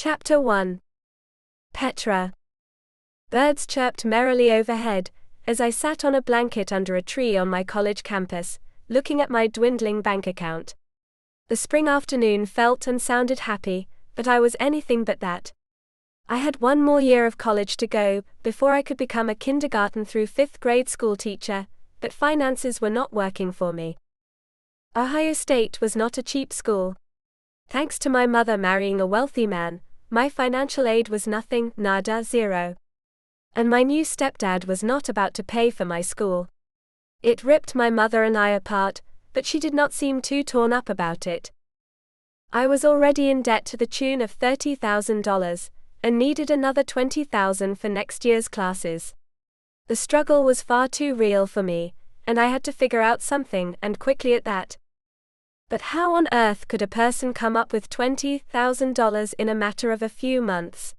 Chapter 1. Petra. Birds chirped merrily overhead, as I sat on a blanket under a tree on my college campus, looking at my dwindling bank account. The spring afternoon felt and sounded happy, but I was anything but that. I had one more year of college to go, before I could become a kindergarten through 5th grade school teacher, but finances were not working for me. Ohio State was not a cheap school. Thanks to my mother marrying a wealthy man, my financial aid was nothing, nada, zero. And my new stepdad was not about to pay for my school. It ripped my mother and I apart, but she did not seem too torn up about it. I was already in debt to the tune of $30,000, and needed another $20,000 for next year's classes. The struggle was far too real for me, and I had to figure out something, and quickly at that. But how on earth could a person come up with $20,000 in a matter of a few months?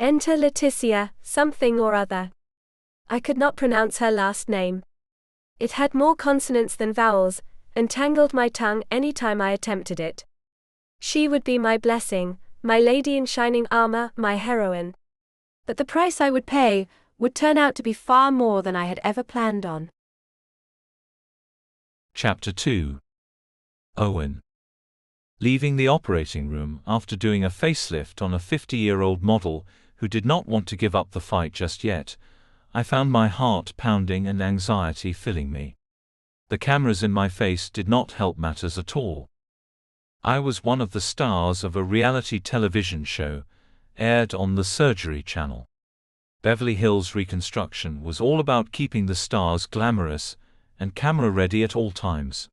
Enter Leticia, something or other. I could not pronounce her last name. It had more consonants than vowels, and tangled my tongue any time I attempted it. She would be my blessing, my lady in shining armor, my heroine. But the price I would pay would turn out to be far more than I had ever planned on. Chapter 2. Owen. Leaving the operating room after doing a facelift on a 50-year-old model who did not want to give up the fight just yet, I found my heart pounding and anxiety filling me. The cameras in my face did not help matters at all. I was one of the stars of a reality television show, aired on the Surgery Channel. Beverly Hills Reconstruction was all about keeping the stars glamorous and camera-ready at all times.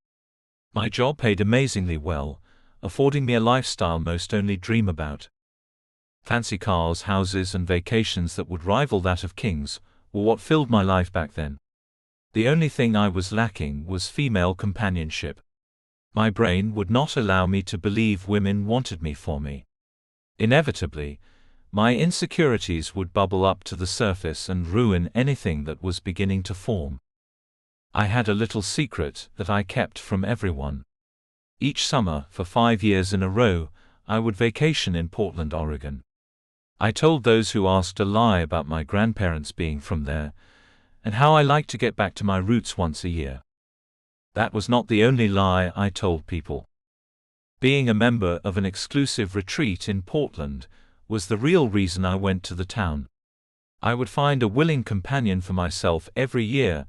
My job paid amazingly well, affording me a lifestyle most only dream about. Fancy cars, houses, and vacations that would rival that of kings were what filled my life back then. The only thing I was lacking was female companionship. My brain would not allow me to believe women wanted me for me. Inevitably, my insecurities would bubble up to the surface and ruin anything that was beginning to form. I had a little secret that I kept from everyone. Each summer, for 5 years in a row, I would vacation in Portland, Oregon. I told those who asked a lie about my grandparents being from there, and how I liked to get back to my roots once a year. That was not the only lie I told people. Being a member of an exclusive retreat in Portland was the real reason I went to the town. I would find a willing companion for myself every year,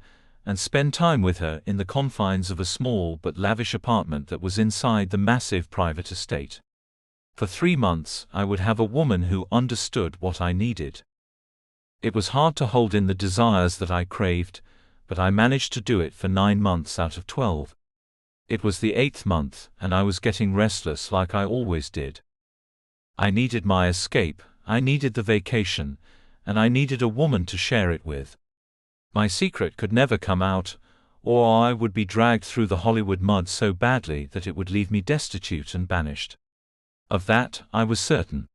and spend time with her in the confines of a small but lavish apartment that was inside the massive private estate. For 3 months, I would have a woman who understood what I needed. It was hard to hold in the desires that I craved, but I managed to do it for 9 months out of 12. It was the 8th month, and I was getting restless like I always did. I needed my escape, I needed the vacation, and I needed a woman to share it with. My secret could never come out, or I would be dragged through the Hollywood mud so badly that it would leave me destitute and banished. Of that, I was certain.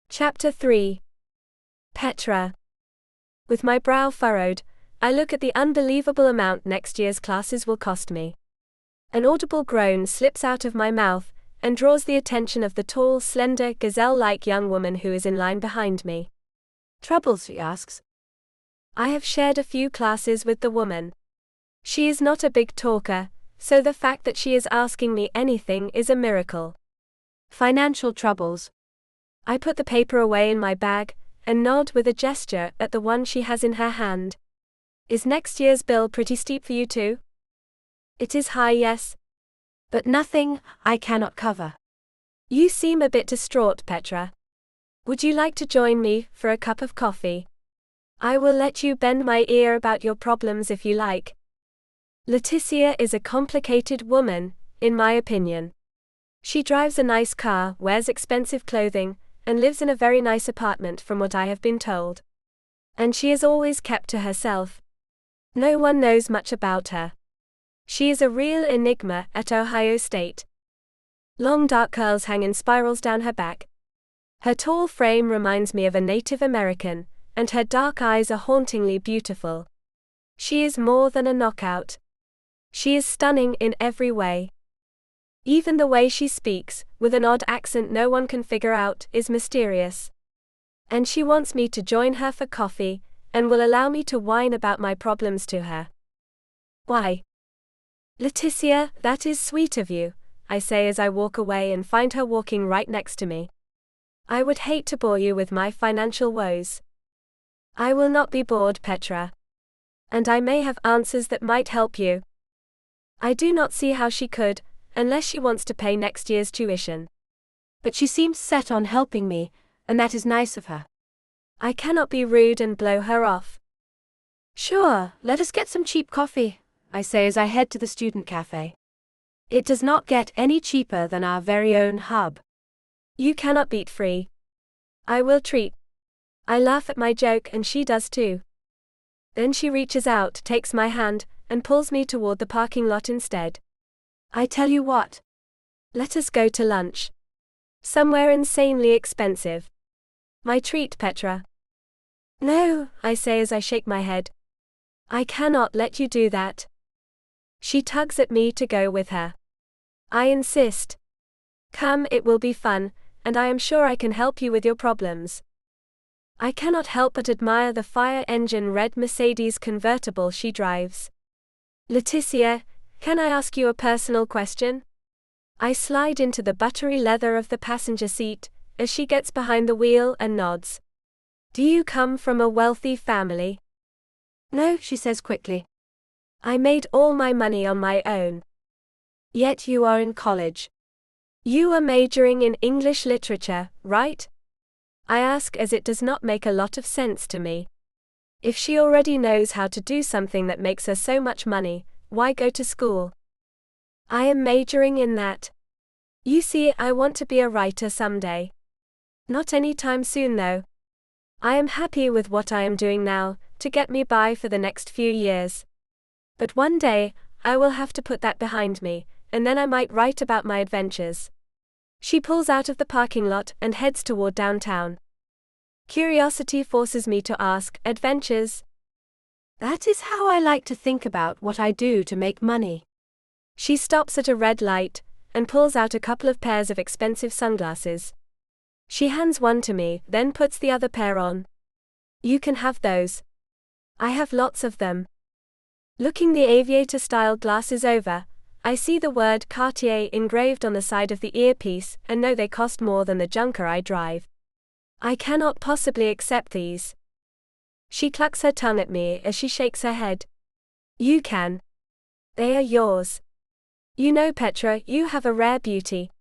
Chapter 3. Petra. With my brow furrowed, I look at the unbelievable amount next year's classes will cost me. An audible groan slips out of my mouth and draws the attention of the tall, slender, gazelle-like young woman who is in line behind me. Troubles, she asks. I have shared a few classes with the woman. She is not a big talker, so the fact that she is asking me anything is a miracle. Financial troubles. I put the paper away in my bag and nod with a gesture at the one she has in her hand. Is next year's bill pretty steep for you too? It is high, yes. But nothing I cannot cover. You seem a bit distraught, Petra. Would you like to join me for a cup of coffee? I will let you bend my ear about your problems if you like. Leticia is a complicated woman, in my opinion. She drives a nice car, wears expensive clothing, and lives in a very nice apartment from what I have been told. And she is always kept to herself. No one knows much about her. She is a real enigma at Ohio State. Long dark curls hang in spirals down her back. Her tall frame reminds me of a Native American, and her dark eyes are hauntingly beautiful. She is more than a knockout. She is stunning in every way. Even the way she speaks, with an odd accent no one can figure out, is mysterious. And she wants me to join her for coffee, and will allow me to whine about my problems to her. Why? Leticia, that is sweet of you, I say as I walk away and find her walking right next to me. I would hate to bore you with my financial woes. I will not be bored, Petra. And I may have answers that might help you. I do not see how she could, unless she wants to pay next year's tuition. But she seems set on helping me, and that is nice of her. I cannot be rude and blow her off. Sure, let us get some cheap coffee, I say as I head to the student cafe. It does not get any cheaper than our very own hub. You cannot beat free. I will treat. I laugh at my joke and she does too. Then she reaches out, takes my hand, and pulls me toward the parking lot instead. I tell you what. Let us go to lunch. Somewhere insanely expensive. My treat, Petra. No, I say as I shake my head. I cannot let you do that. She tugs at me to go with her. I insist. Come, it will be fun, and I am sure I can help you with your problems. I cannot help but admire the fire engine red Mercedes convertible she drives. Leticia, can I ask you a personal question? I slide into the buttery leather of the passenger seat, as she gets behind the wheel and nods. Do you come from a wealthy family? No, she says quickly. I made all my money on my own. Yet you are in college. You are majoring in English literature, right? I ask as it does not make a lot of sense to me. If she already knows how to do something that makes her so much money, why go to school? I am majoring in that. You see, I want to be a writer someday. Not anytime soon though. I am happy with what I am doing now, to get me by for the next few years. But one day, I will have to put that behind me, and then I might write about my adventures. She pulls out of the parking lot and heads toward downtown. Curiosity forces me to ask, adventures? That is how I like to think about what I do to make money. She stops at a red light, and pulls out a couple of pairs of expensive sunglasses. She hands one to me, then puts the other pair on. You can have those. I have lots of them. Looking the aviator-style glasses over, I see the word Cartier engraved on the side of the earpiece and know they cost more than the junker I drive. I cannot possibly accept these. She clucks her tongue at me as she shakes her head. You can. They are yours. You know, Petra, you have a rare beauty.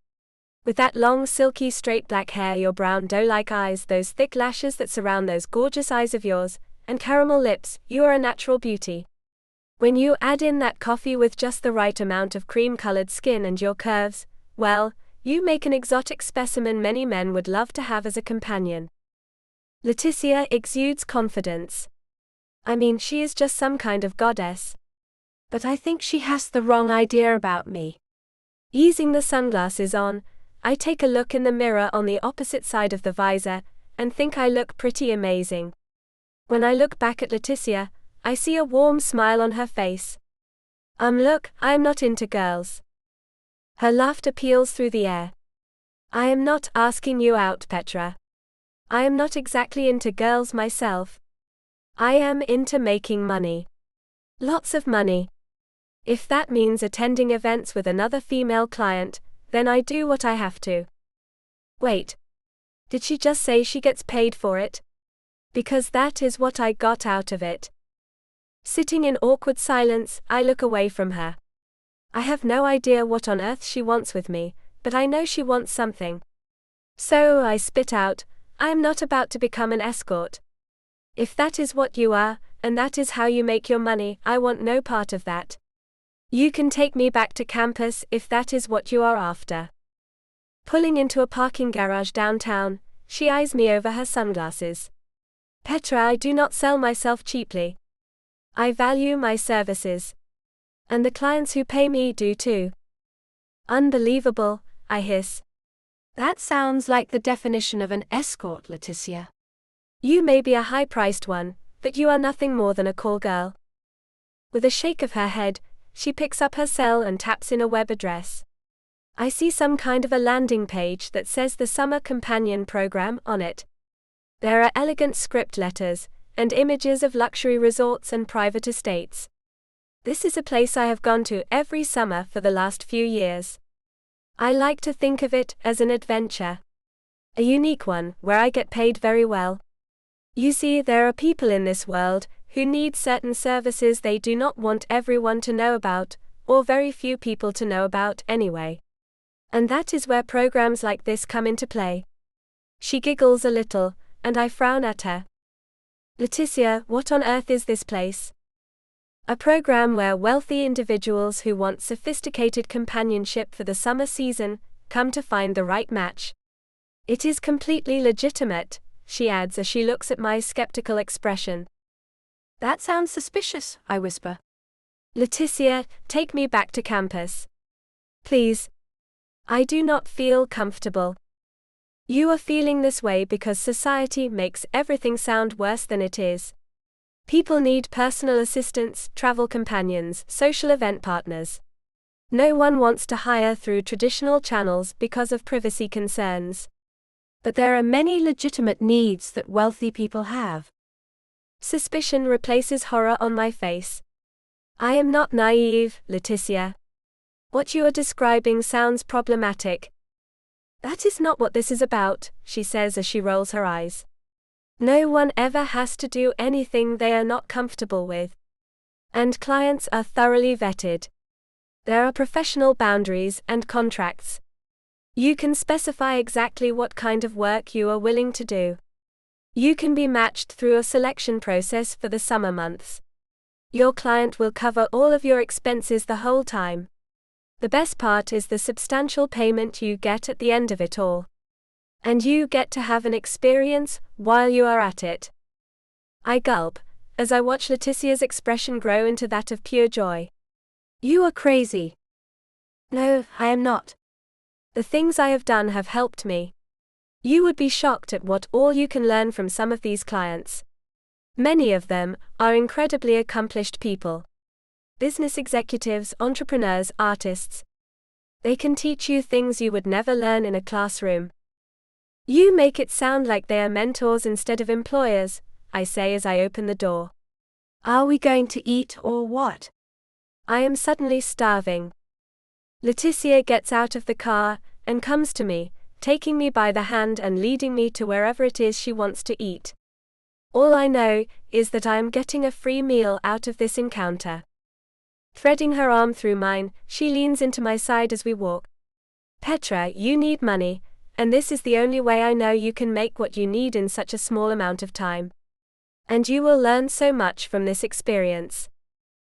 With that long, silky, straight black hair, your brown doe-like eyes, those thick lashes that surround those gorgeous eyes of yours, and caramel lips, you are a natural beauty. When you add in that coffee with just the right amount of cream-colored skin and your curves, well, you make an exotic specimen many men would love to have as a companion. Leticia exudes confidence. I mean, she is just some kind of goddess. But I think she has the wrong idea about me. Easing the sunglasses on, I take a look in the mirror on the opposite side of the visor, and think I look pretty amazing. When I look back at Leticia, I see a warm smile on her face. Look, I am not into girls. Her laughter peals through the air. I am not asking you out, Petra. I am not exactly into girls myself. I am into making money. Lots of money. If that means attending events with another female client, then I do what I have to. Wait. Did she just say she gets paid for it? Because that is what I got out of it. Sitting in awkward silence, I look away from her. I have no idea what on earth she wants with me, but I know she wants something. So I spit out, I am not about to become an escort. If that is what you are, and that is how you make your money, I want no part of that. You can take me back to campus if that is what you are after. Pulling into a parking garage downtown, she eyes me over her sunglasses. Petra, I do not sell myself cheaply. I value my services. And the clients who pay me do too. Unbelievable, I hiss. That sounds like the definition of an escort, Leticia. You may be a high-priced one, but you are nothing more than a call girl. With a shake of her head, she picks up her cell and taps in a web address. I see some kind of a landing page that says the Summer Companion Program on it. There are elegant script letters, and images of luxury resorts and private estates. This is a place I have gone to every summer for the last few years. I like to think of it as an adventure. A unique one, where I get paid very well. You see, there are people in this world who need certain services they do not want everyone to know about, or very few people to know about anyway. And that is where programs like this come into play. She giggles a little, and I frown at her. Leticia, what on earth is this place? A program where wealthy individuals who want sophisticated companionship for the summer season come to find the right match. It is completely legitimate, she adds as she looks at my skeptical expression. That sounds suspicious, I whisper. Leticia, take me back to campus. Please. I do not feel comfortable. You are feeling this way because society makes everything sound worse than it is. People need personal assistants, travel companions, social event partners. No one wants to hire through traditional channels because of privacy concerns. But there are many legitimate needs that wealthy people have. Suspicion replaces horror on my face. I am not naive, Leticia. What you are describing sounds problematic. That is not what this is about, she says as she rolls her eyes. No one ever has to do anything they are not comfortable with. And clients are thoroughly vetted. There are professional boundaries and contracts. You can specify exactly what kind of work you are willing to do. You can be matched through a selection process for the summer months. Your client will cover all of your expenses the whole time. The best part is the substantial payment you get at the end of it all. And you get to have an experience while you are at it. I gulp, as I watch Leticia's expression grow into that of pure joy. You are crazy. No, I am not. The things I have done have helped me. You would be shocked at what all you can learn from some of these clients. Many of them are incredibly accomplished people. Business executives, entrepreneurs, artists. They can teach you things you would never learn in a classroom. You make it sound like they are mentors instead of employers, I say as I open the door. Are we going to eat or what? I am suddenly starving. Leticia gets out of the car and comes to me, taking me by the hand and leading me to wherever it is she wants to eat. All I know is that I am getting a free meal out of this encounter. Threading her arm through mine, she leans into my side as we walk. Petra, you need money, and this is the only way I know you can make what you need in such a small amount of time. And you will learn so much from this experience.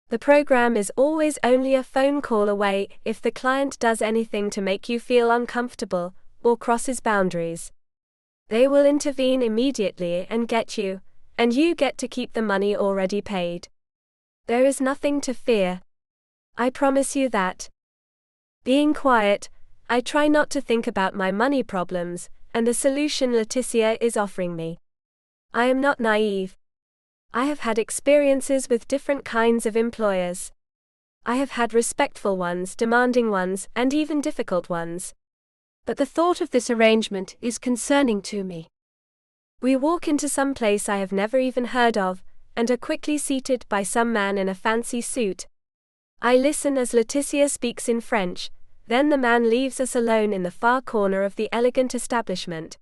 The program is always only a phone call away if the client does anything to make you feel uncomfortable or crosses boundaries. They will intervene immediately and get you, and you get to keep the money already paid. There is nothing to fear. I promise you that. Being quiet, I try not to think about my money problems and the solution Leticia is offering me. I am not naive. I have had experiences with different kinds of employers. I have had respectful ones, demanding ones, and even difficult ones. But the thought of this arrangement is concerning to me. We walk into some place I have never even heard of, and are quickly seated by some man in a fancy suit. I listen as Leticia speaks in French, then the man leaves us alone in the far corner of the elegant establishment.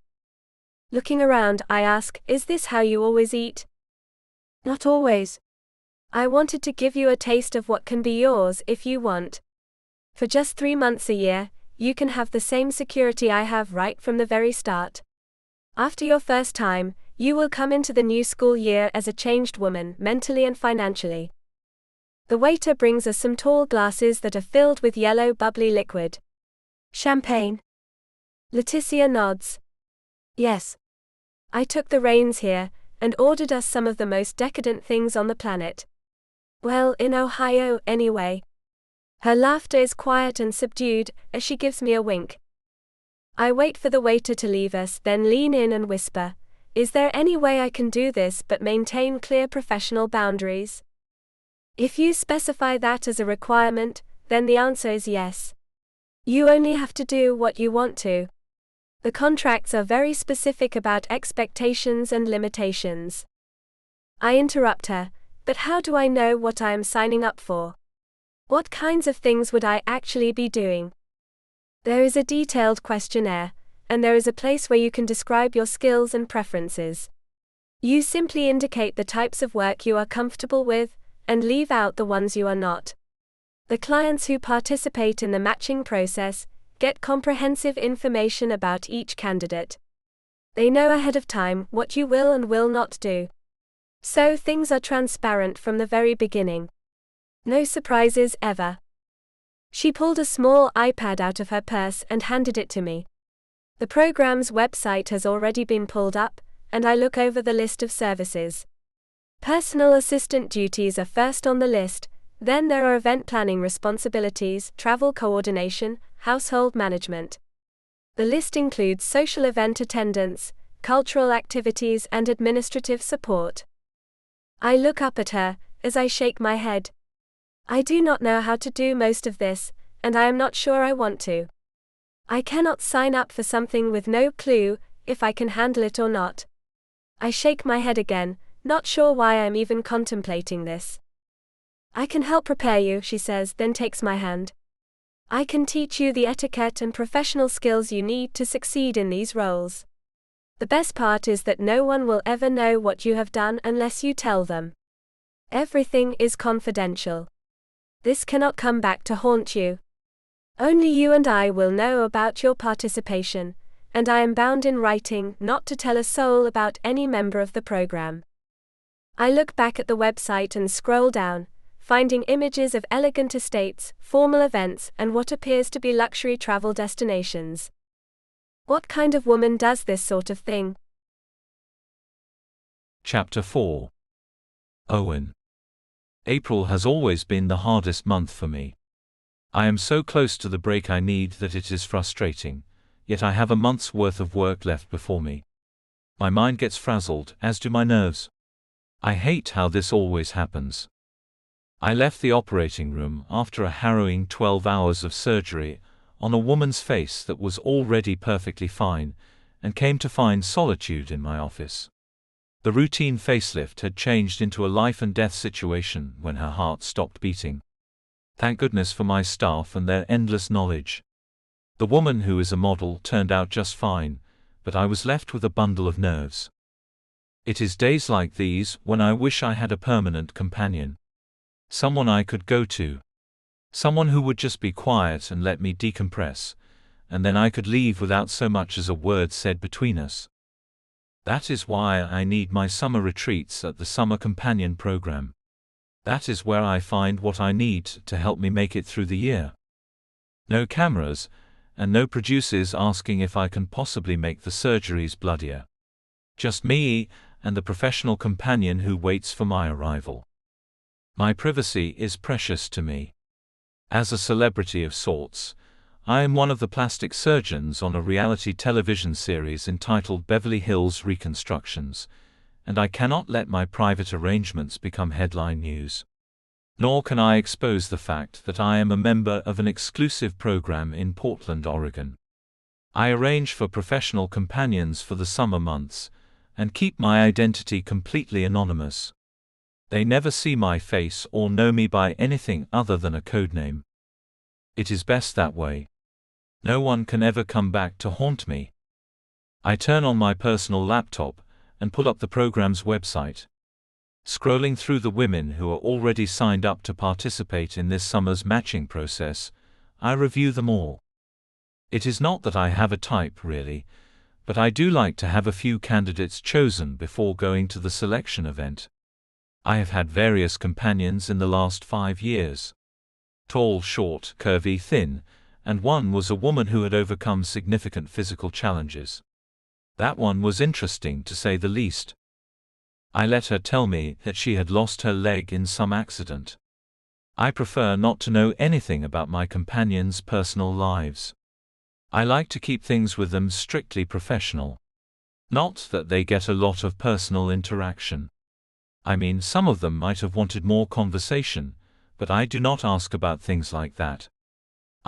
Looking around, I ask, is this how you always eat? Not always. I wanted to give you a taste of what can be yours if you want. For just 3 months a year, you can have the same security I have right from the very start. After your first time, you will come into the new school year as a changed woman, mentally and financially. The waiter brings us some tall glasses that are filled with yellow bubbly liquid. Champagne? Leticia nods. Yes. I took the reins here, and ordered us some of the most decadent things on the planet. Well, in Ohio, anyway. Her laughter is quiet and subdued, as she gives me a wink. I wait for the waiter to leave us, then lean in and whisper, is there any way I can do this but maintain clear professional boundaries? If you specify that as a requirement, then the answer is yes. You only have to do what you want to. The contracts are very specific about expectations and limitations. I interrupt her, but how do I know what I am signing up for? What kinds of things would I actually be doing? There is a detailed questionnaire, and there is a place where you can describe your skills and preferences. You simply indicate the types of work you are comfortable with, and leave out the ones you are not. The clients who participate in the matching process get comprehensive information about each candidate. They know ahead of time what you will and will not do. So things are transparent from the very beginning. No surprises ever. She pulled a small iPad out of her purse and handed it to me. The program's website has already been pulled up, and I look over the list of services. Personal assistant duties are first on the list, then there are event planning responsibilities, travel coordination, household management. The list includes social event attendance, cultural activities, and administrative support. I look up at her, as I shake my head. I do not know how to do most of this, and I am not sure I want to. I cannot sign up for something with no clue if I can handle it or not. I shake my head again, not sure why I am even contemplating this. I can help prepare you, she says, then takes my hand. I can teach you the etiquette and professional skills you need to succeed in these roles. The best part is that no one will ever know what you have done unless you tell them. Everything is confidential. This cannot come back to haunt you. Only you and I will know about your participation, and I am bound in writing not to tell a soul about any member of the program. I look back at the website and scroll down, finding images of elegant estates, formal events, and what appears to be luxury travel destinations. What kind of woman does this sort of thing? Chapter 4. Owen. April has always been the hardest month for me. I am so close to the break I need that it is frustrating, yet I have a month's worth of work left before me. My mind gets frazzled, as do my nerves. I hate how this always happens. I left the operating room after a harrowing 12 hours of surgery on a woman's face that was already perfectly fine, and came to find solitude in my office. The routine facelift had changed into a life-and-death situation when her heart stopped beating. Thank goodness for my staff and their endless knowledge. The woman who is a model turned out just fine, but I was left with a bundle of nerves. It is days like these when I wish I had a permanent companion. Someone I could go to. Someone who would just be quiet and let me decompress, and then I could leave without so much as a word said between us. That is why I need my summer retreats at the Summer Companion program. That is where I find what I need to help me make it through the year. No cameras, and no producers asking if I can possibly make the surgeries bloodier. Just me, and the professional companion who waits for my arrival. My privacy is precious to me. As a celebrity of sorts, I am one of the plastic surgeons on a reality television series entitled Beverly Hills Reconstructions, and I cannot let my private arrangements become headline news. Nor can I expose the fact that I am a member of an exclusive program in Portland, Oregon. I arrange for professional companions for the summer months, and keep my identity completely anonymous. They never see my face or know me by anything other than a codename. It is best that way. No one can ever come back to haunt me. I turn on my personal laptop and pull up the program's website. Scrolling through the women who are already signed up to participate in this summer's matching process, I review them all. It is not that I have a type, really, but I do like to have a few candidates chosen before going to the selection event. I have had various companions in the last 5 years. Tall, short, curvy, thin, and one was a woman who had overcome significant physical challenges. That one was interesting to say the least. I let her tell me that she had lost her leg in some accident. I prefer not to know anything about my companions' personal lives. I like to keep things with them strictly professional. Not that they get a lot of personal interaction. I mean, some of them might have wanted more conversation, but I do not ask about things like that.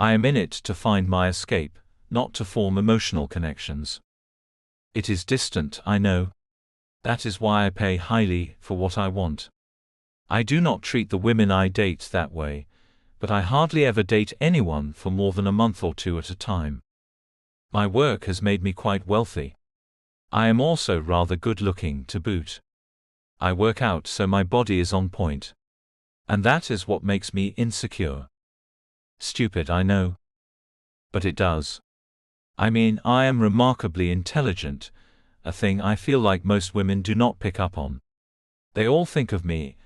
I am in it to find my escape, not to form emotional connections. It is distant, I know. That is why I pay highly for what I want. I do not treat the women I date that way, but I hardly ever date anyone for more than a month or two at a time. My work has made me quite wealthy. I am also rather good-looking to boot. I work out so my body is on point. And that is what makes me insecure. Stupid, I know. But it does. I mean, I am remarkably intelligent, a thing I feel like most women do not pick up on. They all think of me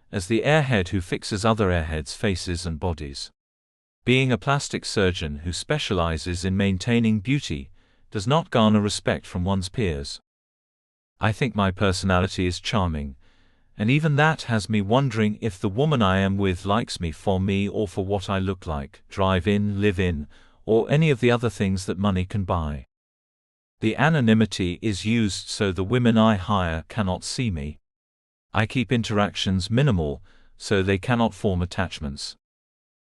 as the airhead who fixes other airheads' faces and bodies. Being a plastic surgeon who specializes in maintaining beauty does not garner respect from one's peers. I think my personality is charming, and even that has me wondering if the woman I am with likes me for me or for what I look like, drive in, live in, or any of the other things that money can buy. The anonymity is used so the women I hire cannot see me. I keep interactions minimal, so they cannot form attachments.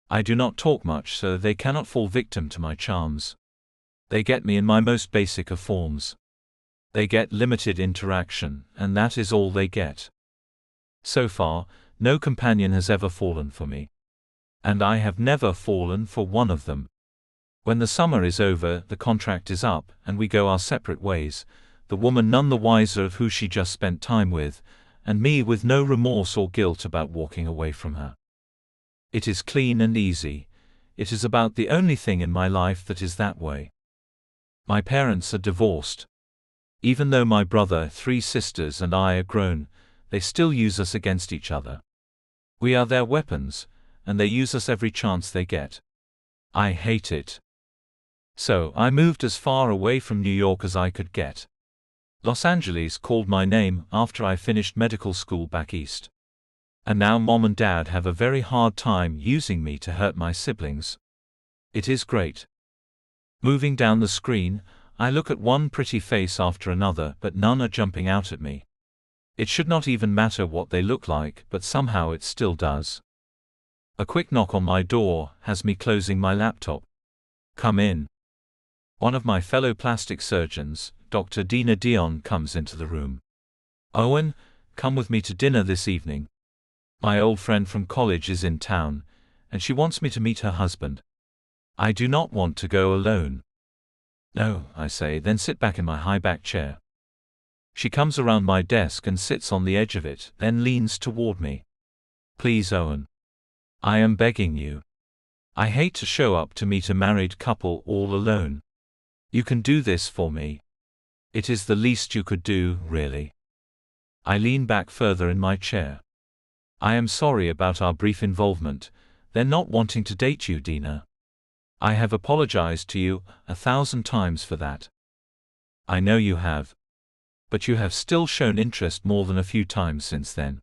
I do not talk much, so they cannot fall victim to my charms. They get me in my most basic of forms. They get limited interaction, and that is all they get. So far, no companion has ever fallen for me. And I have never fallen for one of them. When the summer is over, the contract is up, and we go our separate ways, the woman none the wiser of who she just spent time with, and me with no remorse or guilt about walking away from her. It is clean and easy. It is about the only thing in my life that is that way. My parents are divorced. Even though my brother, 3 sisters and I are grown, they still use us against each other. We are their weapons, and they use us every chance they get. I hate it. So I moved as far away from New York as I could get. Los Angeles called my name after I finished medical school back east. And now Mom and Dad have a very hard time using me to hurt my siblings. It is great. Moving down the screen, I look at one pretty face after another, but none are jumping out at me. It should not even matter what they look like, but somehow it still does. A quick knock on my door has me closing my laptop. Come in. One of my fellow plastic surgeons, Dr. Dina Dion, comes into the room. Owen, come with me to dinner this evening. My old friend from college is in town, and she wants me to meet her husband. I do not want to go alone. No, I say, then sit back in my high-back chair. She comes around my desk and sits on the edge of it, then leans toward me. Please, Owen. I am begging you. I hate to show up to meet a married couple all alone. You can do this for me. It is the least you could do, really. I lean back further in my chair. I am sorry about our brief involvement, then not wanting to date you, Dina. I have apologized to you 1,000 times for that. I know you have. But you have still shown interest more than a few times since then.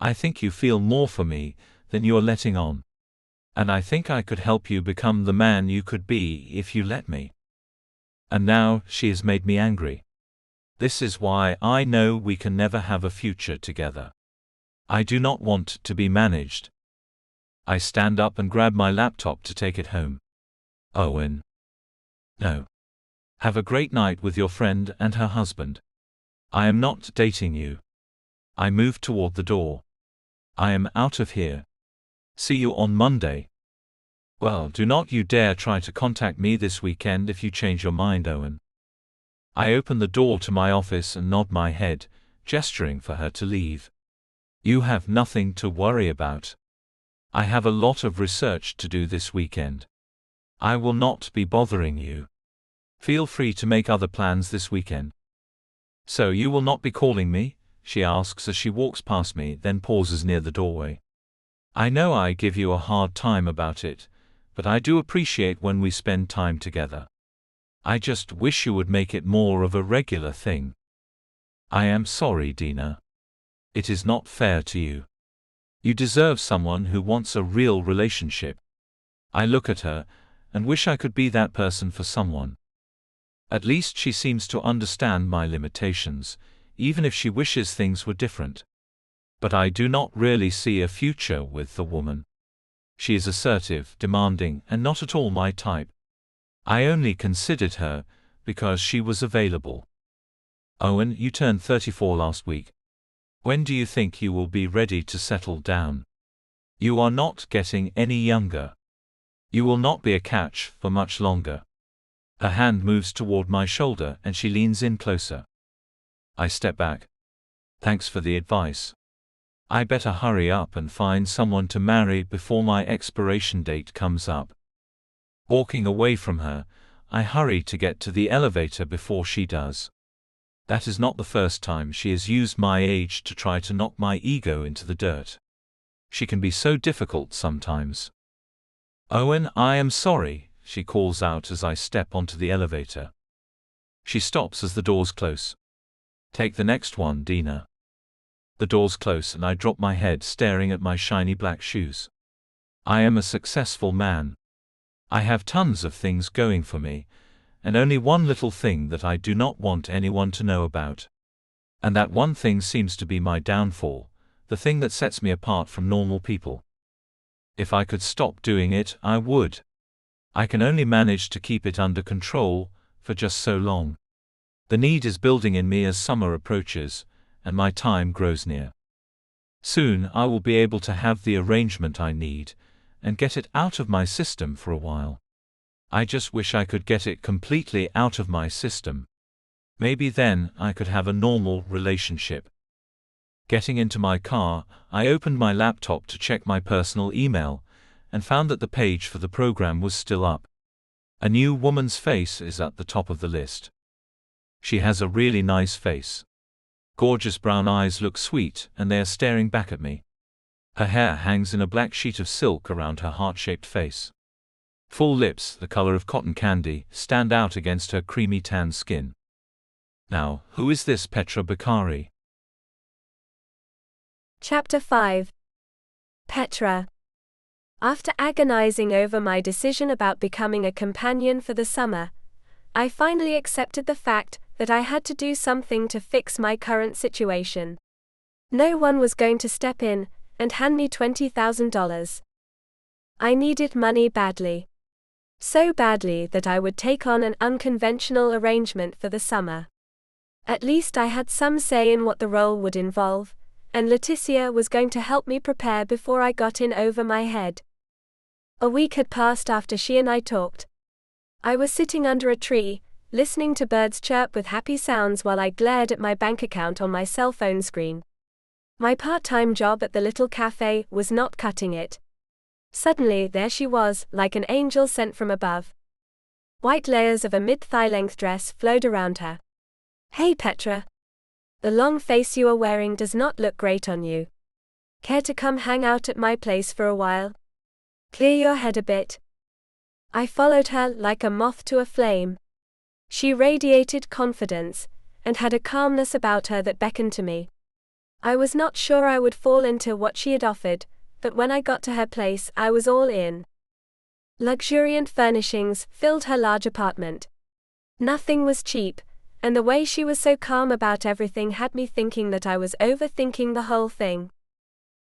I think you feel more for me than you are letting on. And I think I could help you become the man you could be if you let me. And now, she has made me angry. This is why I know we can never have a future together. I do not want to be managed. I stand up and grab my laptop to take it home. Owen. No. Have a great night with your friend and her husband. I am not dating you. I move toward the door. I am out of here. See you on Monday. Well, do not you dare try to contact me this weekend if you change your mind, Owen. I open the door to my office and nod my head, gesturing for her to leave. You have nothing to worry about. I have a lot of research to do this weekend. I will not be bothering you. Feel free to make other plans this weekend. So you will not be calling me? She asks as she walks past me, then pauses near the doorway. I know I give you a hard time about it, but I do appreciate when we spend time together. I just wish you would make it more of a regular thing. I am sorry, Dina. It is not fair to you. You deserve someone who wants a real relationship. I look at her and wish I could be that person for someone. At least she seems to understand my limitations, even if she wishes things were different. But I do not really see a future with the woman. She is assertive, demanding, and not at all my type. I only considered her because she was available. Owen, you turned 34 last week. When do you think you will be ready to settle down? You are not getting any younger. You will not be a catch for much longer. Her hand moves toward my shoulder and she leans in closer. I step back. Thanks for the advice. I better hurry up and find someone to marry before my expiration date comes up. Walking away from her, I hurry to get to the elevator before she does. That is not the first time she has used my age to try to knock my ego into the dirt. She can be so difficult sometimes. Owen, I am sorry, she calls out as I step onto the elevator. She stops as the doors close. Take the next one, Dina. The doors close and I drop my head staring at my shiny black shoes. I am a successful man. I have tons of things going for me, and only one little thing that I do not want anyone to know about. And that one thing seems to be my downfall, the thing that sets me apart from normal people. If I could stop doing it, I would. I can only manage to keep it under control for just so long. The need is building in me as summer approaches, and my time grows near. Soon I will be able to have the arrangement I need, and get it out of my system for a while. I just wish I could get it completely out of my system. Maybe then I could have a normal relationship. Getting into my car, I opened my laptop to check my personal email, and found that the page for the program was still up. A new woman's face is at the top of the list. She has a really nice face. Gorgeous brown eyes look sweet, and they are staring back at me. Her hair hangs in a black sheet of silk around her heart-shaped face. Full lips, the color of cotton candy, stand out against her creamy tan skin. Now, who is this Petra Bakari? Chapter 5. Petra. After agonizing over my decision about becoming a companion for the summer, I finally accepted the fact that I had to do something to fix my current situation. No one was going to step in and hand me $20,000. I needed money badly. So badly that I would take on an unconventional arrangement for the summer. At least I had some say in what the role would involve, and Leticia was going to help me prepare before I got in over my head. A week had passed after she and I talked. I was sitting under a tree, listening to birds chirp with happy sounds while I glared at my bank account on my cell phone screen. My part-time job at the little cafe was not cutting it. Suddenly there she was, like an angel sent from above. White layers of a mid-thigh length dress flowed around her. "Hey Petra. The long face you are wearing does not look great on you. Care to come hang out at my place for a while? Clear your head a bit." I followed her like a moth to a flame. She radiated confidence, and had a calmness about her that beckoned to me. I was not sure I would fall into what she had offered, but when I got to her place I was all in. Luxuriant furnishings filled her large apartment. Nothing was cheap, and the way she was so calm about everything had me thinking that I was overthinking the whole thing.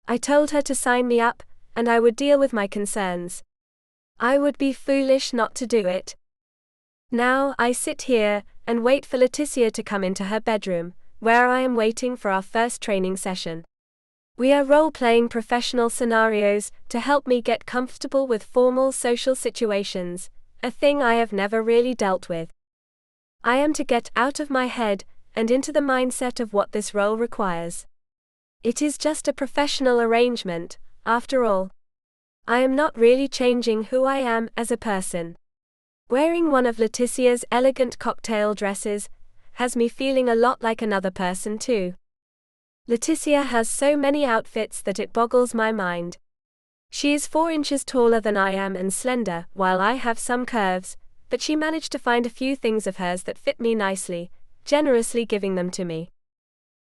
I told her to sign me up, and I would deal with my concerns. I would be foolish not to do it. Now I sit here and wait for Leticia to come into her bedroom, where I am waiting for our first training session. We are role-playing professional scenarios to help me get comfortable with formal social situations, a thing I have never really dealt with. I am to get out of my head and into the mindset of what this role requires. It is just a professional arrangement, after all. I am not really changing who I am as a person. Wearing one of Leticia's elegant cocktail dresses has me feeling a lot like another person too. Leticia has so many outfits that it boggles my mind. She is 4 inches taller than I am and slender, while I have some curves, but she managed to find a few things of hers that fit me nicely, generously giving them to me.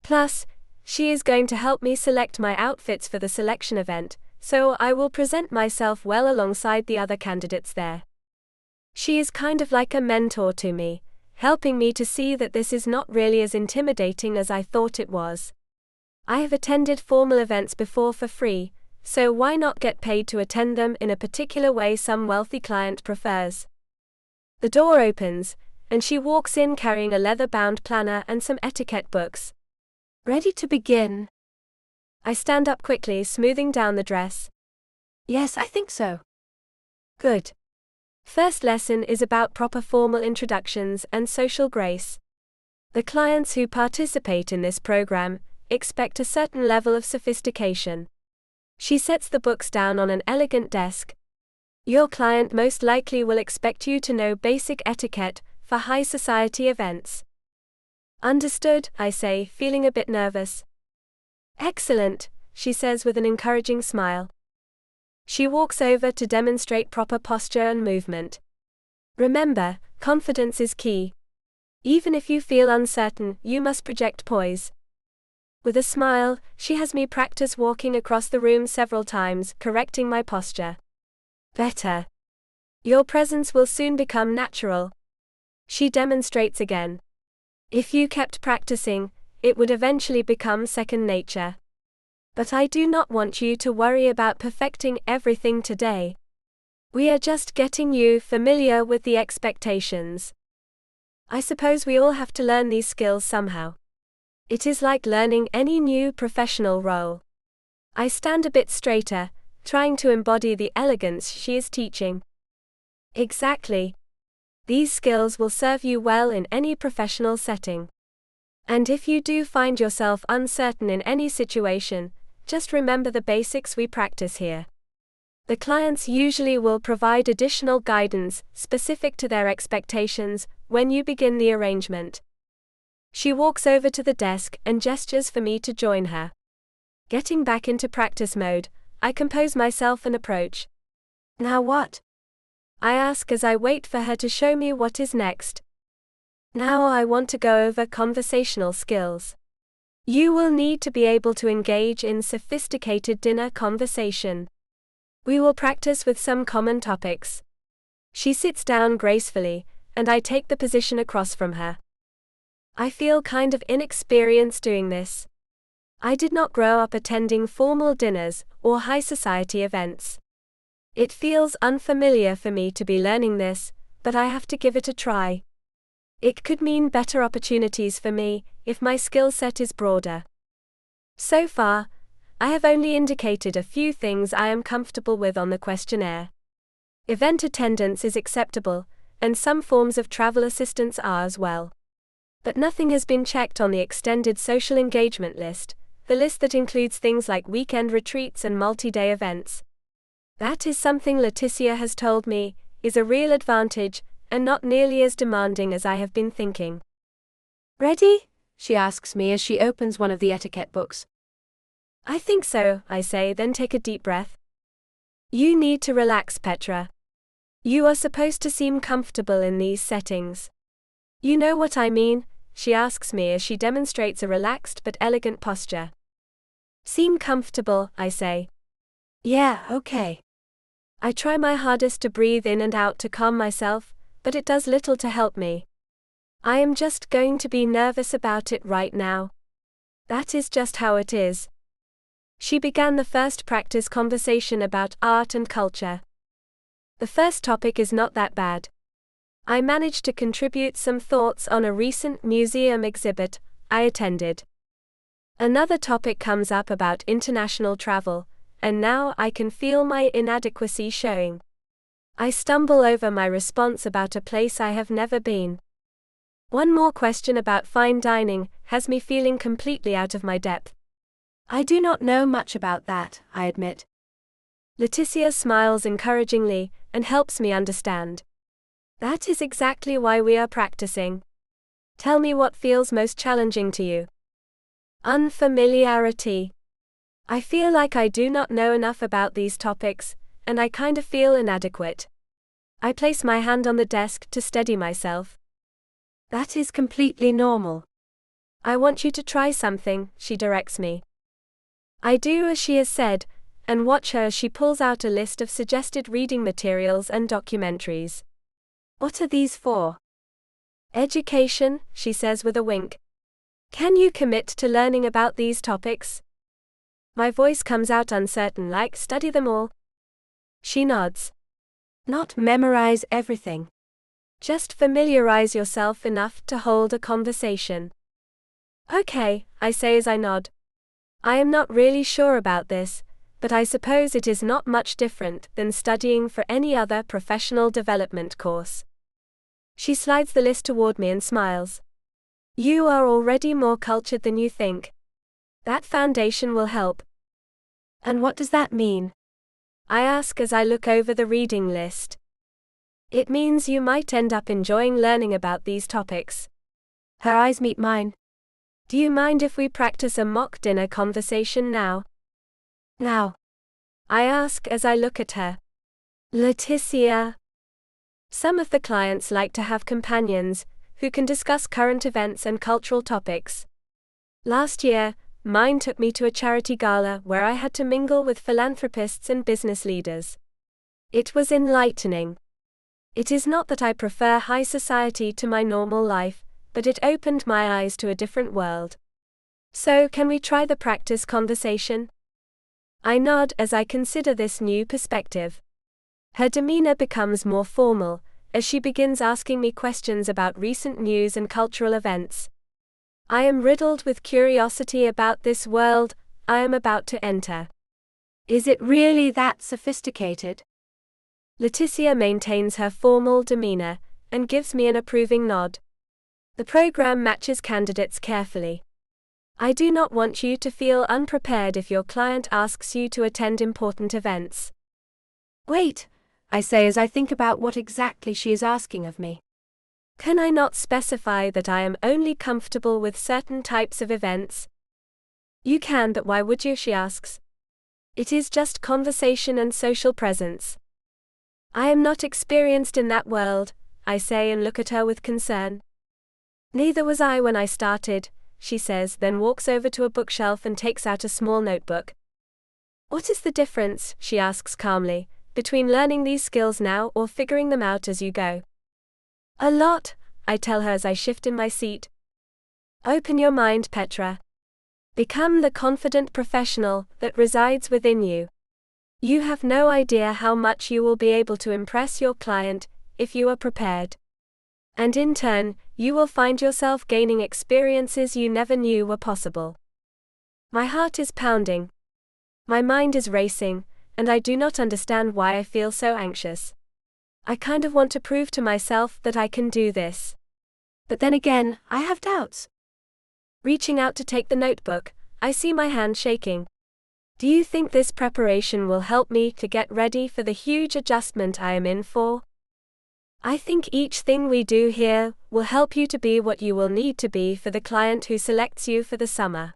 Plus, she is going to help me select my outfits for the selection event, so I will present myself well alongside the other candidates there. She is kind of like a mentor to me, helping me to see that this is not really as intimidating as I thought it was. I have attended formal events before for free, so why not get paid to attend them in a particular way some wealthy client prefers? The door opens, and she walks in carrying a leather-bound planner and some etiquette books. Ready to begin? I stand up quickly, smoothing down the dress. Yes, I think so. Good. First lesson is about proper formal introductions and social grace. The clients who participate in this program expect a certain level of sophistication. She sets the books down on an elegant desk. Your client most likely will expect you to know basic etiquette for high society events. Understood, I say, feeling a bit nervous. Excellent, she says with an encouraging smile. She walks over to demonstrate proper posture and movement. Remember, confidence is key. Even if you feel uncertain, you must project poise. With a smile, she has me practice walking across the room several times, correcting my posture. Better. Your presence will soon become natural. She demonstrates again. If you kept practicing, it would eventually become second nature. But I do not want you to worry about perfecting everything today. We are just getting you familiar with the expectations. I suppose we all have to learn these skills somehow. It is like learning any new professional role. I stand a bit straighter, trying to embody the elegance she is teaching. Exactly. These skills will serve you well in any professional setting. And if you do find yourself uncertain in any situation, just remember the basics we practice here. The clients usually will provide additional guidance specific to their expectations when you begin the arrangement. She walks over to the desk and gestures for me to join her. Getting back into practice mode, I compose myself and approach. Now what? I ask as I wait for her to show me what is next. Now I want to go over conversational skills. You will need to be able to engage in sophisticated dinner conversation. We will practice with some common topics. She sits down gracefully, and I take the position across from her. I feel kind of inexperienced doing this. I did not grow up attending formal dinners or high society events. It feels unfamiliar for me to be learning this, but I have to give it a try. It could mean better opportunities for me if my skill set is broader. So far, I have only indicated a few things I am comfortable with on the questionnaire. Event attendance is acceptable, and some forms of travel assistance are as well. But nothing has been checked on the extended social engagement list, the list that includes things like weekend retreats and multi-day events. That is something Leticia has told me is a real advantage and not nearly as demanding as I have been thinking. Ready? She asks me as she opens one of the etiquette books. I think so, I say, then take a deep breath. You need to relax, Petra. You are supposed to seem comfortable in these settings. You know what I mean? She asks me as she demonstrates a relaxed but elegant posture. Seem comfortable, I say. Yeah, okay. I try my hardest to breathe in and out to calm myself, but it does little to help me. I am just going to be nervous about it right now. That is just how it is. She began the first practice conversation about art and culture. The first topic is not that bad. I managed to contribute some thoughts on a recent museum exhibit I attended. Another topic comes up about international travel, and now I can feel my inadequacy showing. I stumble over my response about a place I have never been. One more question about fine dining has me feeling completely out of my depth. I do not know much about that, I admit. Leticia smiles encouragingly and helps me understand. That is exactly why we are practicing. Tell me what feels most challenging to you. Unfamiliarity. I feel like I do not know enough about these topics, and I kind of feel inadequate. I place my hand on the desk to steady myself. That is completely normal. I want you to try something, she directs me. I do as she has said, and watch her as she pulls out a list of suggested reading materials and documentaries. What are these for? Education, she says with a wink. Can you commit to learning about these topics? My voice comes out uncertain, like, study them all. She nods. Not memorize everything. Just familiarize yourself enough to hold a conversation. Okay, I say as I nod. I am not really sure about this, but I suppose it is not much different than studying for any other professional development course. She slides the list toward me and smiles. You are already more cultured than you think. That foundation will help. And what does that mean? I ask as I look over the reading list. It means you might end up enjoying learning about these topics. Her eyes meet mine. Do you mind if we practice a mock dinner conversation now? Now. I ask as I look at her. Leticia. Some of the clients like to have companions who can discuss current events and cultural topics. Last year, mine took me to a charity gala where I had to mingle with philanthropists and business leaders. It was enlightening. It is not that I prefer high society to my normal life, but it opened my eyes to a different world. So, can we try the practice conversation? I nod as I consider this new perspective. Her demeanor becomes more formal as she begins asking me questions about recent news and cultural events. I am riddled with curiosity about this world I am about to enter. Is it really that sophisticated? Leticia maintains her formal demeanor and gives me an approving nod. The program matches candidates carefully. I do not want you to feel unprepared if your client asks you to attend important events. Wait, I say as I think about what exactly she is asking of me. Can I not specify that I am only comfortable with certain types of events? You can, but why would you? She asks. It is just conversation and social presence. I am not experienced in that world, I say and look at her with concern. Neither was I when I started, she says, then walks over to a bookshelf and takes out a small notebook. What is the difference, she asks calmly, between learning these skills now or figuring them out as you go? A lot, I tell her as I shift in my seat. Open your mind, Petra. Become the confident professional that resides within you. You have no idea how much you will be able to impress your client if you are prepared. And in turn, you will find yourself gaining experiences you never knew were possible. My heart is pounding. My mind is racing, and I do not understand why I feel so anxious. I kind of want to prove to myself that I can do this. But then again, I have doubts. Reaching out to take the notebook, I see my hand shaking. Do you think this preparation will help me to get ready for the huge adjustment I am in for? I think each thing we do here will help you to be what you will need to be for the client who selects you for the summer.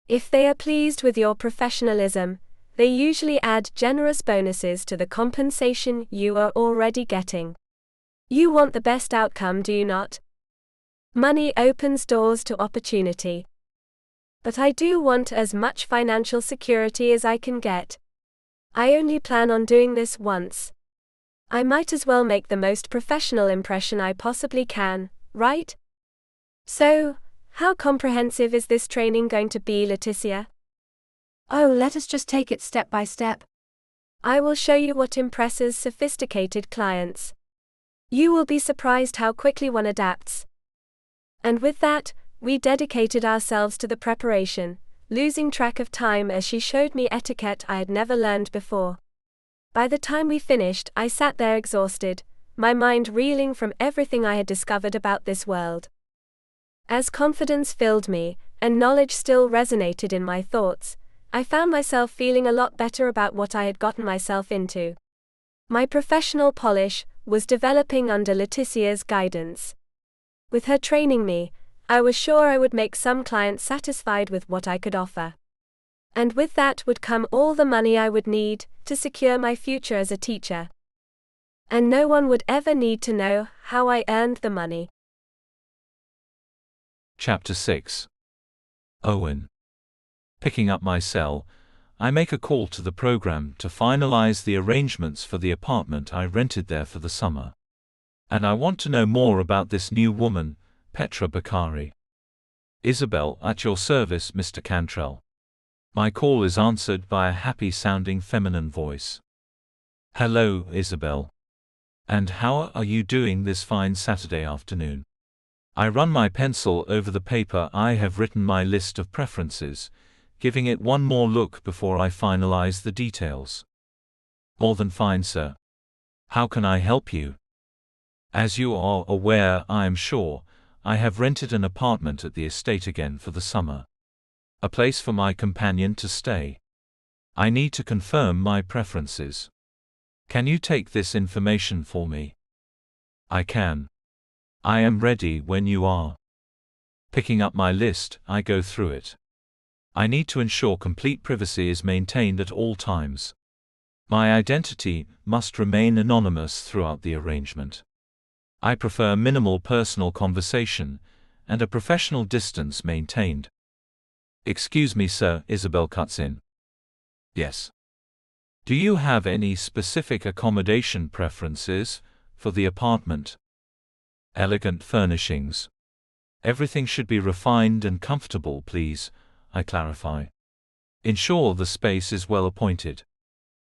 If they are pleased with your professionalism, they usually add generous bonuses to the compensation you are already getting. You want the best outcome, do you not? Money opens doors to opportunity. But I do want as much financial security as I can get. I only plan on doing this once. I might as well make the most professional impression I possibly can, right? So, how comprehensive is this training going to be, Leticia? Oh, let us just take it step by step. I will show you what impresses sophisticated clients. You will be surprised how quickly one adapts. And with that, we dedicated ourselves to the preparation, losing track of time as she showed me etiquette I had never learned before. By the time we finished, I sat there exhausted, my mind reeling from everything I had discovered about this world. As confidence filled me, and knowledge still resonated in my thoughts, I found myself feeling a lot better about what I had gotten myself into. My professional polish was developing under Leticia's guidance. With her training me, I was sure I would make some clients satisfied with what I could offer. And with that would come all the money I would need to secure my future as a teacher. And no one would ever need to know how I earned the money. Chapter 6. Owen. Picking up my cell, I make a call to the program to finalize the arrangements for the apartment I rented there for the summer. And I want to know more about this new woman, Petra Bakari. Isabel, at your service, Mr. Cantrell. My call is answered by a happy-sounding feminine voice. Hello, Isabel. And how are you doing this fine Saturday afternoon? I run my pencil over the paper. I have written my list of preferences, giving it one more look before I finalize the details. More than fine, sir. How can I help you? As you are aware, I am sure, I have rented an apartment at the estate again for the summer. A place for my companion to stay. I need to confirm my preferences. Can you take this information for me? I can. I am ready when you are. Picking up my list, I go through it. I need to ensure complete privacy is maintained at all times. My identity must remain anonymous throughout the arrangement. I prefer minimal personal conversation and a professional distance maintained. Excuse me, sir, Isabel cuts in. Yes. Do you have any specific accommodation preferences for the apartment? Elegant furnishings. Everything should be refined and comfortable, please, I clarify. Ensure the space is well appointed.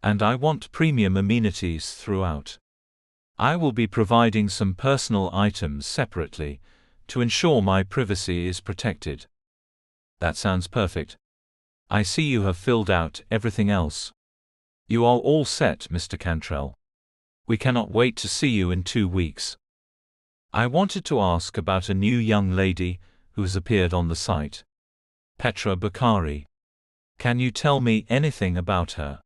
And I want premium amenities throughout. I will be providing some personal items separately to ensure my privacy is protected. That sounds perfect. I see you have filled out everything else. You are all set, Mr. Cantrell. We cannot wait to see you in 2 weeks. I wanted to ask about a new young lady who has appeared on the site. Petra Bakari. Can you tell me anything about her?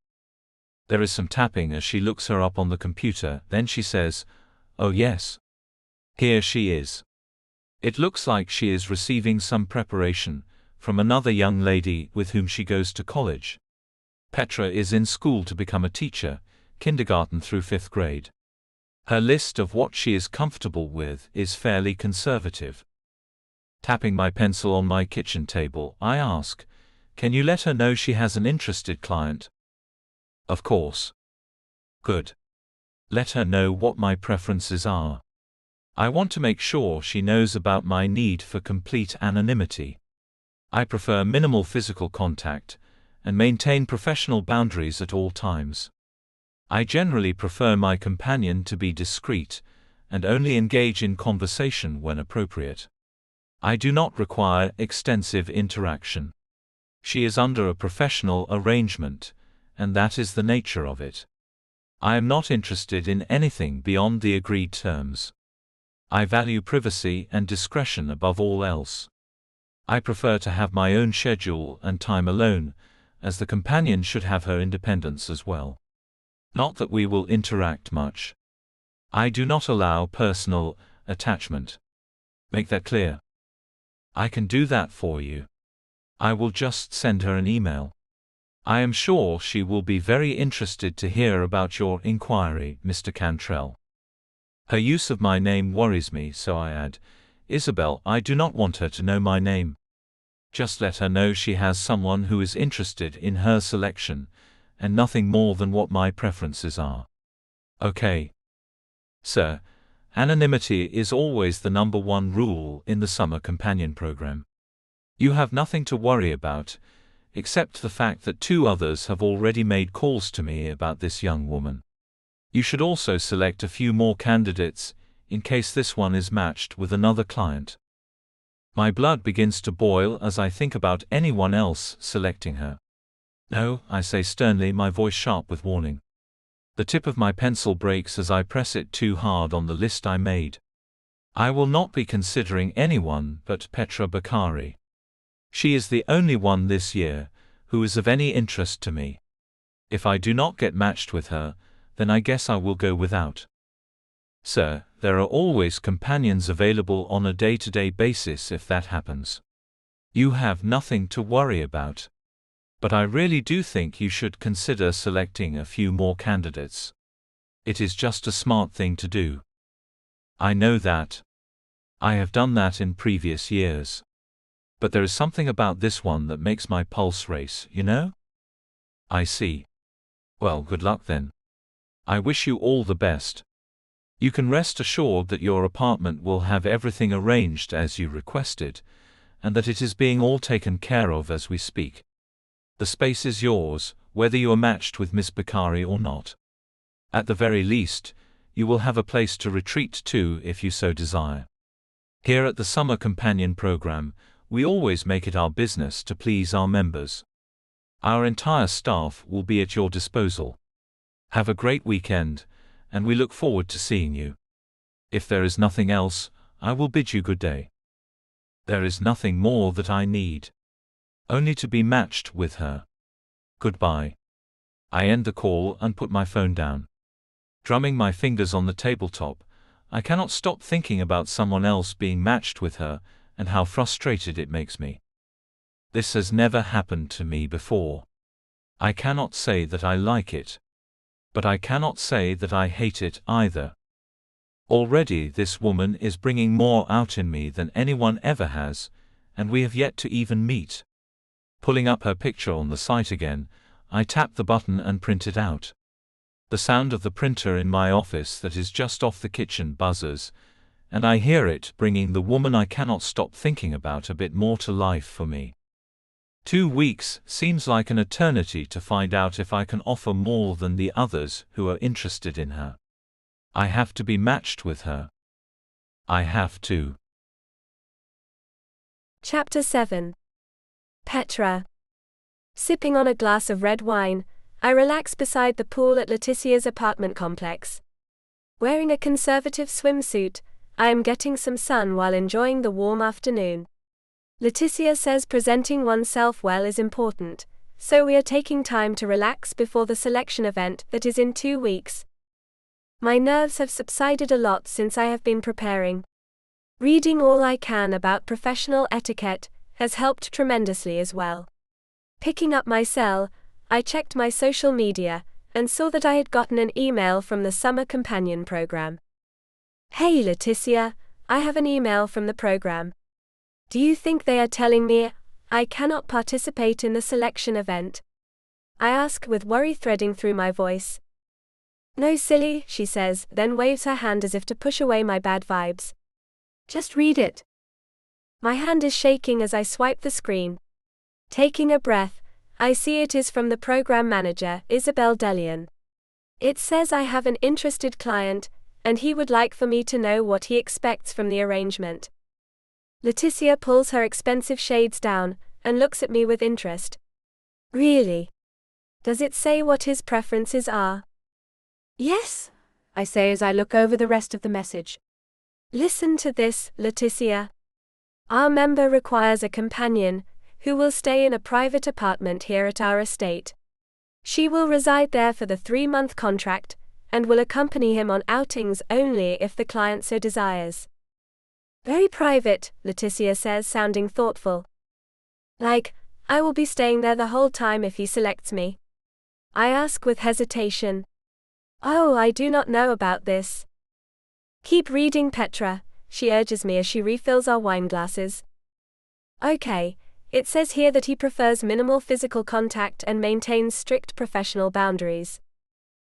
There is some tapping as she looks her up on the computer, then she says, "Oh yes. Here she is." It looks like she is receiving some preparation from another young lady with whom she goes to college. Petra is in school to become a teacher, kindergarten through 5th grade. Her list of what she is comfortable with is fairly conservative. Tapping my pencil on my kitchen table, I ask, "Can you let her know she has an interested client?" Of course. Good. Let her know what my preferences are. I want to make sure she knows about my need for complete anonymity. I prefer minimal physical contact and maintain professional boundaries at all times. I generally prefer my companion to be discreet and only engage in conversation when appropriate. I do not require extensive interaction. She is under a professional arrangement, and that is the nature of it. I am not interested in anything beyond the agreed terms. I value privacy and discretion above all else. I prefer to have my own schedule and time alone, as the companion should have her independence as well. Not that we will interact much. I do not allow personal attachment. Make that clear. I can do that for you. I will just send her an email. I am sure she will be very interested to hear about your inquiry, Mr. Cantrell. Her use of my name worries me, so I add, "Isabel, I do not want her to know my name. Just let her know she has someone who is interested in her selection, and nothing more than what my preferences are." Okay. Sir, anonymity is always the #1 rule in the summer companion program. You have nothing to worry about, except the fact that 2 others have already made calls to me about this young woman. You should also select a few more candidates, in case this one is matched with another client. My blood begins to boil as I think about anyone else selecting her. No, I say sternly, my voice sharp with warning. The tip of my pencil breaks as I press it too hard on the list I made. I will not be considering anyone but Petra Bakari. She is the only one this year who is of any interest to me. If I do not get matched with her, then I guess I will go without. Sir, there are always companions available on a day-to-day basis if that happens. You have nothing to worry about. But I really do think you should consider selecting a few more candidates. It is just a smart thing to do. I know that. I have done that in previous years. But there is something about this one that makes my pulse race, you know? I see. Well, good luck then. I wish you all the best. You can rest assured that your apartment will have everything arranged as you requested, and that it is being all taken care of as we speak. The space is yours, whether you are matched with Miss Bakari or not. At the very least, you will have a place to retreat to if you so desire. Here at the Summer Companion Program, we always make it our business to please our members. Our entire staff will be at your disposal. Have a great weekend, and we look forward to seeing you. If there is nothing else, I will bid you good day. There is nothing more that I need. Only to be matched with her. Goodbye. I end the call and put my phone down. Drumming my fingers on the tabletop, I cannot stop thinking about someone else being matched with her, and how frustrated it makes me. This has never happened to me before. I cannot say that I like it. But I cannot say that I hate it either. Already this woman is bringing more out in me than anyone ever has, and we have yet to even meet. Pulling up her picture on the site again, I tap the button and print it out. The sound of the printer in my office that is just off the kitchen buzzes, and I hear it bringing the woman I cannot stop thinking about a bit more to life for me. 2 weeks seems like an eternity to find out if I can offer more than the others who are interested in her. I have to be matched with her. I have to. Chapter 7. Petra. Sipping on a glass of red wine, I relax beside the pool at Leticia's apartment complex. Wearing a conservative swimsuit, I am getting some sun while enjoying the warm afternoon. Leticia says presenting oneself well is important, so we are taking time to relax before the selection event that is in 2 weeks. My nerves have subsided a lot since I have been preparing. Reading all I can about professional etiquette has helped tremendously as well. Picking up my cell, I checked my social media and saw that I had gotten an email from the Summer Companion Program. Hey Leticia, I have an email from the program. Do you think they are telling me I cannot participate in the selection event? I ask with worry threading through my voice. No silly, she says, then waves her hand as if to push away my bad vibes. Just read it. My hand is shaking as I swipe the screen. Taking a breath, I see it is from the program manager, Isabel Delian. It says I have an interested client, and he would like for me to know what he expects from the arrangement. Leticia pulls her expensive shades down and looks at me with interest. Really? Does it say what his preferences are? Yes, I say as I look over the rest of the message. Listen to this, Leticia. Our member requires a companion who will stay in a private apartment here at our estate. She will reside there for the 3-month contract and will accompany him on outings only if the client so desires. Very private, Leticia says, sounding thoughtful. Like, I will be staying there the whole time if he selects me. I ask with hesitation. Oh, I do not know about this. Keep reading, Petra, she urges me as she refills our wine glasses. Okay, it says here that he prefers minimal physical contact and maintains strict professional boundaries.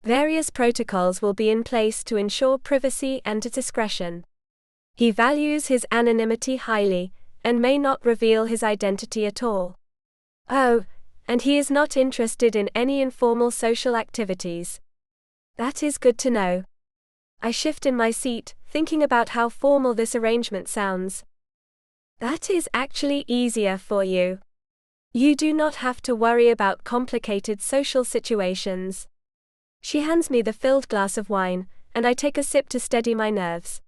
Various protocols will be in place to ensure privacy and discretion. He values his anonymity highly, and may not reveal his identity at all. Oh, and he is not interested in any informal social activities. That is good to know. I shift in my seat, thinking about how formal this arrangement sounds. That is actually easier for you. You do not have to worry about complicated social situations. She hands me the filled glass of wine, and I take a sip to steady my nerves.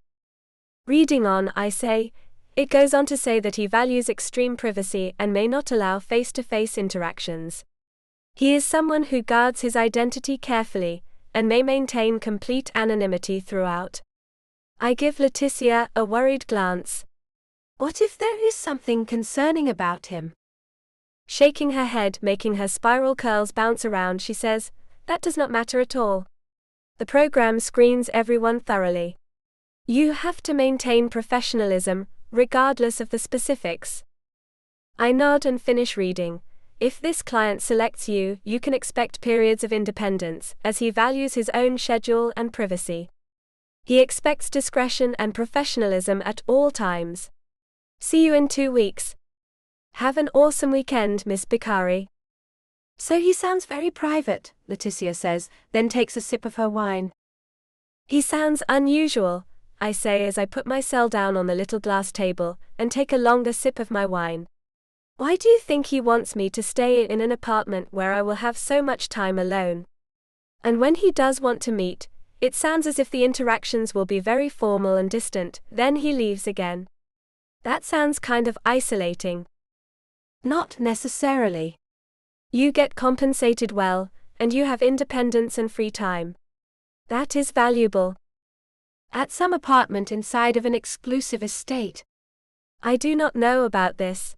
Reading on, I say, it goes on to say that he values extreme privacy and may not allow face-to-face interactions. He is someone who guards his identity carefully, and may maintain complete anonymity throughout. I give Leticia a worried glance. What if there is something concerning about him? Shaking her head, making her spiral curls bounce around, she says, that does not matter at all. The program screens everyone thoroughly. You have to maintain professionalism, regardless of the specifics. I nod and finish reading. If this client selects you, you can expect periods of independence, as he values his own schedule and privacy. He expects discretion and professionalism at all times. See you in 2 weeks. Have an awesome weekend, Miss Bakari. So he sounds very private, Leticia says, then takes a sip of her wine. He sounds unusual, I say as I put my cell down on the little glass table and take a longer sip of my wine. Why do you think he wants me to stay in an apartment where I will have so much time alone? And when he does want to meet, it sounds as if the interactions will be very formal and distant, then he leaves again. That sounds kind of isolating. Not necessarily. You get compensated well, and you have independence and free time. That is valuable. At some apartment inside of an exclusive estate. I do not know about this.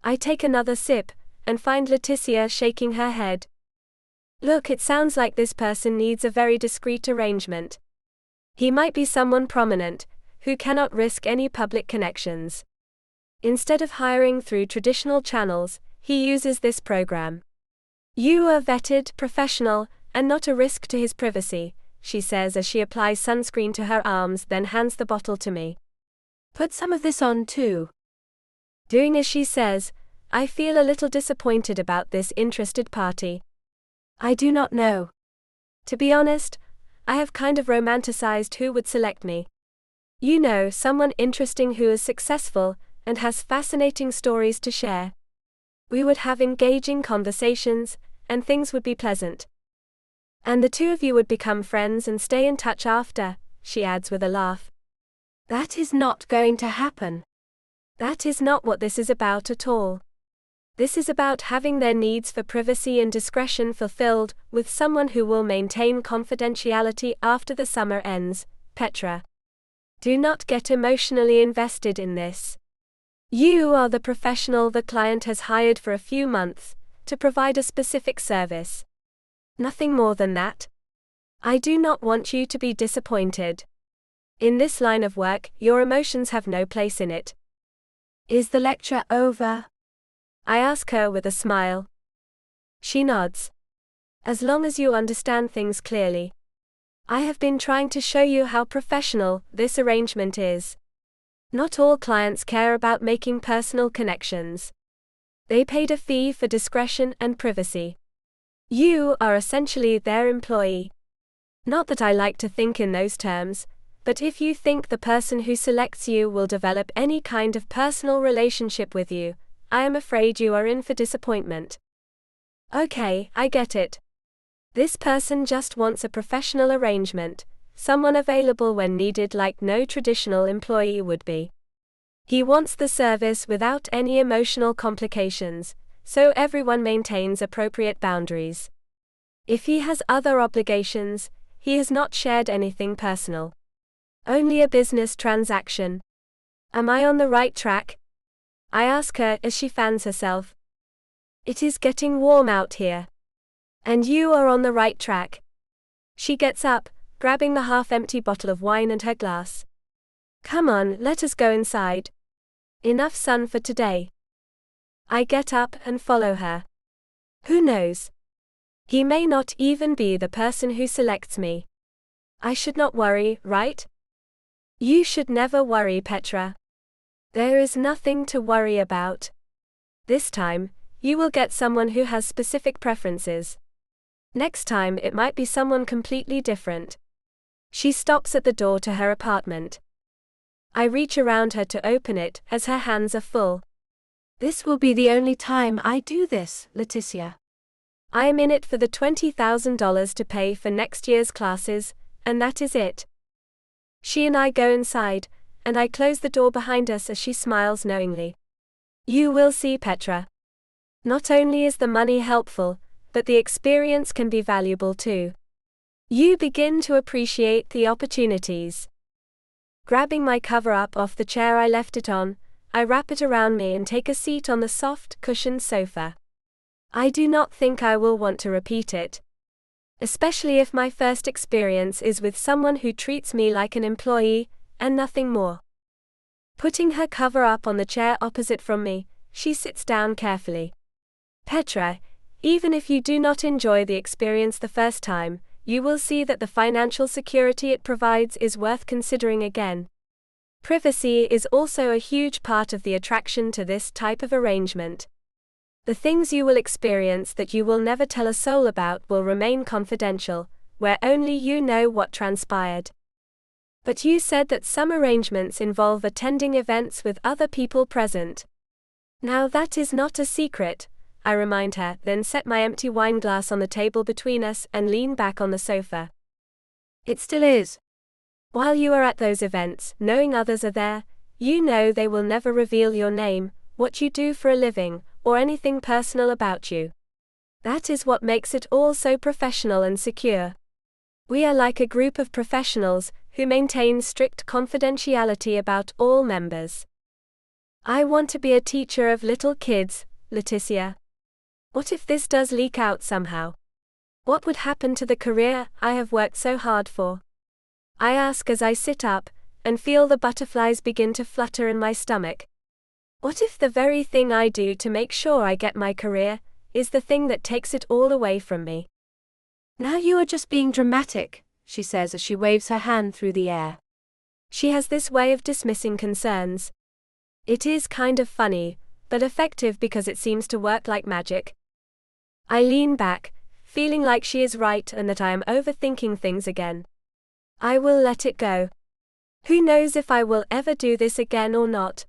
I take another sip, and find Leticia shaking her head. Look, it sounds like this person needs a very discreet arrangement. He might be someone prominent, who cannot risk any public connections. Instead of hiring through traditional channels, he uses this program. You are vetted, professional, and not a risk to his privacy, she says as she applies sunscreen to her arms, then hands the bottle to me. Put some of this on too. Doing as she says, I feel a little disappointed about this interested party. I do not know. To be honest, I have kind of romanticized who would select me. You know, someone interesting who is successful and has fascinating stories to share. We would have engaging conversations, and things would be pleasant. And the two of you would become friends and stay in touch after, she adds with a laugh. That is not going to happen. That is not what this is about at all. This is about having their needs for privacy and discretion fulfilled with someone who will maintain confidentiality after the summer ends, Petra. Do not get emotionally invested in this. You are the professional the client has hired for a few months to provide a specific service. Nothing more than that. I do not want you to be disappointed. In this line of work, your emotions have no place in it. Is the lecture over? I ask her with a smile. She nods. As long as you understand things clearly. I have been trying to show you how professional this arrangement is. Not all clients care about making personal connections. They paid a fee for discretion and privacy. You are essentially their employee. Not that I like to think in those terms, but if you think the person who selects you will develop any kind of personal relationship with you, I am afraid you are in for disappointment. Okay, I get it. This person just wants a professional arrangement, someone available when needed like no traditional employee would be. He wants the service without any emotional complications, so everyone maintains appropriate boundaries. If he has other obligations, he has not shared anything personal. Only a business transaction. Am I on the right track? I ask her as she fans herself. It is getting warm out here. And you are on the right track. She gets up, grabbing the half-empty bottle of wine and her glass. Come on, let us go inside. Enough sun for today. I get up and follow her. Who knows? He may not even be the person who selects me. I should not worry, right? You should never worry, Petra. There is nothing to worry about. This time, you will get someone who has specific preferences. Next time it might be someone completely different. She stops at the door to her apartment. I reach around her to open it as her hands are full. This will be the only time I do this, Leticia. I am in it for the $20,000 to pay for next year's classes, and that is it. She and I go inside, and I close the door behind us as she smiles knowingly. You will see, Petra. Not only is the money helpful, but the experience can be valuable too. You begin to appreciate the opportunities. Grabbing my cover-up off the chair I left it on, I wrap it around me and take a seat on the soft, cushioned sofa. I do not think I will want to repeat it. Especially if my first experience is with someone who treats me like an employee, and nothing more. Putting her cover-up on the chair opposite from me, she sits down carefully. Petra, even if you do not enjoy the experience the first time, you will see that the financial security it provides is worth considering again. Privacy is also a huge part of the attraction to this type of arrangement. The things you will experience that you will never tell a soul about will remain confidential, where only you know what transpired. But you said that some arrangements involve attending events with other people present. Now that is not a secret, I remind her, then set my empty wine glass on the table between us and lean back on the sofa. It still is. While you are at those events, knowing others are there, you know they will never reveal your name, what you do for a living, or anything personal about you. That is what makes it all so professional and secure. We are like a group of professionals who maintain strict confidentiality about all members. I want to be a teacher of little kids, Leticia. What if this does leak out somehow? What would happen to the career I have worked so hard for? I ask as I sit up and feel the butterflies begin to flutter in my stomach. What if the very thing I do to make sure I get my career is the thing that takes it all away from me? Now you are just being dramatic, she says as she waves her hand through the air. She has this way of dismissing concerns. It is kind of funny, but effective because it seems to work like magic. I lean back, feeling like she is right and that I am overthinking things again. I will let it go. Who knows if I will ever do this again or not?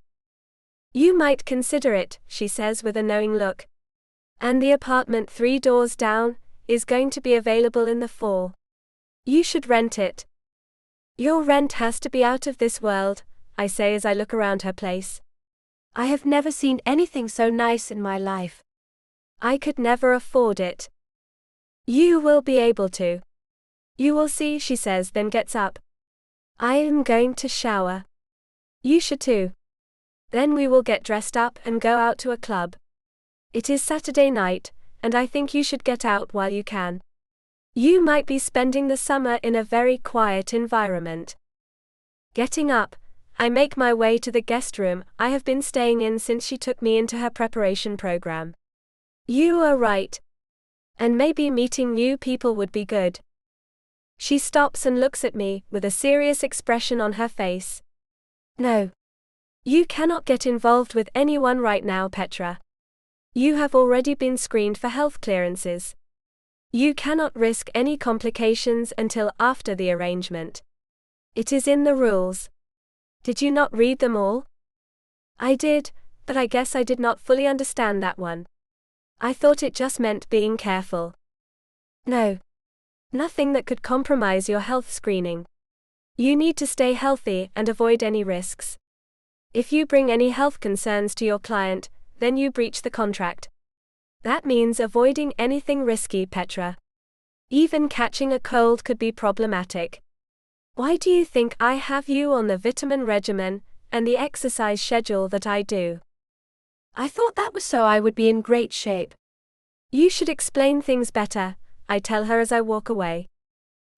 You might consider it, she says with a knowing look. And the apartment 3 doors down is going to be available in the fall. You should rent it. Your rent has to be out of this world, I say as I look around her place. I have never seen anything so nice in my life. I could never afford it. You will be able to. You will see, she says, then gets up. I am going to shower. You should too. Then we will get dressed up and go out to a club. It is Saturday night, and I think you should get out while you can. You might be spending the summer in a very quiet environment. Getting up, I make my way to the guest room I have been staying in since she took me into her preparation program. You are right. And maybe meeting new people would be good. She stops and looks at me with a serious expression on her face. No. You cannot get involved with anyone right now, Petra. You have already been screened for health clearances. You cannot risk any complications until after the arrangement. It is in the rules. Did you not read them all? I did, but I guess I did not fully understand that one. I thought it just meant being careful. No. Nothing that could compromise your health screening. You need to stay healthy and avoid any risks. If you bring any health concerns to your client, then you breach the contract. That means avoiding anything risky, Petra. Even catching a cold could be problematic. Why do you think I have you on the vitamin regimen and the exercise schedule that I do? I thought that was so I would be in great shape. You should explain things better, I tell her as I walk away.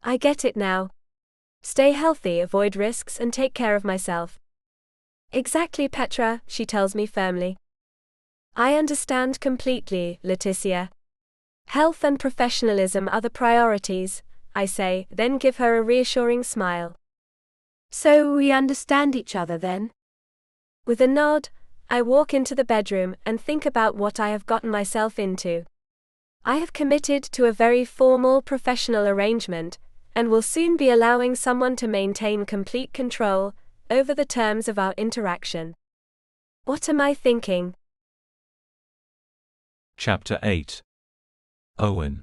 I get it now. Stay healthy, avoid risks, and take care of myself. Exactly, Petra, she tells me firmly. I understand completely, Leticia. Health and professionalism are the priorities, I say, then give her a reassuring smile. So we understand each other then? With a nod, I walk into the bedroom and think about what I have gotten myself into. I have committed to a very formal professional arrangement, and will soon be allowing someone to maintain complete control over the terms of our interaction. What am I thinking? Chapter 8. Owen.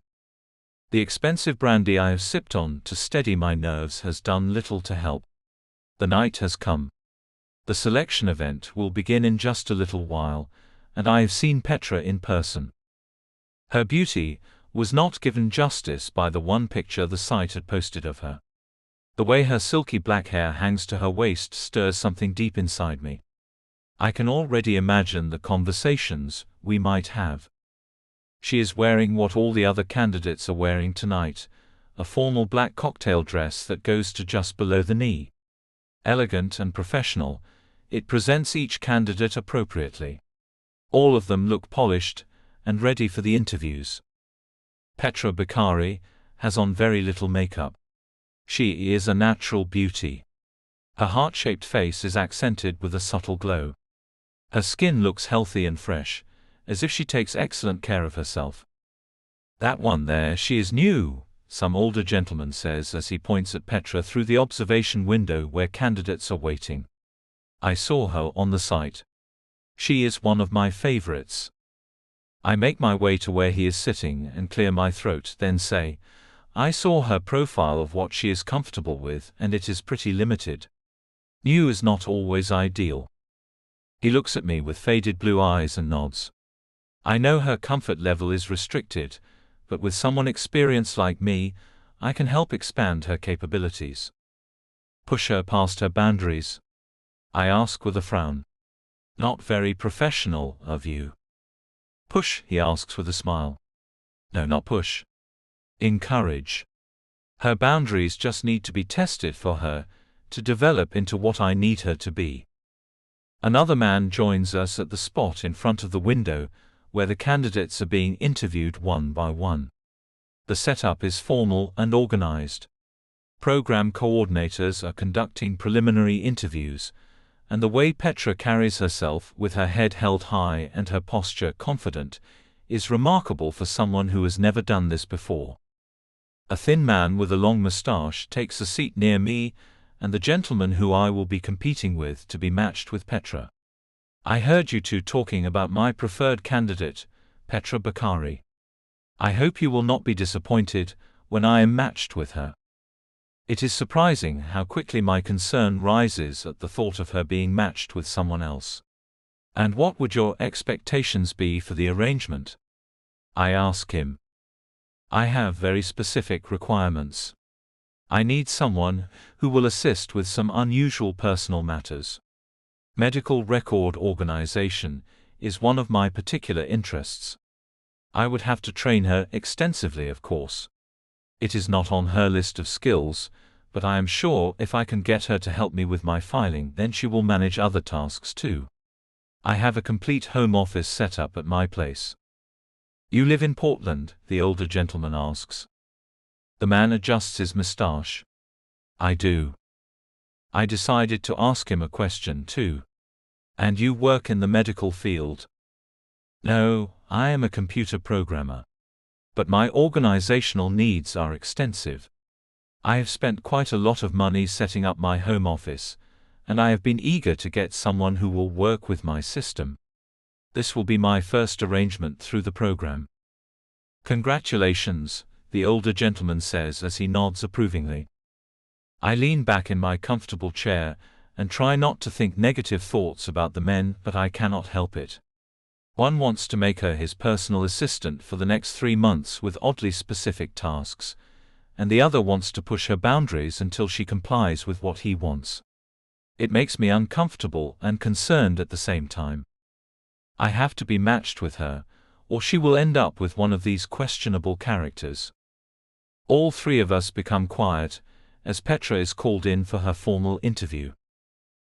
The expensive brandy I have sipped on to steady my nerves has done little to help. The night has come. The selection event will begin in just a little while, and I have seen Petra in person. Her beauty was not given justice by the one picture the site had posted of her. The way her silky black hair hangs to her waist stirs something deep inside me. I can already imagine the conversations we might have. She is wearing what all the other candidates are wearing tonight, a formal black cocktail dress that goes to just below the knee. Elegant and professional, it presents each candidate appropriately. All of them look polished and ready for the interviews. Petra Bakari has on very little makeup. She is a natural beauty. Her heart-shaped face is accented with a subtle glow. Her skin looks healthy and fresh, as if she takes excellent care of herself. That one there, she is new, some older gentleman says as he points at Petra through the observation window where candidates are waiting. I saw her on the site. She is one of my favorites. I make my way to where he is sitting and clear my throat, then say, I saw her profile of what she is comfortable with, and it is pretty limited. New is not always ideal. He looks at me with faded blue eyes and nods. I know her comfort level is restricted, but with someone experienced like me, I can help expand her capabilities. Push her past her boundaries? I ask with a frown. Not very professional of you. Push, he asks with a smile. No, not push. Encourage. Her boundaries just need to be tested for her to develop into what I need her to be. Another man joins us at the spot in front of the window where the candidates are being interviewed one by one. The setup is formal and organized. Program coordinators are conducting preliminary interviews, and the way Petra carries herself with her head held high and her posture confident is remarkable for someone who has never done this before. A thin man with a long mustache takes a seat near me and the gentleman who I will be competing with to be matched with Petra. I heard you two talking about my preferred candidate, Petra Bakari. I hope you will not be disappointed when I am matched with her. It is surprising how quickly my concern rises at the thought of her being matched with someone else. And what would your expectations be for the arrangement? I ask him. I have very specific requirements. I need someone who will assist with some unusual personal matters. Medical record organization is one of my particular interests. I would have to train her extensively, of course. It is not on her list of skills, but I am sure if I can get her to help me with my filing, then she will manage other tasks too. I have a complete home office set up at my place. You live in Portland? The older gentleman asks. The man adjusts his mustache. I do. I decided to ask him a question too. And you work in the medical field? No, I am a computer programmer. But my organizational needs are extensive. I have spent quite a lot of money setting up my home office, and I have been eager to get someone who will work with my system. This will be my first arrangement through the program. Congratulations, the older gentleman says as he nods approvingly. I lean back in my comfortable chair and try not to think negative thoughts about the men, but I cannot help it. One wants to make her his personal assistant for the next 3 months with oddly specific tasks, and the other wants to push her boundaries until she complies with what he wants. It makes me uncomfortable and concerned at the same time. I have to be matched with her, or she will end up with one of these questionable characters. All three of us become quiet as Petra is called in for her formal interview.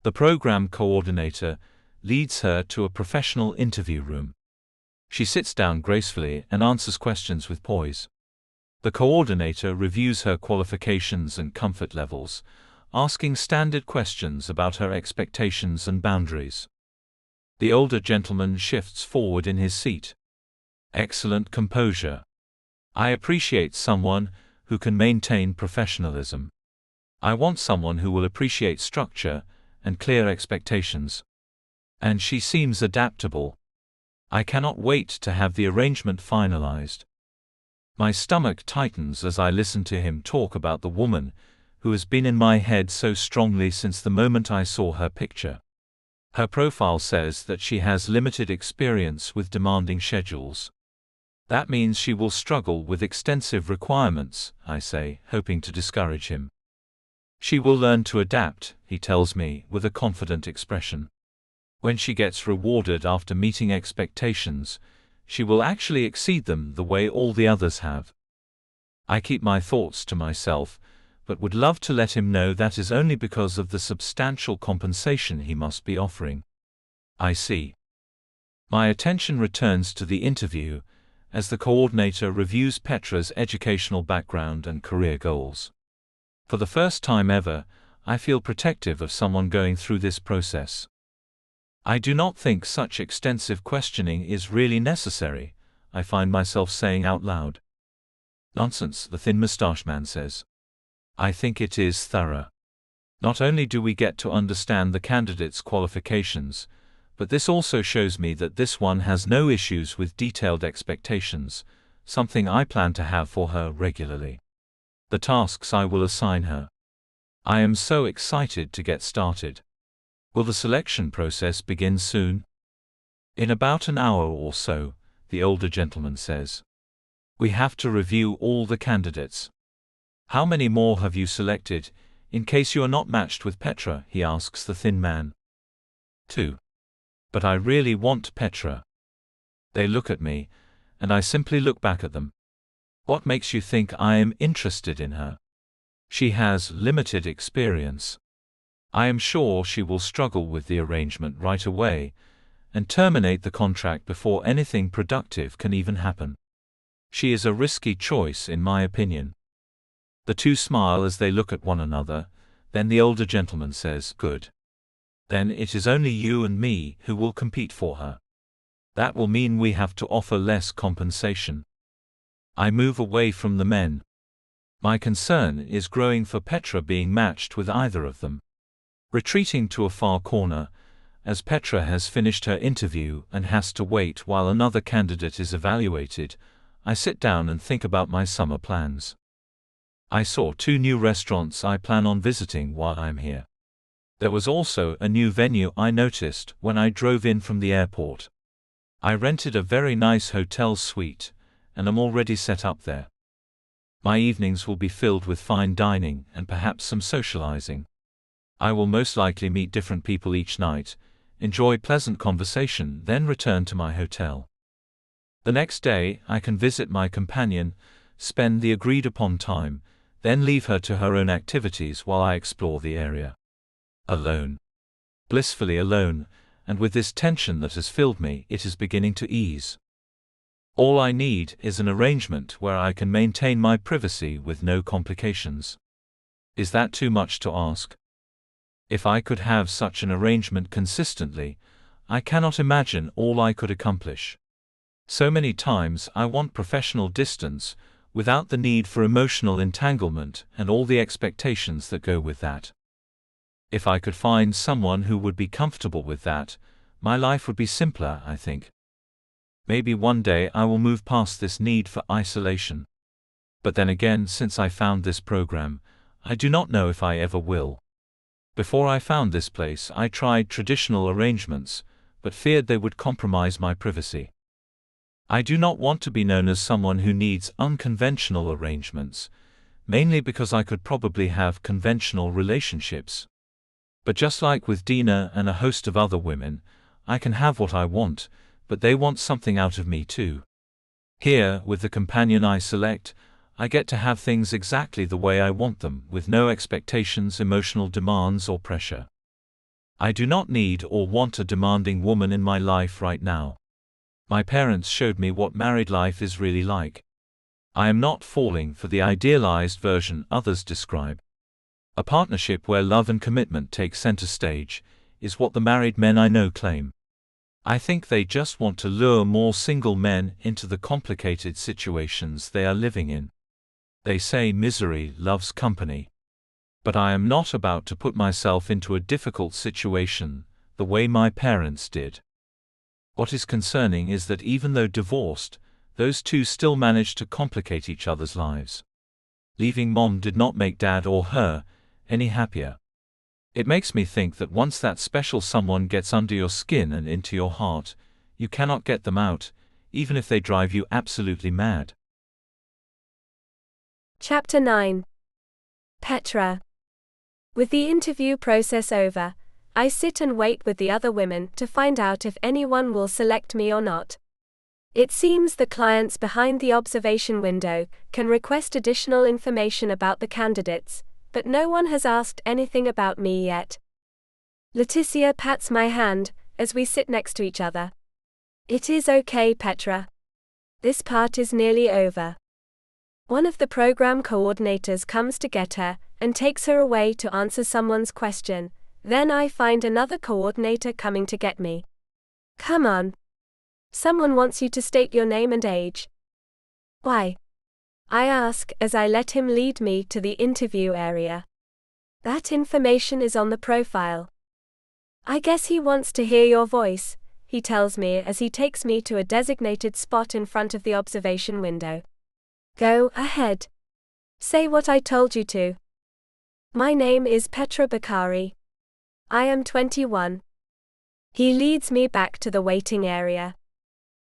The program coordinator leads her to a professional interview room. She sits down gracefully and answers questions with poise. The coordinator reviews her qualifications and comfort levels, asking standard questions about her expectations and boundaries. The older gentleman shifts forward in his seat. Excellent composure. I appreciate someone who can maintain professionalism. I want someone who will appreciate structure and clear expectations. And she seems adaptable. I cannot wait to have the arrangement finalized. My stomach tightens as I listen to him talk about the woman who has been in my head so strongly since the moment I saw her picture. Her profile says that she has limited experience with demanding schedules. That means she will struggle with extensive requirements, I say, hoping to discourage him. She will learn to adapt, he tells me, with a confident expression. When she gets rewarded after meeting expectations, she will actually exceed them the way all the others have. I keep my thoughts to myself, but would love to let him know that is only because of the substantial compensation he must be offering. I see. My attention returns to the interview, as the coordinator reviews Petra's educational background and career goals. For the first time ever, I feel protective of someone going through this process. I do not think such extensive questioning is really necessary, I find myself saying out loud. Nonsense, the thin moustache man says. I think it is thorough. Not only do we get to understand the candidate's qualifications, but this also shows me that this one has no issues with detailed expectations, something I plan to have for her regularly. The tasks I will assign her. I am so excited to get started. Will the selection process begin soon? In about an hour or so, the older gentleman says. We have to review all the candidates. How many more have you selected, in case you are not matched with Petra? He asks the thin man. 2. But I really want Petra. They look at me, and I simply look back at them. What makes you think I am interested in her? She has limited experience. I am sure she will struggle with the arrangement right away, and terminate the contract before anything productive can even happen. She is a risky choice in my opinion. The two smile as they look at one another, then the older gentleman says, Good. Then it is only you and me who will compete for her. That will mean we have to offer less compensation. I move away from the men. My concern is growing for Petra being matched with either of them. Retreating to a far corner, as Petra has finished her interview and has to wait while another candidate is evaluated, I sit down and think about my summer plans. I saw 2 new restaurants I plan on visiting while I'm here. There was also a new venue I noticed when I drove in from the airport. I rented a very nice hotel suite, and am already set up there. My evenings will be filled with fine dining and perhaps some socializing. I will most likely meet different people each night, enjoy pleasant conversation, then return to my hotel. The next day, I can visit my companion, spend the agreed-upon time, then leave her to her own activities while I explore the area. Alone. Blissfully alone, and with this tension that has filled me, it is beginning to ease. All I need is an arrangement where I can maintain my privacy with no complications. Is that too much to ask? If I could have such an arrangement consistently, I cannot imagine all I could accomplish. So many times I want professional distance, without the need for emotional entanglement and all the expectations that go with that. If I could find someone who would be comfortable with that, my life would be simpler, I think. Maybe one day I will move past this need for isolation. But then again, since I found this program, I do not know if I ever will. Before I found this place, I tried traditional arrangements, but feared they would compromise my privacy. I do not want to be known as someone who needs unconventional arrangements, mainly because I could probably have conventional relationships. But just like with Dina and a host of other women, I can have what I want, but they want something out of me too. Here, with the companion I select, I get to have things exactly the way I want them, with no expectations, emotional demands, or pressure. I do not need or want a demanding woman in my life right now. My parents showed me what married life is really like. I am not falling for the idealized version others describe. A partnership where love and commitment take center stage is what the married men I know claim. I think they just want to lure more single men into the complicated situations they are living in. They say misery loves company. But I am not about to put myself into a difficult situation, the way my parents did. What is concerning is that even though divorced, those two still managed to complicate each other's lives. Leaving mom did not make dad or her any happier. It makes me think that once that special someone gets under your skin and into your heart, you cannot get them out, even if they drive you absolutely mad. Chapter 9. Petra. With the interview process over, I sit and wait with the other women to find out if anyone will select me or not. It seems the clients behind the observation window can request additional information about the candidates, but no one has asked anything about me yet. Leticia pats my hand as we sit next to each other. It is okay, Petra. This part is nearly over. One of the program coordinators comes to get her and takes her away to answer someone's question, Then I find another coordinator coming to get me. Come on. Someone wants you to state your name and age. Why? I ask as I let him lead me to the interview area. That information is on the profile. I guess he wants to hear your voice, he tells me as he takes me to a designated spot in front of the observation window. Go ahead. Say what I told you to. My name is Petra Bakari. I am 21. He leads me back to the waiting area.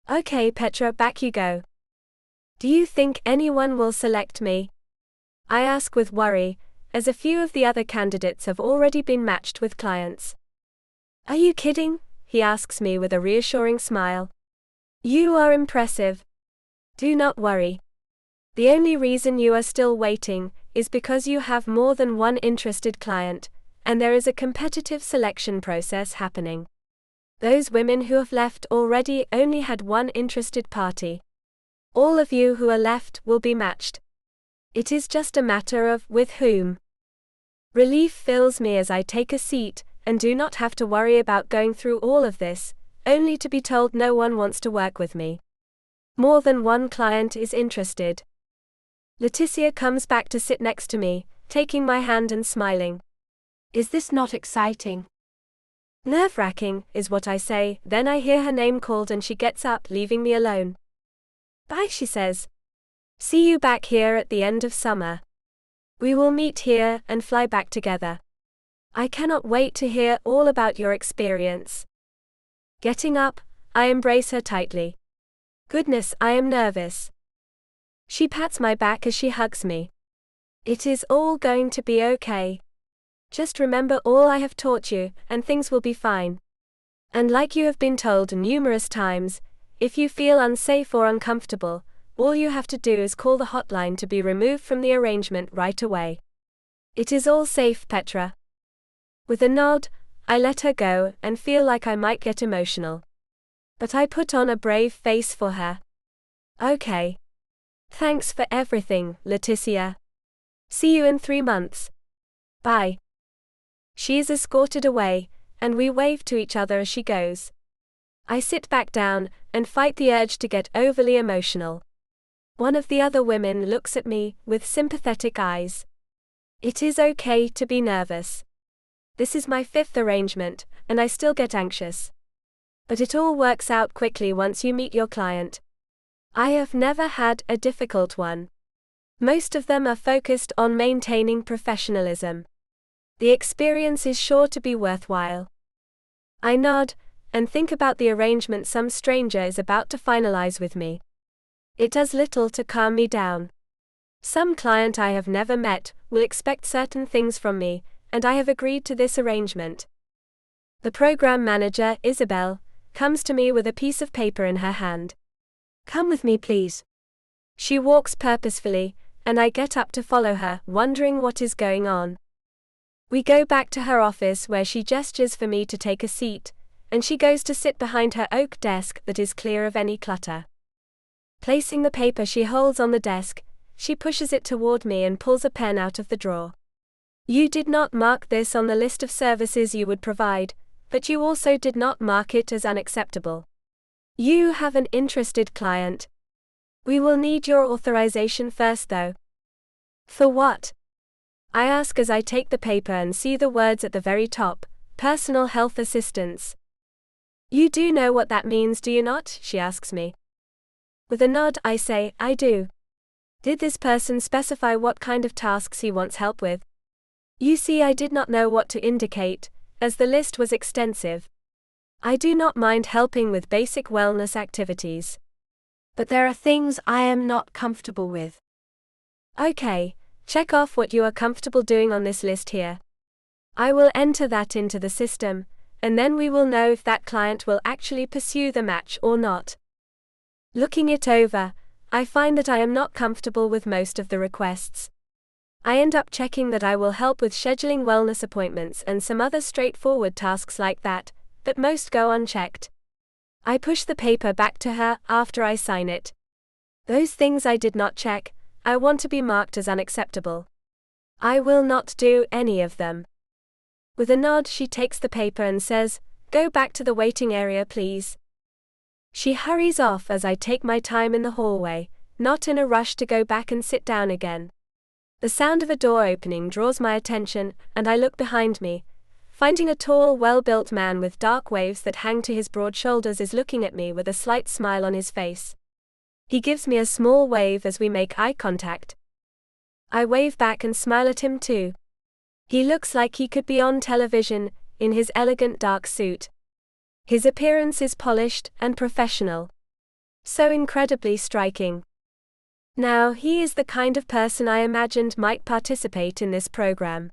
Okay, Petra, back you go. Do you think anyone will select me? I ask with worry, as a few of the other candidates have already been matched with clients. Are you kidding? He asks me with a reassuring smile. You are impressive. Do not worry. The only reason you are still waiting is because you have more than one interested client, and there is a competitive selection process happening. Those women who have left already only had one interested party. All of you who are left will be matched. It is just a matter of with whom. Relief fills me as I take a seat and do not have to worry about going through all of this, only to be told no one wants to work with me. More than one client is interested. Leticia comes back to sit next to me, taking my hand and smiling. Is this not exciting? Nerve-wracking, is what I say, then I hear her name called and she gets up, leaving me alone. Bye, she says. See you back here at the end of summer. We will meet here and fly back together. I cannot wait to hear all about your experience. Getting up, I embrace her tightly. Goodness, I am nervous. She pats my back as she hugs me. It is all going to be okay. Just remember all I have taught you, and things will be fine. And like you have been told numerous times, if you feel unsafe or uncomfortable, all you have to do is call the hotline to be removed from the arrangement right away. It is all safe, Petra. With a nod, I let her go and feel like I might get emotional. But I put on a brave face for her. Okay. Thanks for everything, Leticia. See you in 3 months. Bye. She is escorted away, and we wave to each other as she goes. I sit back down and fight the urge to get overly emotional. One of the other women looks at me with sympathetic eyes. It is okay to be nervous. This is my 5th arrangement, and I still get anxious. But it all works out quickly once you meet your client. I have never had a difficult one. Most of them are focused on maintaining professionalism. The experience is sure to be worthwhile. I nod and think about the arrangement some stranger is about to finalize with me. It does little to calm me down. Some client I have never met will expect certain things from me, and I have agreed to this arrangement. The program manager, Isabel, comes to me with a piece of paper in her hand. Come with me, please. She walks purposefully, and I get up to follow her, wondering what is going on. We go back to her office where she gestures for me to take a seat, and she goes to sit behind her oak desk that is clear of any clutter. Placing the paper she holds on the desk, she pushes it toward me and pulls a pen out of the drawer. You did not mark this on the list of services you would provide, but you also did not mark it as unacceptable. You have an interested client. We will need your authorization first, though. For what? I ask as I take the paper and see the words at the very top, personal health assistance. You do know what that means, do you not? She asks me. With a nod, I say, I do. Did this person specify what kind of tasks he wants help with? You see, I did not know what to indicate, as the list was extensive. I do not mind helping with basic wellness activities. But there are things I am not comfortable with. Okay, check off what you are comfortable doing on this list here. I will enter that into the system, and then we will know if that client will actually pursue the match or not. Looking it over, I find that I am not comfortable with most of the requests. I end up checking that I will help with scheduling wellness appointments and some other straightforward tasks like that, but most go unchecked. I push the paper back to her after I sign it. Those things I did not check, I want to be marked as unacceptable. I will not do any of them. With a nod, she takes the paper and says, "Go back to the waiting area, please." She hurries off as I take my time in the hallway, not in a rush to go back and sit down again. The sound of a door opening draws my attention, and I look behind me, finding a tall, well-built man with dark waves that hang to his broad shoulders is looking at me with a slight smile on his face. He gives me a small wave as we make eye contact. I wave back and smile at him too. He looks like he could be on television, in his elegant dark suit. His appearance is polished and professional. So incredibly striking. Now, he is the kind of person I imagined might participate in this program.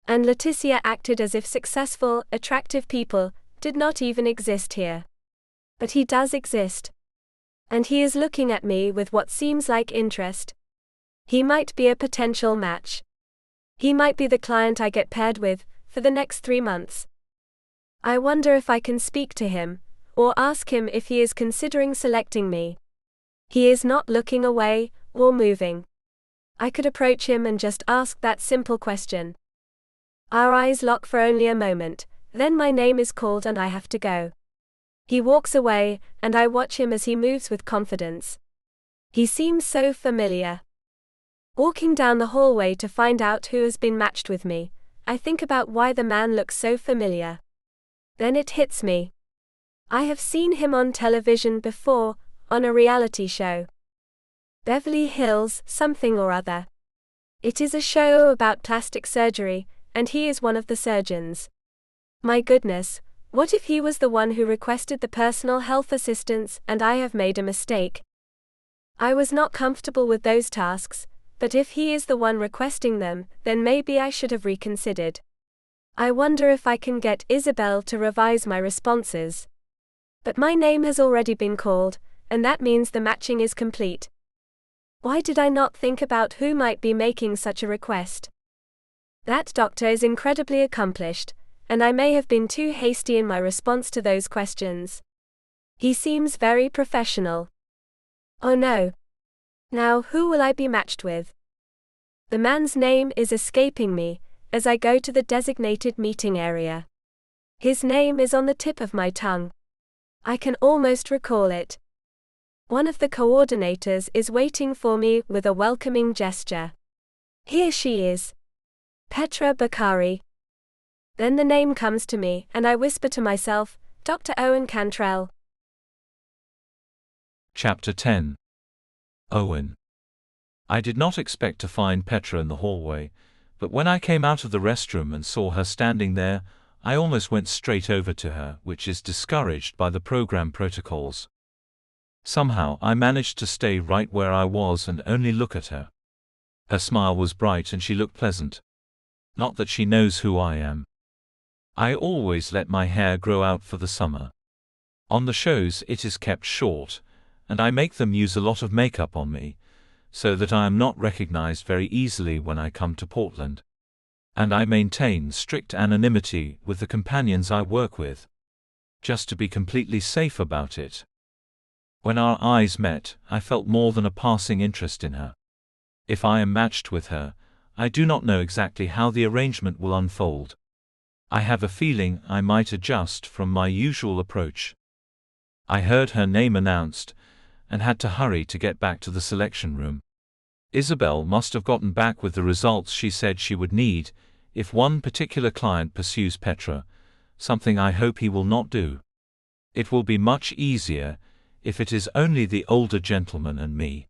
And Leticia acted as if successful, attractive people did not even exist here. But he does exist. And he is looking at me with what seems like interest. He might be a potential match. He might be the client I get paired with for the next 3 months. I wonder if I can speak to him, or ask him if he is considering selecting me. He is not looking away or moving. I could approach him and just ask that simple question. Our eyes lock for only a moment, then my name is called and I have to go. He walks away, and I watch him as he moves with confidence. He seems so familiar. Walking down the hallway to find out who has been matched with me, I think about why the man looks so familiar. Then it hits me. I have seen him on television before, on a reality show. Beverly Hills, something or other. It is a show about plastic surgery, and he is one of the surgeons. My goodness, what if he was the one who requested the personal health assistance and I have made a mistake? I was not comfortable with those tasks, but if he is the one requesting them, then maybe I should have reconsidered. I wonder if I can get Isabel to revise my responses. But my name has already been called, and that means the matching is complete. Why did I not think about who might be making such a request? That doctor is incredibly accomplished, and I may have been too hasty in my response to those questions. He seems very professional. Oh no. Now who will I be matched with? The man's name is escaping me as I go to the designated meeting area. His name is on the tip of my tongue. I can almost recall it. One of the coordinators is waiting for me with a welcoming gesture. Here she is. Petra Bakari. Then the name comes to me, and I whisper to myself, Dr. Owen Cantrell. Chapter 10. Owen. I did not expect to find Petra in the hallway, but when I came out of the restroom and saw her standing there, I almost went straight over to her, which is discouraged by the program protocols. Somehow I managed to stay right where I was and only look at her. Her smile was bright and she looked pleasant. Not that she knows who I am. I always let my hair grow out for the summer. On the shows it is kept short, and I make them use a lot of makeup on me, so that I am not recognized very easily when I come to Portland. And I maintain strict anonymity with the companions I work with, just to be completely safe about it. When our eyes met, I felt more than a passing interest in her. If I am matched with her, I do not know exactly how the arrangement will unfold. I have a feeling I might adjust from my usual approach. I heard her name announced, and had to hurry to get back to the selection room. Isabel must have gotten back with the results she said she would need, if one particular client pursues Petra, something I hope he will not do. It will be much easier if it is only the older gentleman and me.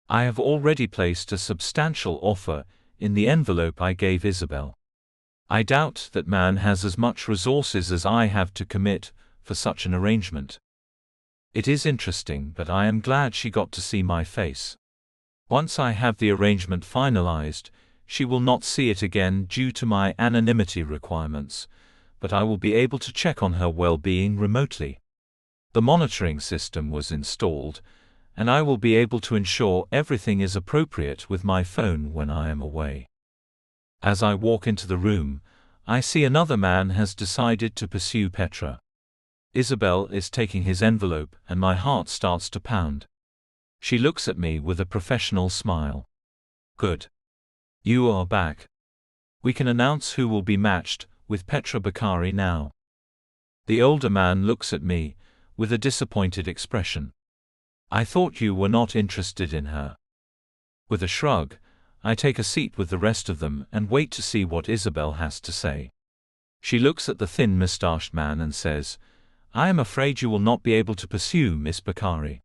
I have already placed a substantial offer in the envelope I gave Isabel. I doubt that man has as much resources as I have to commit for such an arrangement. It is interesting, but I am glad she got to see my face. Once I have the arrangement finalized, she will not see it again due to my anonymity requirements, but I will be able to check on her well-being remotely. The monitoring system was installed, and I will be able to ensure everything is appropriate with my phone when I am away. As I walk into the room, I see another man has decided to pursue Petra. Isabel is taking his envelope, and my heart starts to pound. She looks at me with a professional smile. Good. You are back. We can announce who will be matched with Petra Bakari now. The older man looks at me, with a disappointed expression. I thought you were not interested in her. With a shrug, I take a seat with the rest of them and wait to see what Isabel has to say. She looks at the thin mustached man and says, I am afraid you will not be able to pursue Miss Bakari.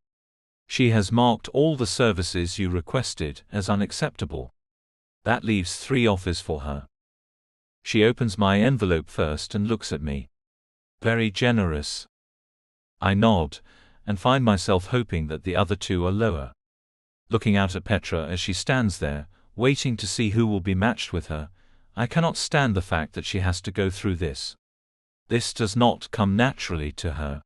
She has marked all the services you requested as unacceptable. That leaves 3 offers for her. She opens my envelope first and looks at me. Very generous. I nod, and find myself hoping that the other 2 are lower. Looking out at Petra as she stands there, waiting to see who will be matched with her, I cannot stand the fact that she has to go through this. This does not come naturally to her.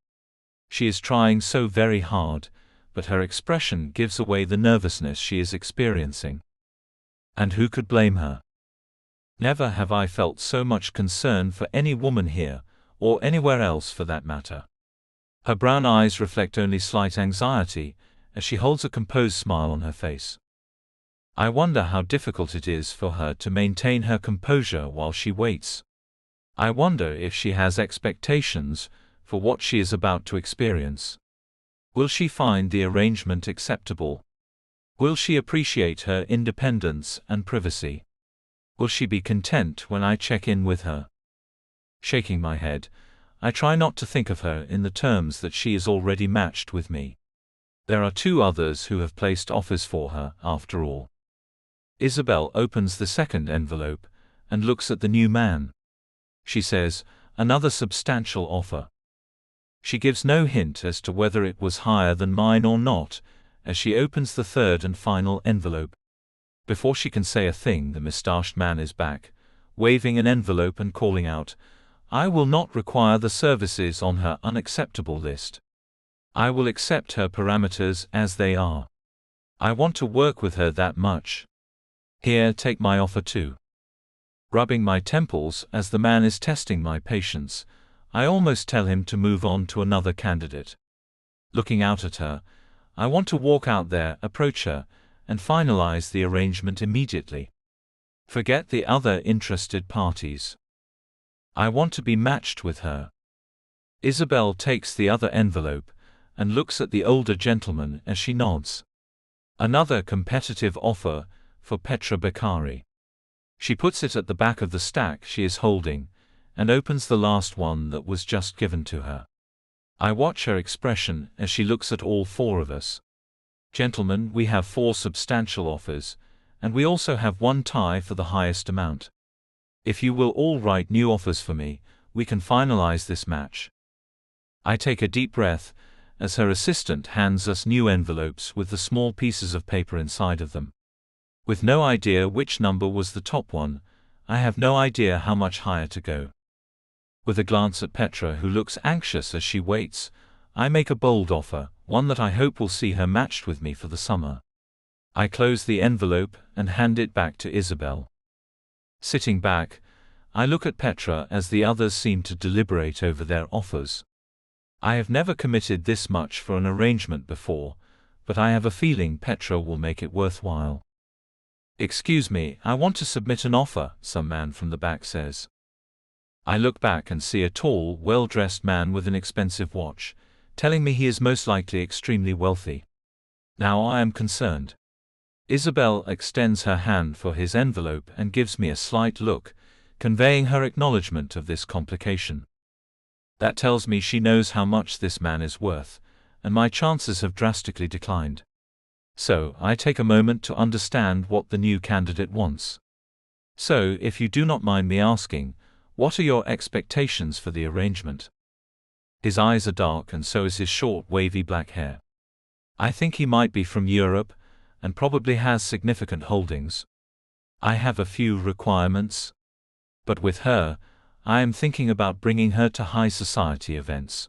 She is trying so very hard, but her expression gives away the nervousness she is experiencing. And who could blame her? Never have I felt so much concern for any woman here, or anywhere else for that matter. Her brown eyes reflect only slight anxiety, as she holds a composed smile on her face. I wonder how difficult it is for her to maintain her composure while she waits. I wonder if she has expectations for what she is about to experience. Will she find the arrangement acceptable? Will she appreciate her independence and privacy? Will she be content when I check in with her? Shaking my head, I try not to think of her in the terms that she is already matched with me. There are 2 others who have placed offers for her, after all. Isabel opens the second envelope and looks at the new man. She says, another substantial offer. She gives no hint as to whether it was higher than mine or not, as she opens the third and final envelope. Before she can say a thing, the mustached man is back, waving an envelope and calling out, I will not require the services on her unacceptable list. I will accept her parameters as they are. I want to work with her that much. Here, take my offer too. Rubbing my temples as the man is testing my patience, I almost tell him to move on to another candidate. Looking out at her, I want to walk out there, approach her, and finalize the arrangement immediately. Forget the other interested parties. I want to be matched with her. Isabel takes the other envelope and looks at the older gentleman as she nods. Another competitive offer for Petra Bakari. She puts it at the back of the stack she is holding and opens the last one that was just given to her. I watch her expression as she looks at all 4 of us. Gentlemen, we have 4 substantial offers, and we also have 1 tie for the highest amount. If you will all write new offers for me, we can finalize this match. I take a deep breath as her assistant hands us new envelopes with the small pieces of paper inside of them. With no idea which number was the top one, I have no idea how much higher to go. With a glance at Petra, who looks anxious as she waits, I make a bold offer, one that I hope will see her matched with me for the summer. I close the envelope and hand it back to Isabel. Sitting back, I look at Petra as the others seem to deliberate over their offers. I have never committed this much for an arrangement before, but I have a feeling Petra will make it worthwhile. Excuse me, I want to submit an offer, some man from the back says. I look back and see a tall, well-dressed man with an expensive watch, telling me he is most likely extremely wealthy. Now I am concerned. Isabel extends her hand for his envelope and gives me a slight look, conveying her acknowledgement of this complication. That tells me she knows how much this man is worth, and my chances have drastically declined. So, I take a moment to understand what the new candidate wants. So, if you do not mind me asking, what are your expectations for the arrangement? His eyes are dark and so is his short, wavy black hair. I think he might be from Europe, and probably has significant holdings. I have a few requirements. But with her, I am thinking about bringing her to high society events.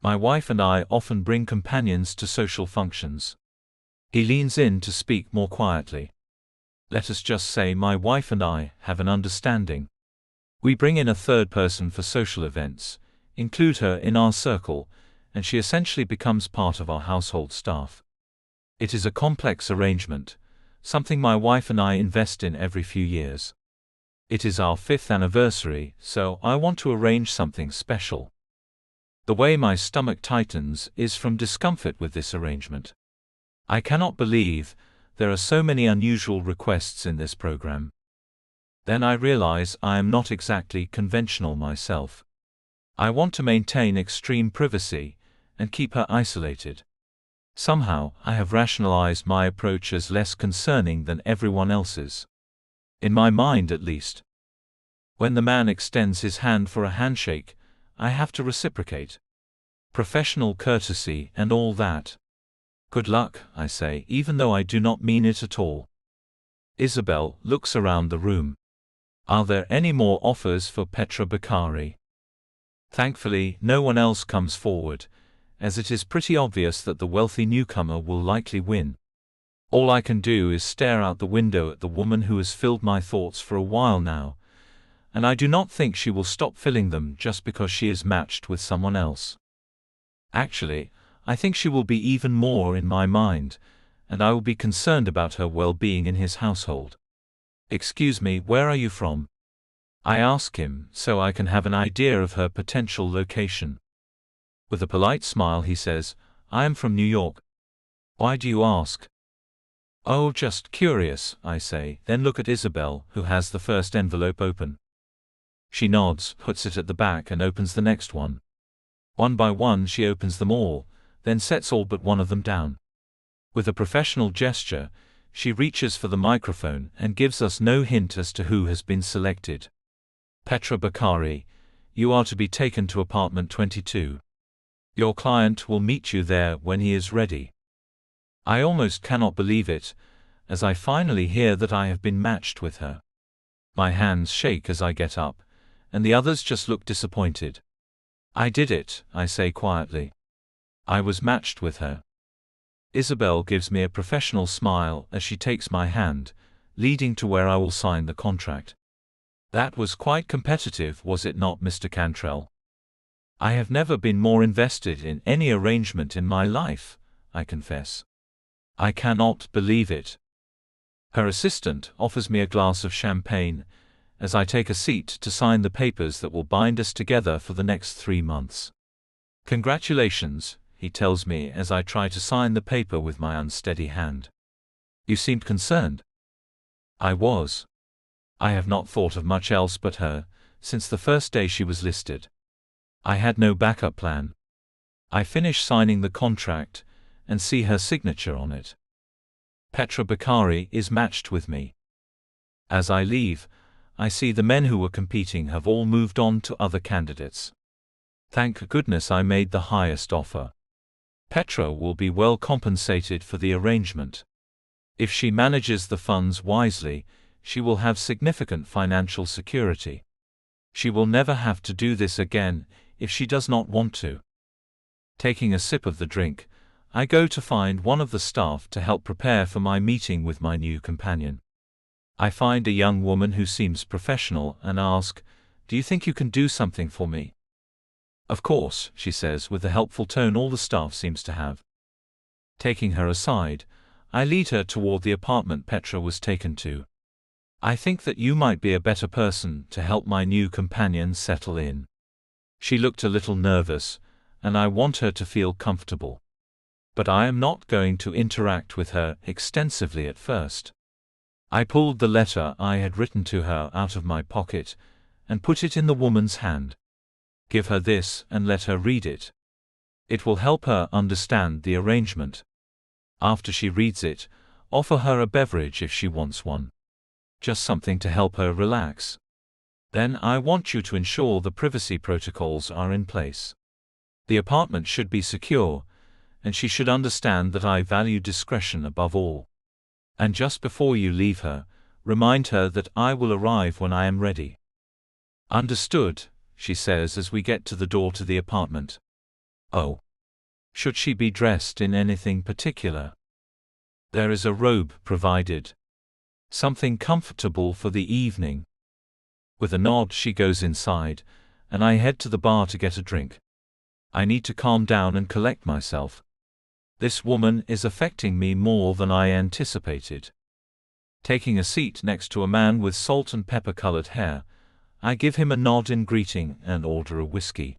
My wife and I often bring companions to social functions. He leans in to speak more quietly. Let us just say my wife and I have an understanding. We bring in a third person for social events, include her in our circle, and she essentially becomes part of our household staff. It is a complex arrangement, something my wife and I invest in every few years. It is our 5th anniversary, so I want to arrange something special. The way my stomach tightens is from discomfort with this arrangement. I cannot believe there are so many unusual requests in this program. Then I realize I am not exactly conventional myself. I want to maintain extreme privacy and keep her isolated. Somehow, I have rationalized my approach as less concerning than everyone else's. In my mind, at least. When the man extends his hand for a handshake, I have to reciprocate. Professional courtesy and all that. Good luck, I say, even though I do not mean it at all. Isabel looks around the room. Are there any more offers for Petra Bakari? Thankfully, no one else comes forward, as it is pretty obvious that the wealthy newcomer will likely win. All I can do is stare out the window at the woman who has filled my thoughts for a while now, and I do not think she will stop filling them just because she is matched with someone else. Actually, I think she will be even more in my mind, and I will be concerned about her well-being in his household. Excuse me, where are you from? I ask him, so I can have an idea of her potential location. With a polite smile he says, I am from New York. Why do you ask? Oh, just curious, I say, then look at Isabel, who has the first envelope open. She nods, puts it at the back and opens the next one. One by one she opens them all, then sets all but one of them down. With a professional gesture, she reaches for the microphone and gives us no hint as to who has been selected. Petra Bakari, you are to be taken to apartment 22. Your client will meet you there when he is ready. I almost cannot believe it, as I finally hear that I have been matched with her. My hands shake as I get up, and the others just look disappointed. I did it, I say quietly. I was matched with her. Isabel gives me a professional smile as she takes my hand, leading to where I will sign the contract. That was quite competitive, was it not, Mr. Cantrell? I have never been more invested in any arrangement in my life, I confess. I cannot believe it. Her assistant offers me a glass of champagne, as I take a seat to sign the papers that will bind us together for the next 3 months. Congratulations, he tells me as I try to sign the paper with my unsteady hand. You seemed concerned. I was. I have not thought of much else but her, since the first day she was listed. I had no backup plan. I finish signing the contract, and see her signature on it. Petra Bakari is matched with me. As I leave, I see the men who were competing have all moved on to other candidates. Thank goodness I made the highest offer. Petra will be well compensated for the arrangement. If she manages the funds wisely, she will have significant financial security. She will never have to do this again, if she does not want to. Taking a sip of the drink, I go to find one of the staff to help prepare for my meeting with my new companion. I find a young woman who seems professional and ask, "Do you think you can do something for me?" "Of course," she says with the helpful tone all the staff seems to have. Taking her aside, I lead her toward the apartment Petra was taken to. I think that you might be a better person to help my new companion settle in. She looked a little nervous, and I want her to feel comfortable. But I am not going to interact with her extensively at first. I pulled the letter I had written to her out of my pocket and put it in the woman's hand. Give her this and let her read it. It will help her understand the arrangement. After she reads it, offer her a beverage if she wants one. Just something to help her relax. Then I want you to ensure the privacy protocols are in place. The apartment should be secure, and she should understand that I value discretion above all. And just before you leave her, remind her that I will arrive when I am ready. Understood, she says as we get to the door to the apartment. Oh. Should she be dressed in anything particular? There is a robe provided. Something comfortable for the evening. With a nod she goes inside, and I head to the bar to get a drink. I need to calm down and collect myself. This woman is affecting me more than I anticipated. Taking a seat next to a man with salt and pepper colored hair, I give him a nod in greeting and order a whiskey.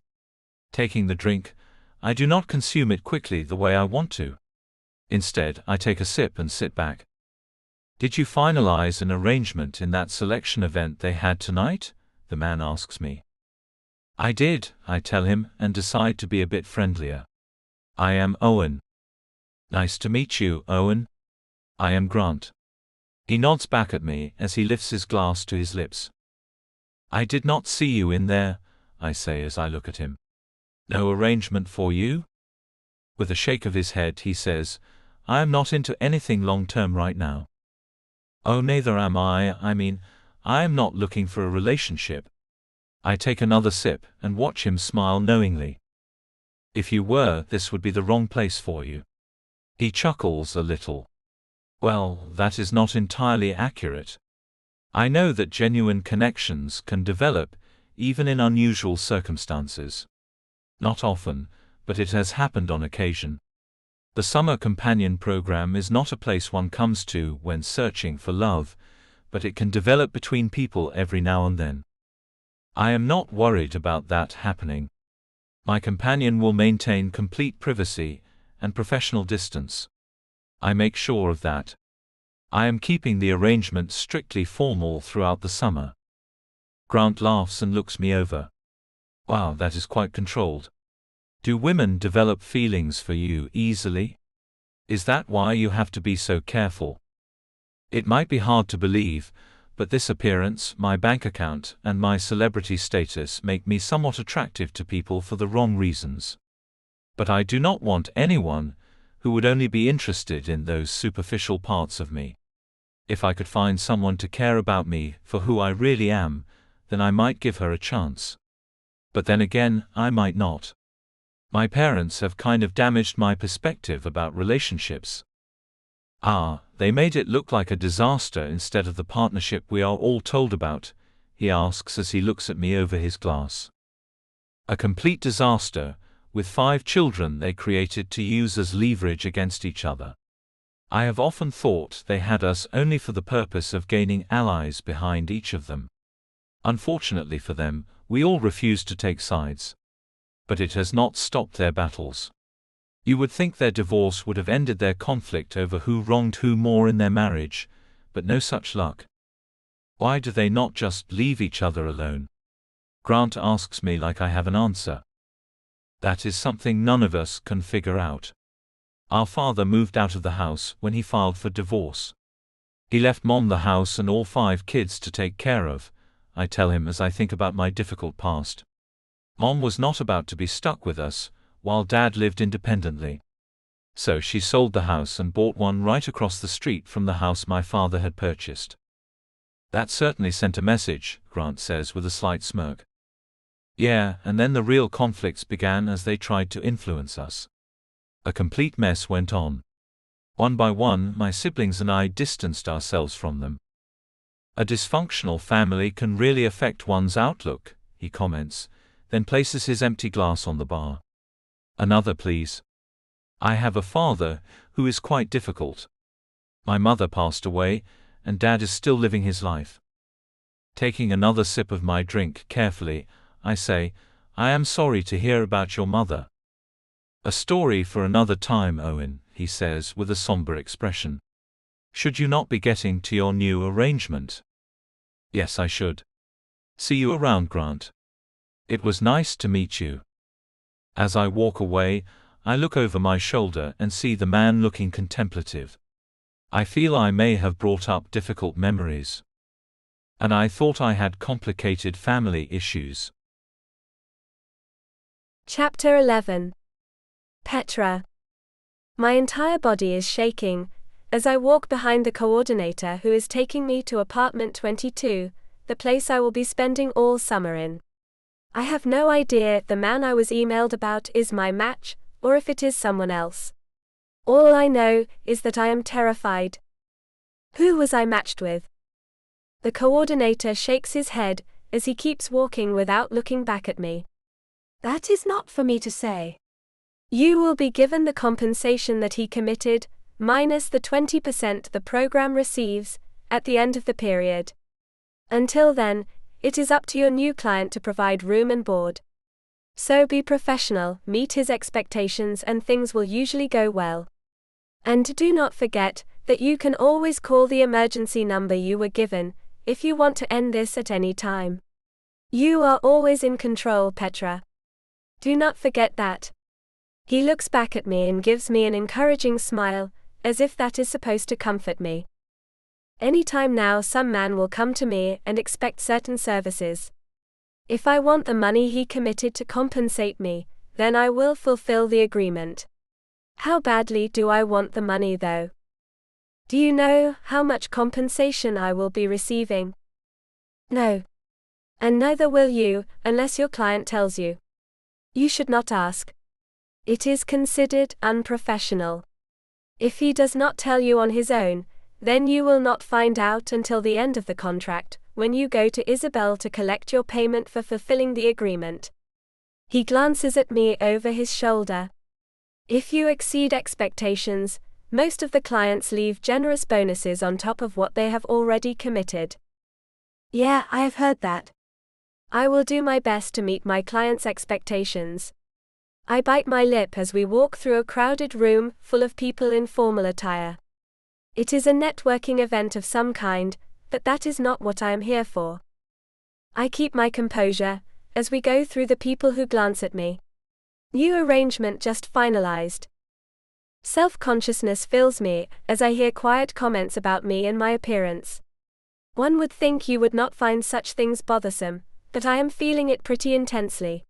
Taking the drink, I do not consume it quickly the way I want to. Instead, I take a sip and sit back. "Did you finalize an arrangement in that selection event they had tonight?" the man asks me. "I did," I tell him, and decide to be a bit friendlier. "I am Owen." "Nice to meet you, Owen." "I am Grant." He nods back at me as he lifts his glass to his lips. "I did not see you in there," I say as I look at him. "No arrangement for you?" With a shake of his head, he says, "I am not into anything long-term right now." "Oh, neither am I. I am not looking for a relationship." I take another sip and watch him smile knowingly. "If you were, this would be the wrong place for you." He chuckles a little. "Well, that is not entirely accurate. I know that genuine connections can develop, even in unusual circumstances. Not often, but it has happened on occasion. The Summer Companion Program is not a place one comes to when searching for love, but it can develop between people every now and then. I am not worried about that happening. My companion will maintain complete privacy and professional distance. I make sure of that. I am keeping the arrangement strictly formal throughout the summer." Grant laughs and looks me over. "Wow, that is quite controlled. Do women develop feelings for you easily? Is that why you have to be so careful?" It might be hard to believe, but this appearance, my bank account, and my celebrity status make me somewhat attractive to people for the wrong reasons. But I do not want anyone who would only be interested in those superficial parts of me. If I could find someone to care about me for who I really am, then I might give her a chance. But then again, I might not. My parents have kind of damaged my perspective about relationships. They made it look like a disaster instead of the partnership we are all told about, he asks as he looks at me over his glass. A complete disaster, with 5 children they created to use as leverage against each other. I have often thought they had us only for the purpose of gaining allies behind each of them. Unfortunately for them, we all refused to take sides. But it has not stopped their battles. You would think their divorce would have ended their conflict over who wronged who more in their marriage, but no such luck. Why do they not just leave each other alone? Grant asks me like I have an answer. That is something none of us can figure out. Our father moved out of the house when he filed for divorce. He left Mom the house and all 5 kids to take care of, I tell him as I think about my difficult past. Mom was not about to be stuck with us, while Dad lived independently. So she sold the house and bought one right across the street from the house my father had purchased. That certainly sent a message, Grant says with a slight smirk. Yeah, and then the real conflicts began as they tried to influence us. A complete mess went on. One by one, my siblings and I distanced ourselves from them. A dysfunctional family can really affect one's outlook, he comments, then places his empty glass on the bar. Another, please. I have a father who is quite difficult. My mother passed away, and Dad is still living his life. Taking another sip of my drink carefully, I say, I am sorry to hear about your mother. A story for another time, Owen, he says with a somber expression. Should you not be getting to your new arrangement? Yes, I should. See you around, Grant. It was nice to meet you. As I walk away, I look over my shoulder and see the man looking contemplative. I feel I may have brought up difficult memories. And I thought I had complicated family issues. Chapter 11. Petra. My entire body is shaking as I walk behind the coordinator who is taking me to apartment 22, the place I will be spending all summer in. I have no idea if the man I was emailed about is my match, or if it is someone else. All I know is that I am terrified. Who was I matched with? The coordinator shakes his head as he keeps walking without looking back at me. That is not for me to say. You will be given the compensation that he committed, minus the 20% the program receives, at the end of the period. Until then, it is up to your new client to provide room and board. So be professional, meet his expectations, and things will usually go well. And do not forget that you can always call the emergency number you were given if you want to end this at any time. You are always in control, Petra. Do not forget that. He looks back at me and gives me an encouraging smile, as if that is supposed to comfort me. Any time now some man will come to me and expect certain services. If I want the money he committed to compensate me, then I will fulfill the agreement. How badly do I want the money though? Do you know how much compensation I will be receiving? No. And neither will you, unless your client tells you. You should not ask. It is considered unprofessional. If he does not tell you on his own, then you will not find out until the end of the contract, when you go to Isabel to collect your payment for fulfilling the agreement. He glances at me over his shoulder. If you exceed expectations, most of the clients leave generous bonuses on top of what they have already committed. Yeah, I have heard that. I will do my best to meet my clients' expectations. I bite my lip as we walk through a crowded room full of people in formal attire. It is a networking event of some kind, but that is not what I am here for. I keep my composure as we go through the people who glance at me. New arrangement just finalized. Self-consciousness fills me as I hear quiet comments about me and my appearance. One would think you would not find such things bothersome, but I am feeling it pretty intensely.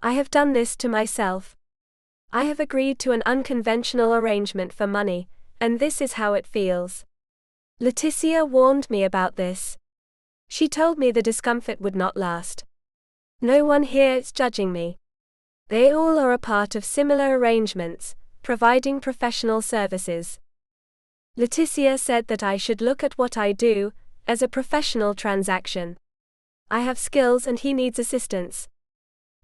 I have done this to myself. I have agreed to an unconventional arrangement for money, and this is how it feels. Leticia warned me about this. She told me the discomfort would not last. No one here is judging me. They all are a part of similar arrangements, providing professional services. Leticia said that I should look at what I do as a professional transaction. I have skills and he needs assistance.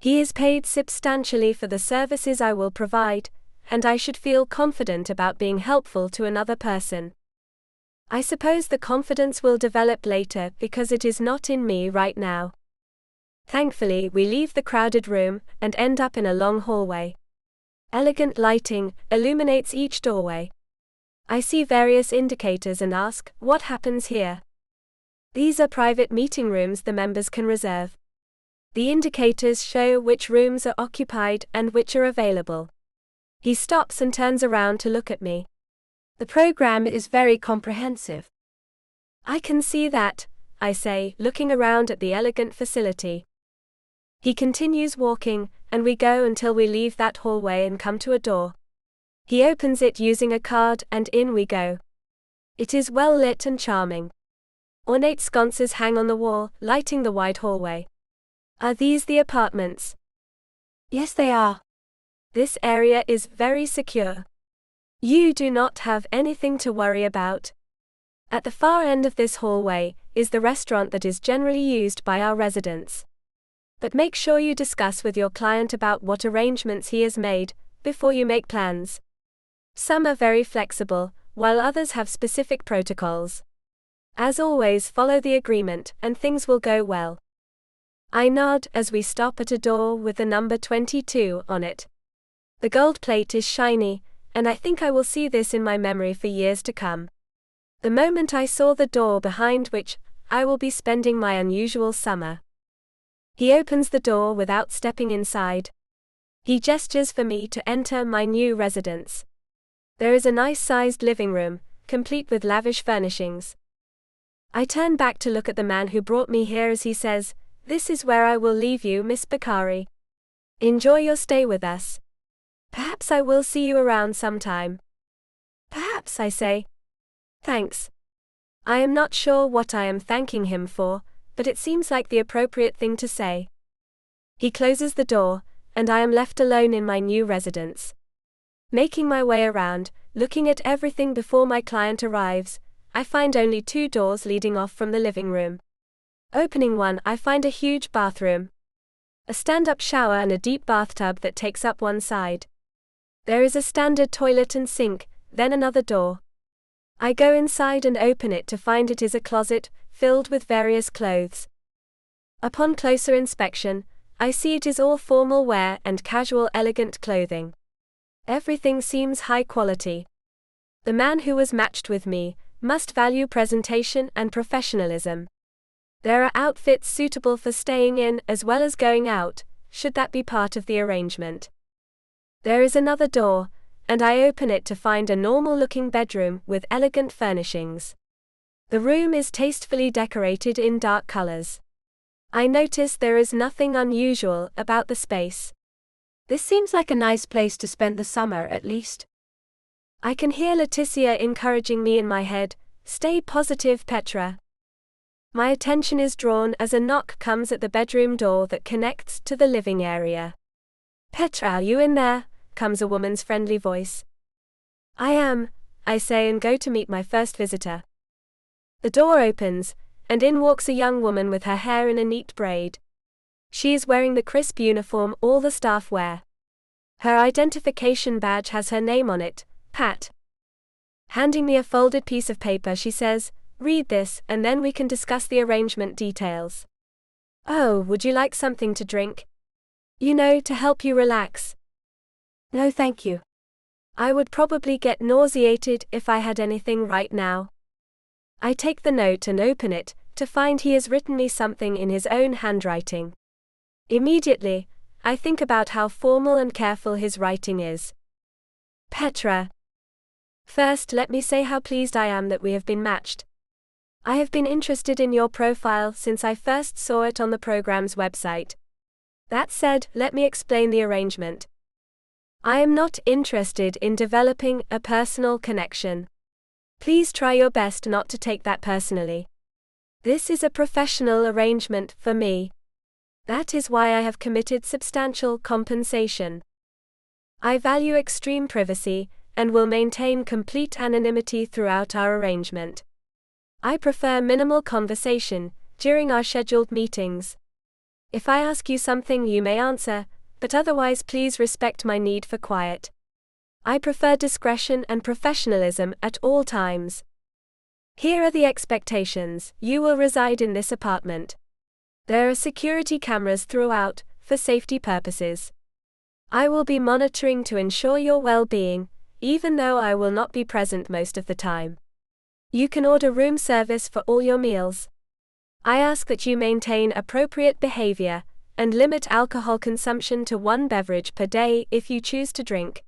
He is paid substantially for the services I will provide, and I should feel confident about being helpful to another person. I suppose the confidence will develop later because it is not in me right now. Thankfully, we leave the crowded room and end up in a long hallway. Elegant lighting illuminates each doorway. I see various indicators and ask, what happens here? These are private meeting rooms the members can reserve. The indicators show which rooms are occupied and which are available. He stops and turns around to look at me. The program is very comprehensive. I can see that, I say, looking around at the elegant facility. He continues walking, and we go until we leave that hallway and come to a door. He opens it using a card and in we go. It is well lit and charming. Ornate sconces hang on the wall, lighting the wide hallway. Are these the apartments? Yes, they are. This area is very secure. You do not have anything to worry about. At the far end of this hallway is the restaurant that is generally used by our residents. But make sure you discuss with your client about what arrangements he has made before you make plans. Some are very flexible, while others have specific protocols. As always, follow the agreement and things will go well. I nod as we stop at a door with the number 22 on it. The gold plate is shiny, and I think I will see this in my memory for years to come. The moment I saw the door behind which I will be spending my unusual summer. He opens the door without stepping inside. He gestures for me to enter my new residence. There is a nice-sized living room, complete with lavish furnishings. I turn back to look at the man who brought me here as he says, "This is where I will leave you, Miss Bakari. Enjoy your stay with us. Perhaps I will see you around sometime." "Perhaps," I say. "Thanks." I am not sure what I am thanking him for, but it seems like the appropriate thing to say. He closes the door, and I am left alone in my new residence. Making my way around, looking at everything before my client arrives, I find only 2 doors leading off from the living room. Opening one, I find a huge bathroom. A stand-up shower and a deep bathtub that takes up one side. There is a standard toilet and sink, then another door. I go inside and open it to find it is a closet filled with various clothes. Upon closer inspection, I see it is all formal wear and casual elegant clothing. Everything seems high quality. The man who was matched with me must value presentation and professionalism. There are outfits suitable for staying in as well as going out, should that be part of the arrangement. There is another door, and I open it to find a normal-looking bedroom with elegant furnishings. The room is tastefully decorated in dark colors. I notice there is nothing unusual about the space. This seems like a nice place to spend the summer, at least. I can hear Leticia encouraging me in my head, "Stay positive, Petra." My attention is drawn as a knock comes at the bedroom door that connects to the living area. "Petra, are you in there?" comes a woman's friendly voice. "I am," I say and go to meet my first visitor. The door opens, and in walks a young woman with her hair in a neat braid. She is wearing the crisp uniform all the staff wear. Her identification badge has her name on it, Pat. Handing me a folded piece of paper, she says, "Read this, and then we can discuss the arrangement details." "Oh, would you like something to drink? To help you relax." No, thank you. I would probably get nauseated if I had anything right now. I take the note and open it, to find he has written me something in his own handwriting. Immediately, I think about how formal and careful his writing is. "Petra. First, let me say how pleased I am that we have been matched. I have been interested in your profile since I first saw it on the program's website. That said, let me explain the arrangement. I am not interested in developing a personal connection. Please try your best not to take that personally. This is a professional arrangement for me. That is why I have committed substantial compensation. I value extreme privacy, and will maintain complete anonymity throughout our arrangement. I prefer minimal conversation during our scheduled meetings. If I ask you something, you may answer, but otherwise please respect my need for quiet. I prefer discretion and professionalism at all times. Here are the expectations. You will reside in this apartment. There are security cameras throughout, for safety purposes. I will be monitoring to ensure your well-being, even though I will not be present most of the time. You can order room service for all your meals. I ask that you maintain appropriate behavior, and limit alcohol consumption to 1 beverage per day if you choose to drink.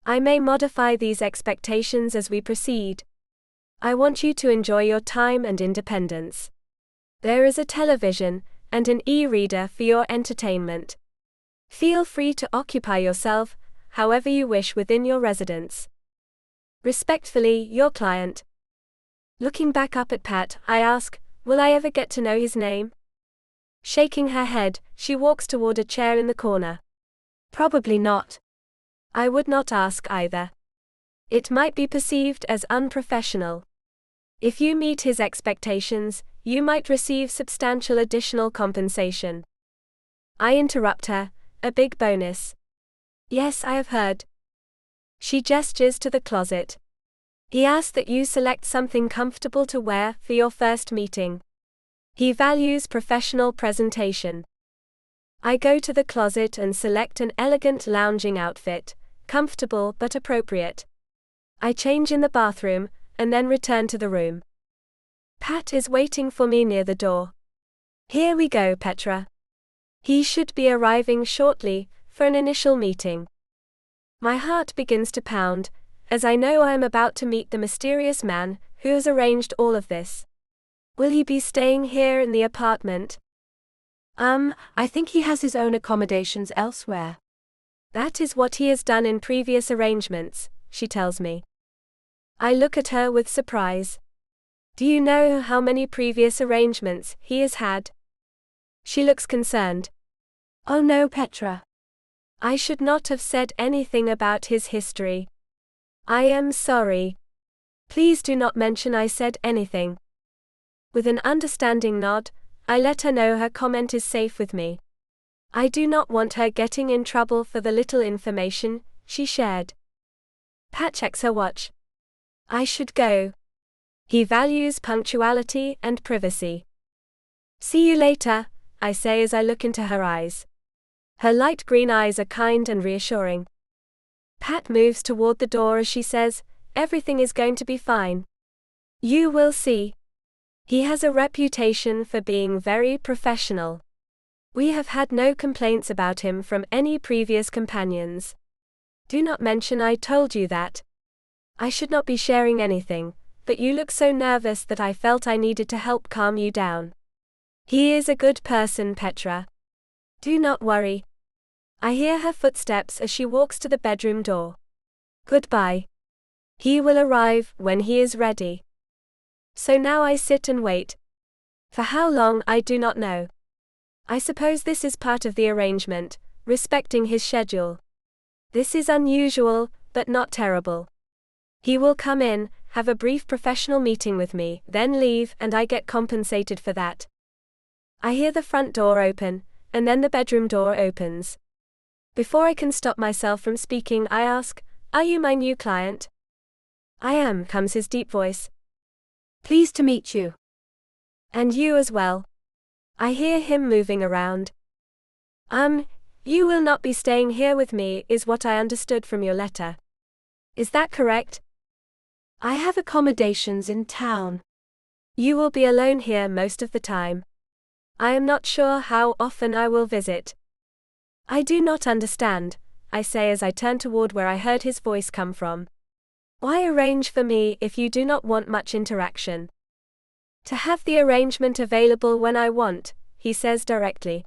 I may modify these expectations as we proceed. I want you to enjoy your time and independence. There is a television, and an e-reader for your entertainment. Feel free to occupy yourself, however you wish within your residence. Respectfully, your client. Looking back up at Pat, I ask, will I ever get to know his name? Shaking her head, she walks toward a chair in the corner. Probably not. I would not ask either. It might be perceived as unprofessional. If you meet his expectations, you might receive substantial additional compensation. I interrupt her, a big bonus. Yes, I have heard. She gestures to the closet. He asked that you select something comfortable to wear for your first meeting. He values professional presentation. I go to the closet and select an elegant lounging outfit, comfortable but appropriate. I change in the bathroom, and then return to the room. Pat is waiting for me near the door. Here we go, Petra. He should be arriving shortly, for an initial meeting. My heart begins to pound, as I know I am about to meet the mysterious man who has arranged all of this. Will he be staying here in the apartment? I think he has his own accommodations elsewhere. That is what he has done in previous arrangements, she tells me. I look at her with surprise. Do you know how many previous arrangements he has had? She looks concerned. Oh no, Petra. I should not have said anything about his history. I am sorry. Please do not mention I said anything. With an understanding nod, I let her know her comment is safe with me. I do not want her getting in trouble for the little information she shared. Pat checks her watch. I should go. He values punctuality and privacy. See you later, I say as I look into her eyes. Her light green eyes are kind and reassuring. Pat moves toward the door as she says, everything is going to be fine. You will see. He has a reputation for being very professional. We have had no complaints about him from any previous companions. Do not mention I told you that. I should not be sharing anything, but you look so nervous that I felt I needed to help calm you down. He is a good person, Petra. Do not worry. I hear her footsteps as she walks to the bedroom door. Goodbye. He will arrive when he is ready. So now I sit and wait. For how long I do not know. I suppose this is part of the arrangement, respecting his schedule. This is unusual, but not terrible. He will come in, have a brief professional meeting with me, then leave, and I get compensated for that. I hear the front door open, and then the bedroom door opens. Before I can stop myself from speaking, I ask, are you my new client? I am, comes his deep voice. Pleased to meet you. And you as well. I hear him moving around. You will not be staying here with me, is what I understood from your letter. Is that correct? I have accommodations in town. You will be alone here most of the time. I am not sure how often I will visit. I do not understand, I say as I turn toward where I heard his voice come from. Why arrange for me if you do not want much interaction? To have the arrangement available when I want, he says directly.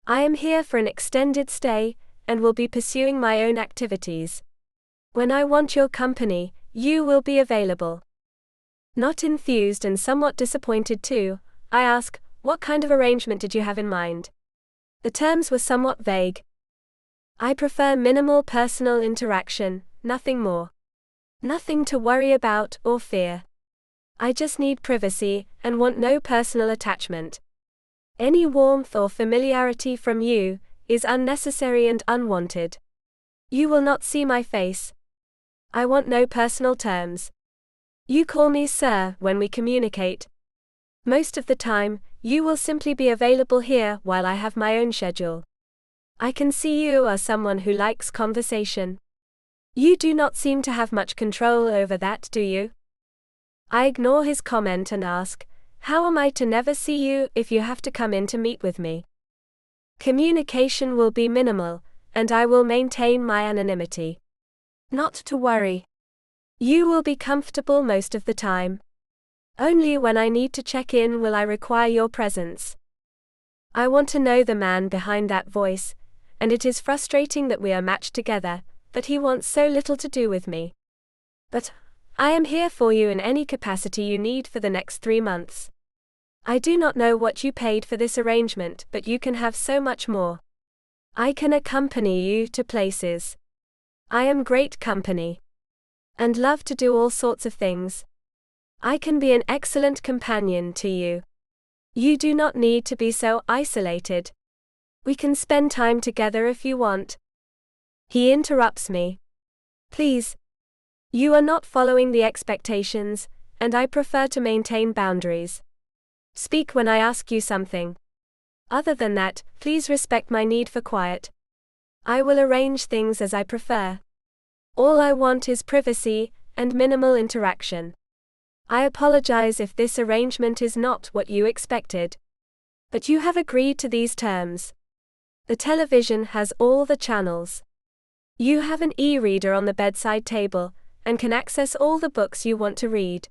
I am here for an extended stay, and will be pursuing my own activities. When I want your company, you will be available. Not enthused and somewhat disappointed too, I ask, what kind of arrangement did you have in mind? The terms were somewhat vague. I prefer minimal personal interaction, nothing more. Nothing to worry about or fear. I just need privacy, and want no personal attachment. Any warmth or familiarity from you is unnecessary and unwanted. You will not see my face. I want no personal terms. You call me sir when we communicate. Most of the time, you will simply be available here while I have my own schedule. I can see you are someone who likes conversation. You do not seem to have much control over that, do you? I ignore his comment and ask, how am I to never see you if you have to come in to meet with me? Communication will be minimal, and I will maintain my anonymity. Not to worry. You will be comfortable most of the time. Only when I need to check in will I require your presence. I want to know the man behind that voice, and it is frustrating that we are matched together, but he wants so little to do with me. But I am here for you in any capacity you need for the next 3 months. I do not know what you paid for this arrangement, but you can have so much more. I can accompany you to places. I am great company. And love to do all sorts of things. I can be an excellent companion to you. You do not need to be so isolated. We can spend time together if you want. He interrupts me. Please. You are not following the expectations, and I prefer to maintain boundaries. Speak when I ask you something. Other than that, please respect my need for quiet. I will arrange things as I prefer. All I want is privacy and minimal interaction. I apologize if this arrangement is not what you expected. But you have agreed to these terms. The television has all the channels. You have an e-reader on the bedside table, and can access all the books you want to read.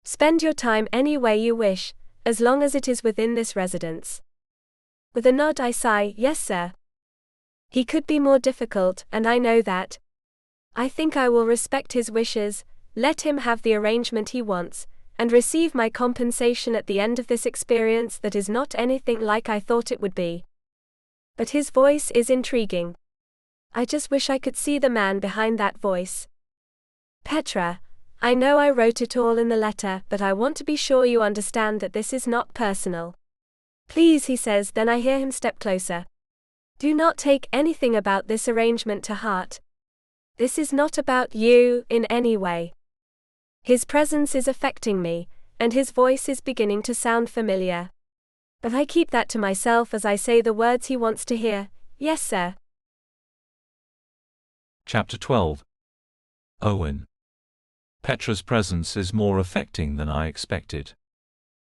Spend your time any way you wish, as long as it is within this residence. With a nod I sigh, yes sir. He could be more difficult, and I know that. I think I will respect his wishes, let him have the arrangement he wants, and receive my compensation at the end of this experience that is not anything like I thought it would be. But his voice is intriguing. I just wish I could see the man behind that voice. Petra, I know I wrote it all in the letter, but I want to be sure you understand that this is not personal. Please, he says, then I hear him step closer. Do not take anything about this arrangement to heart. This is not about you in any way. His presence is affecting me, and his voice is beginning to sound familiar. But I keep that to myself as I say the words he wants to hear. Yes, sir. Chapter 12. Owen. Petra's presence is more affecting than I expected.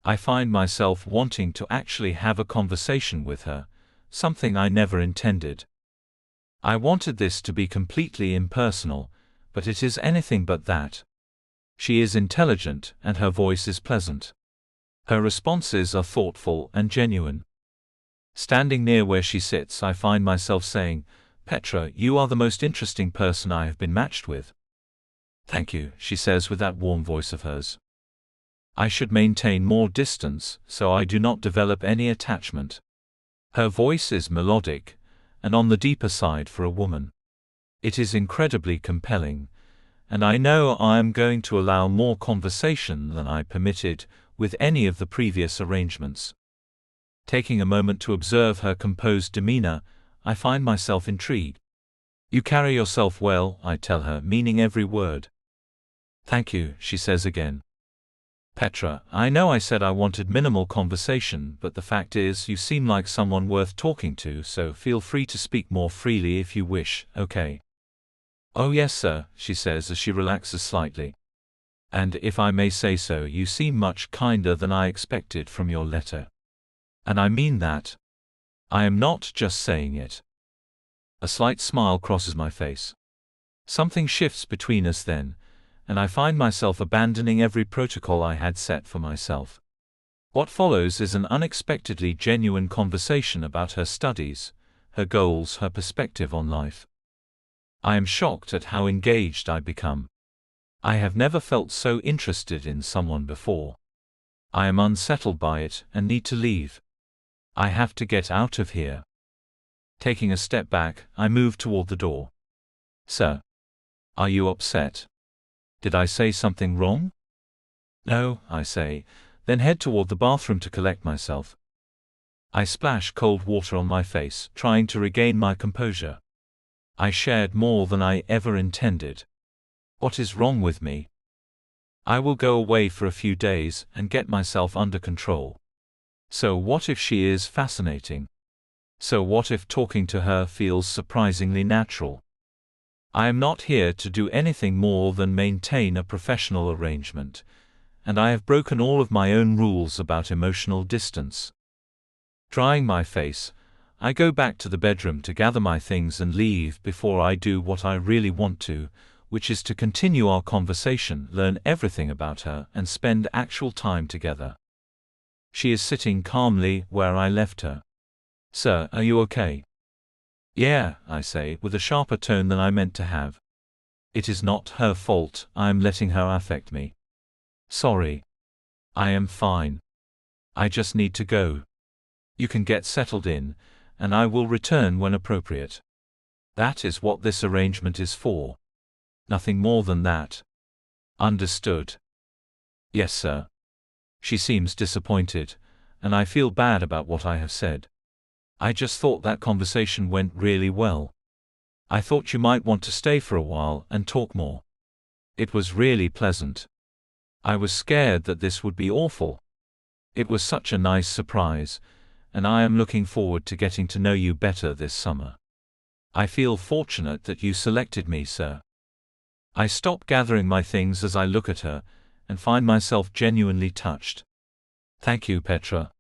I find myself wanting to actually have a conversation with her, something I never intended. I wanted this to be completely impersonal, but it is anything but that. She is intelligent, and her voice is pleasant. Her responses are thoughtful and genuine. Standing near where she sits, I find myself saying, "Petra, you are the most interesting person I have been matched with." "Thank you," she says with that warm voice of hers. I should maintain more distance, so I do not develop any attachment. Her voice is melodic, and on the deeper side for a woman. It is incredibly compelling, and I know I am going to allow more conversation than I permitted with any of the previous arrangements. Taking a moment to observe her composed demeanor, I find myself intrigued. "You carry yourself well," I tell her, meaning every word. "Thank you," she says again. "Petra, I know I said I wanted minimal conversation, but the fact is you seem like someone worth talking to, so feel free to speak more freely if you wish, okay?" "Oh yes, sir," she says as she relaxes slightly. "And if I may say so, you seem much kinder than I expected from your letter. And I mean that. I am not just saying it." A slight smile crosses my face. Something shifts between us then, and I find myself abandoning every protocol I had set for myself. What follows is an unexpectedly genuine conversation about her studies, her goals, her perspective on life. I am shocked at how engaged I become. I have never felt so interested in someone before. I am unsettled by it and need to leave. I have to get out of here. Taking a step back, I move toward the door. "Sir, are you upset? Did I say something wrong?" "No," I say, then head toward the bathroom to collect myself. I splash cold water on my face, trying to regain my composure. I shared more than I ever intended. What is wrong with me? I will go away for a few days and get myself under control. So what if she is fascinating? So what if talking to her feels surprisingly natural? I am not here to do anything more than maintain a professional arrangement, and I have broken all of my own rules about emotional distance. Drying my face, I go back to the bedroom to gather my things and leave before I do what I really want to, which is to continue our conversation, learn everything about her, and spend actual time together. She is sitting calmly where I left her. "Sir, are you okay?" "Yeah," I say, with a sharper tone than I meant to have. "It is not her fault, I am letting her affect me. Sorry. I am fine. I just need to go. You can get settled in, and I will return when appropriate. That is what this arrangement is for. Nothing more than that. Understood?" "Yes, sir." She seems disappointed, and I feel bad about what I have said. I just thought that conversation went really well. I thought you might want to stay for a while and talk more. It was really pleasant. I was scared that this would be awful. It was such a nice surprise, and I am looking forward to getting to know you better this summer. I feel fortunate that you selected me, sir. I stop gathering my things as I look at her, and find myself genuinely touched. "Thank you, Petra.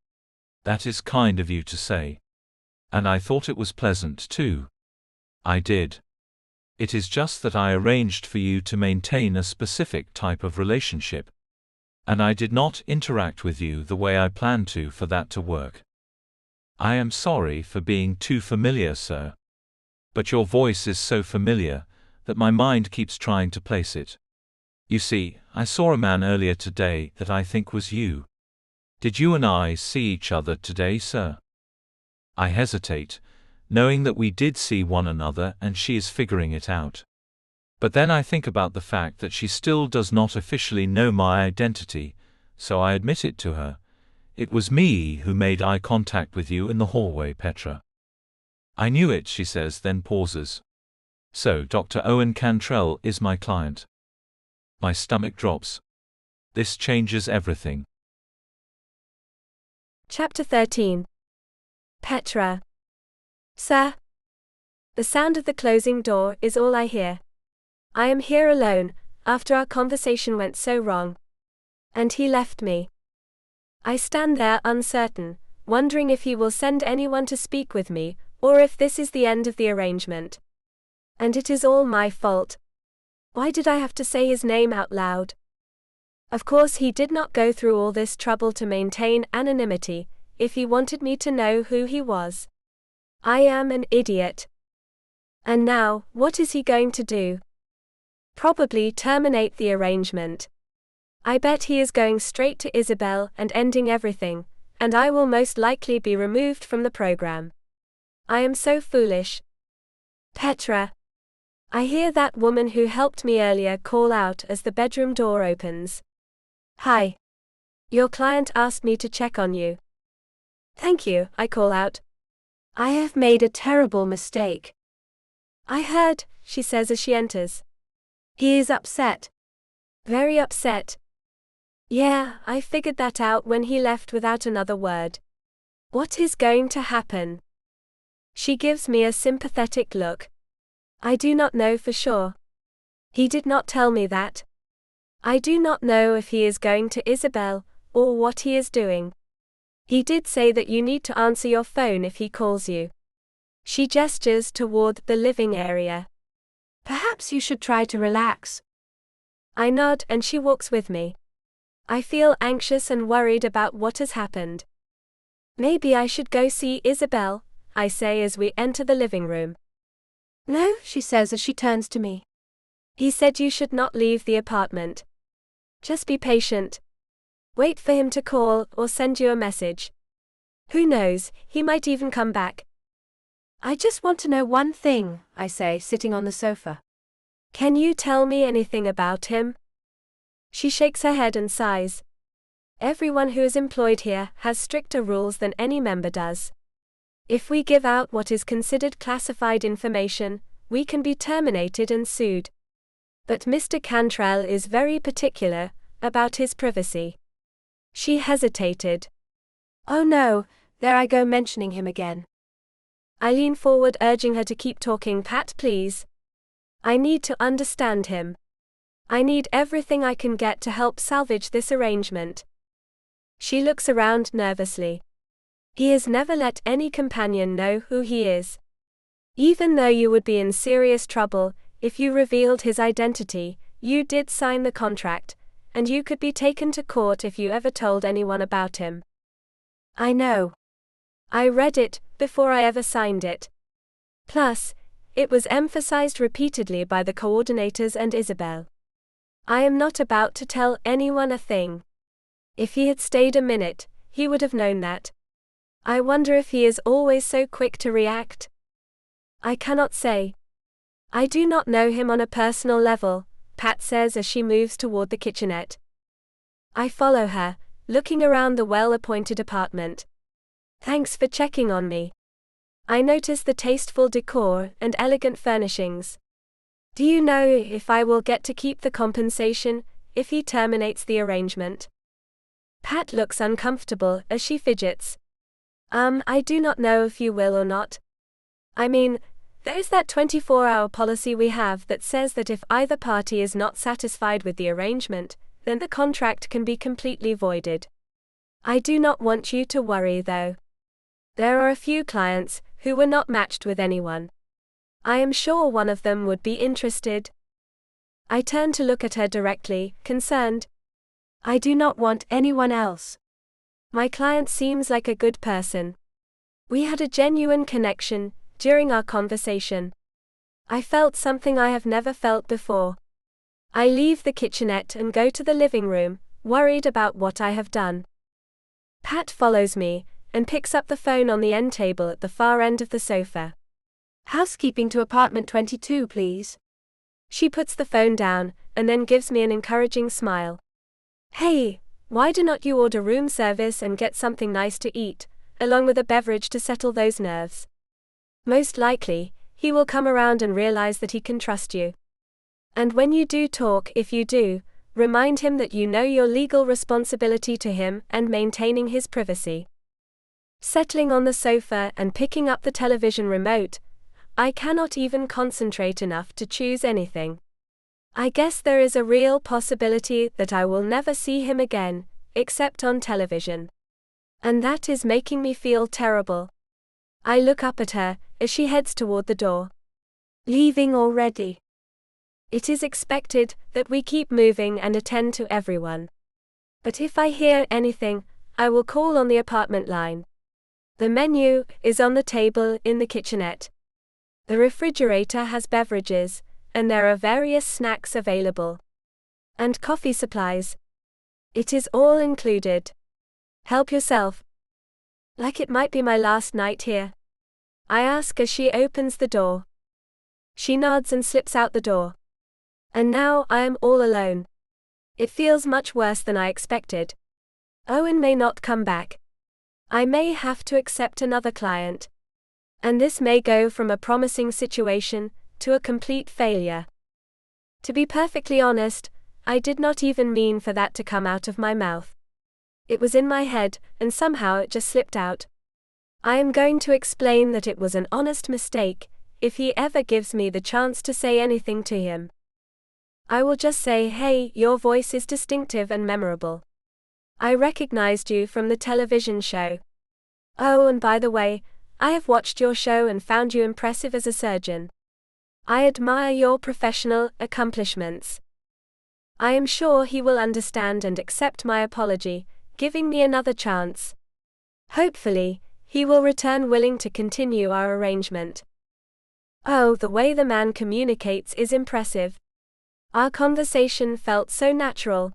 That is kind of you to say. And I thought it was pleasant, too." "I did. It is just that I arranged for you to maintain a specific type of relationship. And I did not interact with you the way I planned to for that to work. I am sorry for being too familiar, sir. But your voice is so familiar that my mind keeps trying to place it. You see, I saw a man earlier today that I think was you. Did you and I see each other today, sir?" I hesitate, knowing that we did see one another and she is figuring it out. But then I think about the fact that she still does not officially know my identity, so I admit it to her. "It was me who made eye contact with you in the hallway, Petra." "I knew it," she says, then pauses. "So Dr. Owen Cantrell is my client." My stomach drops. This changes everything. Chapter 13. Petra. Sir. The sound of the closing door is all I hear. I am here alone, after our conversation went so wrong. And he left me. I stand there uncertain, wondering if he will send anyone to speak with me, or if this is the end of the arrangement. And it is all my fault. Why did I have to say his name out loud? Of course he did not go through all this trouble to maintain anonymity, if he wanted me to know who he was. I am an idiot. And now, what is he going to do? Probably terminate the arrangement. I bet he is going straight to Isabel and ending everything, and I will most likely be removed from the program. I am so foolish. Petra. I hear that woman who helped me earlier call out as the bedroom door opens. Hi. Your client asked me to check on you. Thank you, I call out. I have made a terrible mistake. I heard, she says as she enters. He is upset. Very upset. Yeah, I figured that out when he left without another word. What is going to happen? She gives me a sympathetic look. I do not know for sure. He did not tell me that. I do not know if he is going to Isabel, or what he is doing. He did say that you need to answer your phone if he calls you. She gestures toward the living area. Perhaps you should try to relax. I nod and she walks with me. I feel anxious and worried about what has happened. Maybe I should go see Isabel, I say as we enter the living room. No, she says as she turns to me. He said you should not leave the apartment. Just be patient. Wait for him to call or send you a message. Who knows, he might even come back. I just want to know one thing, I say, sitting on the sofa. Can you tell me anything about him? She shakes her head and sighs. Everyone who is employed here has stricter rules than any member does. If we give out what is considered classified information, we can be terminated and sued. But Mr. Cantrell is very particular about his privacy. She hesitated. Oh no, there I go mentioning him again. I lean forward urging her to keep talking. Pat, please. I need to understand him. I need everything I can get to help salvage this arrangement. She looks around nervously. He has never let any companion know who he is. Even though you would be in serious trouble if you revealed his identity, you did sign the contract, and you could be taken to court if you ever told anyone about him. I know. I read it before I ever signed it. Plus, it was emphasized repeatedly by the coordinators and Isabel. I am not about to tell anyone a thing. If he had stayed a minute, he would have known that. I wonder if he is always so quick to react. I cannot say. I do not know him on a personal level, Pat says as she moves toward the kitchenette. I follow her, looking around the well-appointed apartment. Thanks for checking on me. I notice the tasteful decor and elegant furnishings. Do you know if I will get to keep the compensation if he terminates the arrangement? Pat looks uncomfortable as she fidgets. I do not know if you will or not. I mean, there's that 24-hour policy we have that says that if either party is not satisfied with the arrangement, then the contract can be completely voided. I do not want you to worry though. There are a few clients who were not matched with anyone. I am sure one of them would be interested. I turn to look at her directly, concerned. I do not want anyone else. My client seems like a good person. We had a genuine connection during our conversation. I felt something I have never felt before. I leave the kitchenette and go to the living room, worried about what I have done. Pat follows me and picks up the phone on the end table at the far end of the sofa. Housekeeping to apartment 22, please. She puts the phone down and then gives me an encouraging smile. Hey, why do not you order room service and get something nice to eat, along with a beverage to settle those nerves? Most likely, he will come around and realize that he can trust you. And when you do talk, if you do, Remind him that you know your legal responsibility to him and maintaining his privacy. Settling on the sofa and picking up the television remote, I cannot even concentrate enough to choose anything. I guess there is a real possibility that I will never see him again, except on television. And that is making me feel terrible. I look up at her as she heads toward the door. Leaving already? It is expected that we keep moving and attend to everyone. But if I hear anything, I will call on the apartment line. The menu is on the table in the kitchenette. The refrigerator has beverages, and there are various snacks available. And coffee supplies. It is all included. Help yourself. Like it might be my last night here. I ask as she opens the door. She nods and slips out the door. And now I am all alone. It feels much worse than I expected. Owen may not come back. I may have to accept another client. And this may go from a promising situation to a complete failure. To be perfectly honest, I did not even mean for that to come out of my mouth. It was in my head, and somehow it just slipped out. I am going to explain that it was an honest mistake, if he ever gives me the chance to say anything to him. I will just say, hey, your voice is distinctive and memorable. I recognized you from the television show. Oh, and by the way, I have watched your show and found you impressive as a surgeon. I admire your professional accomplishments. I am sure he will understand and accept my apology, giving me another chance. Hopefully, he will return willing to continue our arrangement. Oh, the way the man communicates is impressive. Our conversation felt so natural.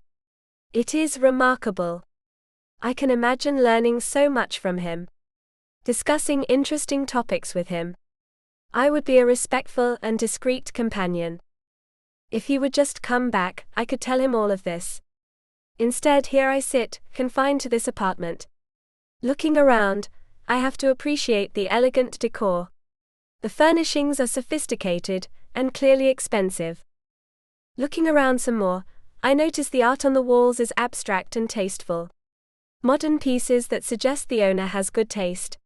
It is remarkable. I can imagine learning so much from him. Discussing interesting topics with him. I would be a respectful and discreet companion. If he would just come back, I could tell him all of this. Instead, here I sit, confined to this apartment. Looking around, I have to appreciate the elegant decor. The furnishings are sophisticated and clearly expensive. Looking around some more, I notice the art on the walls is abstract and tasteful. Modern pieces that suggest the owner has good taste.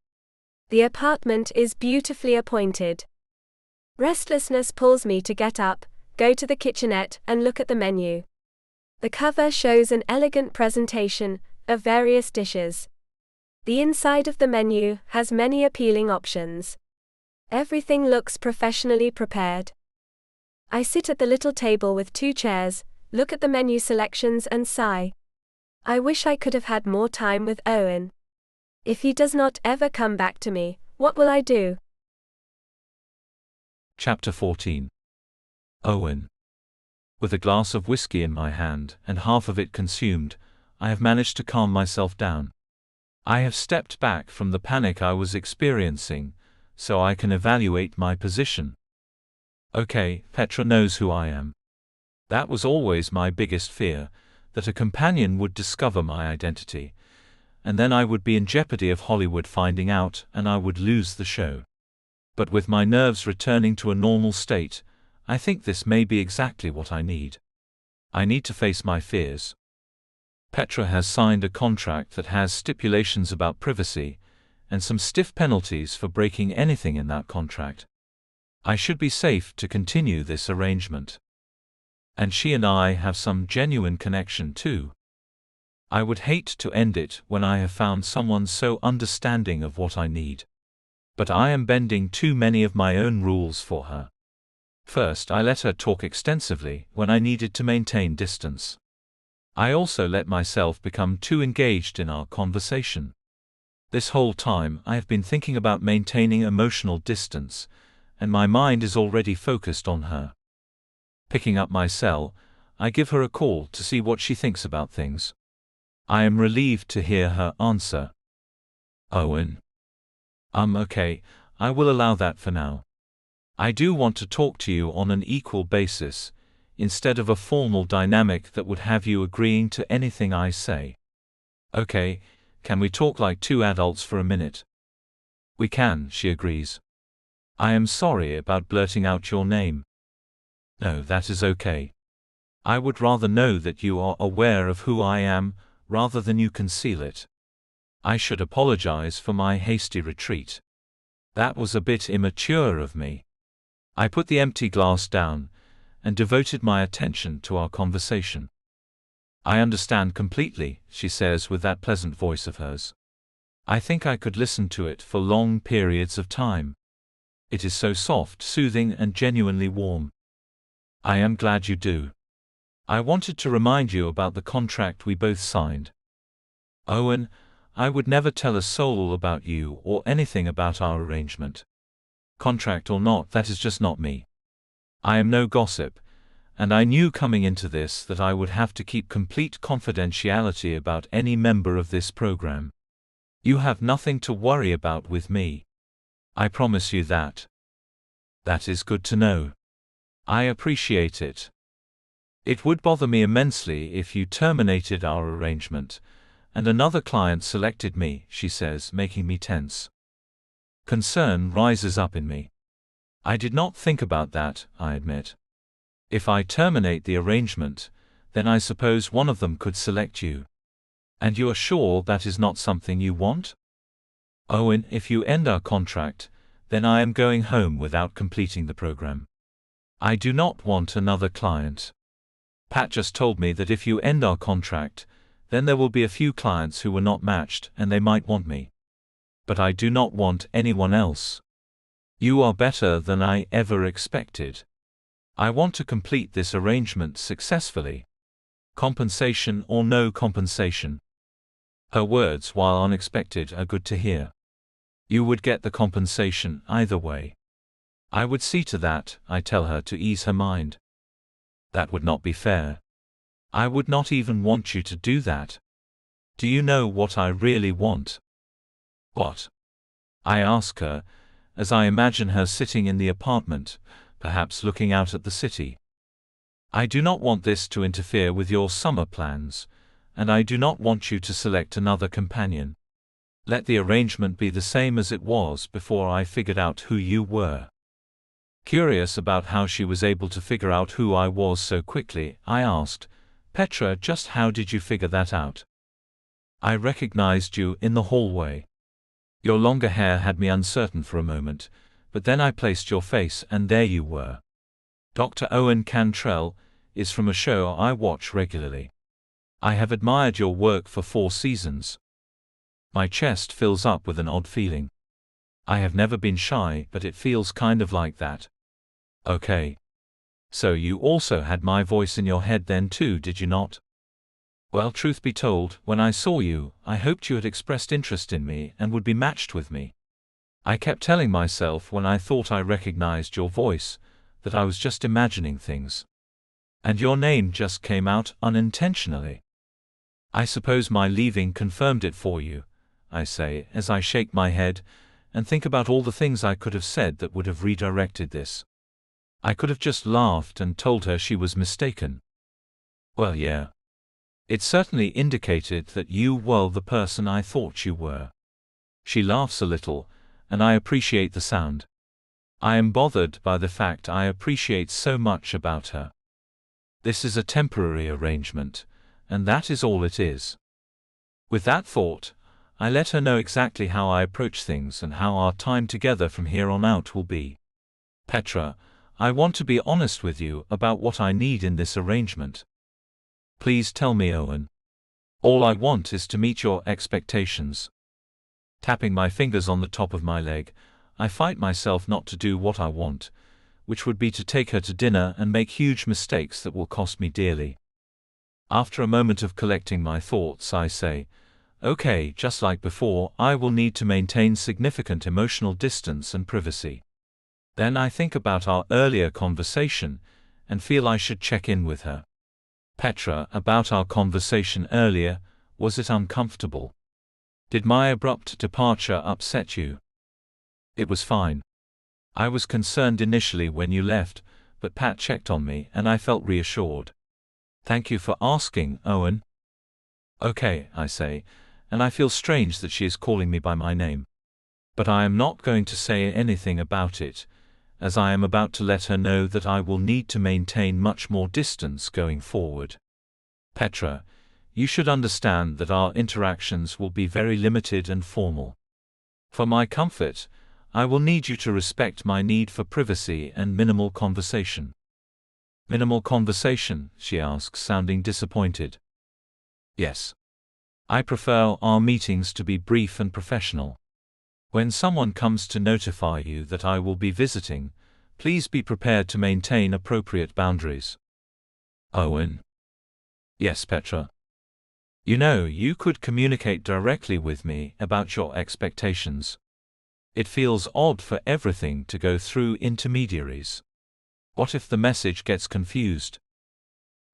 The apartment is beautifully appointed. Restlessness pulls me to get up, go to the kitchenette, and look at the menu. The cover shows an elegant presentation of various dishes. The inside of the menu has many appealing options. Everything looks professionally prepared. I sit at the little table with 2 chairs, look at the menu selections and sigh. I wish I could have had more time with Owen. If he does not ever come back to me, what will I do? Chapter 14. Owen. With a glass of whiskey in my hand and half of it consumed, I have managed to calm myself down. I have stepped back from the panic I was experiencing, so I can evaluate my position. Okay, Petra knows who I am. That was always my biggest fear, that a companion would discover my identity, and then I would be in jeopardy of Hollywood finding out and I would lose the show. But with my nerves returning to a normal state, I think this may be exactly what I need. I need to face my fears. Petra has signed a contract that has stipulations about privacy, and some stiff penalties for breaking anything in that contract. I should be safe to continue this arrangement. And she and I have some genuine connection too. I would hate to end it when I have found someone so understanding of what I need. But I am bending too many of my own rules for her. First, I let her talk extensively when I needed to maintain distance. I also let myself become too engaged in our conversation. This whole time I have been thinking about maintaining emotional distance, and my mind is already focused on her. Picking up my cell, I give her a call to see what she thinks about things. I am relieved to hear her answer. Owen. Okay, I will allow that for now. I do want to talk to you on an equal basis, instead of a formal dynamic that would have you agreeing to anything I say. Okay, can we talk like 2 adults for a minute? We can, she agrees. I am sorry about blurting out your name. No, that is okay. I would rather know that you are aware of who I am, rather than you conceal it. I should apologize for my hasty retreat. That was a bit immature of me. I put the empty glass down, and devoted my attention to our conversation. I understand completely, she says with that pleasant voice of hers. I think I could listen to it for long periods of time. It is so soft, soothing, and genuinely warm. I am glad you do. I wanted to remind you about the contract we both signed. Owen, I would never tell a soul about you or anything about our arrangement. Contract or not, that is just not me. I am no gossip, and I knew coming into this that I would have to keep complete confidentiality about any member of this program. You have nothing to worry about with me. I promise you that. That is good to know. I appreciate it. It would bother me immensely if you terminated our arrangement, and another client selected me, she says, making me tense. Concern rises up in me. I did not think about that, I admit. If I terminate the arrangement, then I suppose one of them could select you. And you are sure that is not something you want? Owen, if you end our contract, then I am going home without completing the program. I do not want another client. Pat just told me that if you end our contract, then there will be a few clients who were not matched and they might want me. But I do not want anyone else. You are better than I ever expected. I want to complete this arrangement successfully. Compensation or no compensation. Her words, while unexpected, are good to hear. You would get the compensation either way. I would see to that, I tell her to ease her mind. That would not be fair. I would not even want you to do that. Do you know what I really want? What? I ask her, as I imagine her sitting in the apartment, perhaps looking out at the city. I do not want this to interfere with your summer plans, and I do not want you to select another companion. Let the arrangement be the same as it was before I figured out who you were. Curious about how she was able to figure out who I was so quickly, I asked, Petra, just how did you figure that out? I recognized you in the hallway. Your longer hair had me uncertain for a moment, but then I placed your face and there you were. Dr. Owen Cantrell is from a show I watch regularly. I have admired your work for 4 seasons. My chest fills up with an odd feeling. I have never been shy, but it feels kind of like that. Okay. So you also had my voice in your head then too, did you not? Well, truth be told, when I saw you, I hoped you had expressed interest in me and would be matched with me. I kept telling myself when I thought I recognized your voice, that I was just imagining things. And your name just came out unintentionally. I suppose my leaving confirmed it for you, I say, as I shake my head, and think about all the things I could have said that would have redirected this. I could have just laughed and told her she was mistaken. Well, yeah. It certainly indicated that you were the person I thought you were. She laughs a little, and I appreciate the sound. I am bothered by the fact I appreciate so much about her. This is a temporary arrangement, and that is all it is. With that thought, I let her know exactly how I approach things and how our time together from here on out will be. Petra, I want to be honest with you about what I need in this arrangement. Please tell me, Owen. All I want is to meet your expectations. Tapping my fingers on the top of my leg, I fight myself not to do what I want, which would be to take her to dinner and make huge mistakes that will cost me dearly. After a moment of collecting my thoughts, I say, okay, just like before, I will need to maintain significant emotional distance and privacy. Then I think about our earlier conversation and feel I should check in with her. Petra, about our conversation earlier, was it uncomfortable? Did my abrupt departure upset you? It was fine. I was concerned initially when you left, but Pat checked on me and I felt reassured. Thank you for asking, Owen. Okay, I say, and I feel strange that she is calling me by my name. But I am not going to say anything about it, as I am about to let her know that I will need to maintain much more distance going forward. Petra, you should understand that our interactions will be very limited and formal. For my comfort, I will need you to respect my need for privacy and minimal conversation. Minimal conversation, she asks, sounding disappointed. Yes. I prefer our meetings to be brief and professional. When someone comes to notify you that I will be visiting, please be prepared to maintain appropriate boundaries. Owen. Yes, Petra. You know, you could communicate directly with me about your expectations. It feels odd for everything to go through intermediaries. What if the message gets confused?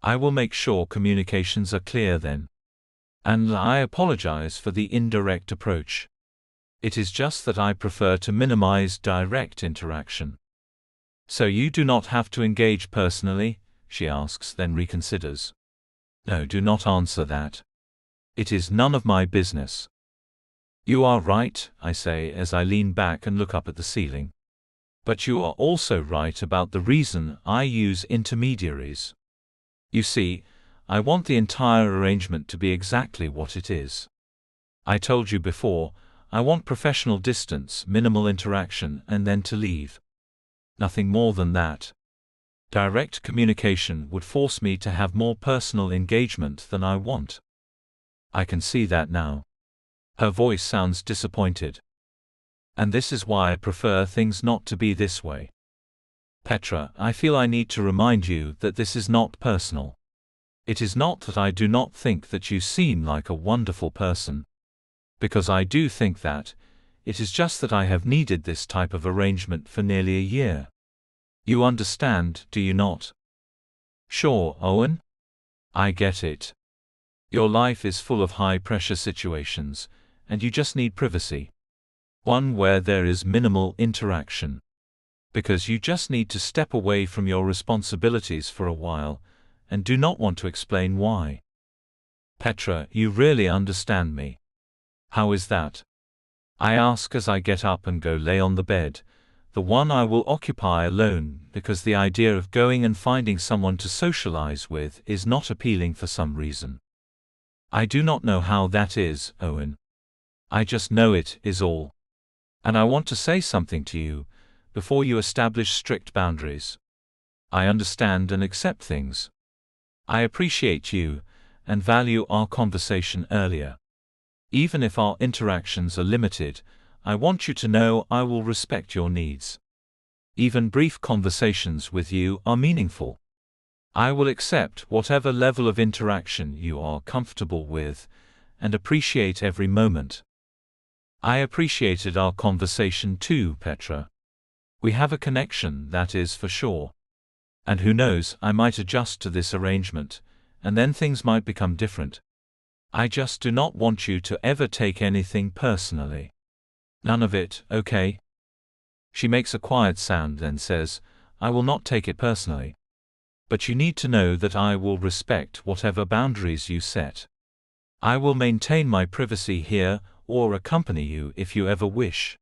I will make sure communications are clear then. And I apologize for the indirect approach. It is just that I prefer to minimize direct interaction. So you do not have to engage personally? She asks, then reconsiders. No, do not answer that. It is none of my business. You are right, I say as I lean back and look up at the ceiling. But you are also right about the reason I use intermediaries. You see, I want the entire arrangement to be exactly what it is. I told you before, I want professional distance, minimal interaction, and then to leave. Nothing more than that. Direct communication would force me to have more personal engagement than I want. I can see that now. Her voice sounds disappointed. And this is why I prefer things not to be this way. Petra, I feel I need to remind you that this is not personal. It is not that I do not think that you seem like a wonderful person. Because I do think that, it is just that I have needed this type of arrangement for nearly a year. You understand, do you not? Sure, Owen. I get it. Your life is full of high-pressure situations, and you just need privacy. One where there is minimal interaction. Because you just need to step away from your responsibilities for a while, and do not want to explain why. Petra, you really understand me. How is that? I ask as I get up and go lay on the bed, the one I will occupy alone, because the idea of going and finding someone to socialize with is not appealing for some reason. I do not know how that is, Owen. I just know it is all. And I want to say something to you, before you establish strict boundaries. I understand and accept things. I appreciate you, and value our conversation earlier. Even if our interactions are limited, I want you to know I will respect your needs. Even brief conversations with you are meaningful. I will accept whatever level of interaction you are comfortable with, and appreciate every moment. I appreciated our conversation too, Petra. We have a connection, that is for sure. And who knows, I might adjust to this arrangement, and then things might become different. I just do not want you to ever take anything personally. None of it, okay? She makes a quiet sound, then says, I will not take it personally. But you need to know that I will respect whatever boundaries you set. I will maintain my privacy here, or accompany you if you ever wish.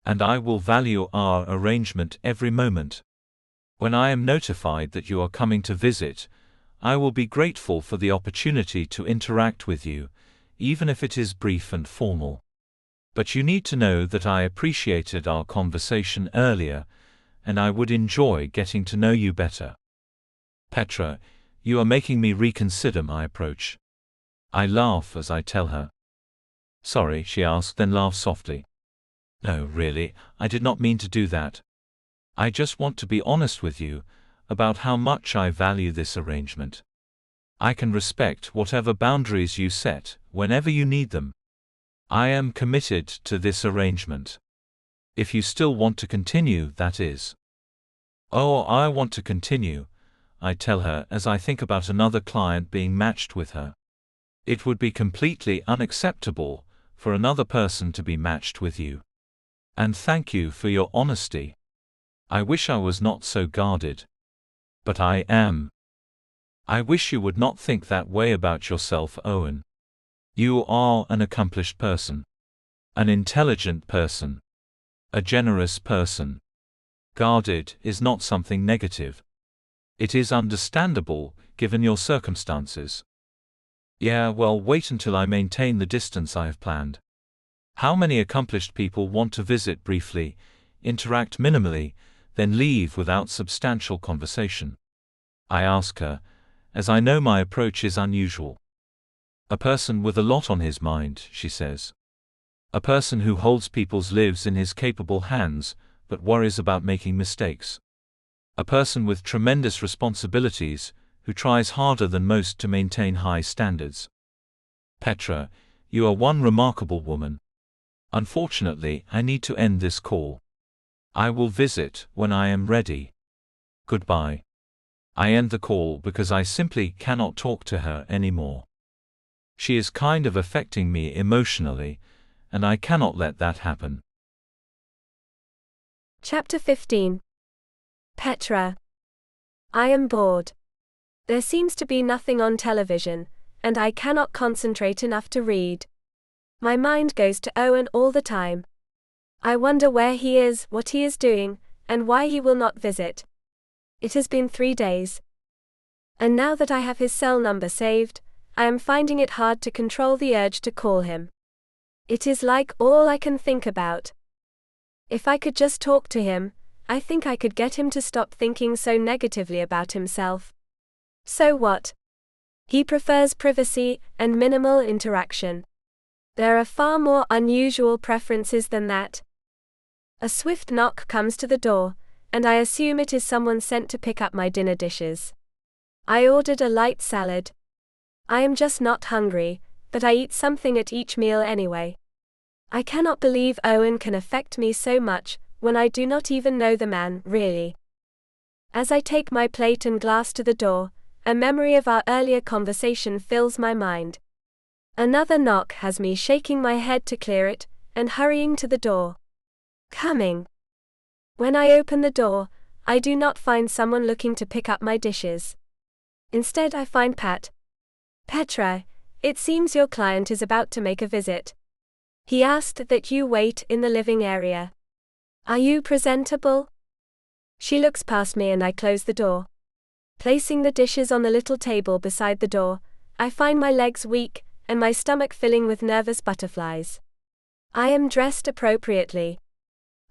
And I will value our arrangement every moment. When I am notified that you are coming to visit, I will be grateful for the opportunity to interact with you, even if it is brief and formal. But you need to know that I appreciated our conversation earlier, and I would enjoy getting to know you better. Petra, you are making me reconsider my approach. I laugh as I tell her. Sorry, she asks, then laughs softly. No, really, I did not mean to do that. I just want to be honest with you about how much I value this arrangement. I can respect whatever boundaries you set, whenever you need them. I am committed to this arrangement. If you still want to continue, that is. Oh, I want to continue, I tell her as I think about another client being matched with her. It would be completely unacceptable for another person to be matched with you. And thank you for your honesty. I wish I was not so guarded. But I am. I wish you would not think that way about yourself, Owen. You are an accomplished person. An intelligent person. A generous person. Guarded is not something negative. It is understandable, given your circumstances. Yeah, well, wait until I maintain the distance I have planned. How many accomplished people want to visit briefly, interact minimally, then leave without substantial conversation? I ask her, as I know my approach is unusual. A person with a lot on his mind, she says. A person who holds people's lives in his capable hands, but worries about making mistakes. A person with tremendous responsibilities, who tries harder than most to maintain high standards. Petra, you are one remarkable woman. Unfortunately, I need to end this call. I will visit when I am ready. Goodbye. I end the call because I simply cannot talk to her anymore. She is kind of affecting me emotionally, and I cannot let that happen. Chapter 15. Petra. I am bored. There seems to be nothing on television, and I cannot concentrate enough to read. My mind goes to Owen all the time. I wonder where he is, what he is doing, and why he will not visit. It has been 3 days. And now that I have his cell number saved, I am finding it hard to control the urge to call him. It is like all I can think about. If I could just talk to him, I think I could get him to stop thinking so negatively about himself. So what? He prefers privacy and minimal interaction. There are far more unusual preferences than that. A swift knock comes to the door, and I assume it is someone sent to pick up my dinner dishes. I ordered a light salad. I am just not hungry, but I eat something at each meal anyway. I cannot believe Owen can affect me so much, when I do not even know the man, really. As I take my plate and glass to the door, a memory of our earlier conversation fills my mind. Another knock has me shaking my head to clear it, and hurrying to the door. Coming. When I open the door, I do not find someone looking to pick up my dishes. Instead I find Pat. Petra, it seems your client is about to make a visit. He asked that you wait in the living area. Are you presentable? She looks past me and I close the door. Placing the dishes on the little table beside the door, I find my legs weak, and my stomach filling with nervous butterflies. I am dressed appropriately.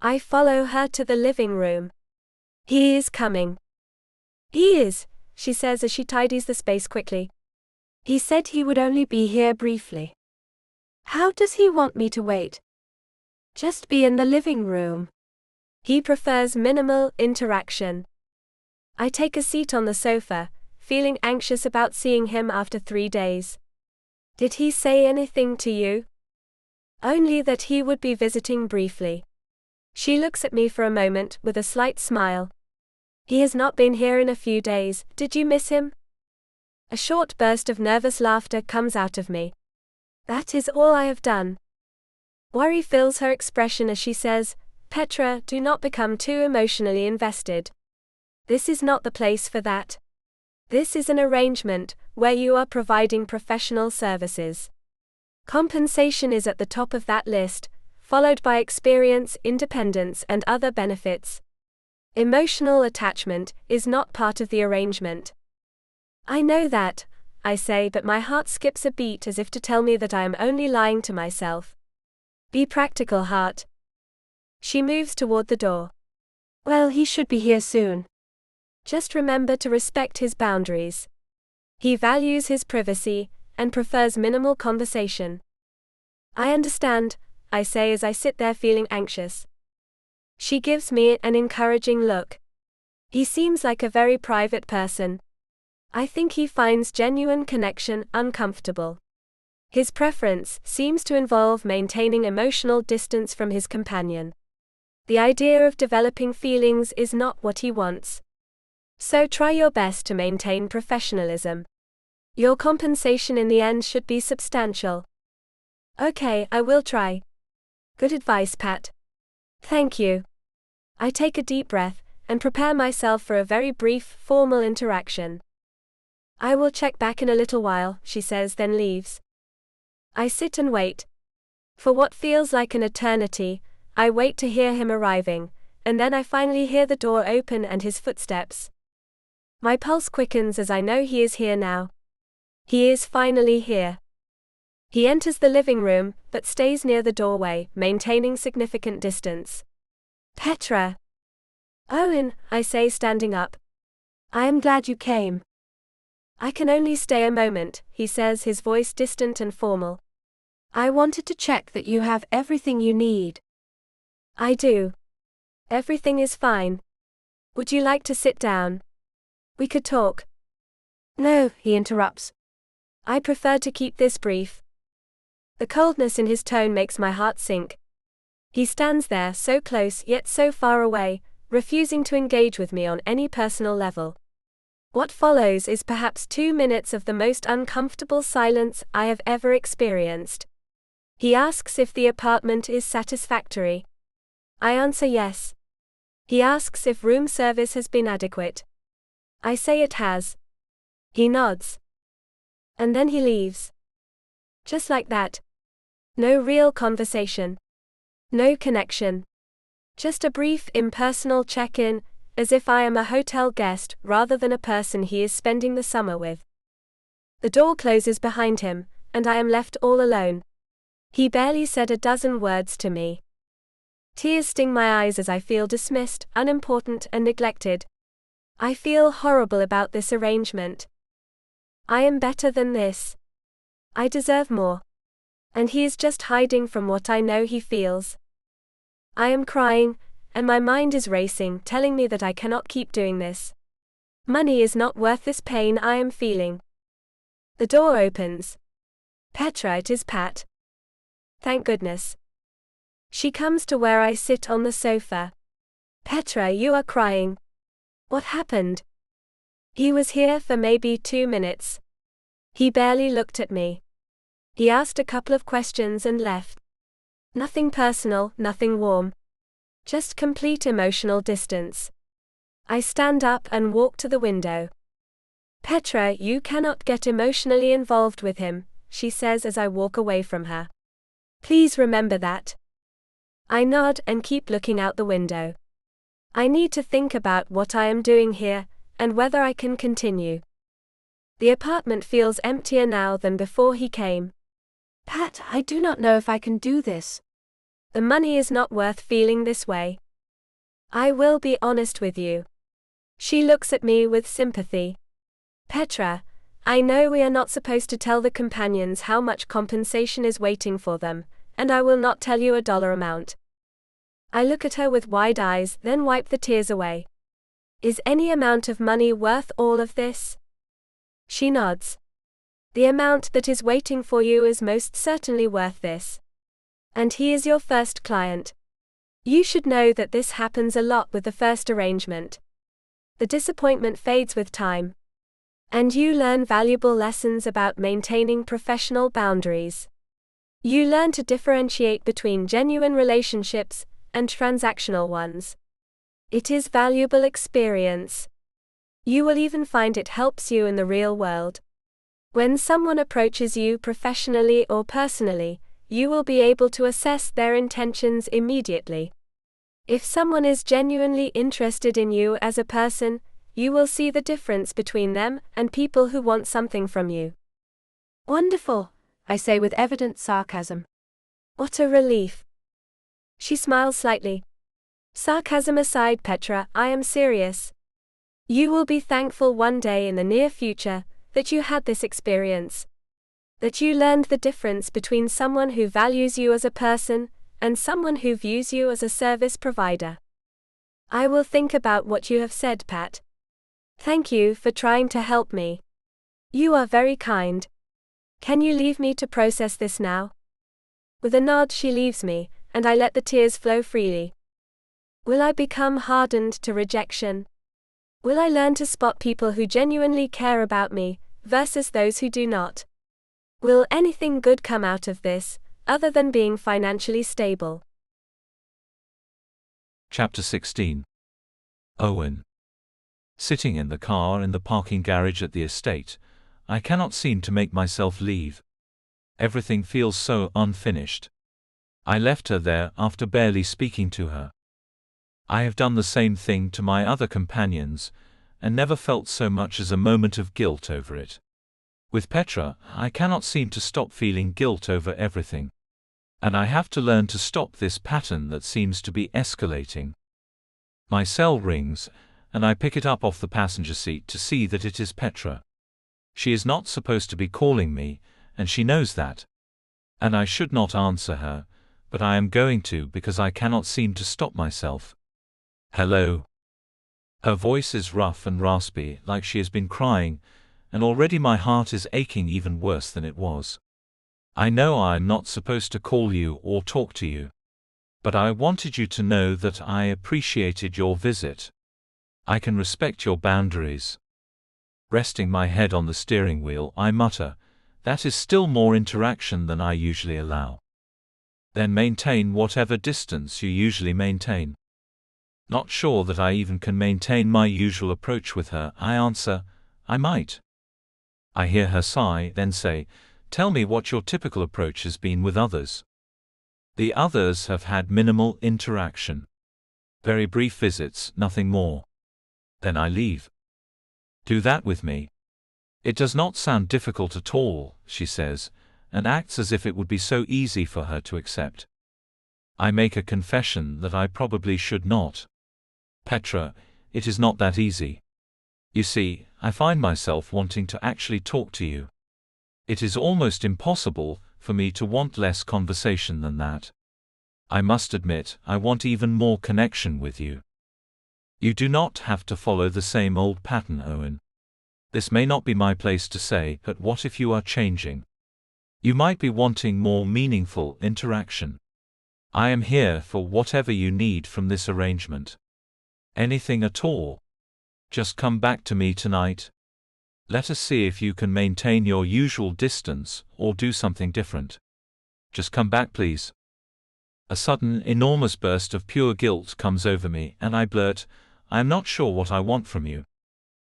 I follow her to the living room. He is coming. He is, she says as she tidies the space quickly. He said he would only be here briefly. How does he want me to wait? Just be in the living room. He prefers minimal interaction. I take a seat on the sofa, feeling anxious about seeing him after 3 days. Did he say anything to you? Only that he would be visiting briefly. She looks at me for a moment with a slight smile. He has not been here in a few days. Did you miss him? A short burst of nervous laughter comes out of me. That is all I have done. Worry fills her expression as she says, Petra, do not become too emotionally invested. This is not the place for that. This is an arrangement where you are providing professional services. Compensation is at the top of that list, followed by experience, independence, and other benefits. Emotional attachment is not part of the arrangement. I know that, I say, but my heart skips a beat as if to tell me that I am only lying to myself. Be practical, heart. She moves toward the door. Well, he should be here soon. Just remember to respect his boundaries. He values his privacy and prefers minimal conversation. I understand, I say as I sit there feeling anxious. She gives me an encouraging look. He seems like a very private person. I think he finds genuine connection uncomfortable. His preference seems to involve maintaining emotional distance from his companion. The idea of developing feelings is not what he wants. So try your best to maintain professionalism. Your compensation in the end should be substantial. Okay, I will try. Good advice, Pat. Thank you. I take a deep breath and prepare myself for a very brief, formal interaction. I will check back in a little while, she says, then leaves. I sit and wait. For what feels like an eternity, I wait to hear him arriving, and then I finally hear the door open and his footsteps. My pulse quickens as I know he is here now. He is finally here. He enters the living room, but stays near the doorway, maintaining significant distance. Petra. Owen, I say, standing up. I am glad you came. I can only stay a moment, he says, his voice distant and formal. I wanted to check that you have everything you need. I do. Everything is fine. Would you like to sit down? We could talk. No, he interrupts. I prefer to keep this brief. The coldness in his tone makes my heart sink. He stands there, so close yet so far away, refusing to engage with me on any personal level. What follows is perhaps 2 minutes of the most uncomfortable silence I have ever experienced. He asks if the apartment is satisfactory. I answer yes. He asks if room service has been adequate. I say it has. He nods. And then he leaves. Just like that. No real conversation. No connection. Just a brief impersonal check-in, as if I am a hotel guest rather than a person he is spending the summer with. The door closes behind him, and I am left all alone. He barely said a dozen words to me. Tears sting my eyes as I feel dismissed, unimportant, and neglected. I feel horrible about this arrangement. I am better than this. I deserve more. And he is just hiding from what I know he feels. I am crying, and my mind is racing, telling me that I cannot keep doing this. Money is not worth this pain I am feeling. The door opens. Petra, it is Pat. Thank goodness. She comes to where I sit on the sofa. Petra, you are crying. What happened? He was here for maybe 2 minutes. He barely looked at me. He asked a couple of questions and left. Nothing personal, nothing warm. Just complete emotional distance. I stand up and walk to the window. Petra, you cannot get emotionally involved with him, she says as I walk away from her. Please remember that. I nod and keep looking out the window. I need to think about what I am doing here, and whether I can continue. The apartment feels emptier now than before he came. Pat, I do not know if I can do this. The money is not worth feeling this way. I will be honest with you. She looks at me with sympathy. Petra, I know we are not supposed to tell the companions how much compensation is waiting for them, and I will not tell you a dollar amount. I look at her with wide eyes, then wipe the tears away. Is any amount of money worth all of this? She nods. The amount that is waiting for you is most certainly worth this. And he is your first client. You should know that this happens a lot with the first arrangement. The disappointment fades with time. And you learn valuable lessons about maintaining professional boundaries. You learn to differentiate between genuine relationships and transactional ones. It is valuable experience. You will even find it helps you in the real world. When someone approaches you professionally or personally, you will be able to assess their intentions immediately. If someone is genuinely interested in you as a person, you will see the difference between them and people who want something from you. Wonderful, I say with evident sarcasm. What a relief. She smiles slightly. Sarcasm aside, Petra, I am serious. You will be thankful one day in the near future that you had this experience. That you learned the difference between someone who values you as a person and someone who views you as a service provider. I will think about what you have said, Pat. Thank you for trying to help me. You are very kind. Can you leave me to process this now? With a nod, she leaves me, and I let the tears flow freely. Will I become hardened to rejection? Will I learn to spot people who genuinely care about me versus those who do not? Will anything good come out of this, other than being financially stable? Chapter 16. Owen. Sitting in the car in the parking garage at the estate, I cannot seem to make myself leave. Everything feels so unfinished. I left her there after barely speaking to her. I have done the same thing to my other companions, and never felt so much as a moment of guilt over it. With Petra, I cannot seem to stop feeling guilt over everything. And I have to learn to stop this pattern that seems to be escalating. My cell rings, and I pick it up off the passenger seat to see that it is Petra. She is not supposed to be calling me, and she knows that. And I should not answer her, but I am going to because I cannot seem to stop myself. Hello. Her voice is rough and raspy, like she has been crying, and already my heart is aching even worse than it was. I know I am not supposed to call you or talk to you. But I wanted you to know that I appreciated your visit. I can respect your boundaries. Resting my head on the steering wheel, I mutter, that is still more interaction than I usually allow. Then maintain whatever distance you usually maintain. Not sure that I even can maintain my usual approach with her, I answer, I might. I hear her sigh, then say, tell me what your typical approach has been with others. The others have had minimal interaction. Very brief visits, nothing more. Then I leave. Do that with me. It does not sound difficult at all, she says, and acts as if it would be so easy for her to accept. I make a confession that I probably should not. Petra, it is not that easy. You see, I find myself wanting to actually talk to you. It is almost impossible for me to want less conversation than that. I must admit, I want even more connection with you. You do not have to follow the same old pattern, Owen. This may not be my place to say, but what if you are changing? You might be wanting more meaningful interaction. I am here for whatever you need from this arrangement. Anything at all. Just come back to me tonight. Let us see if you can maintain your usual distance or do something different. Just come back, please. A sudden, enormous burst of pure guilt comes over me, and I blurt, I am not sure what I want from you.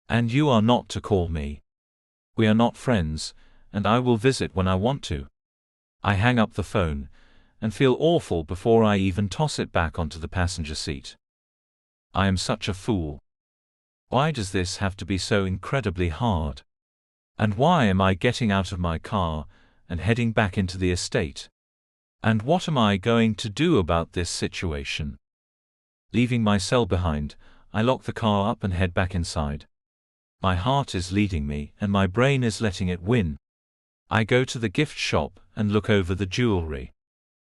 And you are not to call me. We are not friends, and I will visit when I want to. I hang up the phone, and feel awful before I even toss it back onto the passenger seat. I am such a fool. Why does this have to be so incredibly hard? And why am I getting out of my car and heading back into the estate? And what am I going to do about this situation? Leaving my cell behind, I lock the car up and head back inside. My heart is leading me, and my brain is letting it win. I go to the gift shop and look over the jewelry.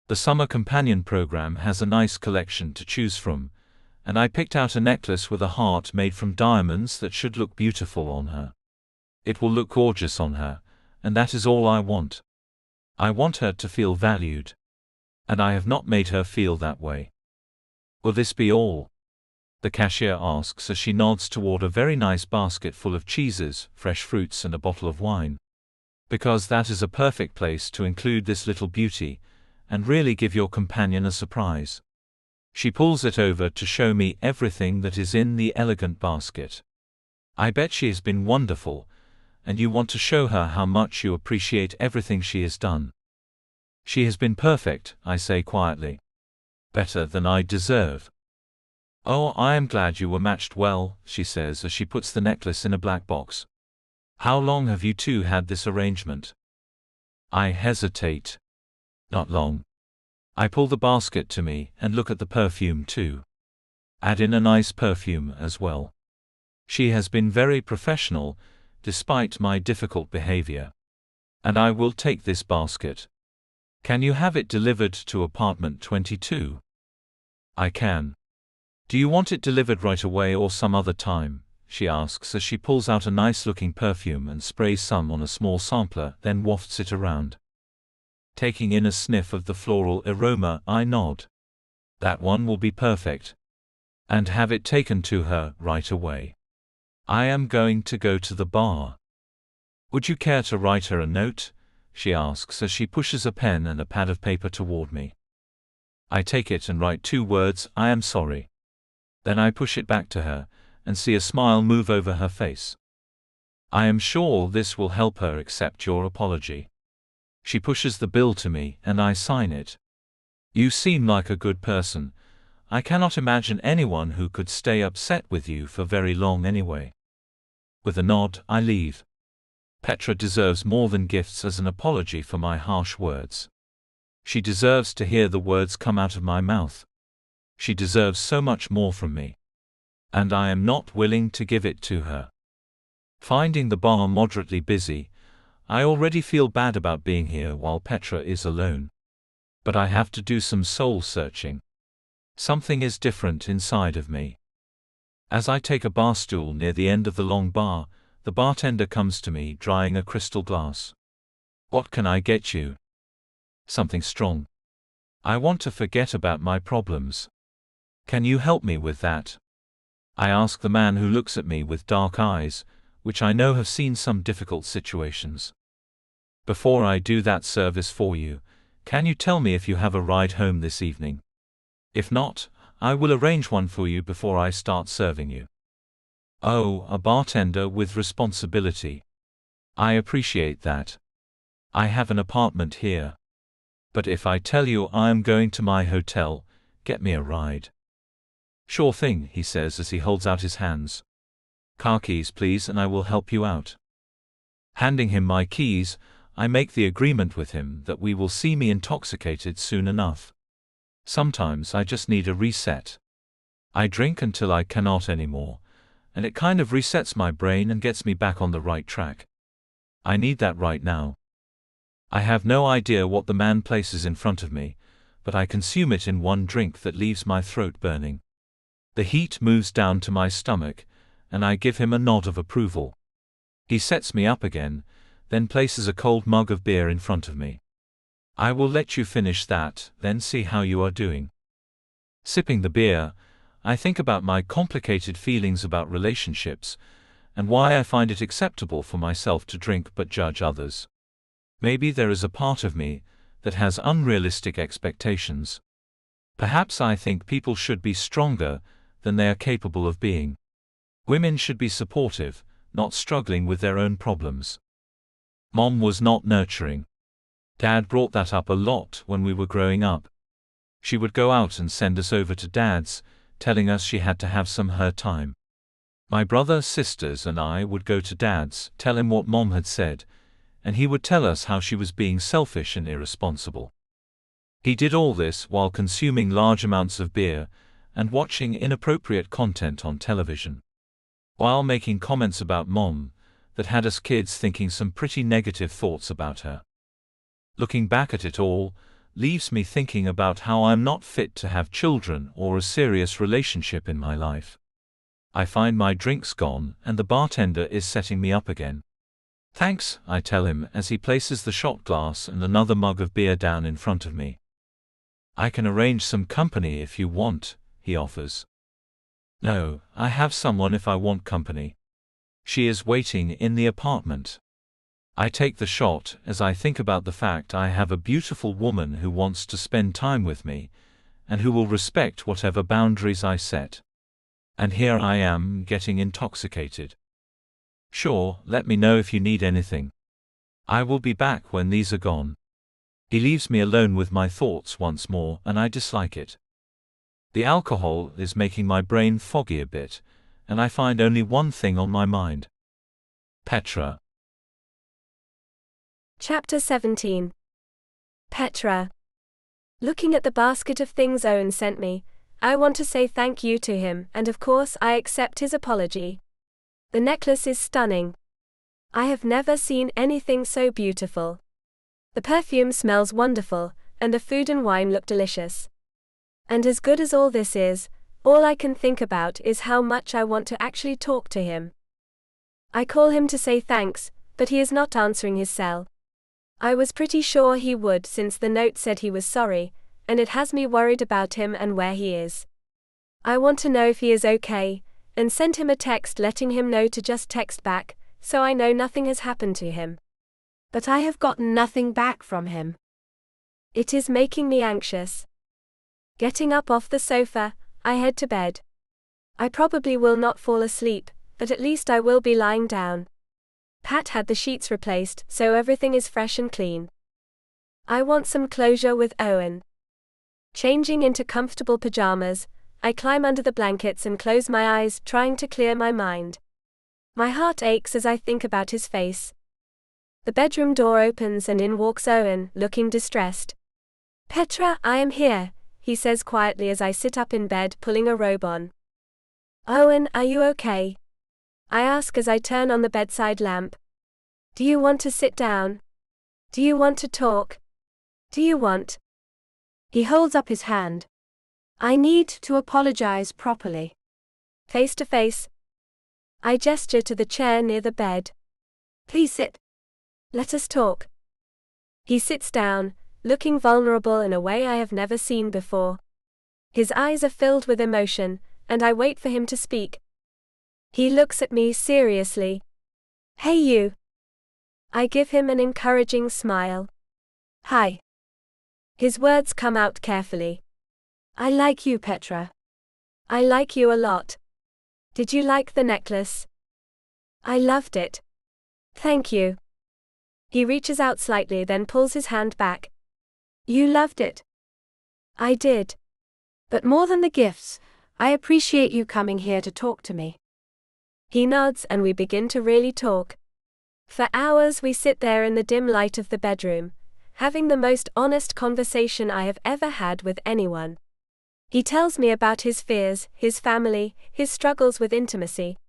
The summer companion program has a nice collection to choose from, and I picked out a necklace with a heart made from diamonds that should look beautiful on her. It will look gorgeous on her, and that is all I want. I want her to feel valued. And I have not made her feel that way. Will this be all? The cashier asks as she nods toward a very nice basket full of cheeses, fresh fruits and a bottle of wine. Because that is a perfect place to include this little beauty, and really give your companion a surprise. She pulls it over to show me everything that is in the elegant basket. I bet she has been wonderful, and you want to show her how much you appreciate everything she has done. She has been perfect, I say quietly. Better than I deserve. Oh, I am glad you were matched well, she says as she puts the necklace in a black box. How long have you two had this arrangement? I hesitate. Not long. I pull the basket to me and look at the perfume too. Add in a nice perfume as well. She has been very professional, despite my difficult behavior. And I will take this basket. Can you have it delivered to apartment 22? I can. Do you want it delivered right away or some other time? She asks as she pulls out a nice-looking perfume and sprays some on a small sampler, then wafts it around. Taking in a sniff of the floral aroma, I nod. That one will be perfect. And have it taken to her right away. I am going to go to the bar. Would you care to write her a note? She asks as she pushes a pen and a pad of paper toward me. I take it and write 2 words, I am sorry. Then I push it back to her, and see a smile move over her face. I am sure this will help her accept your apology. She pushes the bill to me, and I sign it. You seem like a good person. I cannot imagine anyone who could stay upset with you for very long anyway. With a nod, I leave. Petra deserves more than gifts as an apology for my harsh words. She deserves to hear the words come out of my mouth. She deserves so much more from me. And I am not willing to give it to her. Finding the bar moderately busy, I already feel bad about being here while Petra is alone. But I have to do some soul searching. Something is different inside of me. As I take a bar stool near the end of the long bar, the bartender comes to me drying a crystal glass. What can I get you? Something strong. I want to forget about my problems. Can you help me with that? I ask the man who looks at me with dark eyes, which I know have seen some difficult situations. Before I do that service for you, can you tell me if you have a ride home this evening? If not, I will arrange one for you before I start serving you. Oh, a bartender with responsibility. I appreciate that. I have an apartment here. But if I tell you I am going to my hotel, get me a ride. Sure thing, he says as he holds out his hands. Car keys please and I will help you out. Handing him my keys, I make the agreement with him that we will see me intoxicated soon enough. Sometimes I just need a reset. I drink until I cannot anymore, and it kind of resets my brain and gets me back on the right track. I need that right now. I have no idea what the man places in front of me, but I consume it in one drink that leaves my throat burning. The heat moves down to my stomach, and I give him a nod of approval. He sets me up again, then places a cold mug of beer in front of me. I will let you finish that, then see how you are doing. Sipping the beer, I think about my complicated feelings about relationships, and why I find it acceptable for myself to drink but judge others. Maybe there is a part of me that has unrealistic expectations. Perhaps I think people should be stronger than they are capable of being. Women should be supportive, not struggling with their own problems. Mom was not nurturing. Dad brought that up a lot when we were growing up. She would go out and send us over to Dad's, telling us she had to have some her time. My brother, sisters and I would go to Dad's, tell him what Mom had said, and he would tell us how she was being selfish and irresponsible. He did all this while consuming large amounts of beer and watching inappropriate content on television. While making comments about Mom that had us kids thinking some pretty negative thoughts about her. Looking back at it all, leaves me thinking about how I'm not fit to have children or a serious relationship in my life. I find my drink's gone and the bartender is setting me up again. Thanks, I tell him as he places the shot glass and another mug of beer down in front of me. I can arrange some company if you want, he offers. No, I have someone if I want company. She is waiting in the apartment. I take the shot as I think about the fact I have a beautiful woman who wants to spend time with me, and who will respect whatever boundaries I set. And here I am, getting intoxicated. Sure, let me know if you need anything. I will be back when these are gone. He leaves me alone with my thoughts once more, and I dislike it. The alcohol is making my brain foggy a bit, and I find only one thing on my mind. Petra. Chapter 17. Petra. Looking at the basket of things Owen sent me, I want to say thank you to him, and of course I accept his apology. The necklace is stunning. I have never seen anything so beautiful. The perfume smells wonderful, and the food and wine look delicious. And as good as all this is, all I can think about is how much I want to actually talk to him. I call him to say thanks, but he is not answering his cell. I was pretty sure he would since the note said he was sorry, and it has me worried about him and where he is. I want to know if he is okay, and send him a text letting him know to just text back, so I know nothing has happened to him. But I have gotten nothing back from him. It is making me anxious. Getting up off the sofa, I head to bed. I probably will not fall asleep, but at least I will be lying down. Pat had the sheets replaced, so everything is fresh and clean. I want some closure with Owen. Changing into comfortable pajamas, I climb under the blankets and close my eyes, trying to clear my mind. My heart aches as I think about his face. The bedroom door opens and in walks Owen, looking distressed. "Petra, I am here," he says quietly as I sit up in bed, pulling a robe on. "Owen, are you okay?" I ask as I turn on the bedside lamp. "Do you want to sit down? Do you want to talk? Do you want?" He holds up his hand. "I need to apologize properly." Face to face. I gesture to the chair near the bed. "Please sit. Let us talk." He sits down, looking vulnerable in a way I have never seen before. His eyes are filled with emotion, and I wait for him to speak. He looks at me seriously. "Hey you." I give him an encouraging smile. "Hi." His words come out carefully. "I like you, Petra." "I like you a lot. Did you like the necklace?" "I loved it. Thank you." He reaches out slightly, then pulls his hand back. "You loved it." "I did. But more than the gifts, I appreciate you coming here to talk to me." He nods and we begin to really talk. For hours we sit there in the dim light of the bedroom, having the most honest conversation I have ever had with anyone. He tells me about his fears, his family, his struggles with intimacy.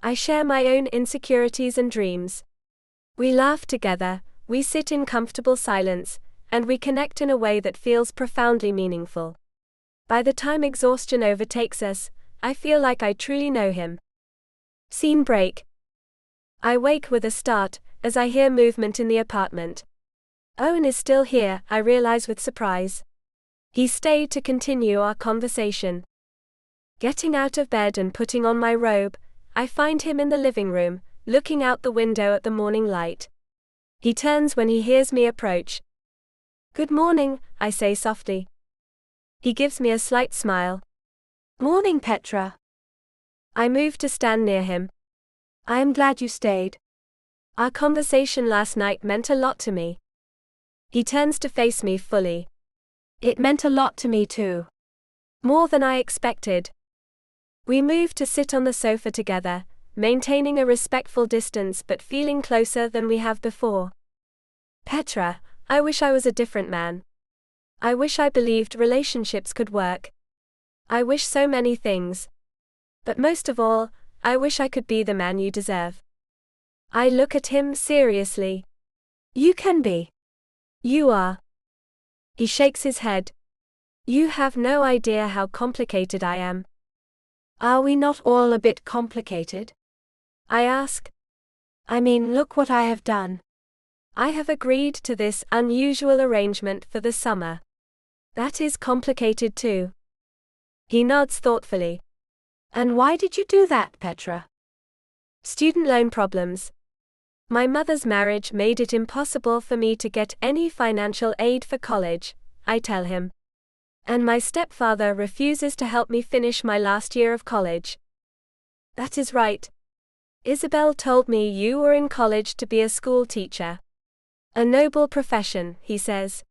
I share my own insecurities and dreams. We laugh together, we sit in comfortable silence, and we connect in a way that feels profoundly meaningful. By the time exhaustion overtakes us, I feel like I truly know him. Scene break. I wake with a start, as I hear movement in the apartment. Owen is still here, I realize with surprise. He stayed to continue our conversation. Getting out of bed and putting on my robe, I find him in the living room, looking out the window at the morning light. He turns when he hears me approach. "Good morning," I say softly. He gives me a slight smile. "Morning, Petra." I move to stand near him. "I am glad you stayed." Our conversation last night meant a lot to me. He turns to face me fully. "It meant a lot to me too." More than I expected. We move to sit on the sofa together, maintaining a respectful distance but feeling closer than we have before. "Petra, I wish I was a different man. I wish I believed relationships could work. I wish so many things. But most of all, I wish I could be the man you deserve." I look at him seriously. "You can be." "You are." He shakes his head. "You have no idea how complicated I am." "Are we not all a bit complicated?" I ask. "I mean, look what I have done." "I have agreed to this unusual arrangement for the summer. That is complicated too." He nods thoughtfully. "And why did you do that, Petra?" "Student loan problems. My mother's marriage made it impossible for me to get any financial aid for college," I tell him. "And my stepfather refuses to help me finish my last year of college." "That is right. Isabel told me you were in college to be a school teacher. A noble profession," he says.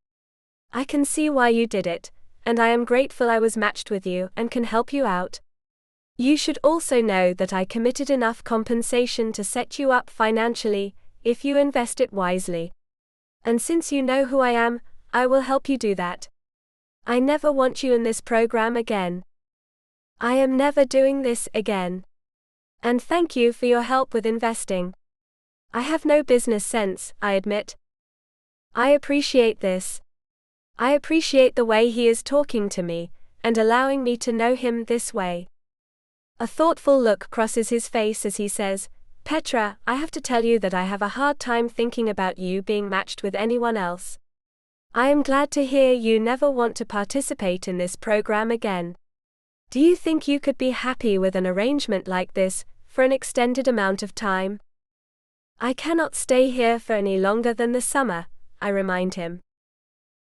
"I can see why you did it, and I am grateful I was matched with you and can help you out. You should also know that I committed enough compensation to set you up financially, if you invest it wisely. And since you know who I am, I will help you do that. I never want you in this program again. I am never doing this again. And thank you for your help with investing. I have no business sense, I admit. I appreciate this. I appreciate the way he is talking to me, and allowing me to know him this way." A thoughtful look crosses his face as he says, "Petra, I have to tell you that I have a hard time thinking about you being matched with anyone else. I am glad to hear you never want to participate in this program again. Do you think you could be happy with an arrangement like this, for an extended amount of time?" "I cannot stay here for any longer than the summer," I remind him.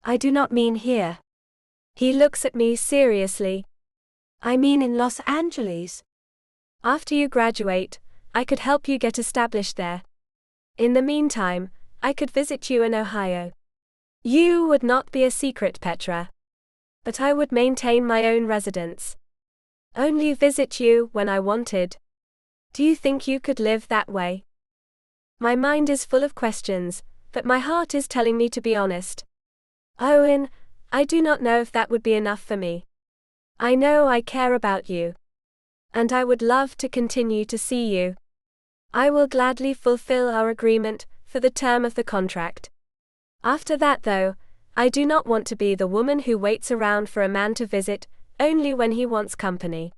"I do not mean here." He looks at me seriously. "I mean in Los Angeles." "After you graduate, I could help you get established there. In the meantime, I could visit you in Ohio. You would not be a secret, Petra. But I would maintain my own residence. Only visit you when I wanted. Do you think you could live that way? My mind is full of questions, but my heart is telling me to be honest. Owen, I do not know if that would be enough for me. I know I care about you. And I would love to continue to see you. I will gladly fulfill our agreement for the term of the contract. After that, though, I do not want to be the woman who waits around for a man to visit, only when he wants company.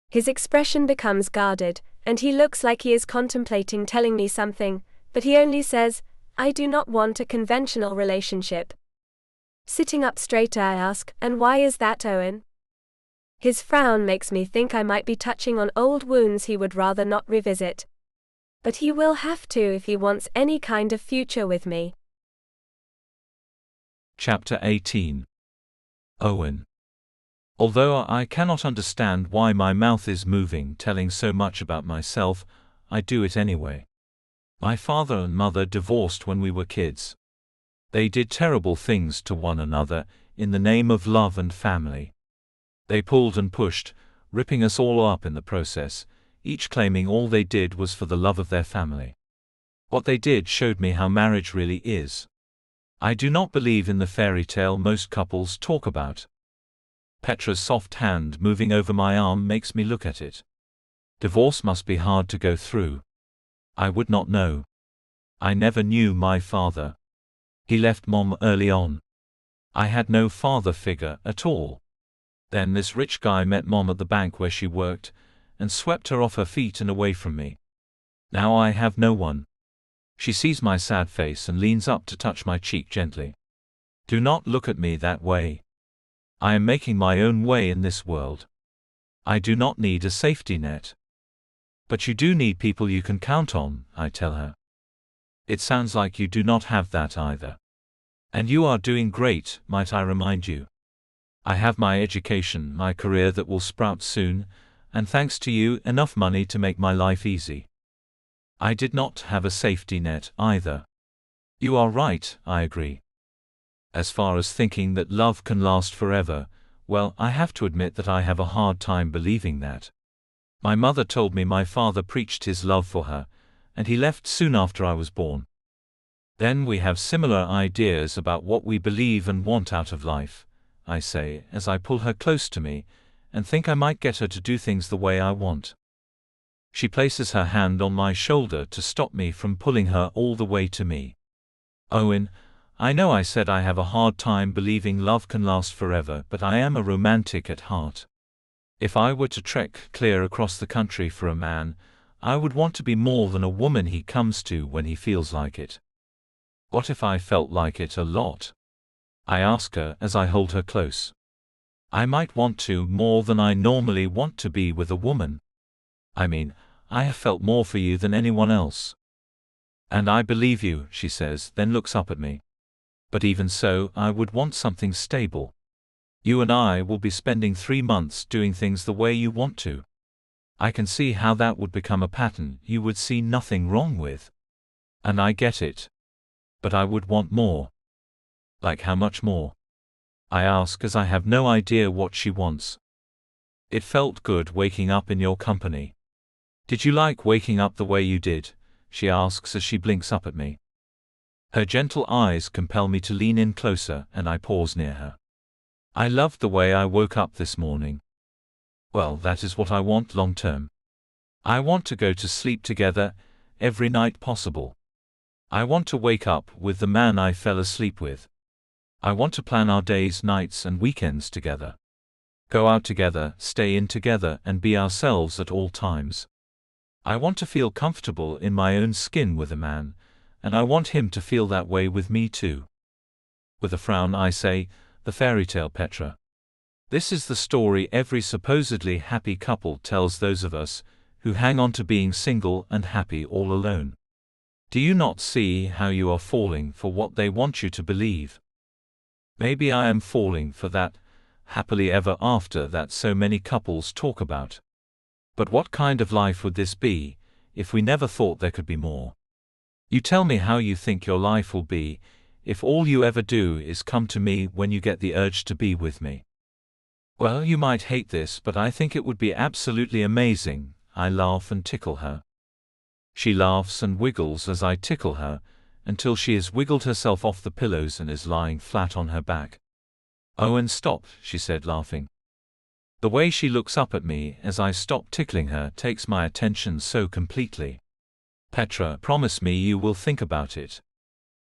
His expression becomes guarded, and he looks like he is contemplating telling me something, but he only says, I do not want a conventional relationship. Sitting up straighter, I ask, and why is that, Owen? His frown makes me think I might be touching on old wounds he would rather not revisit. But he will have to if he wants any kind of future with me. Chapter 18. Owen. Although I cannot understand why my mouth is moving telling so much about myself, I do it anyway. My father and mother divorced when we were kids. They did terrible things to one another in the name of love and family. They pulled and pushed, ripping us all up in the process, each claiming all they did was for the love of their family. What they did showed me how marriage really is. I do not believe in the fairy tale most couples talk about. Petra's soft hand moving over my arm makes me look at it. Divorce must be hard to go through. I would not know. I never knew my father. He left Mom early on. I had no father figure at all. Then this rich guy met Mom at the bank where she worked, and swept her off her feet and away from me. Now I have no one. She sees my sad face and leans up to touch my cheek gently. Do not look at me that way. I am making my own way in this world. I do not need a safety net. But you do need people you can count on, I tell her. It sounds like you do not have that either. And you are doing great, might I remind you. I have my education, my career that will sprout soon, and thanks to you, enough money to make my life easy. I did not have a safety net either. You are right, I agree. As far as thinking that love can last forever, well, I have to admit that I have a hard time believing that. My mother told me my father preached his love for her, and he left soon after I was born. Then we have similar ideas about what we believe and want out of life, I say, as I pull her close to me, and think I might get her to do things the way I want. She places her hand on my shoulder to stop me from pulling her all the way to me. Owen, I know I said I have a hard time believing love can last forever, but I am a romantic at heart. If I were to trek clear across the country for a man, I would want to be more than a woman he comes to when he feels like it. What if I felt like it a lot? I ask her as I hold her close. I might want to more than I normally want to be with a woman. I mean, I have felt more for you than anyone else. And I believe you, she says, then looks up at me. But even so, I would want something stable. You and I will be spending 3 months doing things the way you want to. I can see how that would become a pattern you would see nothing wrong with. And I get it. But I would want more. Like how much more? I ask as I have no idea what she wants. It felt good waking up in your company. Did you like waking up the way you did? She asks as she blinks up at me. Her gentle eyes compel me to lean in closer, and I pause near her. I loved the way I woke up this morning. Well, that is what I want long term. I want to go to sleep together, every night possible. I want to wake up with the man I fell asleep with. I want to plan our days, nights, and weekends together. Go out together, stay in together, and be ourselves at all times. I want to feel comfortable in my own skin with a man, and I want him to feel that way with me too. With a frown I say, the fairy tale Petra. This is the story every supposedly happy couple tells those of us who hang on to being single and happy all alone. Do you not see how you are falling for what they want you to believe? Maybe I am falling for that happily ever after that so many couples talk about. But what kind of life would this be if we never thought there could be more? You tell me how you think your life will be if all you ever do is come to me when you get the urge to be with me. Well, you might hate this, but I think it would be absolutely amazing. I laugh and tickle her. She laughs and wiggles as I tickle her, until she has wiggled herself off the pillows and is lying flat on her back. Owen, stop, she said, laughing. The way she looks up at me as I stop tickling her takes my attention so completely. Petra, promise me you will think about it.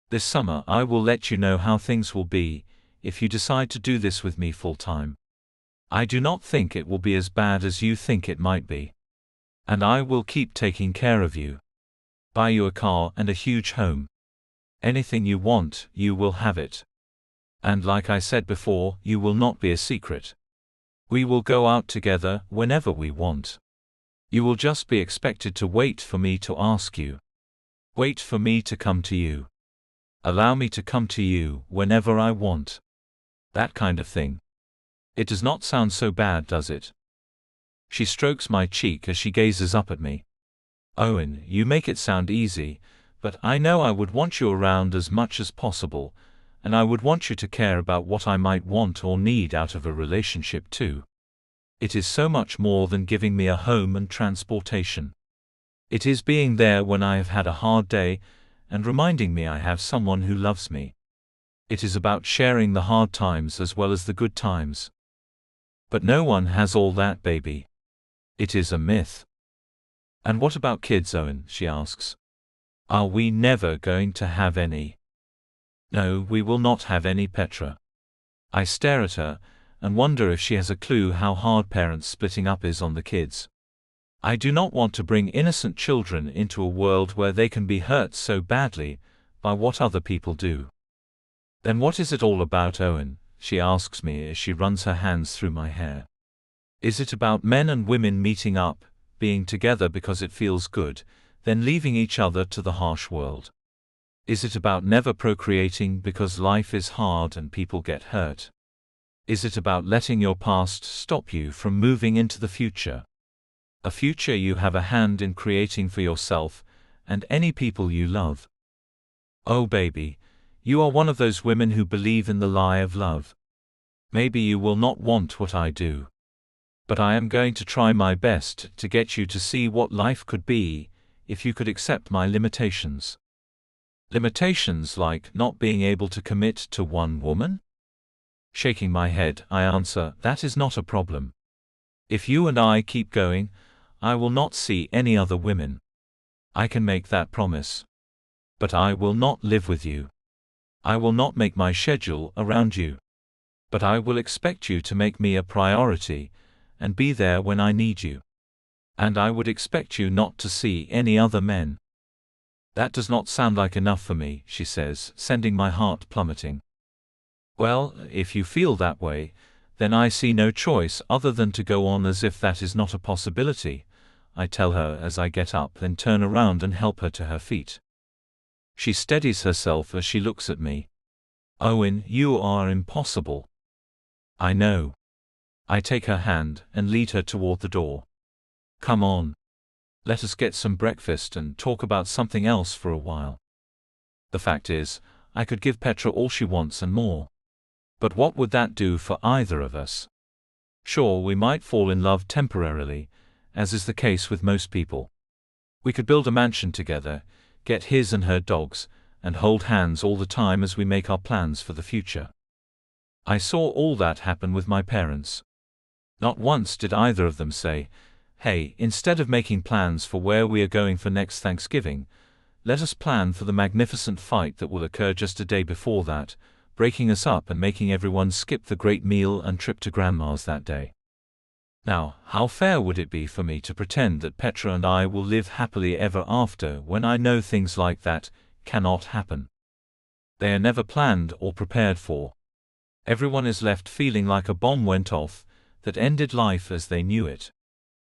This summer I will let you know how things will be, if you decide to do this with me full time. I do not think it will be as bad as you think it might be. And I will keep taking care of you. Buy you a car and a huge home. Anything you want, you will have it. And like I said before, you will not be a secret. We will go out together whenever we want. You will just be expected to wait for me to ask you. Wait for me to come to you. Allow me to come to you whenever I want. That kind of thing. It does not sound so bad, does it? She strokes my cheek as she gazes up at me. Owen, you make it sound easy, but I know I would want you around as much as possible, and I would want you to care about what I might want or need out of a relationship too. It is so much more than giving me a home and transportation. It is being there when I have had a hard day, and reminding me I have someone who loves me. It is about sharing the hard times as well as the good times. But no one has all that, baby. It is a myth. And what about kids, Owen? She asks. Are we never going to have any? No, we will not have any, Petra. I stare at her, and wonder if she has a clue how hard parents splitting up is on the kids. I do not want to bring innocent children into a world where they can be hurt so badly by what other people do. Then what is it all about, Owen? She asks me as she runs her hands through my hair. Is it about men and women meeting up, being together because it feels good, then leaving each other to the harsh world? Is it about never procreating because life is hard and people get hurt? Is it about letting your past stop you from moving into the future? A future you have a hand in creating for yourself and any people you love. Oh baby, you are one of those women who believe in the lie of love. Maybe you will not want what I do. But I am going to try my best to get you to see what life could be if you could accept my limitations. Limitations like not being able to commit to one woman? Shaking my head, I answer, that is not a problem. If you and I keep going, I will not see any other women. I can make that promise. But I will not live with you. I will not make my schedule around you. But I will expect you to make me a priority and be there when I need you. And I would expect you not to see any other men. That does not sound like enough for me, she says, sending my heart plummeting. Well, if you feel that way, then I see no choice other than to go on as if that is not a possibility, I tell her as I get up and turn around and help her to her feet. She steadies herself as she looks at me. Owen, you are impossible. I know. I take her hand and lead her toward the door. Come on. Let us get some breakfast and talk about something else for a while. The fact is, I could give Petra all she wants and more. But what would that do for either of us? Sure, we might fall in love temporarily, as is the case with most people. We could build a mansion together, get his and her dogs, and hold hands all the time as we make our plans for the future. I saw all that happen with my parents. Not once did either of them say, hey, instead of making plans for where we are going for next Thanksgiving, let us plan for the magnificent fight that will occur just a day before that, breaking us up and making everyone skip the great meal and trip to Grandma's that day. Now, how fair would it be for me to pretend that Petra and I will live happily ever after when I know things like that cannot happen? They are never planned or prepared for. Everyone is left feeling like a bomb went off that ended life as they knew it.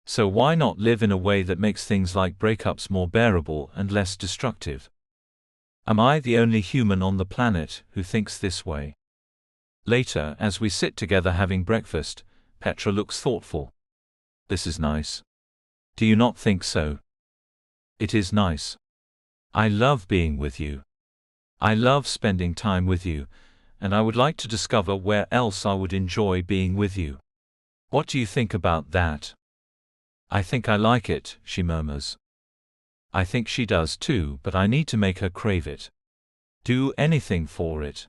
So why not live in a way that makes things like breakups more bearable and less destructive? Am I the only human on the planet who thinks this way? Later, as we sit together having breakfast, Petra looks thoughtful. This is nice. Do you not think so? It is nice. I love being with you. I love spending time with you, and I would like to discover where else I would enjoy being with you. What do you think about that? I think I like it, she murmurs. I think she does too, but I need to make her crave it. Do anything for it.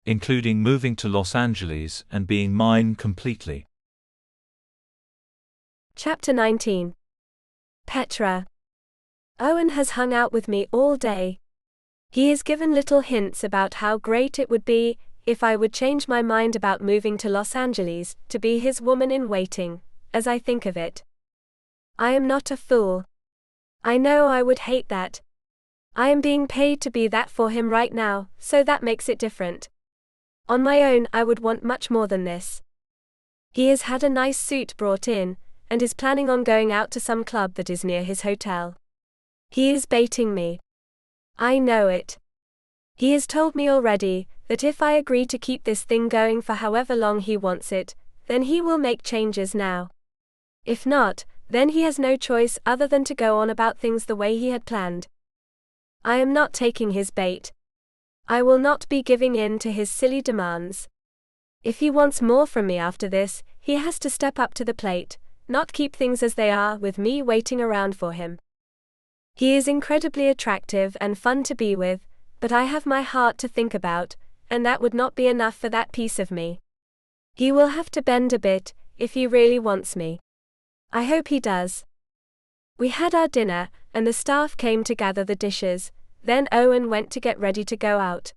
Including moving to Los Angeles and being mine completely. Chapter 19. Petra. Owen has hung out with me all day. He has given little hints about how great it would be if I would change my mind about moving to Los Angeles to be his woman in waiting, as I think of it. I am not a fool. I know I would hate that. I am being paid to be that for him right now, so that makes it different. On my own, I would want much more than this. He has had a nice suit brought in, and is planning on going out to some club that is near his hotel. He is baiting me. I know it. He has told me already that if I agree to keep this thing going for however long he wants it, then he will make changes now. If not, then he has no choice other than to go on about things the way he had planned. I am not taking his bait. I will not be giving in to his silly demands. If he wants more from me after this, he has to step up to the plate, not keep things as they are with me waiting around for him. He is incredibly attractive and fun to be with, but I have my heart to think about, and that would not be enough for that piece of me. He will have to bend a bit, if he really wants me. I hope he does. We had our dinner, and the staff came to gather the dishes. Then Owen went to get ready to go out.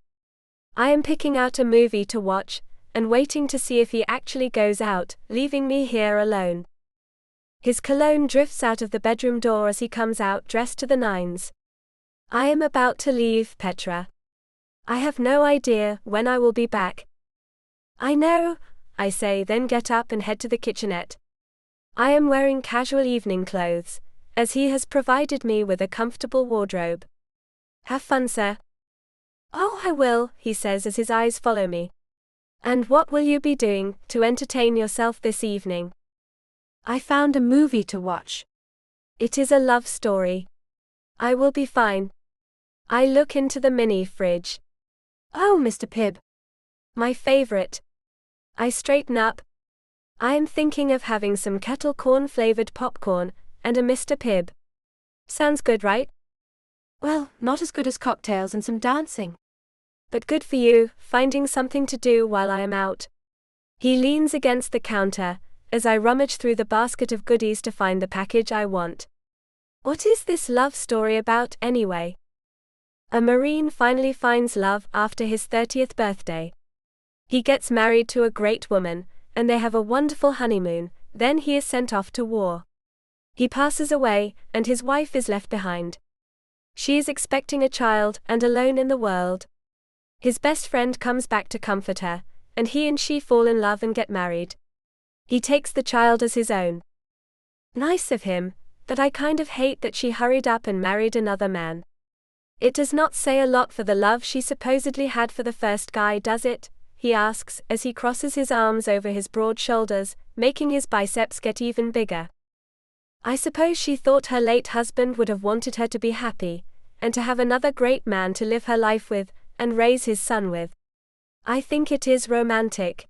I am picking out a movie to watch, and waiting to see if he actually goes out, leaving me here alone. His cologne drifts out of the bedroom door as he comes out dressed to the nines. I am about to leave, Petra. I have no idea when I will be back. I know, I say, then get up and head to the kitchenette. I am wearing casual evening clothes, as he has provided me with a comfortable wardrobe. Have fun, sir. Oh, I will, he says as his eyes follow me. And what will you be doing to entertain yourself this evening? I found a movie to watch. It is a love story. I will be fine. I look into the mini fridge. Oh, Mr. Pibb. My favorite. I straighten up. I am thinking of having some kettle corn flavored popcorn and a Mr. Pibb. Sounds good, right? Well, not as good as cocktails and some dancing. But good for you, finding something to do while I am out. He leans against the counter, as I rummage through the basket of goodies to find the package I want. What is this love story about, anyway? A Marine finally finds love after his 30th birthday. He gets married to a great woman, and they have a wonderful honeymoon, then he is sent off to war. He passes away, and his wife is left behind. She is expecting a child and alone in the world. His best friend comes back to comfort her, and he and she fall in love and get married. He takes the child as his own. Nice of him, but I kind of hate that she hurried up and married another man. It does not say a lot for the love she supposedly had for the first guy, does it? He asks as he crosses his arms over his broad shoulders, making his biceps get even bigger. I suppose she thought her late husband would have wanted her to be happy, and to have another great man to live her life with, and raise his son with. I think it is romantic.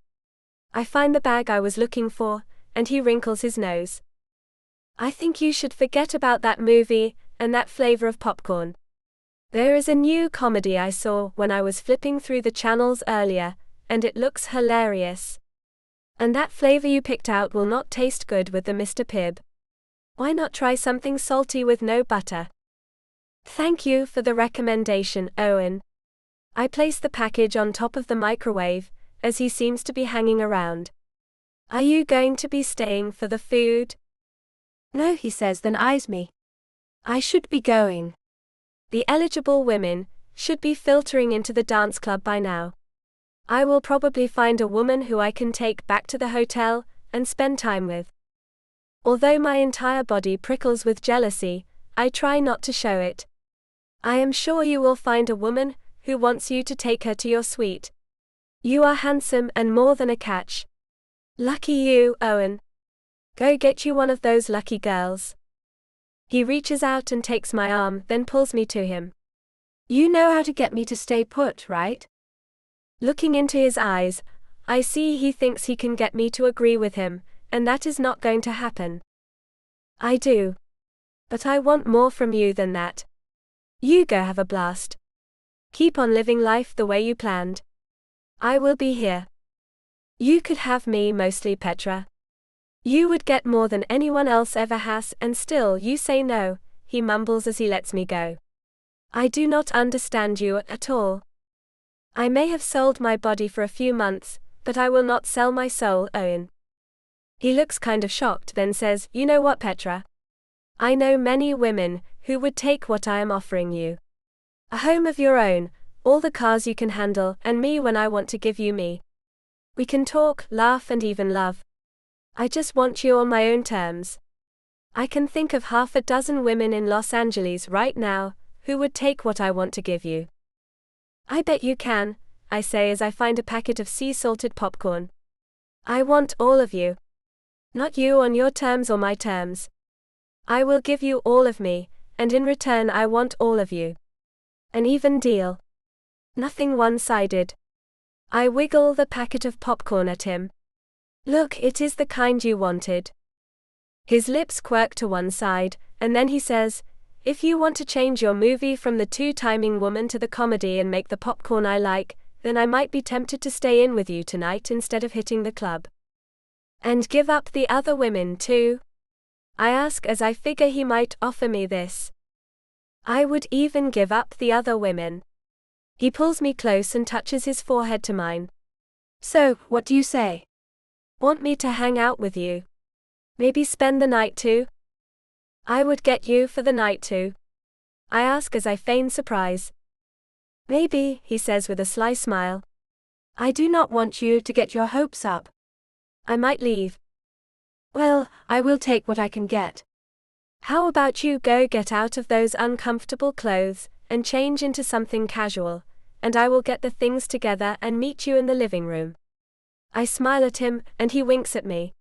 I find the bag I was looking for, and he wrinkles his nose. I think you should forget about that movie, and that flavor of popcorn. There is a new comedy I saw when I was flipping through the channels earlier, and it looks hilarious. And that flavor you picked out will not taste good with the Mr. Pibb. Why not try something salty with no butter? Thank you for the recommendation, Owen. I place the package on top of the microwave, as he seems to be hanging around. Are you going to be staying for the food? No, he says, then eyes me. I should be going. The eligible women should be filtering into the dance club by now. I will probably find a woman who I can take back to the hotel and spend time with. Although my entire body prickles with jealousy, I try not to show it. I am sure you will find a woman who wants you to take her to your suite. You are handsome and more than a catch. Lucky you, Owen. Go get you one of those lucky girls. He reaches out and takes my arm, then pulls me to him. You know how to get me to stay put, right? Looking into his eyes, I see he thinks he can get me to agree with him, and that is not going to happen. I do. But I want more from you than that. You go have a blast. Keep on living life the way you planned. I will be here. You could have me mostly, Petra. You would get more than anyone else ever has, and still you say no, he mumbles as he lets me go. I do not understand you at all. I may have sold my body for a few months, but I will not sell my soul, Owen. He looks kind of shocked, then says, You know what, Petra? I know many women who would take what I am offering you. A home of your own, all the cars you can handle, and me when I want to give you me. We can talk, laugh, and even love. I just want you on my own terms. I can think of 6 women in Los Angeles right now who would take what I want to give you. I bet you can, I say as I find a packet of sea-salted popcorn. I want all of you. Not you on your terms or my terms. I will give you all of me, and in return I want all of you. An even deal. Nothing one-sided. I wiggle the packet of popcorn at him. Look, it is the kind you wanted. His lips quirk to one side, and then he says, If you want to change your movie from the two-timing woman to the comedy and make the popcorn I like, then I might be tempted to stay in with you tonight instead of hitting the club. And give up the other women too? I ask as I figure he might offer me this. I would even give up the other women. He pulls me close and touches his forehead to mine. So, what do you say? Want me to hang out with you? Maybe spend the night too? I would get you for the night too. I ask as I feign surprise. Maybe, he says with a sly smile. I do not want you to get your hopes up. I might leave. Well, I will take what I can get. How about you go get out of those uncomfortable clothes and change into something casual, and I will get the things together and meet you in the living room. I smile at him, and he winks at me.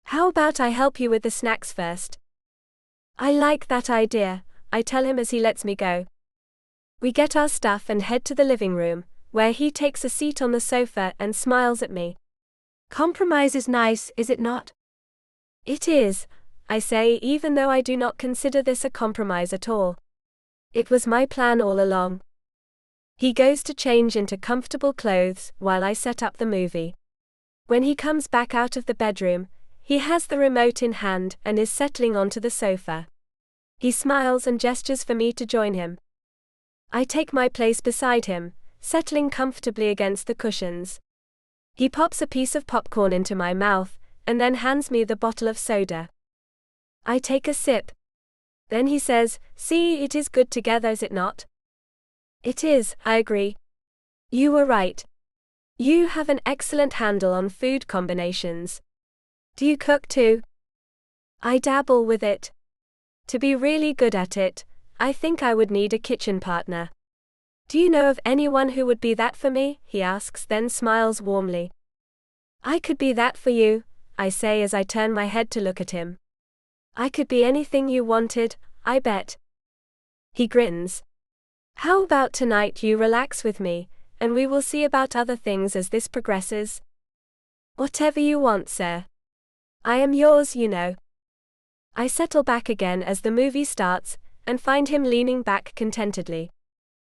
How about I help you with the snacks first? I like that idea, I tell him as he lets me go. We get our stuff and head to the living room, where he takes a seat on the sofa and smiles at me. Compromise is nice, is it not? It is, I say, even though I do not consider this a compromise at all. It was my plan all along. He goes to change into comfortable clothes while I set up the movie. When he comes back out of the bedroom, he has the remote in hand and is settling onto the sofa. He smiles and gestures for me to join him. I take my place beside him, settling comfortably against the cushions. He pops a piece of popcorn into my mouth, and then hands me the bottle of soda. I take a sip. Then he says, See, it is good together, is it not? It is, I agree. You were right. You have an excellent handle on food combinations. Do you cook too? I dabble with it. To be really good at it, I think I would need a kitchen partner. Do you know of anyone who would be that for me? He asks, then smiles warmly. I could be that for you, I say as I turn my head to look at him. I could be anything you wanted, I bet. He grins. How about tonight you relax with me, and we will see about other things as this progresses? Whatever you want, sir. I am yours, you know. I settle back again as the movie starts, and find him leaning back contentedly.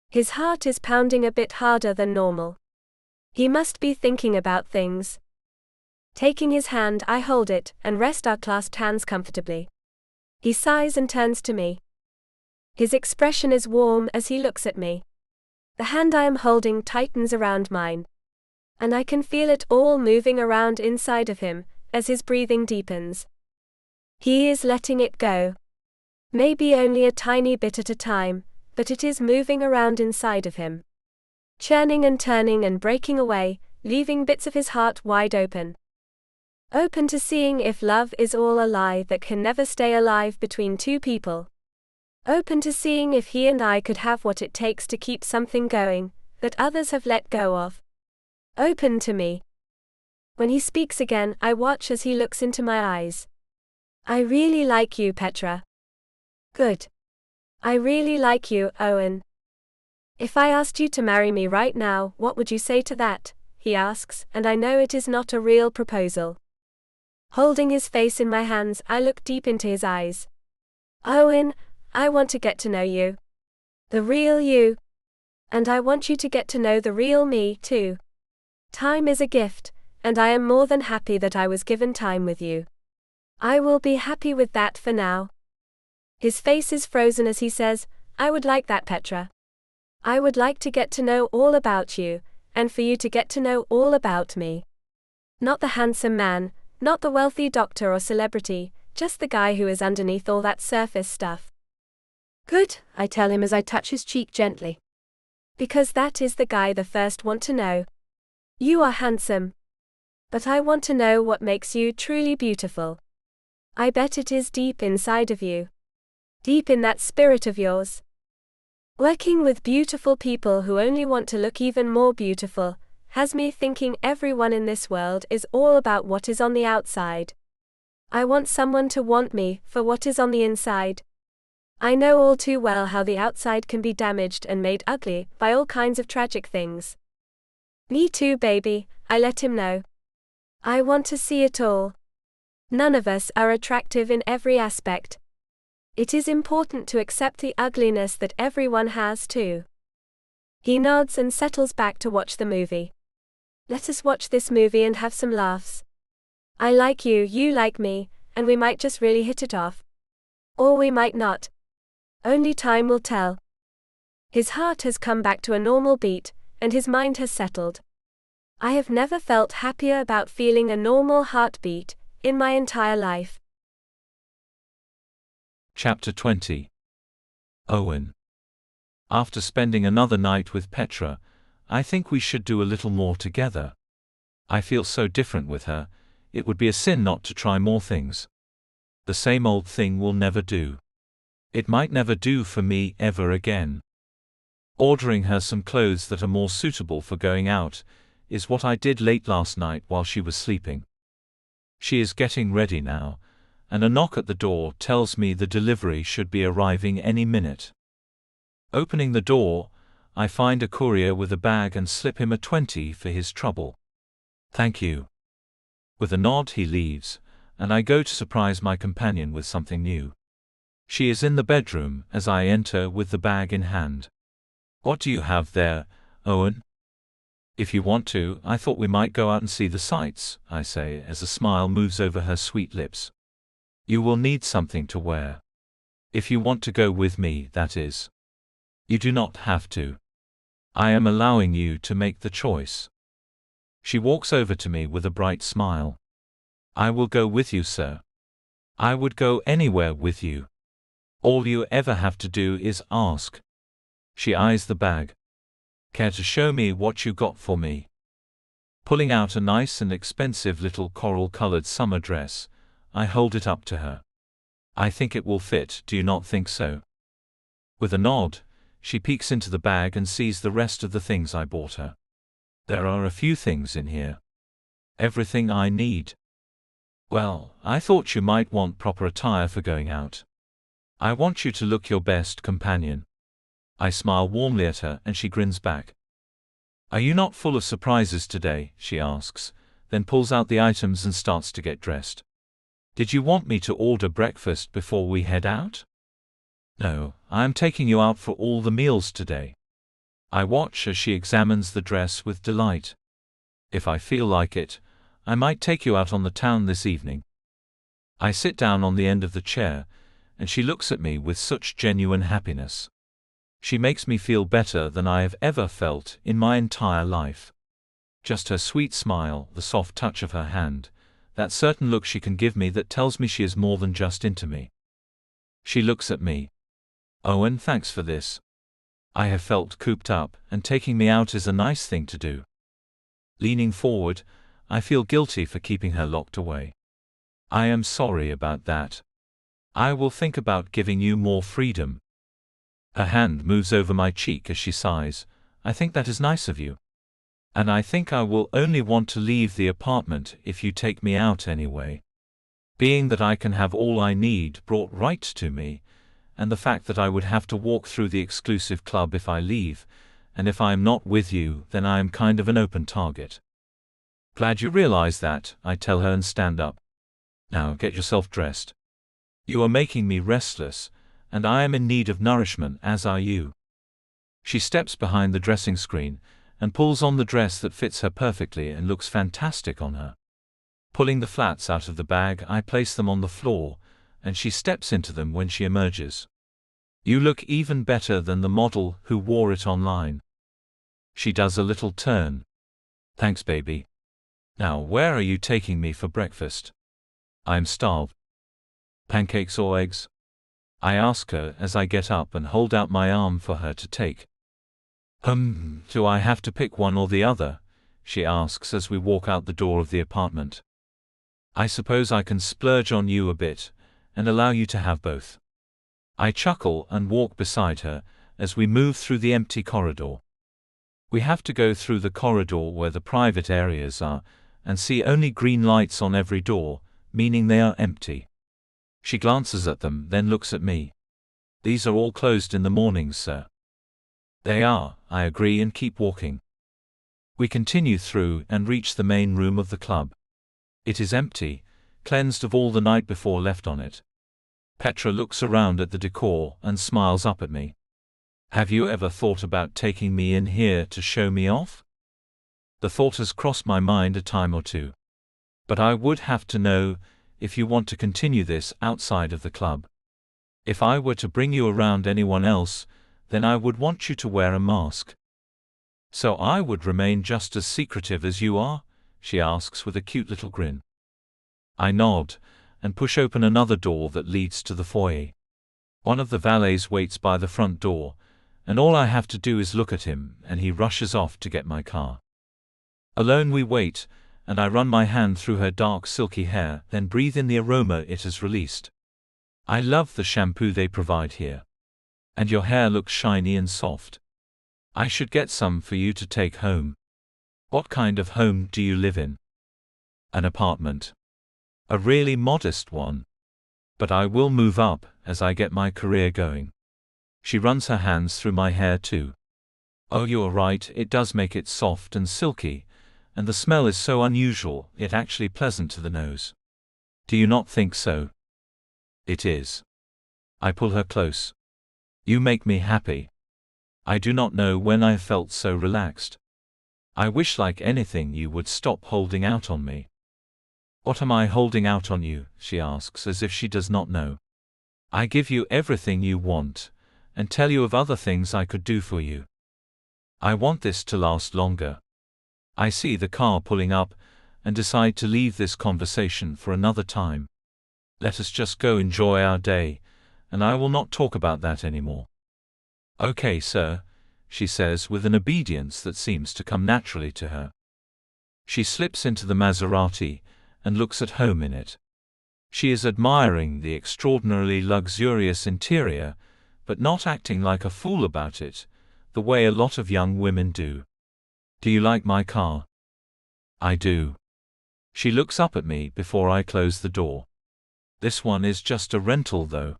His heart is pounding a bit harder than normal. He must be thinking about things. Taking his hand, I hold it, and rest our clasped hands comfortably. He sighs and turns to me. His expression is warm as he looks at me. The hand I am holding tightens around mine. And I can feel it all moving around inside of him, as his breathing deepens. He is letting it go. Maybe only a tiny bit at a time, but it is moving around inside of him. Churning and turning and breaking away, leaving bits of his heart wide open. Open to seeing if love is all a lie that can never stay alive between two people. Open to seeing if he and I could have what it takes to keep something going, that others have let go of. Open to me. When he speaks again, I watch as he looks into my eyes. I really like you, Petra. Good. I really like you, Owen. If I asked you to marry me right now, what would you say to that? He asks, and I know it is not a real proposal. Holding his face in my hands, I look deep into his eyes. Owen, I want to get to know you. The real you. And I want you to get to know the real me, too. Time is a gift, and I am more than happy that I was given time with you. I will be happy with that for now. His face is frozen as he says, I would like that, Petra. I would like to get to know all about you, and for you to get to know all about me. Not the handsome man, not the wealthy doctor or celebrity, just the guy who is underneath all that surface stuff. Good, I tell him as I touch his cheek gently. Because that is the guy the first want to know. You are handsome. But I want to know what makes you truly beautiful. I bet it is deep inside of you. Deep in that spirit of yours. Working with beautiful people who only want to look even more beautiful, has me thinking everyone in this world is all about what is on the outside. I want someone to want me for what is on the inside. I know all too well how the outside can be damaged and made ugly by all kinds of tragic things. Me too, baby, I let him know. I want to see it all. None of us are attractive in every aspect. It is important to accept the ugliness that everyone has too. He nods and settles back to watch the movie. Let us watch this movie and have some laughs. I like you, you like me, and we might just really hit it off. Or we might not. Only time will tell. His heart has come back to a normal beat, and his mind has settled. I have never felt happier about feeling a normal heartbeat in my entire life. Chapter 20. Owen. After spending another night with Petra, I think we should do a little more together. I feel so different with her, it would be a sin not to try more things. The same old thing will never do. It might never do for me ever again. Ordering her some clothes that are more suitable for going out is what I did late last night while she was sleeping. She is getting ready now, and a knock at the door tells me the delivery should be arriving any minute. Opening the door, I find a courier with a bag and slip him a 20 for his trouble. Thank you. With a nod he leaves, and I go to surprise my companion with something new. She is in the bedroom as I enter with the bag in hand. What do you have there, Owen? If you want to, I thought we might go out and see the sights, I say as a smile moves over her sweet lips. You will need something to wear. If you want to go with me, that is. You do not have to. I am allowing you to make the choice. She walks over to me with a bright smile. I will go with you, sir. I would go anywhere with you. All you ever have to do is ask. She eyes the bag. Care to show me what you got for me? Pulling out a nice and expensive little coral-colored summer dress, I hold it up to her. I think it will fit, do you not think so? With a nod, she peeks into the bag and sees the rest of the things I bought her. There are a few things in here. Everything I need. Well, I thought you might want proper attire for going out. I want you to look your best, companion. I smile warmly at her and she grins back. Are you not full of surprises today? She asks, then pulls out the items and starts to get dressed. Did you want me to order breakfast before we head out? No, I am taking you out for all the meals today. I watch as she examines the dress with delight. If I feel like it, I might take you out on the town this evening. I sit down on the end of the chair, and she looks at me with such genuine happiness. She makes me feel better than I have ever felt in my entire life. Just her sweet smile, the soft touch of her hand, that certain look she can give me that tells me she is more than just into me. She looks at me. Owen, thanks for this. I have felt cooped up, and taking me out is a nice thing to do. Leaning forward, I feel guilty for keeping her locked away. I am sorry about that. I will think about giving you more freedom. Her hand moves over my cheek as she sighs. I think that is nice of you. And I think I will only want to leave the apartment if you take me out anyway. Being that I can have all I need brought right to me, and the fact that I would have to walk through the exclusive club if I leave, and if I am not with you, then I am kind of an open target. Glad you realize that, I tell her and stand up. Now get yourself dressed. You are making me restless, and I am in need of nourishment, as are you. She steps behind the dressing screen and pulls on the dress that fits her perfectly and looks fantastic on her. Pulling the flats out of the bag, I place them on the floor, and she steps into them when she emerges. You look even better than the model who wore it online. She does a little turn. Thanks, baby. Now, where are you taking me for breakfast? I'm starved. Pancakes or eggs? I ask her as I get up and hold out my arm for her to take. Do I have to pick one or the other? She asks as we walk out the door of the apartment. I suppose I can splurge on you a bit and allow you to have both. I chuckle and walk beside her as we move through the empty corridor. We have to go through the corridor where the private areas are and see only green lights on every door, meaning they are empty. She glances at them, then looks at me. These are all closed in the mornings, sir. They are, I agree and keep walking. We continue through and reach the main room of the club. It is empty, cleansed of all the night before left on it. Petra looks around at the decor and smiles up at me. Have you ever thought about taking me in here to show me off? The thought has crossed my mind a time or two. But I would have to know if you want to continue this outside of the club. If I were to bring you around anyone else, then I would want you to wear a mask. So I would remain just as secretive as you are? She asks with a cute little grin. I nod and push open another door that leads to the foyer. One of the valets waits by the front door, and all I have to do is look at him, and he rushes off to get my car. Alone we wait, and I run my hand through her dark silky hair, then breathe in the aroma it has released. I love the shampoo they provide here. And your hair looks shiny and soft. I should get some for you to take home. What kind of home do you live in? An apartment. A really modest one. But I will move up as I get my career going. She runs her hands through my hair too. Oh, you are right, it does make it soft and silky, and the smell is so unusual, yet actually pleasant to the nose. Do you not think so? It is. I pull her close. You make me happy. I do not know when I have felt so relaxed. I wish like anything you would stop holding out on me. What am I holding out on you? She asks as if she does not know. I give you everything you want, and tell you of other things I could do for you. I want this to last longer. I see the car pulling up, and decide to leave this conversation for another time. Let us just go enjoy our day, and I will not talk about that anymore. Okay, sir, she says with an obedience that seems to come naturally to her. She slips into the Maserati and looks at home in it. She is admiring the extraordinarily luxurious interior, but not acting like a fool about it, the way a lot of young women do. Do you like my car? I do. She looks up at me before I close the door. This one is just a rental though.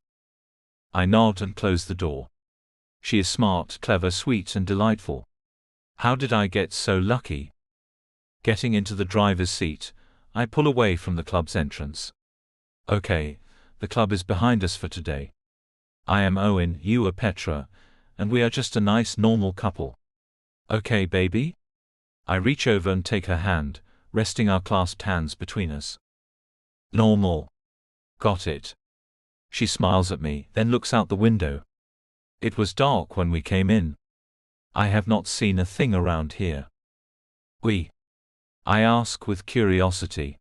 I nod and close the door. She is smart, clever, sweet and delightful. How did I get so lucky? Getting into the driver's seat, I pull away from the club's entrance. Okay, the club is behind us for today. I am Owen, you are Petra, and we are just a nice normal couple. Okay, baby? I reach over and take her hand, resting our clasped hands between us. Normal. Got it. She smiles at me, then looks out the window. It was dark when we came in. I have not seen a thing around here. I ask with curiosity.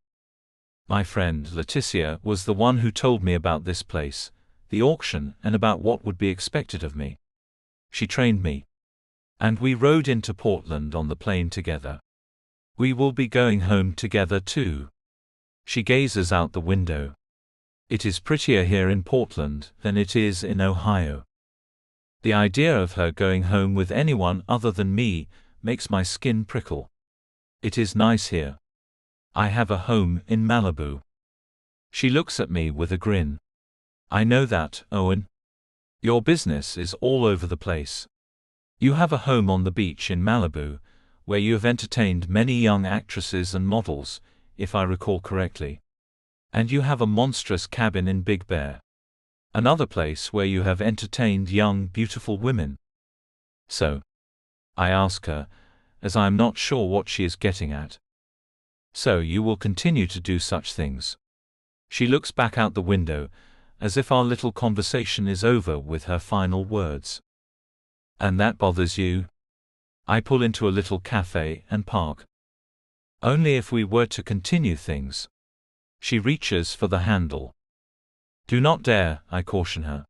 My friend Leticia was the one who told me about this place, the auction, and about what would be expected of me. She trained me. And we rode into Portland on the plane together. We will be going home together too. She gazes out the window. It is prettier here in Portland than it is in Ohio. The idea of her going home with anyone other than me makes my skin prickle. It is nice here. I have a home in Malibu. She looks at me with a grin. I know that, Owen. Your business is all over the place. You have a home on the beach in Malibu, where you have entertained many young actresses and models, if I recall correctly. And you have a monstrous cabin in Big Bear. Another place where you have entertained young, beautiful women. So? I ask her, as I am not sure what she is getting at. So you will continue to do such things. She looks back out the window, as if our little conversation is over with her final words. And that bothers you? I pull into a little cafe and park. Only if we were to continue things. She reaches for the handle. Do not dare, I caution her.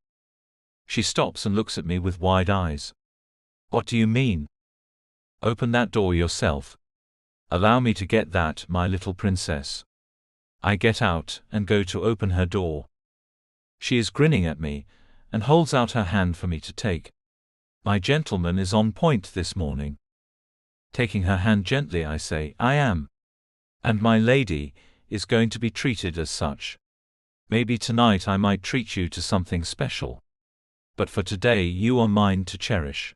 She stops and looks at me with wide eyes. What do you mean? Open that door yourself. Allow me to get that, my little princess. I get out and go to open her door. She is grinning at me and holds out her hand for me to take. My gentleman is on point this morning. Taking her hand gently, I say, I am. And my lady is going to be treated as such. Maybe tonight I might treat you to something special. But for today you are mine to cherish.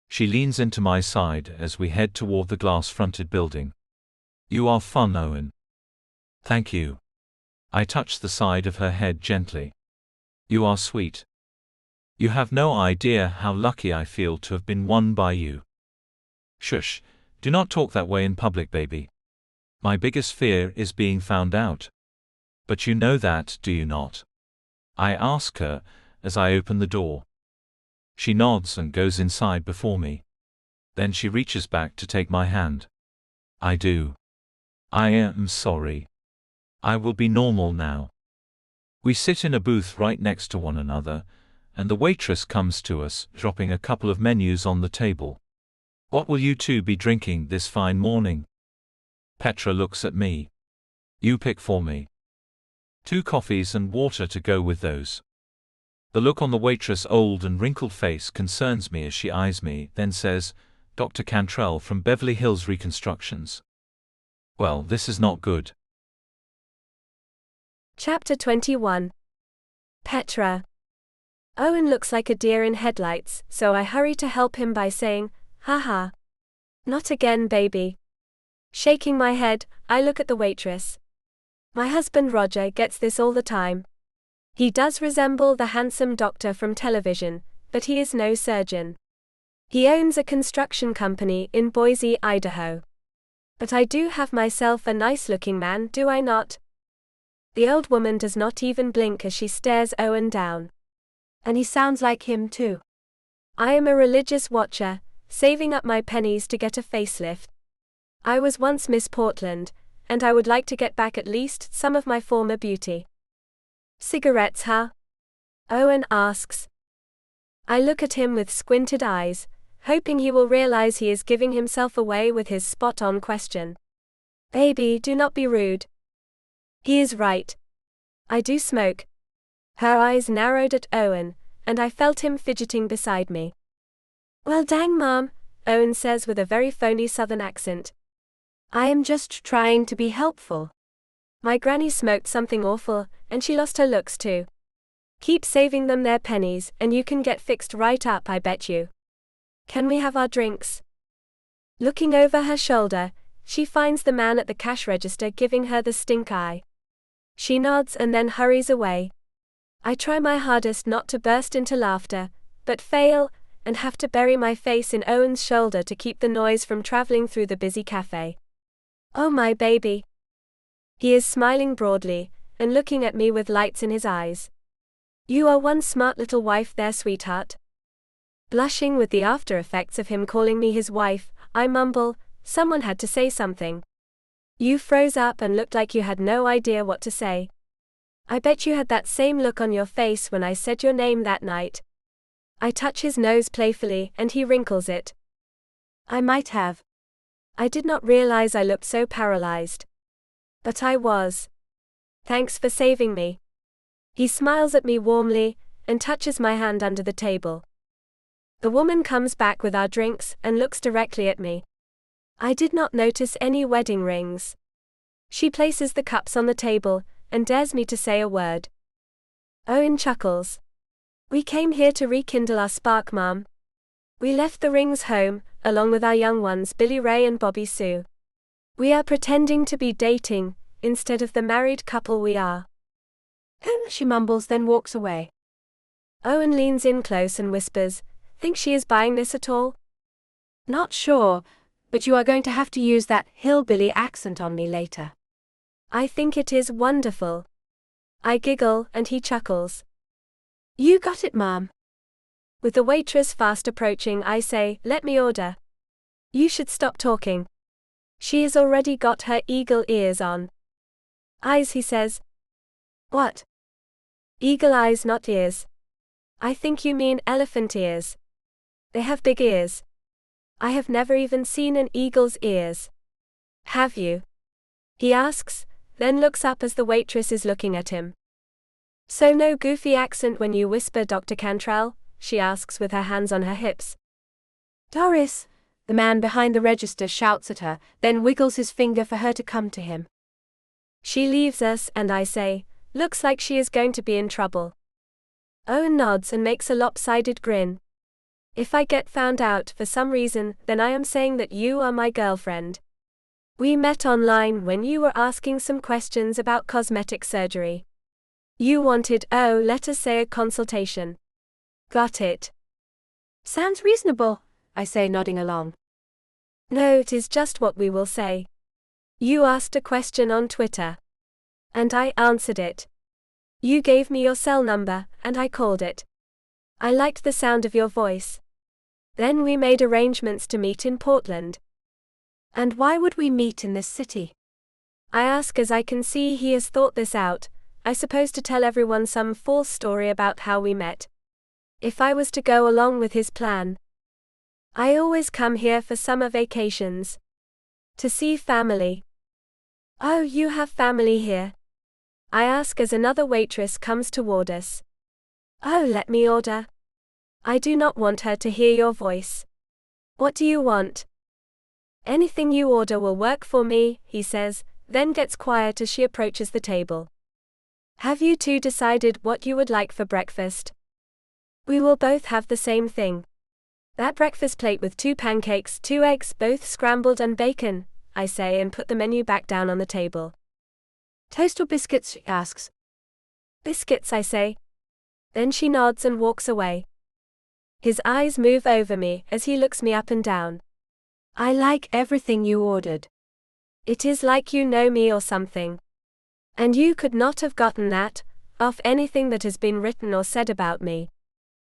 She leans into my side as we head toward the glass-fronted building. You are fun, Owen. Thank you. I touch the side of her head gently. You are sweet. You have no idea how lucky I feel to have been won by you. Shush, do not talk that way in public, baby. My biggest fear is being found out. But you know that, do you not? I ask her, as I open the door. She nods and goes inside before me. Then she reaches back to take my hand. I do. I am sorry. I will be normal now. We sit in a booth right next to one another, and the waitress comes to us, dropping a couple of menus on the table. What will you two be drinking this fine morning? Petra looks at me. You pick for me. 2 coffees and water to go with those. The look on the waitress' old and wrinkled face concerns me as she eyes me, then says, Dr. Cantrell from Beverly Hills Reconstructions. Well, this is not good. Chapter 21. Petra. Owen looks like a deer in headlights, so I hurry to help him by saying, haha. Not again, baby. Shaking my head, I look at the waitress. My husband Roger gets this all the time. He does resemble the handsome doctor from television, but he is no surgeon. He owns a construction company in Boise, Idaho. But I do have myself a nice-looking man, do I not? The old woman does not even blink as she stares Owen down. And he sounds like him too. I am a religious watcher, saving up my pennies to get a facelift. I was once Miss Portland, and I would like to get back at least some of my former beauty. Cigarettes, huh? Owen asks. I look at him with squinted eyes, hoping he will realize he is giving himself away with his spot-on question. Baby, do not be rude. He is right. I do smoke. Her eyes narrowed at Owen, and I felt him fidgeting beside me. Well dang, Mom, Owen says with a very phony southern accent. I am just trying to be helpful. My granny smoked something awful, and she lost her looks too. Keep saving them their pennies, and you can get fixed right up, I bet you. Can we have our drinks? Looking over her shoulder, she finds the man at the cash register giving her the stink eye. She nods and then hurries away. I try my hardest not to burst into laughter, but fail, and have to bury my face in Owen's shoulder to keep the noise from traveling through the busy cafe. Oh my baby. He is smiling broadly, and looking at me with lights in his eyes. You are one smart little wife there, sweetheart. Blushing with the after effects of him calling me his wife, I mumble, someone had to say something. You froze up and looked like you had no idea what to say. I bet you had that same look on your face when I said your name that night. I touch his nose playfully and he wrinkles it. I might have. I did not realize I looked so paralyzed. But I was. Thanks for saving me. He smiles at me warmly and touches my hand under the table. The woman comes back with our drinks and looks directly at me. I did not notice any wedding rings. She places the cups on the table and dares me to say a word. Owen chuckles. We came here to rekindle our spark, Mom. We left the rings home, along with our young ones Billy Ray and Bobby Sue. We are pretending to be dating, instead of the married couple we are. She mumbles, then walks away. Owen leans in close and whispers, "Think she is buying this at all?" Not sure, but you are going to have to use that hillbilly accent on me later. I think it is wonderful. I giggle and he chuckles. You got it, Mom. With the waitress fast approaching, I say, "Let me order." You should stop talking. She has already got her eagle ears on. Eyes, he says. What? Eagle eyes, not ears. I think you mean elephant ears. They have big ears. I have never even seen an eagle's ears. Have you? He asks, then looks up as the waitress is looking at him. So no goofy accent when you whisper, Dr. Cantrell? She asks with her hands on her hips. Doris, the man behind the register shouts at her, then wiggles his finger for her to come to him. She leaves us, and I say, "Looks like she is going to be in trouble." Owen nods and makes a lopsided grin. "If I get found out for some reason, then I am saying that you are my girlfriend. We met online when you were asking some questions about cosmetic surgery. You wanted, let us say a consultation. Got it." Sounds reasonable, I say, nodding along. No, it is just what we will say. You asked a question on Twitter. And I answered it. You gave me your cell number, and I called it. I liked the sound of your voice. Then we made arrangements to meet in Portland. And why would we meet in this city? I ask as I can see he has thought this out, I suppose to tell everyone some false story about how we met. If I was to go along with his plan. I always come here for summer vacations. To see family. Oh, you have family here? I ask as another waitress comes toward us. Oh, let me order. I do not want her to hear your voice. What do you want? Anything you order will work for me, he says, then gets quiet as she approaches the table. Have you two decided what you would like for breakfast? We will both have the same thing. That breakfast plate with 2 pancakes, 2 eggs, both scrambled, and bacon, I say, and put the menu back down on the table. Toast or biscuits, she asks. Biscuits, I say. Then she nods and walks away. His eyes move over me as he looks me up and down. I like everything you ordered. It is like you know me or something. And you could not have gotten that off anything that has been written or said about me.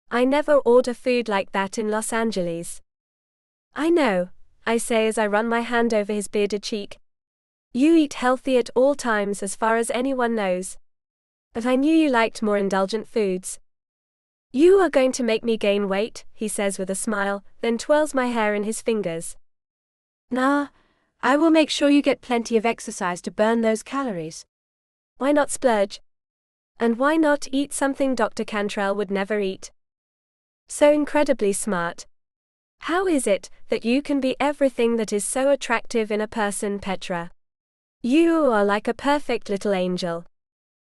I never order food like that in Los Angeles. I know, I say as I run my hand over his bearded cheek. You eat healthy at all times as far as anyone knows. But I knew you liked more indulgent foods. You are going to make me gain weight, he says with a smile, then twirls my hair in his fingers. Nah, I will make sure you get plenty of exercise to burn those calories. Why not splurge? And why not eat something Dr. Cantrell would never eat? So incredibly smart. How is it that you can be everything that is so attractive in a person, Petra? You are like a perfect little angel.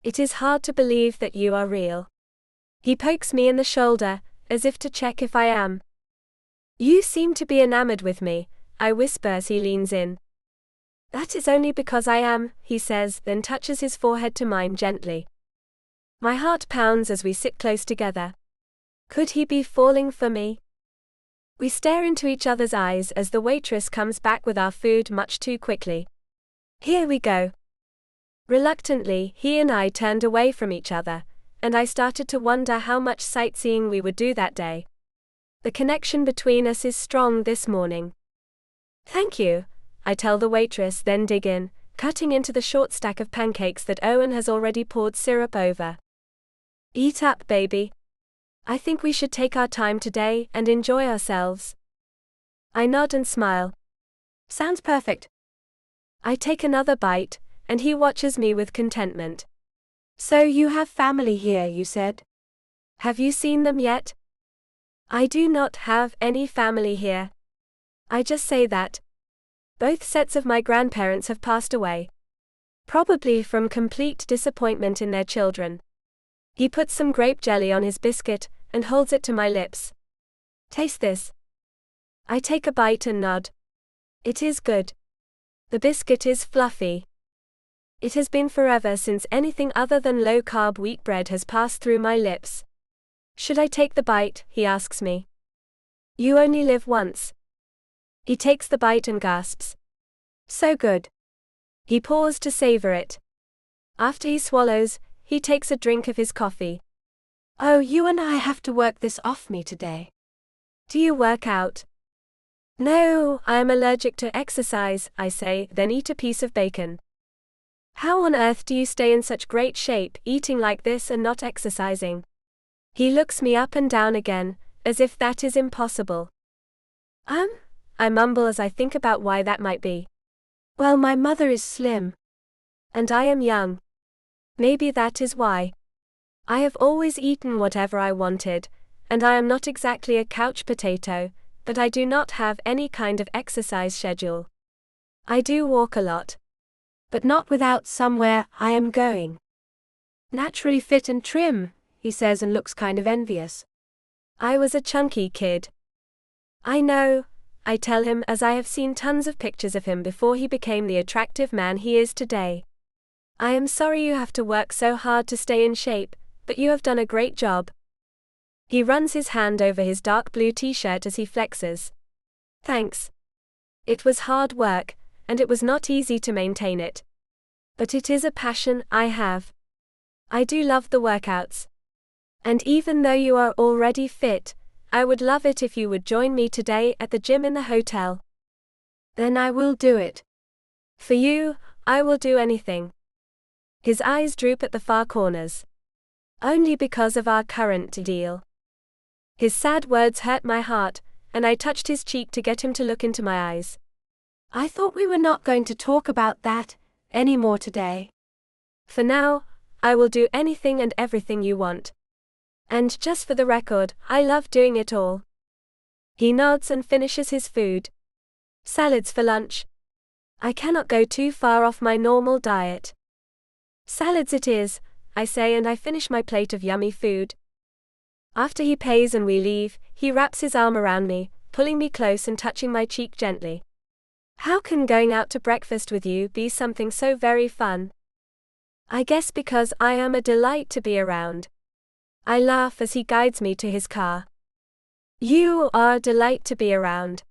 It is hard to believe that you are real. He pokes me in the shoulder, as if to check if I am. You seem to be enamored with me, I whisper as he leans in. That is only because I am, he says, then touches his forehead to mine gently. My heart pounds as we sit close together. Could he be falling for me? We stare into each other's eyes as the waitress comes back with our food much too quickly. Here we go. Reluctantly, he and I turned away from each other, and I started to wonder how much sightseeing we would do that day. The connection between us is strong this morning. Thank you, I tell the waitress, then dig in, cutting into the short stack of pancakes that Owen has already poured syrup over. Eat up, baby. I think we should take our time today and enjoy ourselves. I nod and smile. Sounds perfect. I take another bite, and he watches me with contentment. So you have family here, you said? Have you seen them yet? I do not have any family here. I just say that. Both sets of my grandparents have passed away. Probably from complete disappointment in their children. He puts some grape jelly on his biscuit, and holds it to my lips. Taste this. I take a bite and nod. It is good. The biscuit is fluffy. It has been forever since anything other than low-carb wheat bread has passed through my lips. Should I take the bite? He asks me. You only live once. He takes the bite and gasps. So good. He paused to savor it. After he swallows, he takes a drink of his coffee. Oh, you and I have to work this off me today. Do you work out? No, I am allergic to exercise, I say, then eat a piece of bacon. How on earth do you stay in such great shape, eating like this and not exercising? He looks me up and down again, as if that is impossible. I mumble as I think about why that might be. Well, my mother is slim. And I am young. Maybe that is why. I have always eaten whatever I wanted, and I am not exactly a couch potato, but I do not have any kind of exercise schedule. I do walk a lot. But not without somewhere I am going. Naturally fit and trim, he says and looks kind of envious. I was a chunky kid. I know, I tell him as I have seen tons of pictures of him before he became the attractive man he is today. I am sorry you have to work so hard to stay in shape, but you have done a great job. He runs his hand over his dark blue t-shirt as he flexes. Thanks. It was hard work, and it was not easy to maintain it. But it is a passion I have. I do love the workouts. And even though you are already fit, I would love it if you would join me today at the gym in the hotel. Then I will do it. For you, I will do anything. His eyes droop at the far corners. Only because of our current deal. His sad words hurt my heart, and I touched his cheek to get him to look into my eyes. I thought we were not going to talk about that anymore today. For now, I will do anything and everything you want. And just for the record, I love doing it all. He nods and finishes his food. Salads for lunch. I cannot go too far off my normal diet. Salads it is, I say, and I finish my plate of yummy food. After he pays and we leave, he wraps his arm around me, pulling me close and touching my cheek gently. How can going out to breakfast with you be something so very fun? I guess because I am a delight to be around. I laugh as he guides me to his car. You are a delight to be around.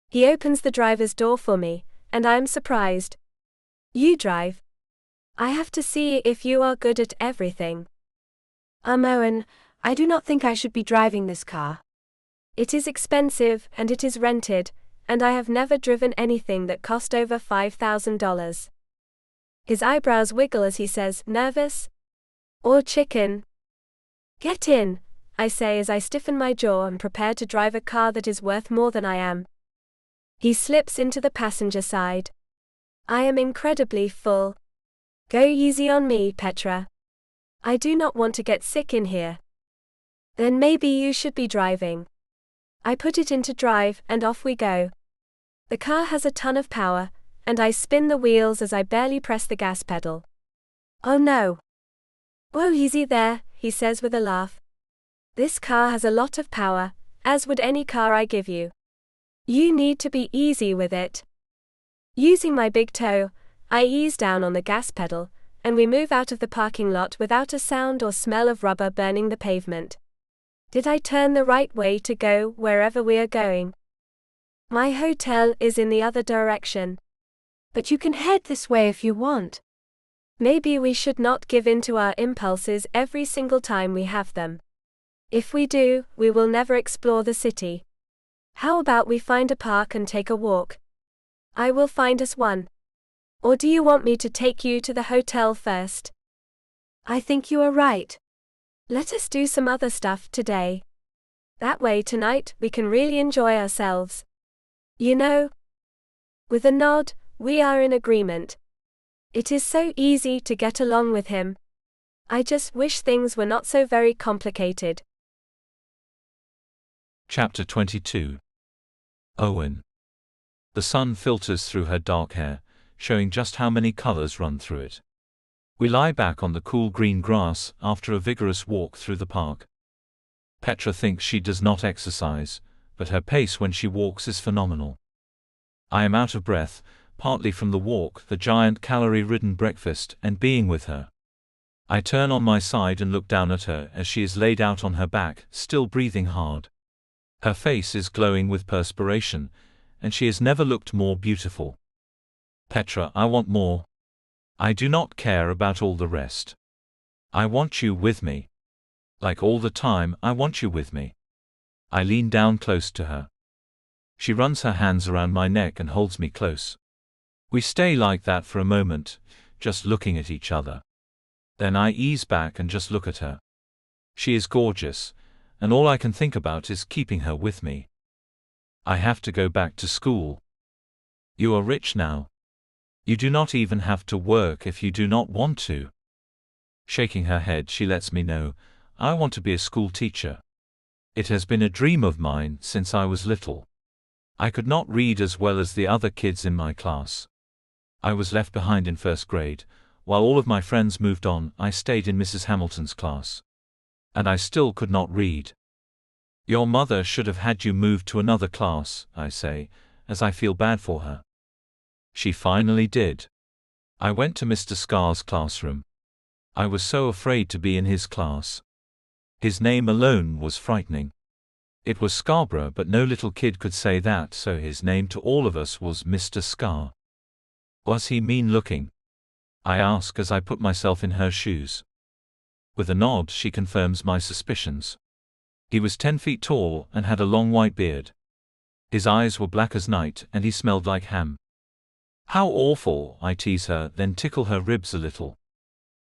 He opens the driver's door for me, and I am surprised. You drive. I have to see if you are good at everything. Owen, I do not think I should be driving this car. It is expensive and it is rented, and I have never driven anything that cost over $5,000. His eyebrows wiggle as he says, nervous? Or chicken? Get in, I say as I stiffen my jaw and prepare to drive a car that is worth more than I am. He slips into the passenger side. I am incredibly full. Go easy on me, Petra. I do not want to get sick in here. Then maybe you should be driving. I put it into drive and off we go. The car has a ton of power, and I spin the wheels as I barely press the gas pedal. Oh no. Whoa, easy there, he says with a laugh. This car has a lot of power, as would any car I give you. You need to be easy with it. Using my big toe, I ease down on the gas pedal, and we move out of the parking lot without a sound or smell of rubber burning the pavement. Did I turn the right way to go wherever we are going? My hotel is in the other direction. But you can head this way if you want. Maybe we should not give in to our impulses every single time we have them. If we do, we will never explore the city. How about we find a park and take a walk? I will find us one. Or do you want me to take you to the hotel first? I think you are right. Let us do some other stuff today. That way tonight we can really enjoy ourselves. You know? With a nod, we are in agreement. It is so easy to get along with him. I just wish things were not so very complicated. Chapter 22. Owen. The sun filters through her dark hair, showing just how many colors run through it. We lie back on the cool green grass after a vigorous walk through the park. Petra thinks she does not exercise, but her pace when she walks is phenomenal. I am out of breath, partly from the walk, the giant calorie-ridden breakfast, and being with her. I turn on my side and look down at her as she is laid out on her back, still breathing hard. Her face is glowing with perspiration, and she has never looked more beautiful. Petra, I want more. I do not care about all the rest. I want you with me. Like all the time, I want you with me. I lean down close to her. She runs her hands around my neck and holds me close. We stay like that for a moment, just looking at each other. Then I ease back and just look at her. She is gorgeous, and all I can think about is keeping her with me. I have to go back to school. You are rich now. You do not even have to work if you do not want to. Shaking her head, she lets me know, I want to be a school teacher. It has been a dream of mine since I was little. I could not read as well as the other kids in my class. I was left behind in first grade. While all of my friends moved on, I stayed in Mrs. Hamilton's class. And I still could not read. Your mother should have had you move to another class, I say, as I feel bad for her. She finally did. I went to Mr. Scar's classroom. I was so afraid to be in his class. His name alone was frightening. It was Scarborough, but no little kid could say that, so his name to all of us was Mr. Scar. Was he mean-looking? I ask as I put myself in her shoes. With a nod, she confirms my suspicions. He was 10 feet tall and had a long white beard. His eyes were black as night, and he smelled like ham. How awful, I tease her, then tickle her ribs a little.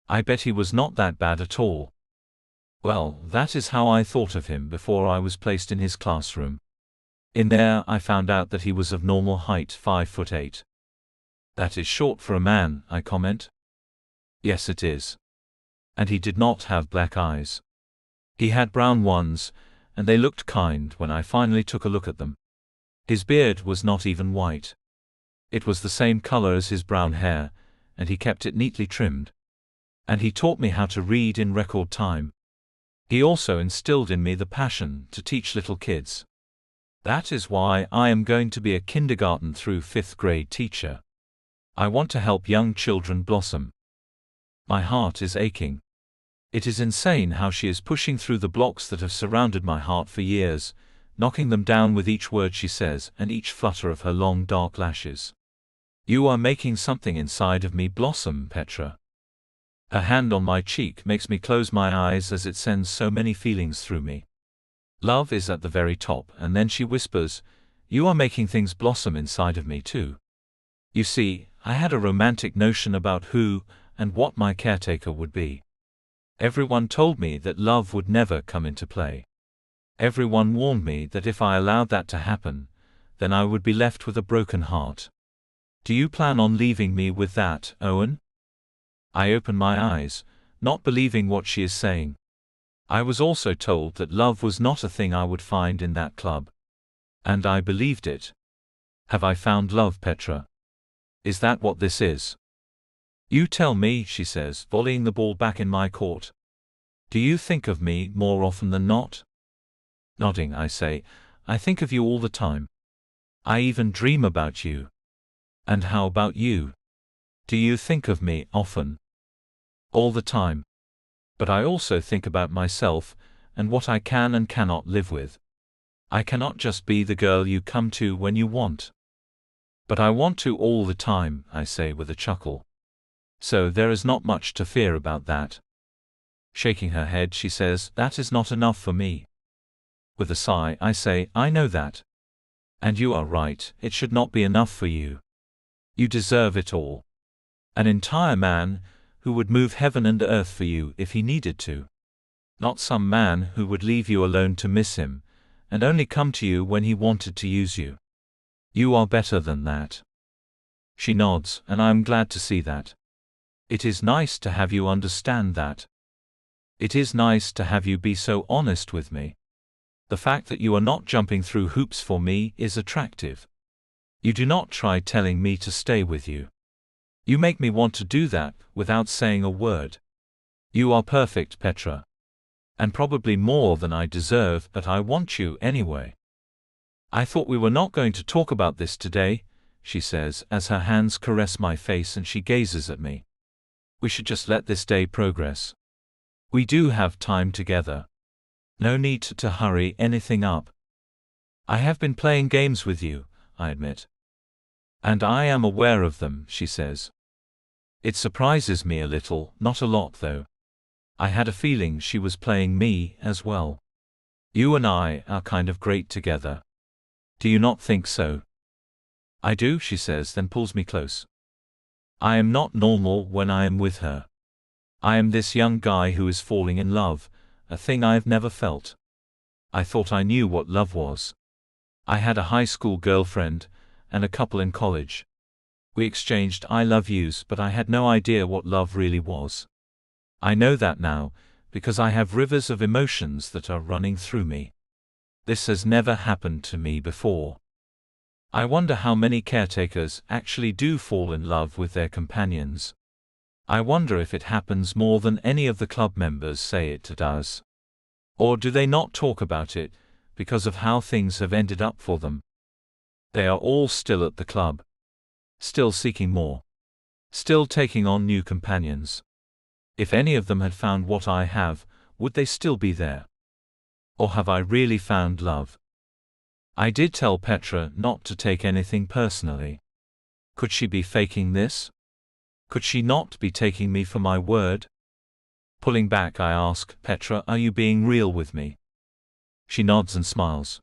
I bet he was not that bad at all. Well, that is how I thought of him before I was placed in his classroom. In there, I found out that he was of normal height, 5'8". That is short for a man, I comment. Yes, it is. And he did not have black eyes. He had brown ones, and they looked kind when I finally took a look at them. His beard was not even white. It was the same color as his brown hair, and he kept it neatly trimmed. And he taught me how to read in record time. He also instilled in me the passion to teach little kids. That is why I am going to be a kindergarten through 5th grade teacher. I want to help young children blossom. My heart is aching. It is insane how she is pushing through the blocks that have surrounded my heart for years, knocking them down with each word she says and each flutter of her long dark lashes. You are making something inside of me blossom, Petra. Her hand on my cheek makes me close my eyes as it sends so many feelings through me. Love is at the very top, and then she whispers, you are making things blossom inside of me too. You see, I had a romantic notion about who and what my caretaker would be. Everyone told me that love would never come into play. Everyone warned me that if I allowed that to happen, then I would be left with a broken heart. Do you plan on leaving me with that, Owen? I open my eyes, not believing what she is saying. I was also told that love was not a thing I would find in that club. And I believed it. Have I found love, Petra? Is that what this is? You tell me, she says, volleying the ball back in my court. Do you think of me more often than not? Nodding, I say, I think of you all the time. I even dream about you. And how about you? Do you think of me often? All the time. But I also think about myself, and what I can and cannot live with. I cannot just be the girl you come to when you want. But I want to all the time, I say with a chuckle. So there is not much to fear about that. Shaking her head, she says, that is not enough for me. With a sigh, I say, I know that. And you are right, it should not be enough for you. You deserve it all. An entire man, who would move heaven and earth for you if he needed to. Not some man who would leave you alone to miss him, and only come to you when he wanted to use you. You are better than that. She nods, and I am glad to see that. It is nice to have you understand that. It is nice to have you be so honest with me. The fact that you are not jumping through hoops for me is attractive. You do not try telling me to stay with you. You make me want to do that without saying a word. You are perfect, Petra. And probably more than I deserve, but I want you anyway. I thought we were not going to talk about this today, she says as her hands caress my face and she gazes at me. We should just let this day progress. We do have time together. No need to hurry anything up. I have been playing games with you, I admit. And I am aware of them, she says. It surprises me a little, not a lot though. I had a feeling she was playing me as well. You and I are kind of great together. Do you not think so? I do, she says, then pulls me close. I am not normal when I am with her. I am this young guy who is falling in love, a thing I have never felt. I thought I knew what love was. I had a high school girlfriend, and a couple in college. We exchanged I love yous, but I had no idea what love really was. I know that now, because I have rivers of emotions that are running through me. This has never happened to me before. I wonder how many caretakers actually do fall in love with their companions. I wonder if it happens more than any of the club members say it does. Or do they not talk about it, because of how things have ended up for them? They are all still at the club. Still seeking more. Still taking on new companions. If any of them had found what I have, would they still be there? Or have I really found love? I did tell Petra not to take anything personally. Could she be faking this? Could she not be taking me for my word? Pulling back, I ask, Petra, are you being real with me? She nods and smiles.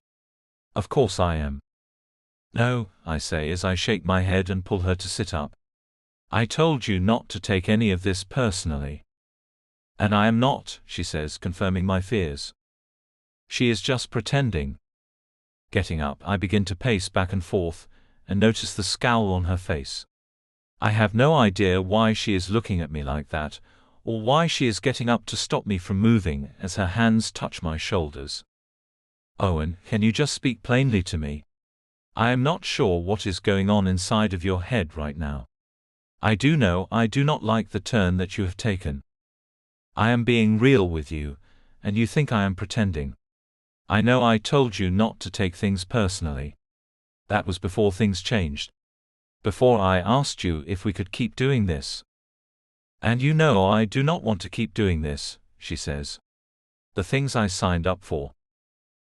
Of course I am. No, I say as I shake my head and pull her to sit up. I told you not to take any of this personally. And I am not, she says, confirming my fears. She is just pretending. Getting up, I begin to pace back and forth, and notice the scowl on her face. I have no idea why she is looking at me like that, or why she is getting up to stop me from moving as her hands touch my shoulders. Owen, can you just speak plainly to me? I am not sure what is going on inside of your head right now. I do know I do not like the turn that you have taken. I am being real with you, and you think I am pretending. I know I told you not to take things personally. That was before things changed. Before I asked you if we could keep doing this. And you know I do not want to keep doing this, she says. The things I signed up for.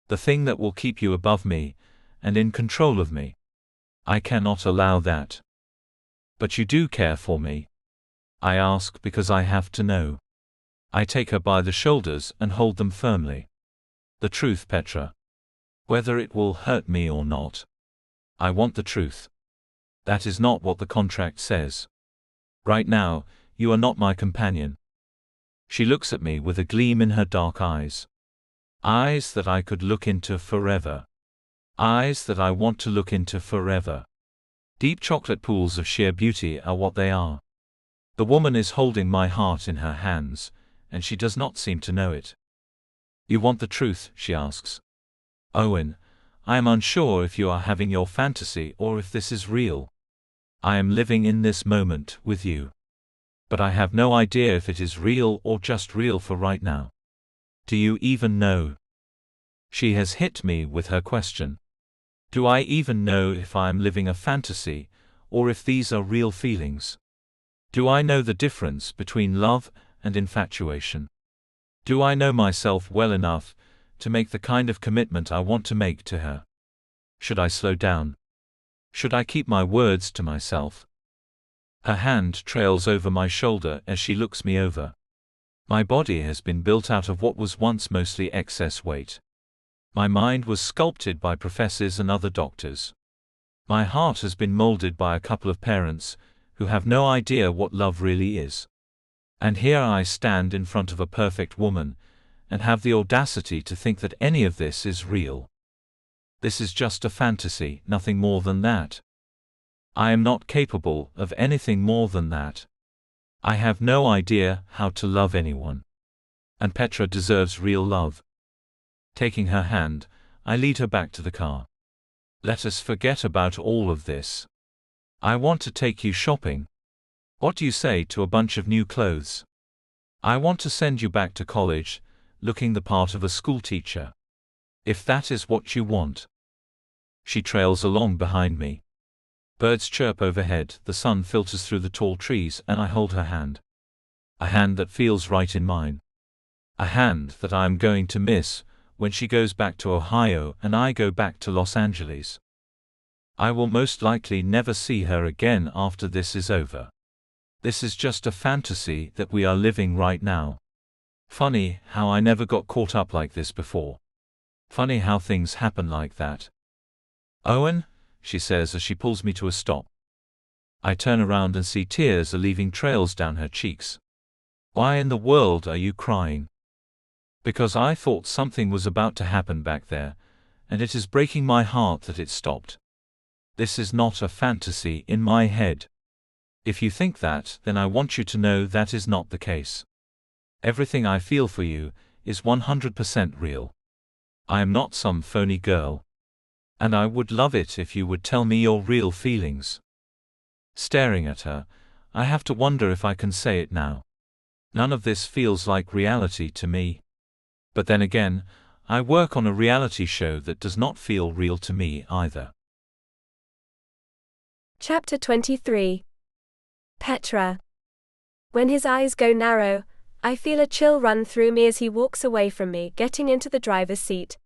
The thing that will keep you above me, and in control of me. I cannot allow that. But you do care for me. I ask because I have to know. I take her by the shoulders and hold them firmly. The truth, Petra. Whether it will hurt me or not. I want the truth. That is not what the contract says. Right now, you are not my companion. She looks at me with a gleam in her dark eyes. Eyes that I could look into forever. Eyes that I want to look into forever. Deep chocolate pools of sheer beauty are what they are. The woman is holding my heart in her hands, and she does not seem to know it. You want the truth, she asks. Owen, I am unsure if you are having your fantasy or if this is real. I am living in this moment with you. But I have no idea if it is real or just real for right now. Do you even know? She has hit me with her question. Do I even know if I am living a fantasy, or if these are real feelings? Do I know the difference between love and infatuation? Do I know myself well enough to make the kind of commitment I want to make to her? Should I slow down? Should I keep my words to myself? Her hand trails over my shoulder as she looks me over. My body has been built out of what was once mostly excess weight. My mind was sculpted by professors and other doctors. My heart has been molded by a couple of parents who have no idea what love really is. And here I stand in front of a perfect woman, and have the audacity to think that any of this is real. This is just a fantasy, nothing more than that. I am not capable of anything more than that. I have no idea how to love anyone. And Petra deserves real love. Taking her hand, I lead her back to the car. Let us forget about all of this. I want to take you shopping. What do you say to a bunch of new clothes? I want to send you back to college, looking the part of a school teacher. If that is what you want. She trails along behind me. Birds chirp overhead, the sun filters through the tall trees, and I hold her hand. A hand that feels right in mine. A hand that I am going to miss when she goes back to Ohio and I go back to Los Angeles. I will most likely never see her again after this is over. This is just a fantasy that we are living right now. Funny how I never got caught up like this before. Funny how things happen like that. Owen, she says as she pulls me to a stop. I turn around and see tears are leaving trails down her cheeks. Why in the world are you crying? Because I thought something was about to happen back there, and it is breaking my heart that it stopped. This is not a fantasy in my head. If you think that, then I want you to know that is not the case. Everything I feel for you is 100% real. I am not some phony girl. And I would love it if you would tell me your real feelings. Staring at her, I have to wonder if I can say it now. None of this feels like reality to me. But then again, I work on a reality show that does not feel real to me either. Chapter 23. Petra. When his eyes go narrow, I feel a chill run through me as he walks away from me, getting into the driver's seat.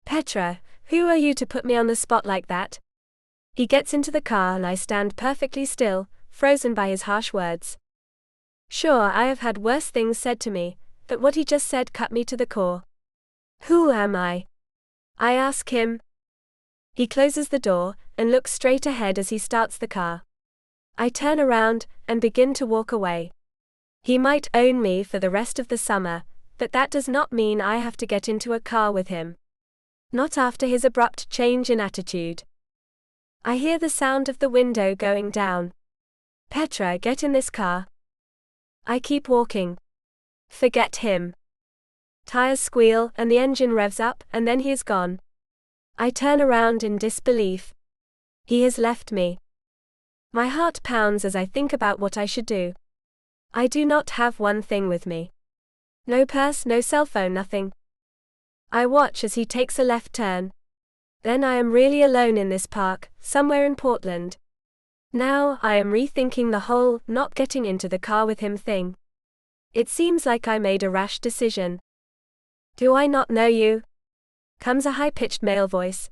Petra, who are you to put me on the spot like that? He gets into the car and I stand perfectly still, frozen by his harsh words. Sure, I have had worse things said to me, but what he just said cut me to the core. Who am I? I ask him. He closes the door and looks straight ahead as he starts the car. I turn around and begin to walk away. He might own me for the rest of the summer, but that does not mean I have to get into a car with him. Not after his abrupt change in attitude. I hear the sound of the window going down. Petra, get in this car. I keep walking. Forget him. Tires squeal and the engine revs up and then he is gone. I turn around in disbelief. He has left me. My heart pounds as I think about what I should do. I do not have one thing with me. No purse, no cell phone, nothing. I watch as he takes a left turn. Then I am really alone in this park, somewhere in Portland. Now I am rethinking the whole not getting into the car with him thing. It seems like I made a rash decision. Do I not know you? Comes a high-pitched male voice.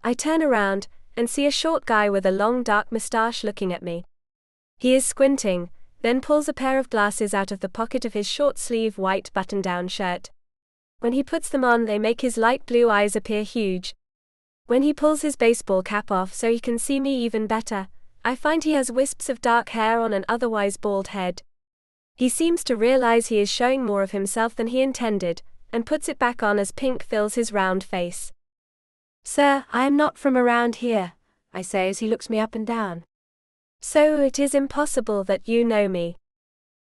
I turn around and see a short guy with a long dark mustache looking at me. He is squinting, then pulls a pair of glasses out of the pocket of his short-sleeve white button-down shirt. When he puts them on, they make his light blue eyes appear huge. When he pulls his baseball cap off so he can see me even better, I find he has wisps of dark hair on an otherwise bald head. He seems to realize he is showing more of himself than he intended, and puts it back on as pink fills his round face. Sir, I am not from around here, I say as he looks me up and down. So it is impossible that you know me.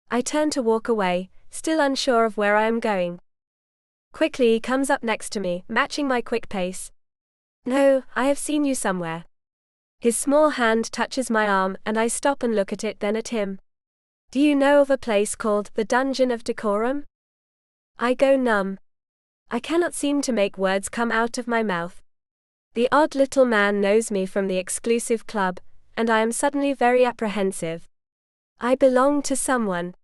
I turn to walk away, still unsure of where I am going. Quickly he comes up next to me, matching my quick pace. No, I have seen you somewhere. His small hand touches my arm and I stop and look at it, then at him. Do you know of a place called the Dungeon of Decorum? I go numb. I cannot seem to make words come out of my mouth. The odd little man knows me from the exclusive club, and I am suddenly very apprehensive. I belong to someone.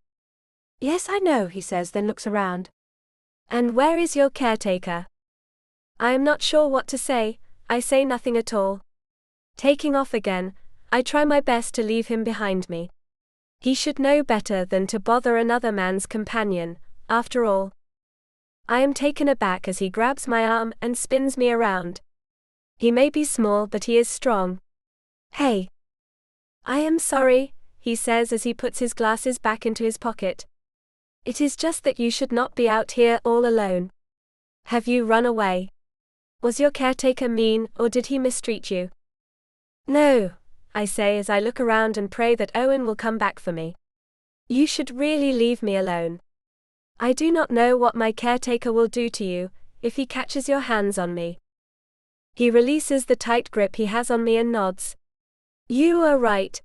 Yes, I know, he says, then looks around. And where is your caretaker? I am not sure what to say, I say nothing at all. Taking off again, I try my best to leave him behind me. He should know better than to bother another man's companion, after all. I am taken aback as he grabs my arm and spins me around. He may be small, but he is strong. Hey. I am sorry, he says as he puts his glasses back into his pocket. It is just that you should not be out here all alone. Have you run away? Was your caretaker mean, or did he mistreat you? No, I say as I look around and pray that Owen will come back for me. You should really leave me alone. I do not know what my caretaker will do to you, if he catches your hands on me. He releases the tight grip he has on me and nods. You are right.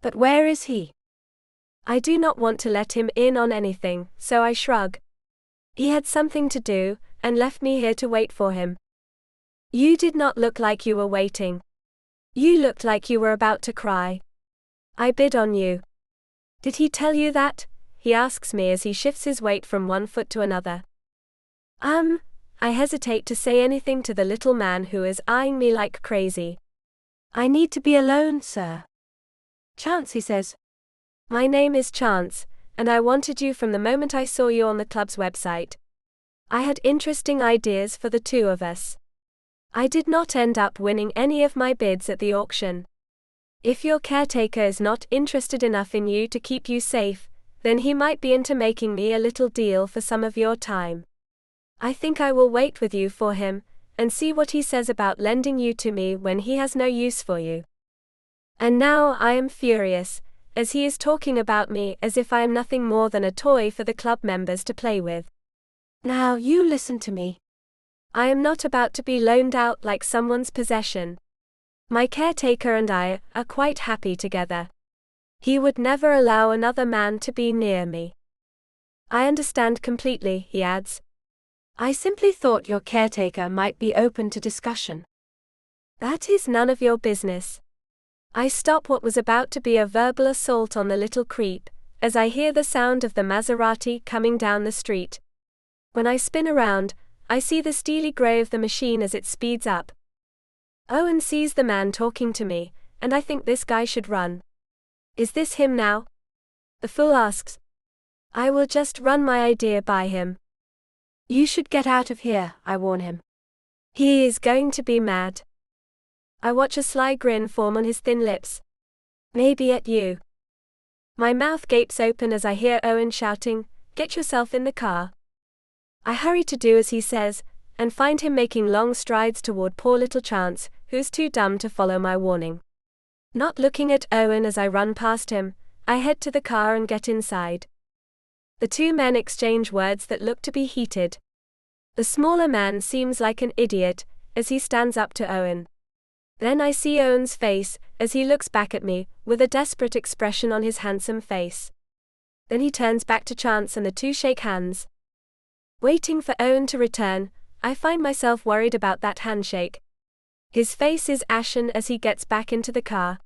But where is he? I do not want to let him in on anything, so I shrug. He had something to do, and left me here to wait for him. You did not look like you were waiting. You looked like you were about to cry. I bid on you. Did he tell you that? He asks me as he shifts his weight from one foot to another. I hesitate to say anything to the little man who is eyeing me like crazy. I need to be alone, sir. Chance, he says. My name is Chance, and I wanted you from the moment I saw you on the club's website. I had interesting ideas for the two of us. I did not end up winning any of my bids at the auction. If your caretaker is not interested enough in you to keep you safe, then he might be into making me a little deal for some of your time. I think I will wait with you for him, and see what he says about lending you to me when he has no use for you. And now I am furious, as he is talking about me as if I am nothing more than a toy for the club members to play with. Now you listen to me. I am not about to be loaned out like someone's possession. My caretaker and I are quite happy together. He would never allow another man to be near me. I understand completely, he adds. I simply thought your caretaker might be open to discussion. That is none of your business. I stop what was about to be a verbal assault on the little creep, as I hear the sound of the Maserati coming down the street. When I spin around, I see the steely grey of the machine as it speeds up. Owen sees the man talking to me, and I think this guy should run. Is this him now? The fool asks. I will just run my idea by him. You should get out of here, I warn him. He is going to be mad. I watch a sly grin form on his thin lips. Maybe at you. My mouth gapes open as I hear Owen shouting, "Get yourself in the car." I hurry to do as he says, and find him making long strides toward poor little Chance, who's too dumb to follow my warning. Not looking at Owen as I run past him, I head to the car and get inside. The two men exchange words that look to be heated. The smaller man seems like an idiot, as he stands up to Owen. Then I see Owen's face, as he looks back at me, with a desperate expression on his handsome face. Then he turns back to Chance and the two shake hands. Waiting for Owen to return, I find myself worried about that handshake. His face is ashen as he gets back into the car.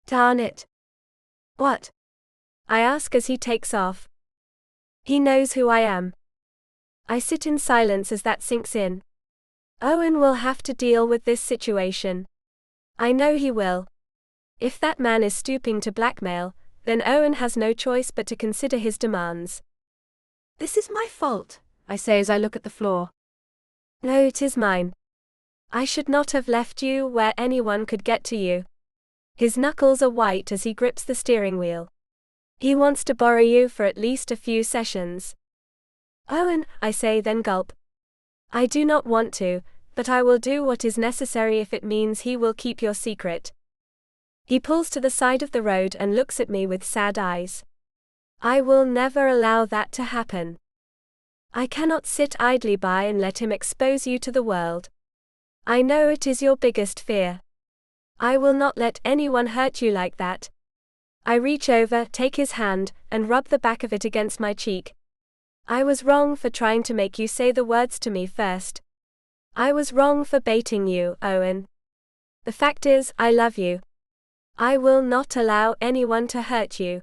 Darn it. What? I ask as he takes off. He knows who I am. I sit in silence as that sinks in. Owen will have to deal with this situation. I know he will. If that man is stooping to blackmail, then Owen has no choice but to consider his demands. This is my fault, I say as I look at the floor. No, it is mine. I should not have left you where anyone could get to you. His knuckles are white as he grips the steering wheel. He wants to borrow you for at least a few sessions. Owen, I say, then gulp. I do not want to, but I will do what is necessary if it means he will keep your secret. He pulls to the side of the road and looks at me with sad eyes. I will never allow that to happen. I cannot sit idly by and let him expose you to the world. I know it is your biggest fear. I will not let anyone hurt you like that. I reach over, take his hand, and rub the back of it against my cheek. I was wrong for trying to make you say the words to me first. I was wrong for baiting you, Owen. The fact is, I love you. I will not allow anyone to hurt you.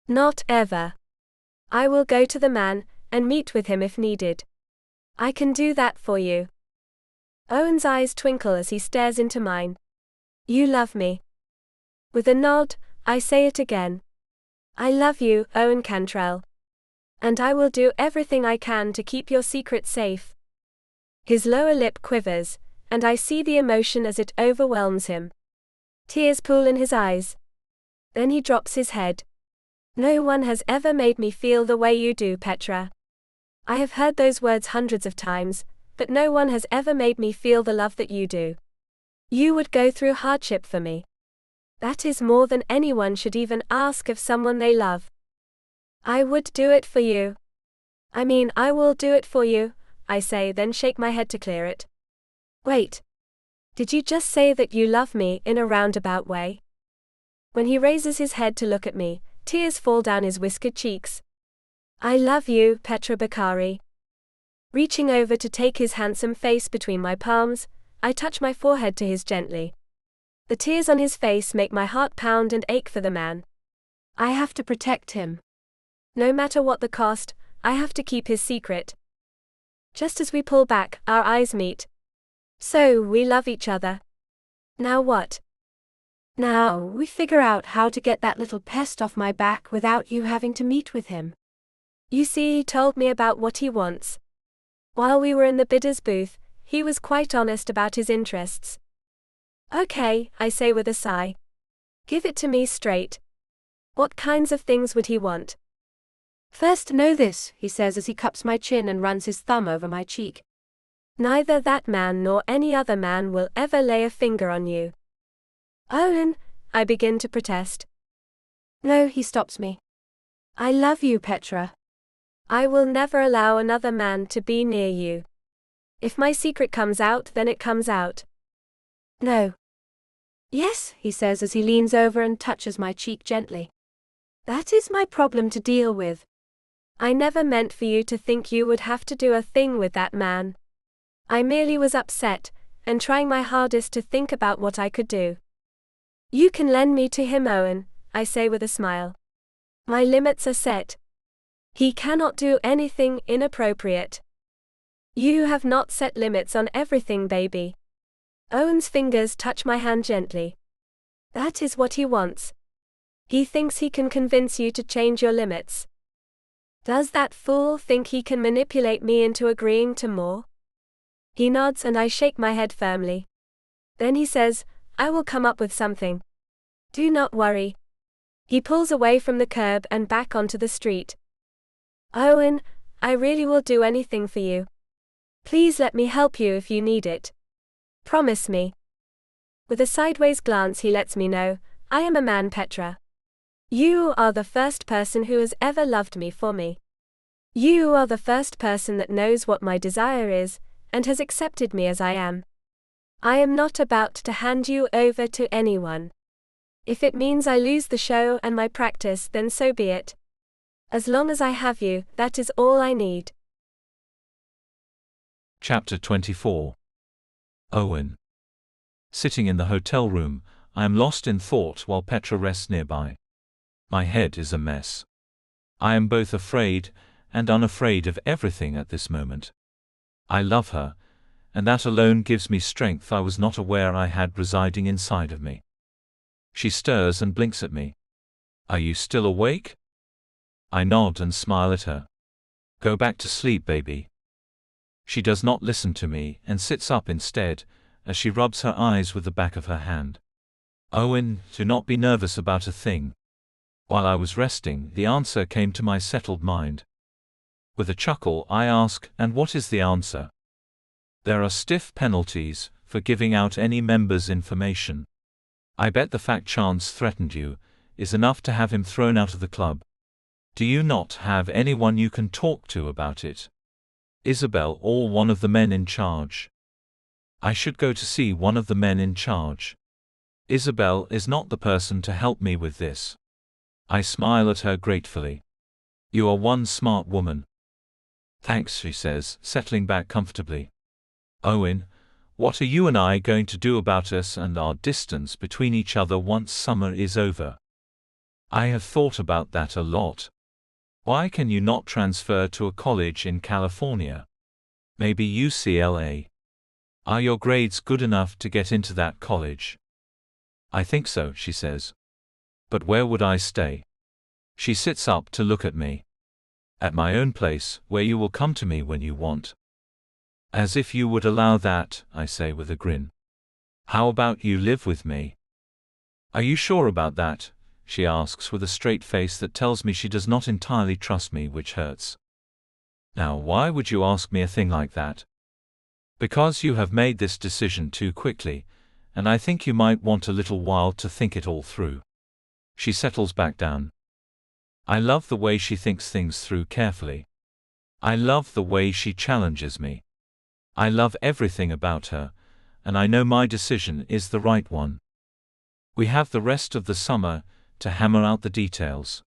Not ever. I will go to the man, and meet with him if needed. I can do that for you. Owen's eyes twinkle as he stares into mine. You love me. With a nod, I say it again. I love you, Owen Cantrell. And I will do everything I can to keep your secret safe. His lower lip quivers, and I see the emotion as it overwhelms him. Tears pool in his eyes. Then he drops his head. No one has ever made me feel the way you do, Petra. I have heard those words hundreds of times, but no one has ever made me feel the love that you do. You would go through hardship for me. That is more than anyone should even ask of someone they love. I would do it for you. I will do it for you, I say, then shake my head to clear it. Wait. Did you just say that you love me in a roundabout way? When he raises his head to look at me, tears fall down his whiskered cheeks. I love you, Petra Bakari. Reaching over to take his handsome face between my palms, I touch my forehead to his gently. The tears on his face make my heart pound and ache for the man. I have to protect him. No matter what the cost, I have to keep his secret. Just as we pull back, our eyes meet. So, we love each other. Now what? Now, we figure out how to get that little pest off my back without you having to meet with him. You see, he told me about what he wants. While we were in the bidder's booth, he was quite honest about his interests. Okay, I say with a sigh. Give it to me straight. What kinds of things would he want? First, know this, he says as he cups my chin and runs his thumb over my cheek. Neither that man nor any other man will ever lay a finger on you. Owen, I begin to protest. No, he stops me. I love you, Petra. I will never allow another man to be near you. If my secret comes out, then it comes out. No. Yes, he says as he leans over and touches my cheek gently. That is my problem to deal with. I never meant for you to think you would have to do a thing with that man. I merely was upset, and trying my hardest to think about what I could do. You can lend me to him, Owen, I say with a smile. My limits are set. He cannot do anything inappropriate. You have not set limits on everything, baby. Owen's fingers touch my hand gently. That is what he wants. He thinks he can convince you to change your limits. Does that fool think he can manipulate me into agreeing to more? He nods and I shake my head firmly. Then he says, I will come up with something. Do not worry. He pulls away from the curb and back onto the street. Owen, I really will do anything for you. Please let me help you if you need it. Promise me. With a sideways glance he lets me know, I am a man, Petra. You are the first person who has ever loved me for me. You are the first person that knows what my desire is, and has accepted me as I am. I am not about to hand you over to anyone. If it means I lose the show and my practice, then so be it. As long as I have you, that is all I need. Chapter 24. Owen. Sitting in the hotel room, I am lost in thought while Petra rests nearby. My head is a mess. I am both afraid and unafraid of everything at this moment. I love her, and that alone gives me strength I was not aware I had residing inside of me. She stirs and blinks at me. Are you still awake? I nod and smile at her. Go back to sleep, baby. She does not listen to me and sits up instead, as she rubs her eyes with the back of her hand. Owen, do not be nervous about a thing. While I was resting, the answer came to my settled mind. With a chuckle, I ask, and what is the answer? There are stiff penalties for giving out any member's information. I bet the fact Chance threatened you is enough to have him thrown out of the club. Do you not have anyone you can talk to about it? Isabel or one of the men in charge? I should go to see one of the men in charge. Isabel is not the person to help me with this. I smile at her gratefully. You are one smart woman. Thanks, she says, settling back comfortably. Owen, what are you and I going to do about us and our distance between each other once summer is over? I have thought about that a lot. Why can you not transfer to a college in California? Maybe UCLA. Are your grades good enough to get into that college? I think so, she says. But where would I stay? She sits up to look at me. At my own place, where you will come to me when you want. As if you would allow that, I say with a grin. How about you live with me? Are you sure about that? She asks with a straight face that tells me she does not entirely trust me, which hurts. Now, why would you ask me a thing like that? Because you have made this decision too quickly, and I think you might want a little while to think it all through. She settles back down. I love the way she thinks things through carefully. I love the way she challenges me. I love everything about her, and I know my decision is the right one. We have the rest of the summer to hammer out the details.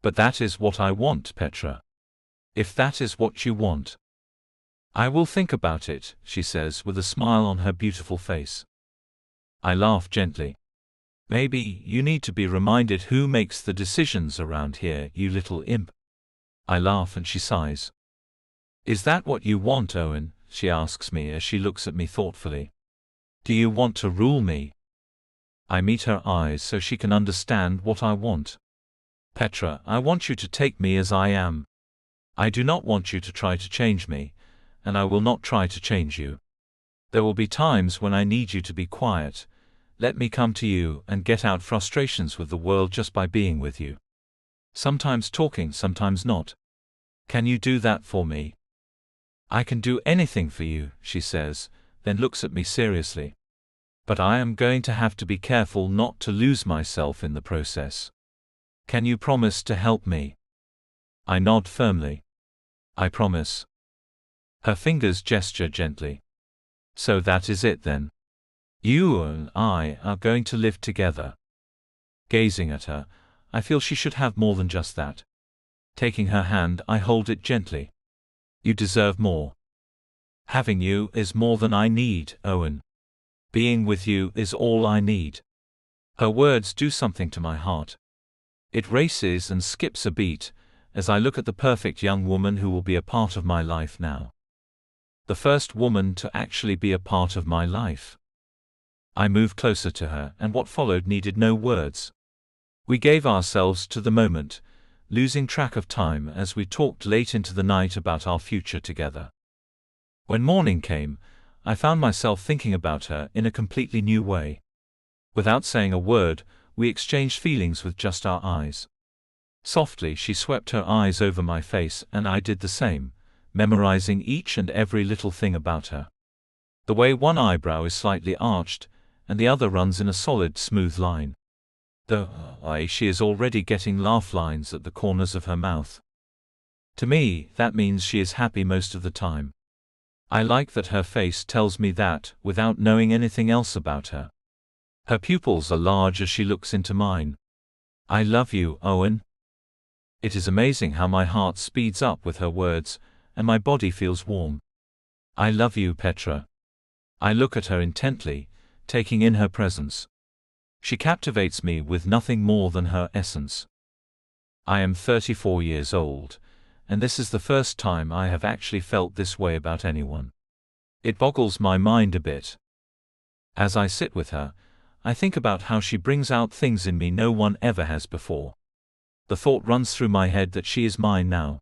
But that is what I want, Petra. If that is what you want. I will think about it, she says with a smile on her beautiful face. I laugh gently. Maybe you need to be reminded who makes the decisions around here, you little imp. I laugh and she sighs. Is that what you want, Owen? She asks me as she looks at me thoughtfully. Do you want to rule me? I meet her eyes so she can understand what I want. Petra, I want you to take me as I am. I do not want you to try to change me, and I will not try to change you. There will be times when I need you to be quiet. Let me come to you and get out frustrations with the world just by being with you. Sometimes talking, sometimes not. Can you do that for me? I can do anything for you, she says, then looks at me seriously. But I am going to have to be careful not to lose myself in the process. Can you promise to help me? I nod firmly. I promise. Her fingers gesture gently. So that is it then. You and I are going to live together. Gazing at her, I feel she should have more than just that. Taking her hand, I hold it gently. You deserve more. Having you is more than I need, Owen. Being with you is all I need. Her words do something to my heart. It races and skips a beat as I look at the perfect young woman who will be a part of my life now. The first woman to actually be a part of my life. I moved closer to her, and what followed needed no words. We gave ourselves to the moment, losing track of time as we talked late into the night about our future together. When morning came, I found myself thinking about her in a completely new way. Without saying a word, we exchanged feelings with just our eyes. Softly she swept her eyes over my face and I did the same, memorizing each and every little thing about her. The way one eyebrow is slightly arched, and the other runs in a solid, smooth line. The way she is already getting laugh lines at the corners of her mouth. To me, that means she is happy most of the time. I like that her face tells me that, without knowing anything else about her. Her pupils are large as she looks into mine. I love you, Owen. It is amazing how my heart speeds up with her words, and my body feels warm. I love you, Petra. I look at her intently, taking in her presence. She captivates me with nothing more than her essence. I am 34 years old, and this is the first time I have actually felt this way about anyone. It boggles my mind a bit. As I sit with her, I think about how she brings out things in me no one ever has before. The thought runs through my head that she is mine now.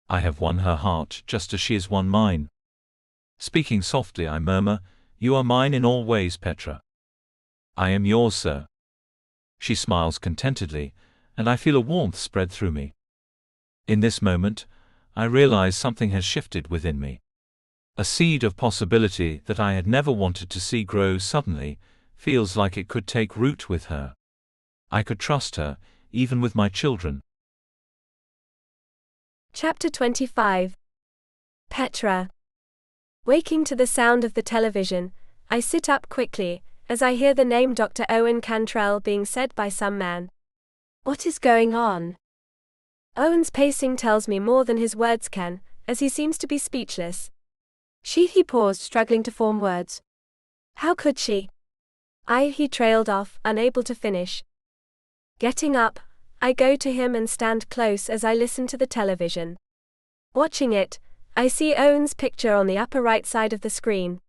I have won her heart just as she has won mine. Speaking softly, I murmur, "You are mine in all ways, Petra." "I am yours, sir." She smiles contentedly, and I feel a warmth spread through me. In this moment, I realize something has shifted within me. A seed of possibility that I had never wanted to see grow suddenly feels like it could take root with her. I could trust her, even with my children. Chapter 25. Petra. Waking to the sound of the television, I sit up quickly, as I hear the name Dr. Owen Cantrell being said by some man. What is going on? Owen's pacing tells me more than his words can, as he seems to be speechless. He paused, struggling to form words. How could she? He trailed off, unable to finish. Getting up, I go to him and stand close as I listen to the television. Watching it, I see Owen's picture on the upper right side of the screen.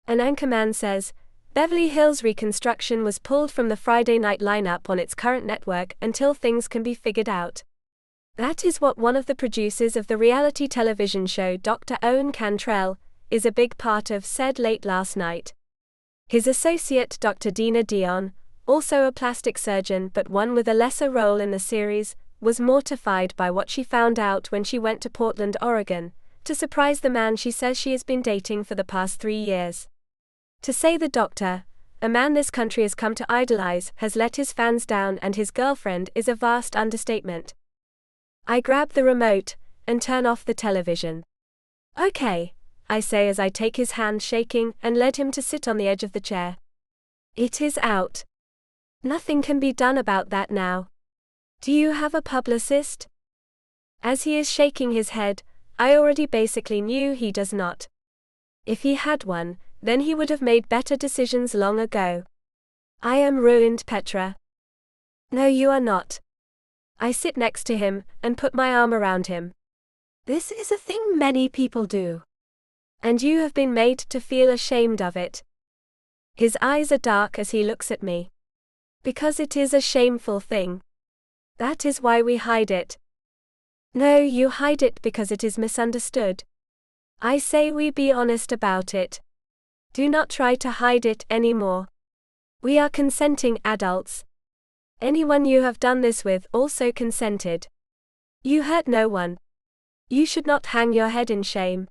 An anchorman says, Beverly Hills Reconstruction was pulled from the Friday night lineup on its current network until things can be figured out. That is what one of the producers of the reality television show Dr. Owen Cantrell is a big part of said late last night. His associate Dr. Dina Dion, also a plastic surgeon but one with a lesser role in the series, was mortified by what she found out when she went to Portland, Oregon, to surprise the man she says she has been dating for the past 3 years. To say the doctor, a man this country has come to idolize, has let his fans down and his girlfriend is a vast understatement. I grab the remote and turn off the television. Okay, I say as I take his hand shaking and led him to sit on the edge of the chair. It is out. Nothing can be done about that now. Do you have a publicist? As he is shaking his head, I already basically knew he does not. If he had one, then he would have made better decisions long ago. I am ruined, Petra. No, you are not. I sit next to him and put my arm around him. This is a thing many people do. And you have been made to feel ashamed of it. His eyes are dark as he looks at me. Because it is a shameful thing. That is why we hide it. No, you hide it because it is misunderstood. I say we be honest about it. Do not try to hide it anymore. We are consenting adults. Anyone you have done this with also consented. You hurt no one. You should not hang your head in shame.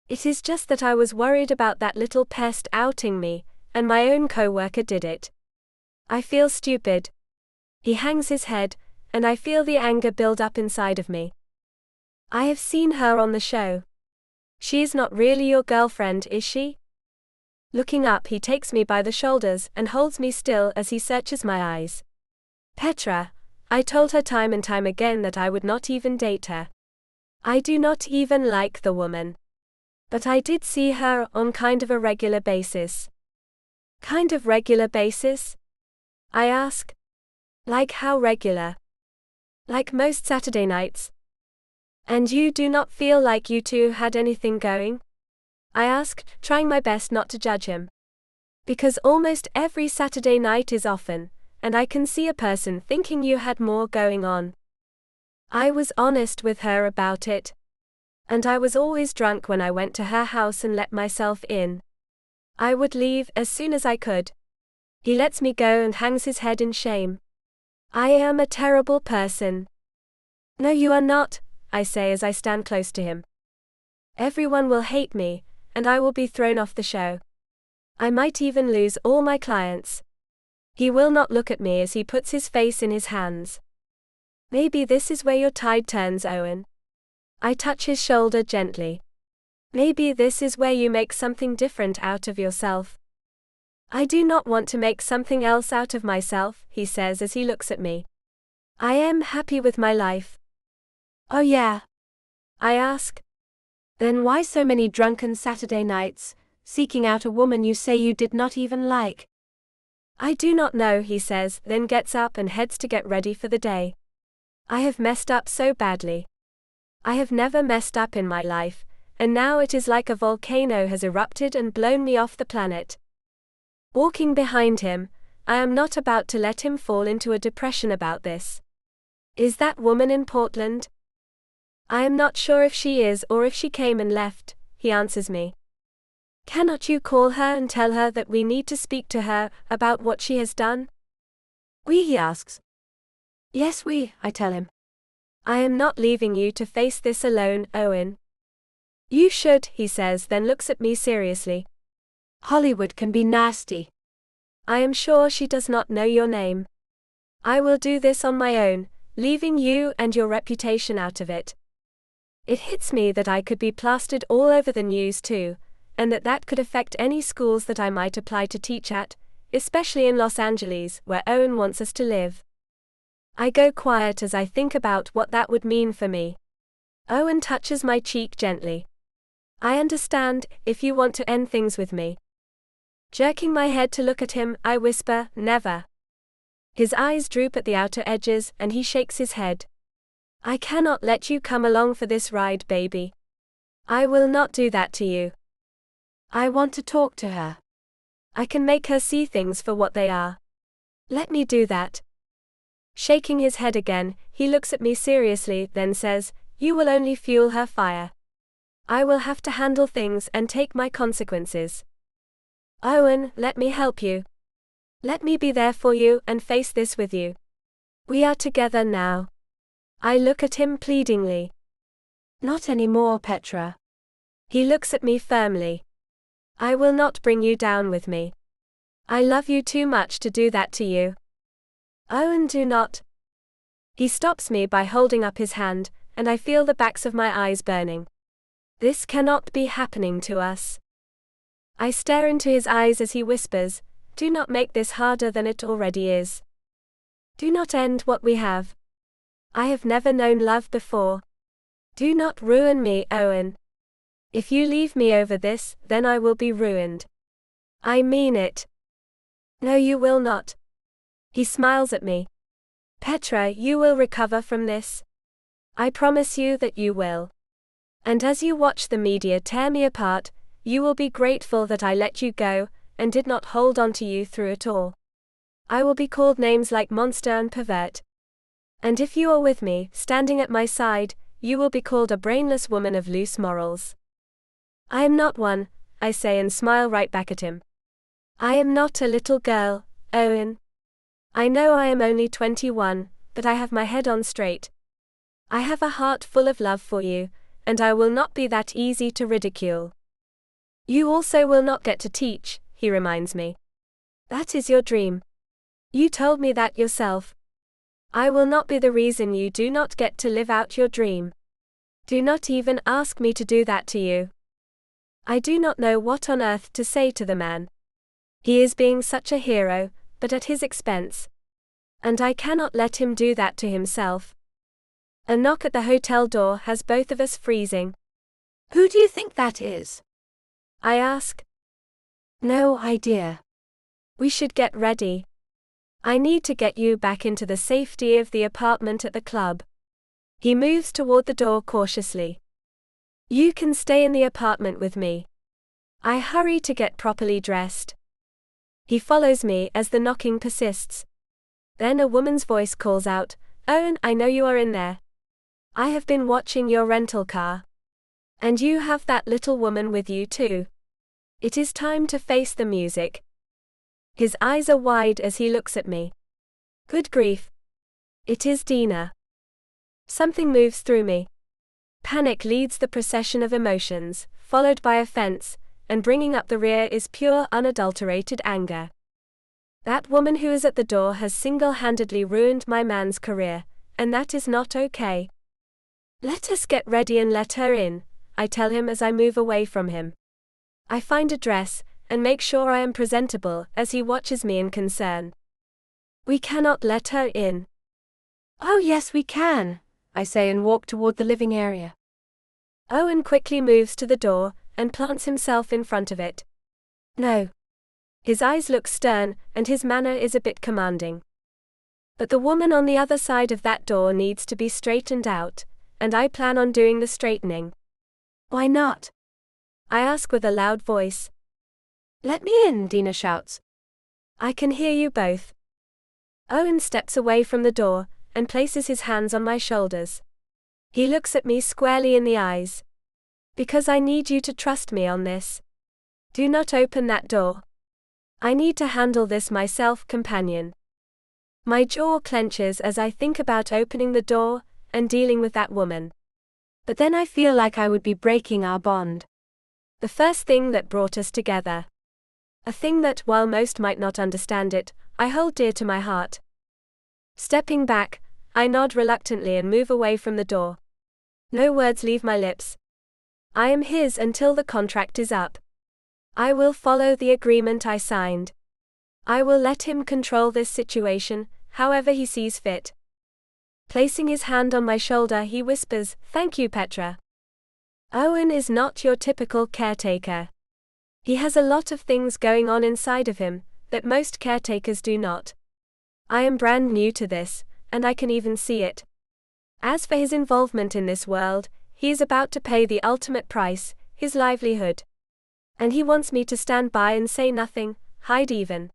It is just that I was worried about that little pest outing me, and my own co-worker did it. I feel stupid. He hangs his head, and I feel the anger build up inside of me. I have seen her on the show. She is not really your girlfriend, is she? Looking up, he takes me by the shoulders and holds me still as he searches my eyes. Petra, I told her time and time again that I would not even date her. I do not even like the woman. But I did see her on kind of a regular basis. Kind of regular basis? I ask. Like how regular? Like most Saturday nights. And you do not feel like you two had anything going? I ask, trying my best not to judge him. Because almost every Saturday night is often, and I can see a person thinking you had more going on. I was honest with her about it. And I was always drunk when I went to her house and let myself in. I would leave as soon as I could. He lets me go and hangs his head in shame. I am a terrible person. No, you are not, I say as I stand close to him. Everyone will hate me, and I will be thrown off the show. I might even lose all my clients. He will not look at me as he puts his face in his hands. Maybe this is where your tide turns, Owen. I touch his shoulder gently. Maybe this is where you make something different out of yourself. I do not want to make something else out of myself, he says as he looks at me. I am happy with my life. Oh yeah? I ask. Then why so many drunken Saturday nights, seeking out a woman you say you did not even like? I do not know, he says, then gets up and heads to get ready for the day. I have messed up so badly. I have never messed up in my life, and now it is like a volcano has erupted and blown me off the planet. Walking behind him, I am not about to let him fall into a depression about this. Is that woman in Portland? I am not sure if she is or if she came and left, he answers me. Cannot you call her and tell her that we need to speak to her about what she has done? He asks. Yes, I tell him. I am not leaving you to face this alone, Owen. You should, he says, then looks at me seriously. Hollywood can be nasty. I am sure she does not know your name. I will do this on my own, leaving you and your reputation out of it. It hits me that I could be plastered all over the news too, and that could affect any schools that I might apply to teach at, especially in Los Angeles, where Owen wants us to live. I go quiet as I think about what that would mean for me. Owen touches my cheek gently. I understand, if you want to end things with me. Jerking my head to look at him, I whisper, never. His eyes droop at the outer edges, and he shakes his head. I cannot let you come along for this ride, baby. I will not do that to you. I want to talk to her. I can make her see things for what they are. Let me do that. Shaking his head again, he looks at me seriously, then says, you will only fuel her fire. I will have to handle things and take my consequences. Owen, let me help you. Let me be there for you and face this with you. We are together now. I look at him pleadingly. Not anymore, Petra. He looks at me firmly. I will not bring you down with me. I love you too much to do that to you. Owen, do not. He stops me by holding up his hand, and I feel the backs of my eyes burning. This cannot be happening to us. I stare into his eyes as he whispers, do not make this harder than it already is. Do not end what we have. I have never known love before. Do not ruin me, Owen. If you leave me over this, then I will be ruined. I mean it. No, you will not. He smiles at me. Petra, you will recover from this. I promise you that you will. And as you watch the media tear me apart, you will be grateful that I let you go, and did not hold on to you through it all. I will be called names like monster and pervert. And if you are with me, standing at my side, you will be called a brainless woman of loose morals. I am not one, I say and smile right back at him. I am not a little girl, Owen. I know I am only 21, but I have my head on straight. I have a heart full of love for you, and I will not be that easy to ridicule. You also will not get to teach, he reminds me. That is your dream. You told me that yourself. I will not be the reason you do not get to live out your dream. Do not even ask me to do that to you. I do not know what on earth to say to the man. He is being such a hero, but at his expense. And I cannot let him do that to himself. A knock at the hotel door has both of us freezing. Who do you think that is? I ask. No idea. We should get ready. I need to get you back into the safety of the apartment at the club. He moves toward the door cautiously. You can stay in the apartment with me. I hurry to get properly dressed. He follows me as the knocking persists. Then a woman's voice calls out, Owen, I know you are in there. I have been watching your rental car. And you have that little woman with you too. It is time to face the music. His eyes are wide as he looks at me. Good grief. It is Dina. Something moves through me. Panic leads the procession of emotions, followed by offense, and bringing up the rear is pure, unadulterated anger. That woman who is at the door has single-handedly ruined my man's career, and that is not okay. Let us get ready and let her in, I tell him as I move away from him. I find a dress, and make sure I am presentable as he watches me in concern. We cannot let her in. Oh yes we can, I say and walk toward the living area. Owen quickly moves to the door, and plants himself in front of it. No. His eyes look stern, and his manner is a bit commanding. But the woman on the other side of that door needs to be straightened out, and I plan on doing the straightening. Why not? I ask with a loud voice. Let me in, Dina shouts. I can hear you both. Owen steps away from the door, and places his hands on my shoulders. He looks at me squarely in the eyes. Because I need you to trust me on this. Do not open that door. I need to handle this myself, companion. My jaw clenches as I think about opening the door, and dealing with that woman. But then I feel like I would be breaking our bond. The first thing that brought us together. A thing that, while most might not understand it, I hold dear to my heart. Stepping back, I nod reluctantly and move away from the door. No words leave my lips. I am his until the contract is up. I will follow the agreement I signed. I will let him control this situation, however he sees fit. Placing his hand on my shoulder, he whispers, "Thank you, Petra. Owen is not your typical caretaker. He has a lot of things going on inside of him that most caretakers do not. I am brand new to this, and I can even see it. As for his involvement in this world, he is about to pay the ultimate price, his livelihood. And he wants me to stand by and say nothing, hide even.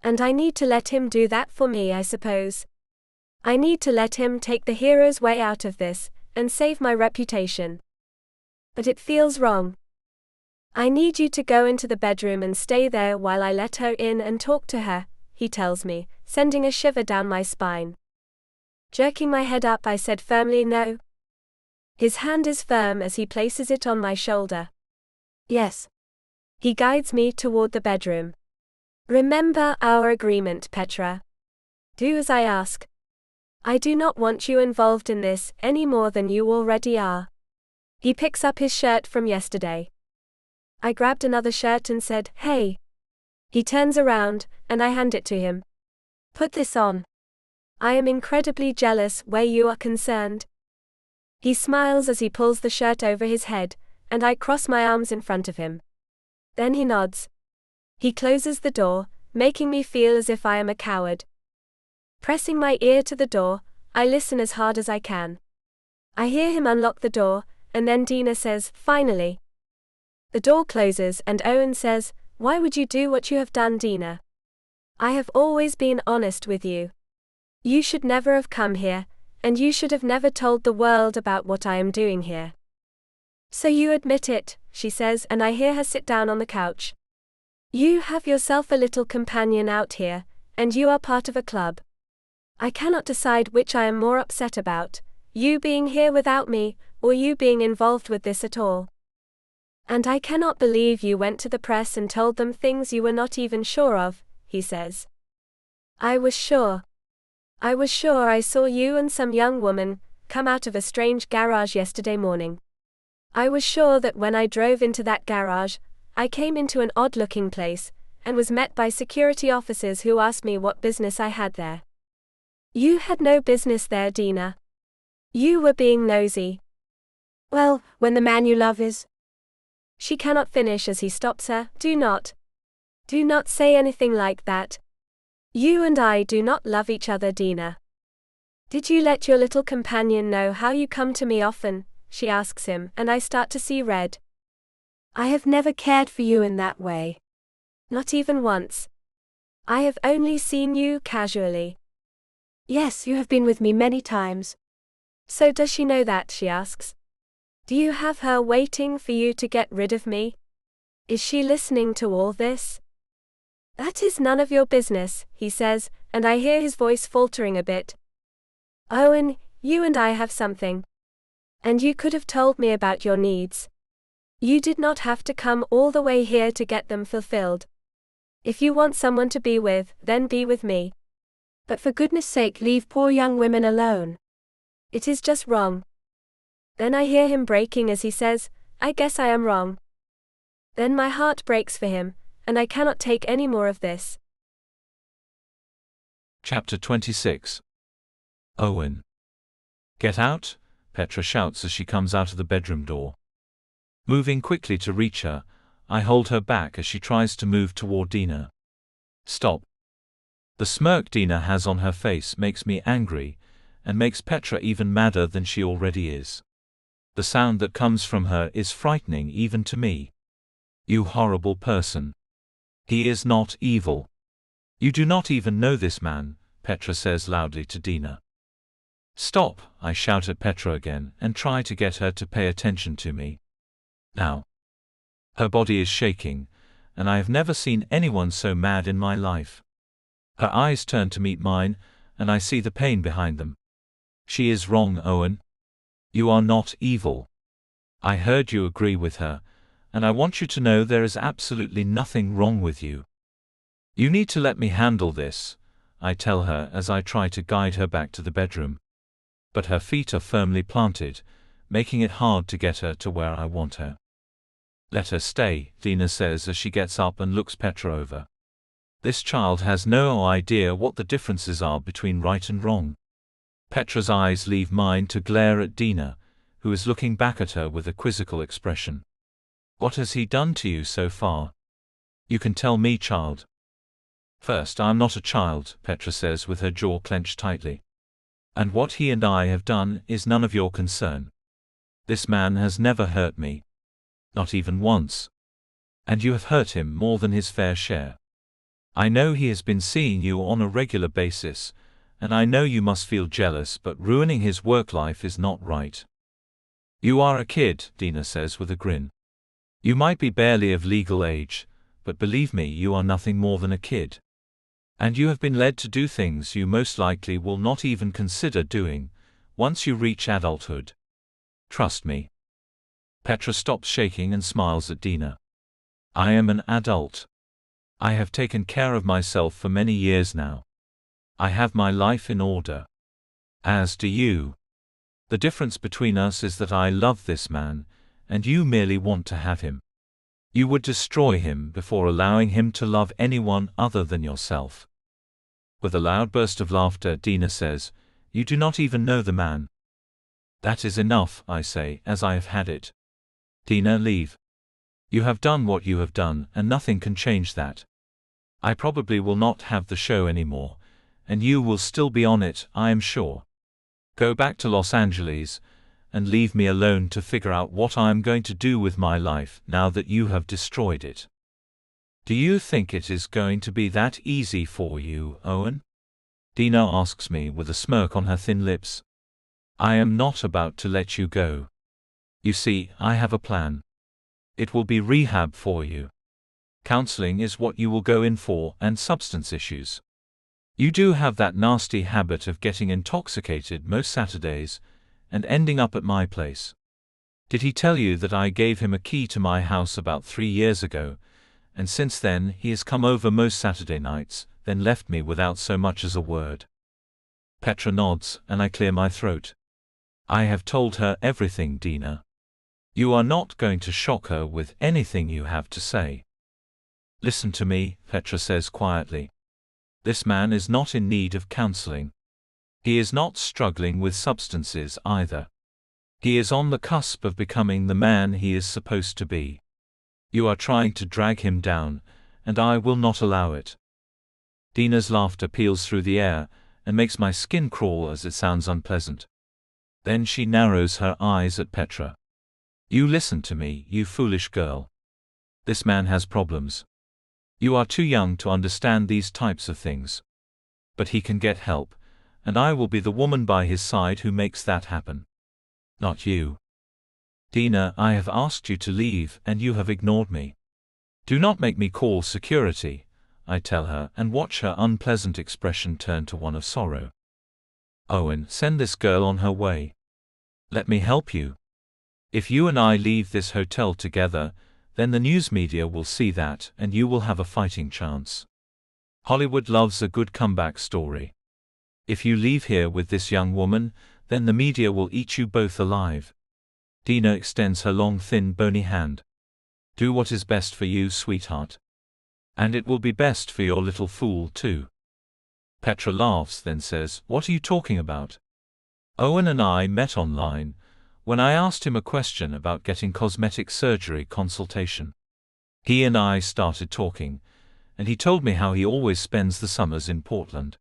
And I need to let him do that for me, I suppose. I need to let him take the hero's way out of this, and save my reputation. But it feels wrong. I need you to go into the bedroom and stay there while I let her in and talk to her, he tells me, sending a shiver down my spine. Jerking my head up, I said firmly no. His hand is firm as he places it on my shoulder. Yes. He guides me toward the bedroom. Remember our agreement, Petra. Do as I ask. I do not want you involved in this any more than you already are. He picks up his shirt from yesterday. I grabbed another shirt and said, "Hey." He turns around, and I hand it to him. Put this on. I am incredibly jealous where you are concerned. He smiles as he pulls the shirt over his head, and I cross my arms in front of him. Then he nods. He closes the door, making me feel as if I am a coward. Pressing my ear to the door, I listen as hard as I can. I hear him unlock the door, and then Dina says, "Finally." The door closes and Owen says, "Why would you do what you have done, Dina? I have always been honest with you. You should never have come here, and you should have never told the world about what I am doing here." "So you admit it," she says, and I hear her sit down on the couch. "You have yourself a little companion out here, and you are part of a club. I cannot decide which I am more upset about, you being here without me, or you being involved with this at all. And I cannot believe you went to the press and told them things you were not even sure of," he says. I was sure. I saw you and some young woman come out of a strange garage yesterday morning. I was sure that when I drove into that garage, I came into an odd-looking place, and was met by security officers who asked me what business I had there. You had no business there, Dina. You were being nosy. Well, when the man you love is... She cannot finish as he stops her. Do not say anything like that. You and I do not love each other, Dina. Did you let your little companion know how you come to me often? She asks him, and I start to see red. I have never cared for you in that way. Not even once. I have only seen you casually. Yes, you have been with me many times. So does she know that? She asks. Do you have her waiting for you to get rid of me? Is she listening to all this? That is none of your business, he says, and I hear his voice faltering a bit. Owen, you and I have something. And you could have told me about your needs. You did not have to come all the way here to get them fulfilled. If you want someone to be with, then be with me. But for goodness sake, leave poor young women alone. It is just wrong. Then I hear him breaking as he says, I guess I am wrong. Then my heart breaks for him, and I cannot take any more of this. Chapter 26. Owen. Get out, Petra shouts as she comes out of the bedroom door. Moving quickly to reach her, I hold her back as she tries to move toward Dina. Stop. The smirk Dina has on her face makes me angry, and makes Petra even madder than she already is. The sound that comes from her is frightening even to me. You horrible person. He is not evil. You do not even know this man, Petra says loudly to Dina. Stop, I shout at Petra again and try to get her to pay attention to me. Now. Her body is shaking, and I have never seen anyone so mad in my life. Her eyes turn to meet mine, and I see the pain behind them. She is wrong, Owen. You are not evil. I heard you agree with her, and I want you to know there is absolutely nothing wrong with you. You need to let me handle this, I tell her as I try to guide her back to the bedroom. But her feet are firmly planted, making it hard to get her to where I want her. Let her stay, Dina says as she gets up and looks Petra over. This child has no idea what the differences are between right and wrong. Petra's eyes leave mine to glare at Dina, who is looking back at her with a quizzical expression. What has he done to you so far? You can tell me, child. First, I am not a child, Petra says with her jaw clenched tightly. And what he and I have done is none of your concern. This man has never hurt me. Not even once. And you have hurt him more than his fair share. I know he has been seeing you on a regular basis, and I know you must feel jealous, but ruining his work life is not right. You are a kid, Dina says with a grin. You might be barely of legal age, but believe me, you are nothing more than a kid. And you have been led to do things you most likely will not even consider doing, once you reach adulthood. Trust me. Petra stops shaking and smiles at Dina. I am an adult. I have taken care of myself for many years now. I have my life in order. As do you. The difference between us is that I love this man, and you merely want to have him. You would destroy him before allowing him to love anyone other than yourself. With a loud burst of laughter, Dina says, You do not even know the man. That is enough, I say, as I have had it. Dina, leave. You have done what you have done, and nothing can change that. I probably will not have the show anymore, and you will still be on it, I am sure. Go back to Los Angeles, and leave me alone to figure out what I am going to do with my life now that you have destroyed it. Do you think it is going to be that easy for you, Owen? Dina asks me with a smirk on her thin lips. I am not about to let you go. You see, I have a plan. It will be rehab for you. Counseling is what you will go in for, and substance issues. You do have that nasty habit of getting intoxicated most Saturdays, and ending up at my place. Did he tell you that I gave him a key to my house about 3 years ago, and since then he has come over most Saturday nights, then left me without so much as a word? Petra nods, and I clear my throat. I have told her everything, Dina. You are not going to shock her with anything you have to say. Listen to me, Petra says quietly. This man is not in need of counseling. He is not struggling with substances either. He is on the cusp of becoming the man he is supposed to be. You are trying to drag him down, and I will not allow it. Dina's laughter peals through the air, and makes my skin crawl as it sounds unpleasant. Then she narrows her eyes at Petra. You listen to me, you foolish girl. This man has problems. You are too young to understand these types of things. But he can get help, and I will be the woman by his side who makes that happen. Not you. Dina, I have asked you to leave, and you have ignored me. Do not make me call security, I tell her, and watch her unpleasant expression turn to one of sorrow. Owen, send this girl on her way. Let me help you. If you and I leave this hotel together, then the news media will see that, and you will have a fighting chance. Hollywood loves a good comeback story. If you leave here with this young woman, then the media will eat you both alive. Dina extends her long, thin, bony hand. Do what is best for you, sweetheart. And it will be best for your little fool, too. Petra laughs, then says, What are you talking about? Owen and I met online, when I asked him a question about getting cosmetic surgery consultation. He and I started talking, and he told me how he always spends the summers in Portland.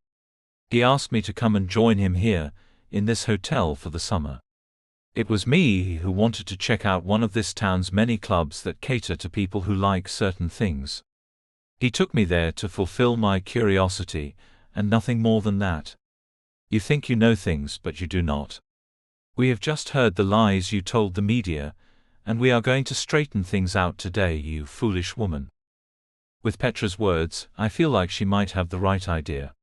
He asked me to come and join him here, in this hotel for the summer. It was me who wanted to check out one of this town's many clubs that cater to people who like certain things. He took me there to fulfill my curiosity, and nothing more than that. You think you know things, but you do not. We have just heard the lies you told the media, and we are going to straighten things out today, you foolish woman. With Petra's words, I feel like she might have the right idea.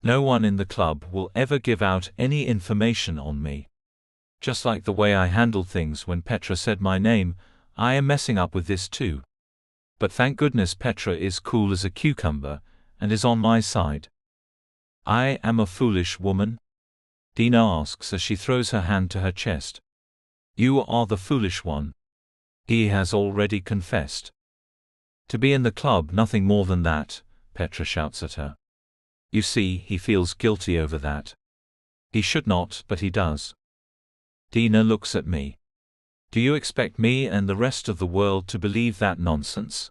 No one in the club will ever give out any information on me. Just like the way I handled things when Petra said my name, I am messing up with this too. But thank goodness Petra is cool as a cucumber, and is on my side. I am a foolish woman? Dina asks as she throws her hand to her chest. You are the foolish one. He has already confessed. To be in the club, nothing more than that, Petra shouts at her. You see, he feels guilty over that. He should not, but he does. Dina looks at me. Do you expect me and the rest of the world to believe that nonsense?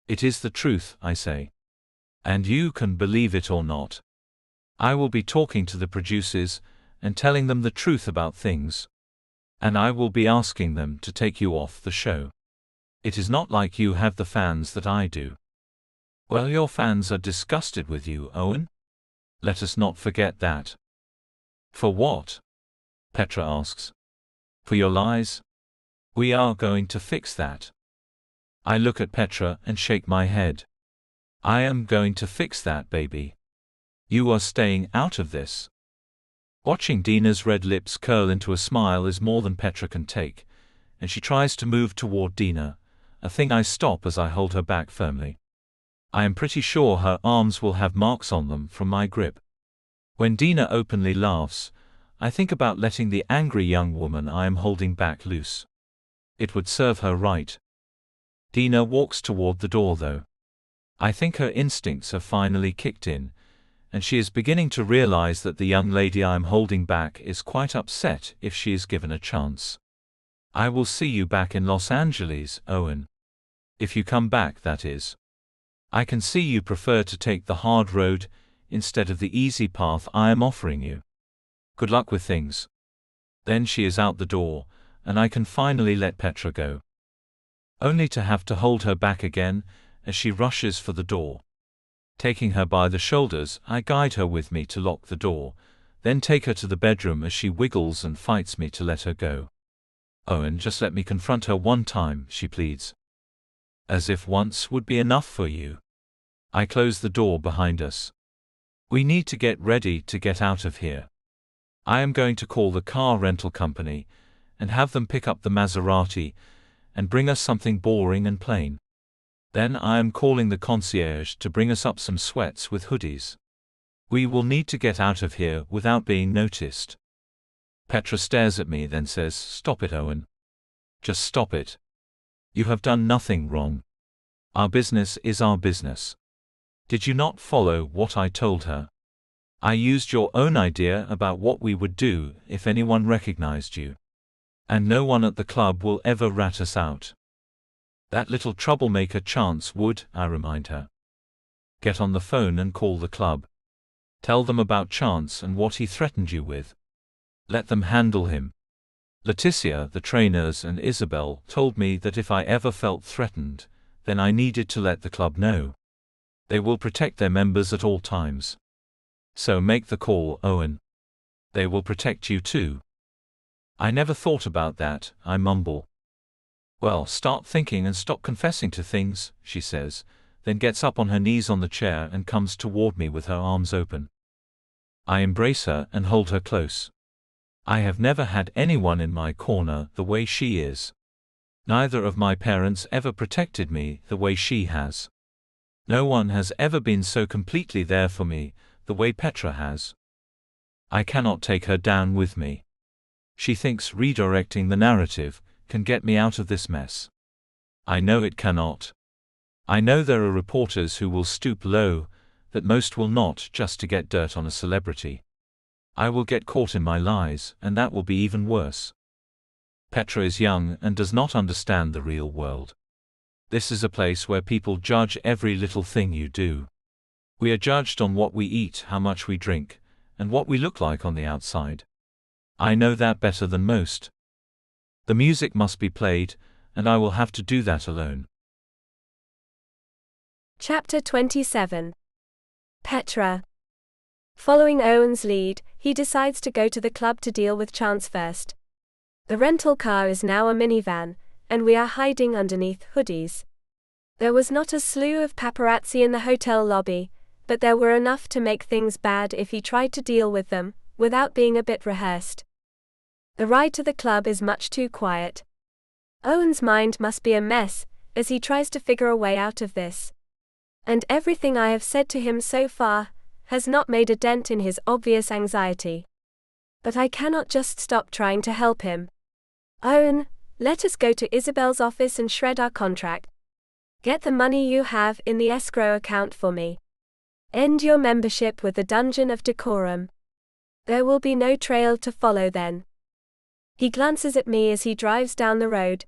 It is the truth, I say. And you can believe it or not. I will be talking to the producers, and telling them the truth about things. And I will be asking them to take you off the show. It is not like you have the fans that I do. Well, your fans are disgusted with you, Owen. Let us not forget that. For what? Petra asks. For your lies? We are going to fix that. I look at Petra and shake my head. I am going to fix that, baby. You are staying out of this. Watching Dina's red lips curl into a smile is more than Petra can take, and she tries to move toward Dina, a thing I stop as I hold her back firmly. I am pretty sure her arms will have marks on them from my grip. When Dina openly laughs, I think about letting the angry young woman I am holding back loose. It would serve her right. Dina walks toward the door though. I think her instincts have finally kicked in, and she is beginning to realize that the young lady I am holding back is quite upset if she is given a chance. I will see you back in Los Angeles, Owen. If you come back, that is. I can see you prefer to take the hard road instead of the easy path I am offering you. Good luck with things. Then she is out the door, and I can finally let Petra go. Only to have to hold her back again as she rushes for the door. Taking her by the shoulders, I guide her with me to lock the door, then take her to the bedroom as she wiggles and fights me to let her go. Owen, just let me confront her one time, she pleads. As if once would be enough for you. I close the door behind us. We need to get ready to get out of here. I am going to call the car rental company and have them pick up the Maserati and bring us something boring and plain. Then I am calling the concierge to bring us up some sweats with hoodies. We will need to get out of here without being noticed. Petra stares at me, then says, "Stop it, Owen. Just stop it. You have done nothing wrong. Our business is our business. Did you not follow what I told her? I used your own idea about what we would do if anyone recognized you. And no one at the club will ever rat us out. That little troublemaker Chance would," I remind her. "Get on the phone and call the club. Tell them about Chance and what he threatened you with. Let them handle him. Leticia, the trainers, and Isabel told me that if I ever felt threatened, then I needed to let the club know. They will protect their members at all times. So make the call, Owen. They will protect you too." "I never thought about that," I mumble. "Well, start thinking and stop confessing to things," she says, then gets up on her knees on the chair and comes toward me with her arms open. I embrace her and hold her close. I have never had anyone in my corner the way she is. Neither of my parents ever protected me the way she has. No one has ever been so completely there for me the way Petra has. I cannot take her down with me. She thinks redirecting the narrative can get me out of this mess. I know it cannot. I know there are reporters who will stoop low, that most will not, just to get dirt on a celebrity. I will get caught in my lies, and that will be even worse. Petra is young and does not understand the real world. This is a place where people judge every little thing you do. We are judged on what we eat, how much we drink, and what we look like on the outside. I know that better than most. The music must be played, and I will have to do that alone. Chapter 27. Petra. Following Owen's lead, he decides to go to the club to deal with Chance first. The rental car is now a minivan, and we are hiding underneath hoodies. There was not a slew of paparazzi in the hotel lobby, but there were enough to make things bad if he tried to deal with them, without being a bit rehearsed. The ride to the club is much too quiet. Owen's mind must be a mess, as he tries to figure a way out of this. And everything I have said to him so far has not made a dent in his obvious anxiety. But I cannot just stop trying to help him. "Owen, let us go to Isabel's office and shred our contract. Get the money you have in the escrow account for me. End your membership with the Dungeon of Decorum. There will be no trail to follow then." He glances at me as he drives down the road.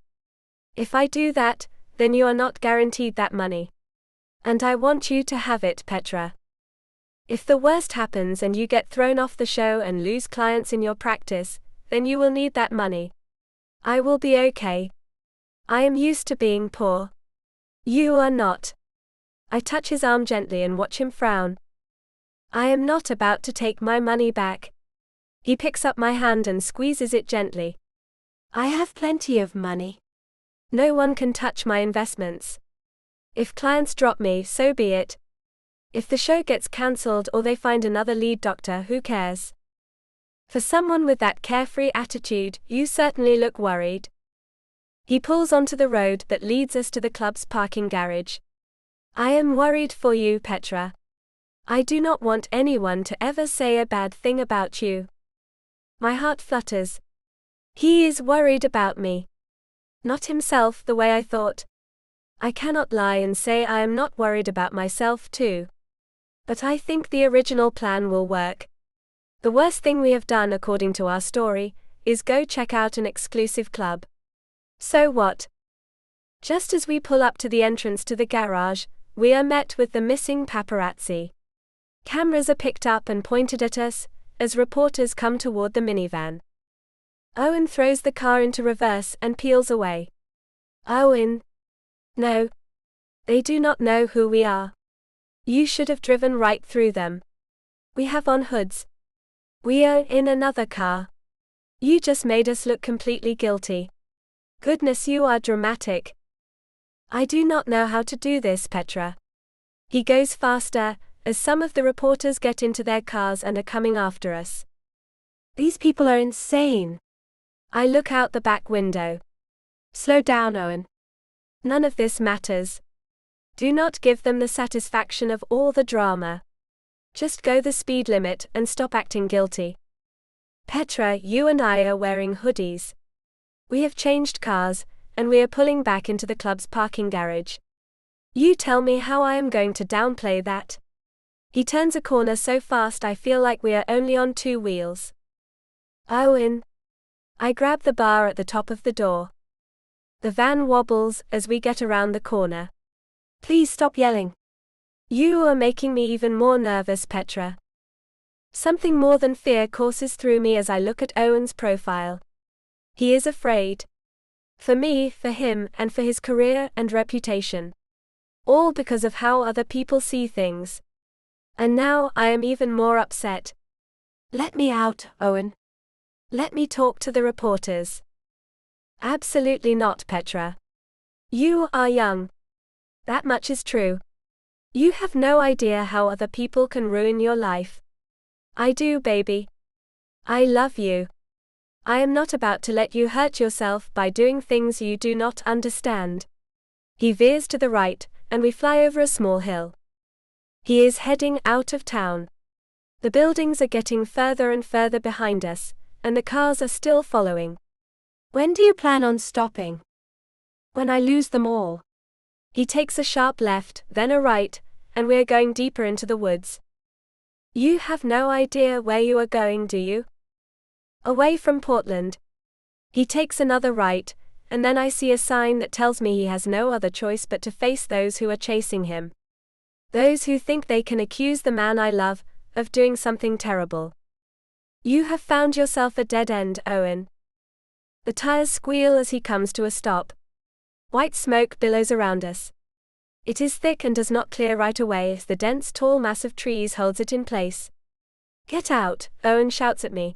"If I do that, then you are not guaranteed that money. And I want you to have it, Petra. If the worst happens and you get thrown off the show and lose clients in your practice, then you will need that money. I will be okay. I am used to being poor. You are not." I touch his arm gently and watch him frown. "I am not about to take my money back." He picks up my hand and squeezes it gently. "I have plenty of money. No one can touch my investments. If clients drop me, so be it. If the show gets cancelled or they find another lead doctor, who cares? For someone with that carefree attitude, you certainly look worried." He pulls onto the road that leads us to the club's parking garage. "I am worried for you, Petra. I do not want anyone to ever say a bad thing about you." My heart flutters. He is worried about me. Not himself the way I thought. I cannot lie and say I am not worried about myself too. But I think the original plan will work. The worst thing we have done according to our story is go check out an exclusive club. So what? Just as we pull up to the entrance to the garage, we are met with the missing paparazzi. Cameras are picked up and pointed at us, as reporters come toward the minivan. Owen throws the car into reverse and peels away. Owen. No. They do not know who we are. You should have driven right through them. We have on hoods. We are in another car. You just made us look completely guilty. Goodness, you are dramatic. I do not know how to do this, Petra. He goes faster, as some of the reporters get into their cars and are coming after us. These people are insane. I look out the back window. Slow down, Owen. None of this matters. Do not give them the satisfaction of all the drama. Just go the speed limit and stop acting guilty. Petra, you and I are wearing hoodies. We have changed cars, and we are pulling back into the club's parking garage. You tell me how I am going to downplay that. He turns a corner so fast I feel like we are only on 2 wheels. Owen. I grab the bar at the top of the door. The van wobbles as we get around the corner. Please stop yelling. You are making me even more nervous, Petra. Something more than fear courses through me as I look at Owen's profile. He is afraid. For me, for him, and for his career and reputation. All because of how other people see things. And now I am even more upset. Let me out, Owen. Let me talk to the reporters. Absolutely not, Petra. You are young. That much is true. You have no idea how other people can ruin your life. I do, baby. I love you. I am not about to let you hurt yourself by doing things you do not understand. He veers to the right, and we fly over a small hill. He is heading out of town. The buildings are getting further and further behind us, and the cars are still following. When do you plan on stopping? When I lose them all. He takes a sharp left, then a right, and we are going deeper into the woods. You have no idea where you are going, do you? Away from Portland. He takes another right, and then I see a sign that tells me he has no other choice but to face those who are chasing him. Those who think they can accuse the man I love of doing something terrible. You have found yourself a dead end, Owen. The tires squeal as he comes to a stop. White smoke billows around us. It is thick and does not clear right away as the dense tall mass of trees holds it in place. Get out, Owen shouts at me.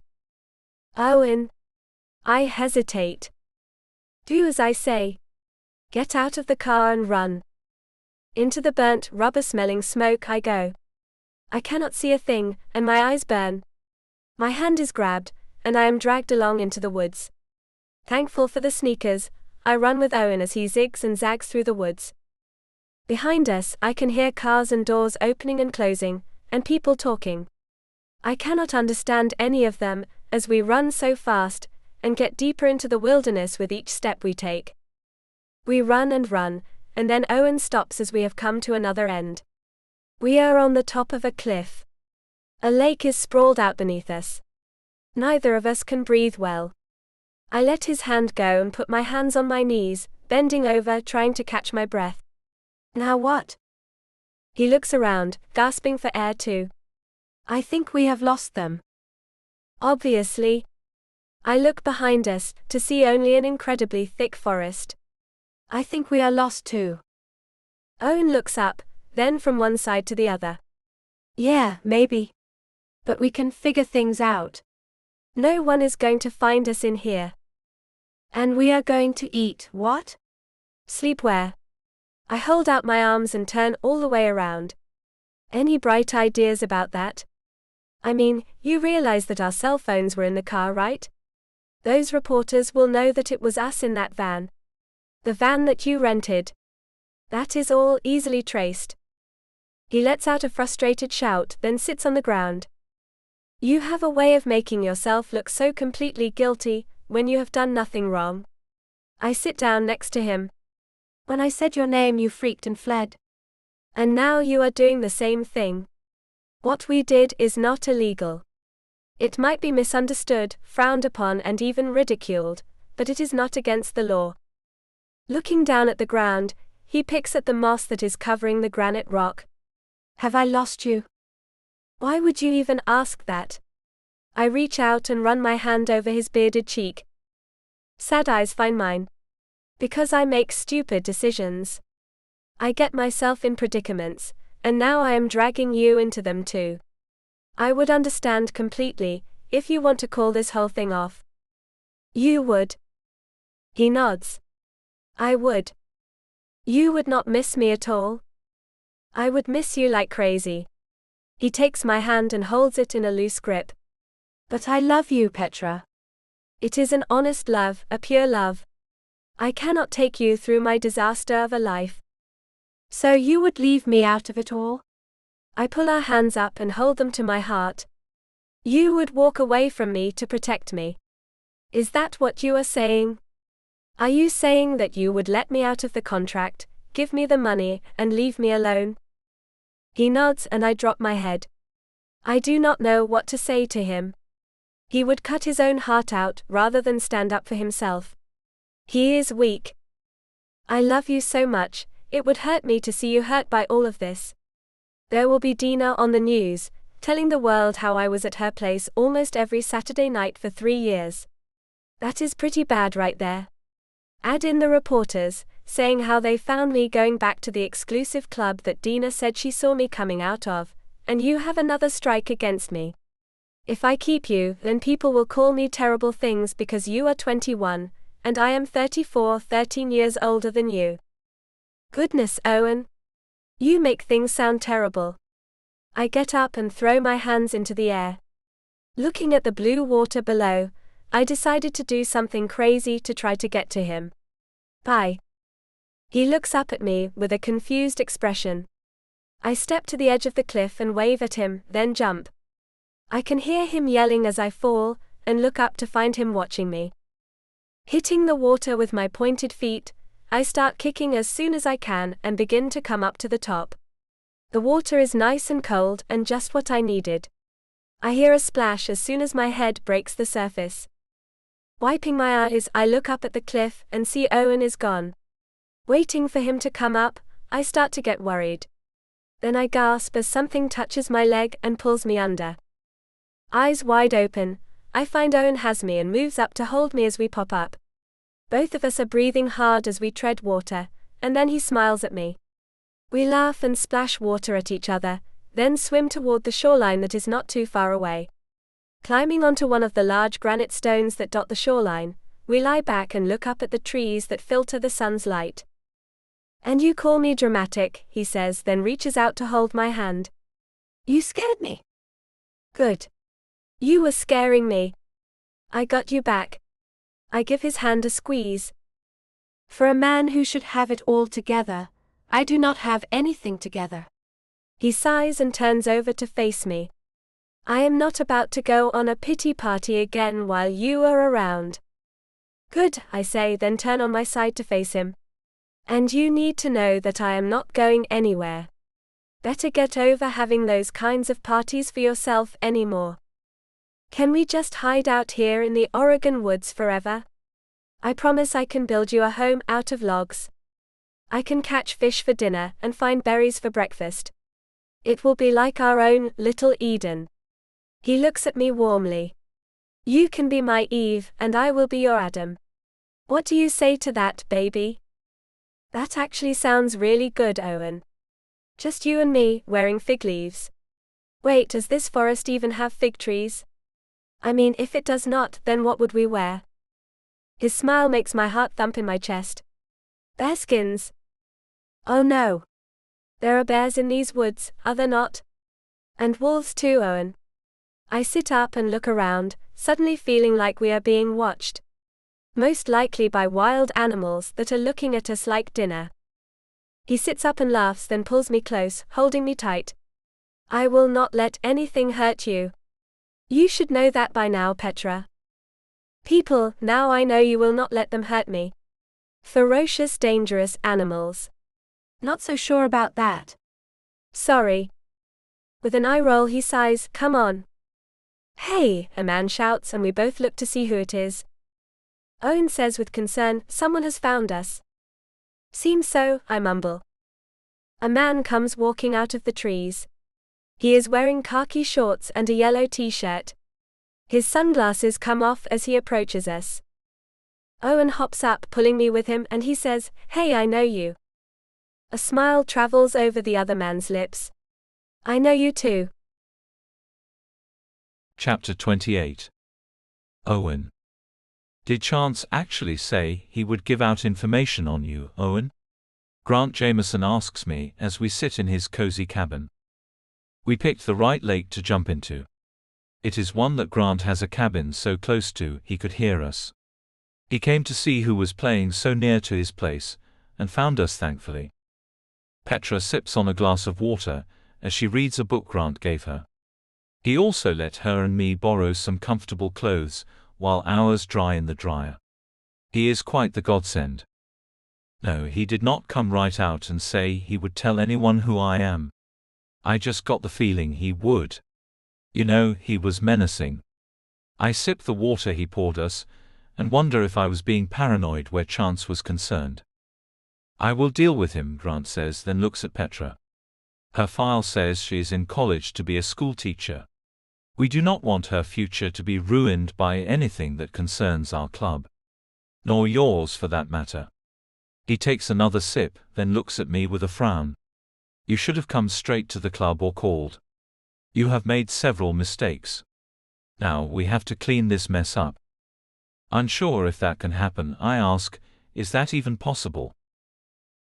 Owen. I hesitate. Do as I say. Get out of the car and run. Into the burnt, rubber-smelling smoke I go. I cannot see a thing, and my eyes burn. My hand is grabbed, and I am dragged along into the woods. Thankful for the sneakers, I run with Owen as he zigs and zags through the woods. Behind us, I can hear cars and doors opening and closing, and people talking. I cannot understand any of them, as we run so fast, and get deeper into the wilderness with each step we take. We run, and then Owen stops as we have come to another end. We are on the top of a cliff. A lake is sprawled out beneath us. Neither of us can breathe well. I let his hand go and put my hands on my knees, bending over, trying to catch my breath. Now what? He looks around, gasping for air too. I think we have lost them. Obviously. I look behind us, to see only an incredibly thick forest. I think we are lost too. Owen looks up, then from one side to the other. Yeah, maybe. But we can figure things out. No one is going to find us in here. And we are going to eat what? Sleep where? I hold out my arms and turn all the way around. Any bright ideas about that? I mean, you realize that our cell phones were in the car, right? Those reporters will know that it was us in that van. The van that you rented. That is all easily traced. He lets out a frustrated shout, then sits on the ground. You have a way of making yourself look so completely guilty, when you have done nothing wrong. I sit down next to him. When I said your name you freaked and fled. And now you are doing the same thing. What we did is not illegal. It might be misunderstood, frowned upon and even ridiculed, but it is not against the law. Looking down at the ground, He picks at the moss that is covering the granite rock. Have I lost you? Why would you even ask that? I reach out and run my hand over his bearded cheek. Sad eyes find mine. Because I make stupid decisions. I get myself in predicaments, and now I am dragging you into them too. I would understand completely, if you want to call this whole thing off. You would. He nods. I would. You would not miss me at all? I would miss you like crazy. He takes my hand and holds it in a loose grip. But I love you, Petra. It is an honest love, a pure love. I cannot take you through my disaster of a life. So you would leave me out of it all? I pull our hands up and hold them to my heart. You would walk away from me to protect me. Is that what you are saying? Are you saying that you would let me out of the contract, give me the money, and leave me alone? He nods and I drop my head. I do not know what to say to him. He would cut his own heart out rather than stand up for himself. He is weak. I love you so much, it would hurt me to see you hurt by all of this. There will be Dina on the news, telling the world how I was at her place almost every Saturday night for 3 years. That is pretty bad right there. Add in the reporters, saying how they found me going back to the exclusive club that Dina said she saw me coming out of, and you have another strike against me. If I keep you, then people will call me terrible things because you are 21, and I am 34, 13 years older than you. Goodness, Owen. You make things sound terrible. I get up and throw my hands into the air. Looking at the blue water below, I decided to do something crazy to try to get to him. Bye. He looks up at me with a confused expression. I step to the edge of the cliff and wave at him, then jump. I can hear him yelling as I fall, and look up to find him watching me. Hitting the water with my pointed feet, I start kicking as soon as I can and begin to come up to the top. The water is nice and cold and just what I needed. I hear a splash as soon as my head breaks the surface. Wiping my eyes, I look up at the cliff and see Owen is gone. Waiting for him to come up, I start to get worried. Then I gasp as something touches my leg and pulls me under. Eyes wide open, I find Owen has me and moves up to hold me as we pop up. Both of us are breathing hard as we tread water, and then he smiles at me. We laugh and splash water at each other, then swim toward the shoreline that is not too far away. Climbing onto one of the large granite stones that dot the shoreline, we lie back and look up at the trees that filter the sun's light. And you call me dramatic, he says, then reaches out to hold my hand. You scared me. Good. You were scaring me. I got you back. I give his hand a squeeze. For a man who should have it all together, I do not have anything together. He sighs and turns over to face me. I am not about to go on a pity party again while you are around. Good, I say, then turn on my side to face him. And you need to know that I am not going anywhere. Better get over having those kinds of parties for yourself anymore. Can we just hide out here in the Oregon woods forever? I promise I can build you a home out of logs. I can catch fish for dinner and find berries for breakfast. It will be like our own little Eden. He looks at me warmly. You can be my Eve and I will be your Adam. What do you say to that, baby? That actually sounds really good, Owen. Just you and me, wearing fig leaves. Wait, does this forest even have fig trees? I mean, if it does not, then what would we wear? His smile makes my heart thump in my chest. Bearskins. Oh no. There are bears in these woods, are there not? And wolves too, Owen. I sit up and look around, suddenly feeling like we are being watched. Most likely by wild animals that are looking at us like dinner. He sits up and laughs, then pulls me close, holding me tight. I will not let anything hurt you. You should know that by now, Petra. People, now I know you will not let them hurt me. Ferocious, dangerous animals. Not so sure about that. Sorry. With an eye roll he sighs, come on. Hey, a man shouts and we both look to see who it is. Owen says with concern, someone has found us. Seems so, I mumble. A man comes walking out of the trees. He is wearing khaki shorts and a yellow t-shirt. His sunglasses come off as he approaches us. Owen hops up, pulling me with him, and he says, "Hey, I know you." A smile travels over the other man's lips. "I know you too." Chapter 28. Owen. Did Chance actually say he would give out information on you, Owen? Grant Jameson asks me as we sit in his cozy cabin. We picked the right lake to jump into. It is one that Grant has a cabin so close to he could hear us. He came to see who was playing so near to his place, and found us thankfully. Petra sips on a glass of water as she reads a book Grant gave her. He also let her and me borrow some comfortable clothes while ours dry in the dryer. He is quite the godsend. No, he did not come right out and say he would tell anyone who I am. I just got the feeling he would. You know, he was menacing. I sip the water he poured us, and wonder if I was being paranoid where Chance was concerned. "I will deal with him," Grant says, then looks at Petra. Her file says she is in college to be a school teacher. We do not want her future to be ruined by anything that concerns our club. Nor yours, for that matter. He takes another sip, then looks at me with a frown. "You should have come straight to the club or called. You have made several mistakes. Now we have to clean this mess up." Unsure if that can happen, I ask, "Is that even possible?"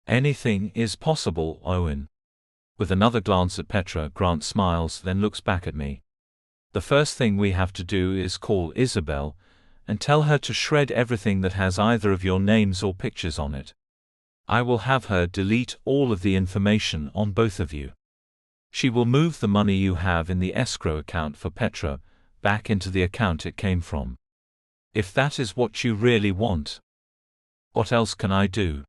"Anything is possible, Owen." With another glance at Petra, Grant smiles, then looks back at me. "The first thing we have to do is call Isabel and tell her to shred everything that has either of your names or pictures on it. I will have her delete all of the information on both of you. She will move the money you have in the escrow account for Petra back into the account it came from. If that is what you really want." "What else can I do?"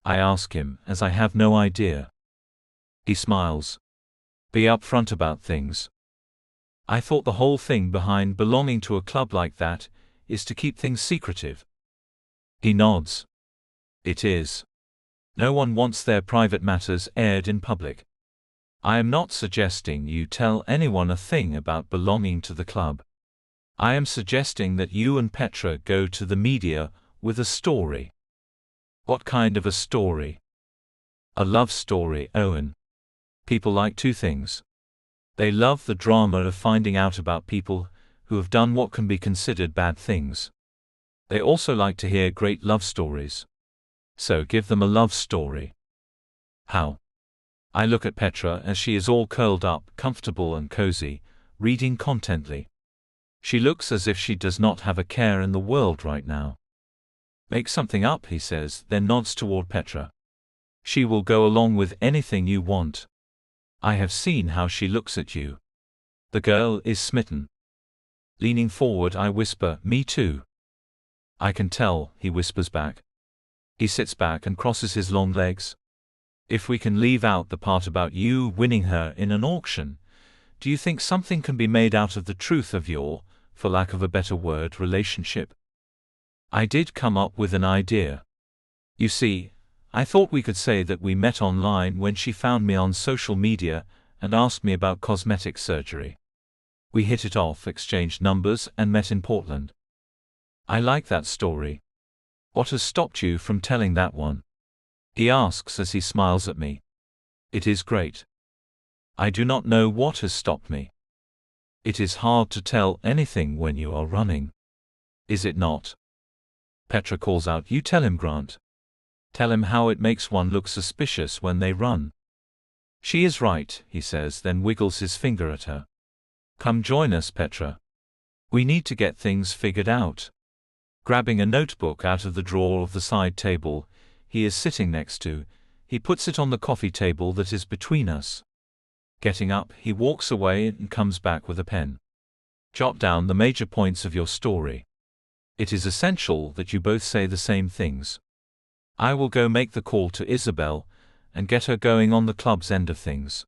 I ask him, as I have no idea. He smiles. "Be upfront about things. I thought the whole thing behind belonging to a club like that is to keep things secretive." He nods. "It is. No one wants their private matters aired in public. I am not suggesting you tell anyone a thing about belonging to the club. I am suggesting that you and Petra go to the media with a story." "What kind of a story?" "A love story, Owen. People like two things. They love the drama of finding out about people who have done what can be considered bad things. They also like to hear great love stories. So give them a love story." "How?" I look at Petra as she is all curled up, comfortable and cozy, reading contently. She looks as if she does not have a care in the world right now. "Make something up," he says, then nods toward Petra. "She will go along with anything you want. I have seen how she looks at you. The girl is smitten." Leaning forward, I whisper, "Me too." "I can tell," he whispers back. He sits back and crosses his long legs. "If we can leave out the part about you winning her in an auction, do you think something can be made out of the truth of your, for lack of a better word, relationship?" I did come up with an idea. "You see, I thought we could say that we met online when she found me on social media and asked me about cosmetic surgery. We hit it off, exchanged numbers, and met in Portland." "I like that story. What has stopped you from telling that one?" he asks as he smiles at me. "It is great." "I do not know what has stopped me." "It is hard to tell anything when you are running. Is it not?" Petra calls out, "You tell him, Grant. Tell him how it makes one look suspicious when they run." "She is right," he says, then wiggles his finger at her. "Come join us, Petra. We need to get things figured out." Grabbing a notebook out of the drawer of the side table he is sitting next to, he puts it on the coffee table that is between us. Getting up, he walks away and comes back with a pen. "Jot down the major points of your story. It is essential that you both say the same things. I will go make the call to Isabel and get her going on the club's end of things."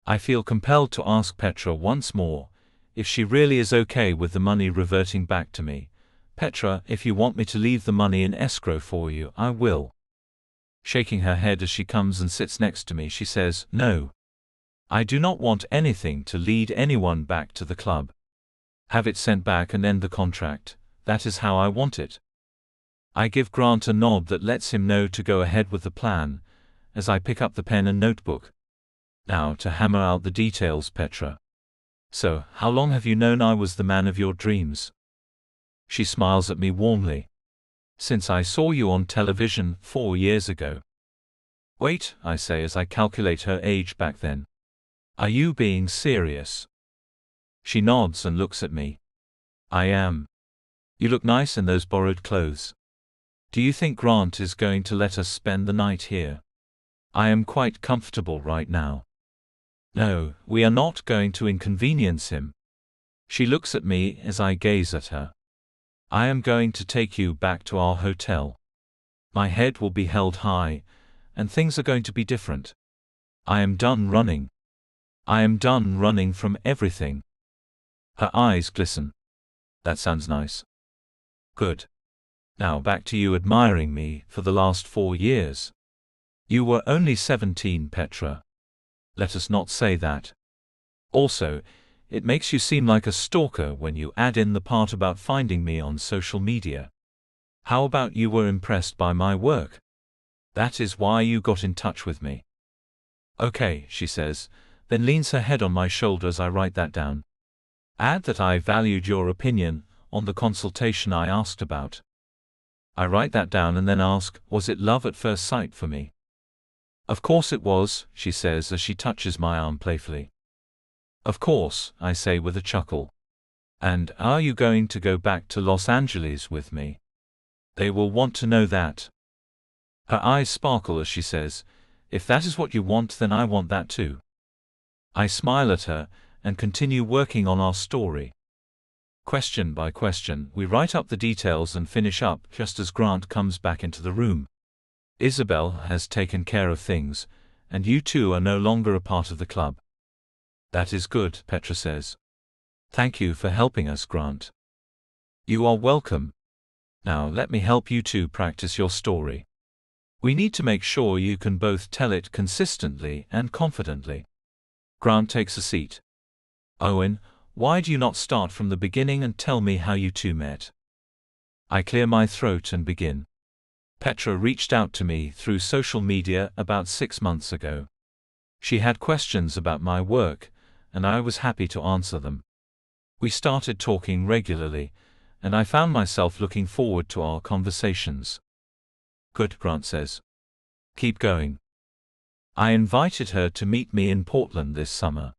I feel compelled to ask Petra once more if she really is okay with the money reverting back to me. "Petra, if you want me to leave the money in escrow for you, I will." Shaking her head as she comes and sits next to me, she says, "No. I do not want anything to lead anyone back to the club. Have it sent back and end the contract. That is how I want it." I give Grant a nod that lets him know to go ahead with the plan, as I pick up the pen and notebook. Now to hammer out the details, Petra. "So, how long have you known I was the man of your dreams?" She smiles at me warmly. "Since I saw you on television 4 years ago." "Wait," I say as I calculate her age back then. "Are you being serious?" She nods and looks at me. "I am. You look nice in those borrowed clothes. Do you think Grant is going to let us spend the night here? I am quite comfortable right now." "No, we are not going to inconvenience him." She looks at me as I gaze at her. "I am going to take you back to our hotel. My head will be held high, and things are going to be different. I am done running. I am done running from everything." Her eyes glisten. "That sounds nice." "Good. Now back to you admiring me for the last 4 years. You were only 17, Petra. Let us not say that. Also, it makes you seem like a stalker when you add in the part about finding me on social media. How about you were impressed by my work? That is why you got in touch with me." "Okay," she says, then leans her head on my shoulder as I write that down. "Add that I valued your opinion on the consultation I asked about." I write that down and then ask, "Was it love at first sight for me?" "Of course it was," she says as she touches my arm playfully. "Of course," I say with a chuckle. "And are you going to go back to Los Angeles with me? They will want to know that." Her eyes sparkle as she says, "If that is what you want, then I want that too." I smile at her and continue working on our story. Question by question, we write up the details and finish up just as Grant comes back into the room. "Isabel has taken care of things, and you two are no longer a part of the club." "That is good," Petra says. "Thank you for helping us, Grant." "You are welcome. Now let me help you two practice your story. We need to make sure you can both tell it consistently and confidently." Grant takes a seat. "Owen, why do you not start from the beginning and tell me how you two met?" I clear my throat and begin. "Petra reached out to me through social media about 6 months ago. She had questions about my work, and I was happy to answer them. We started talking regularly, and I found myself looking forward to our conversations." "Good," Grant says. "Keep going." "I invited her to meet me in Portland this summer.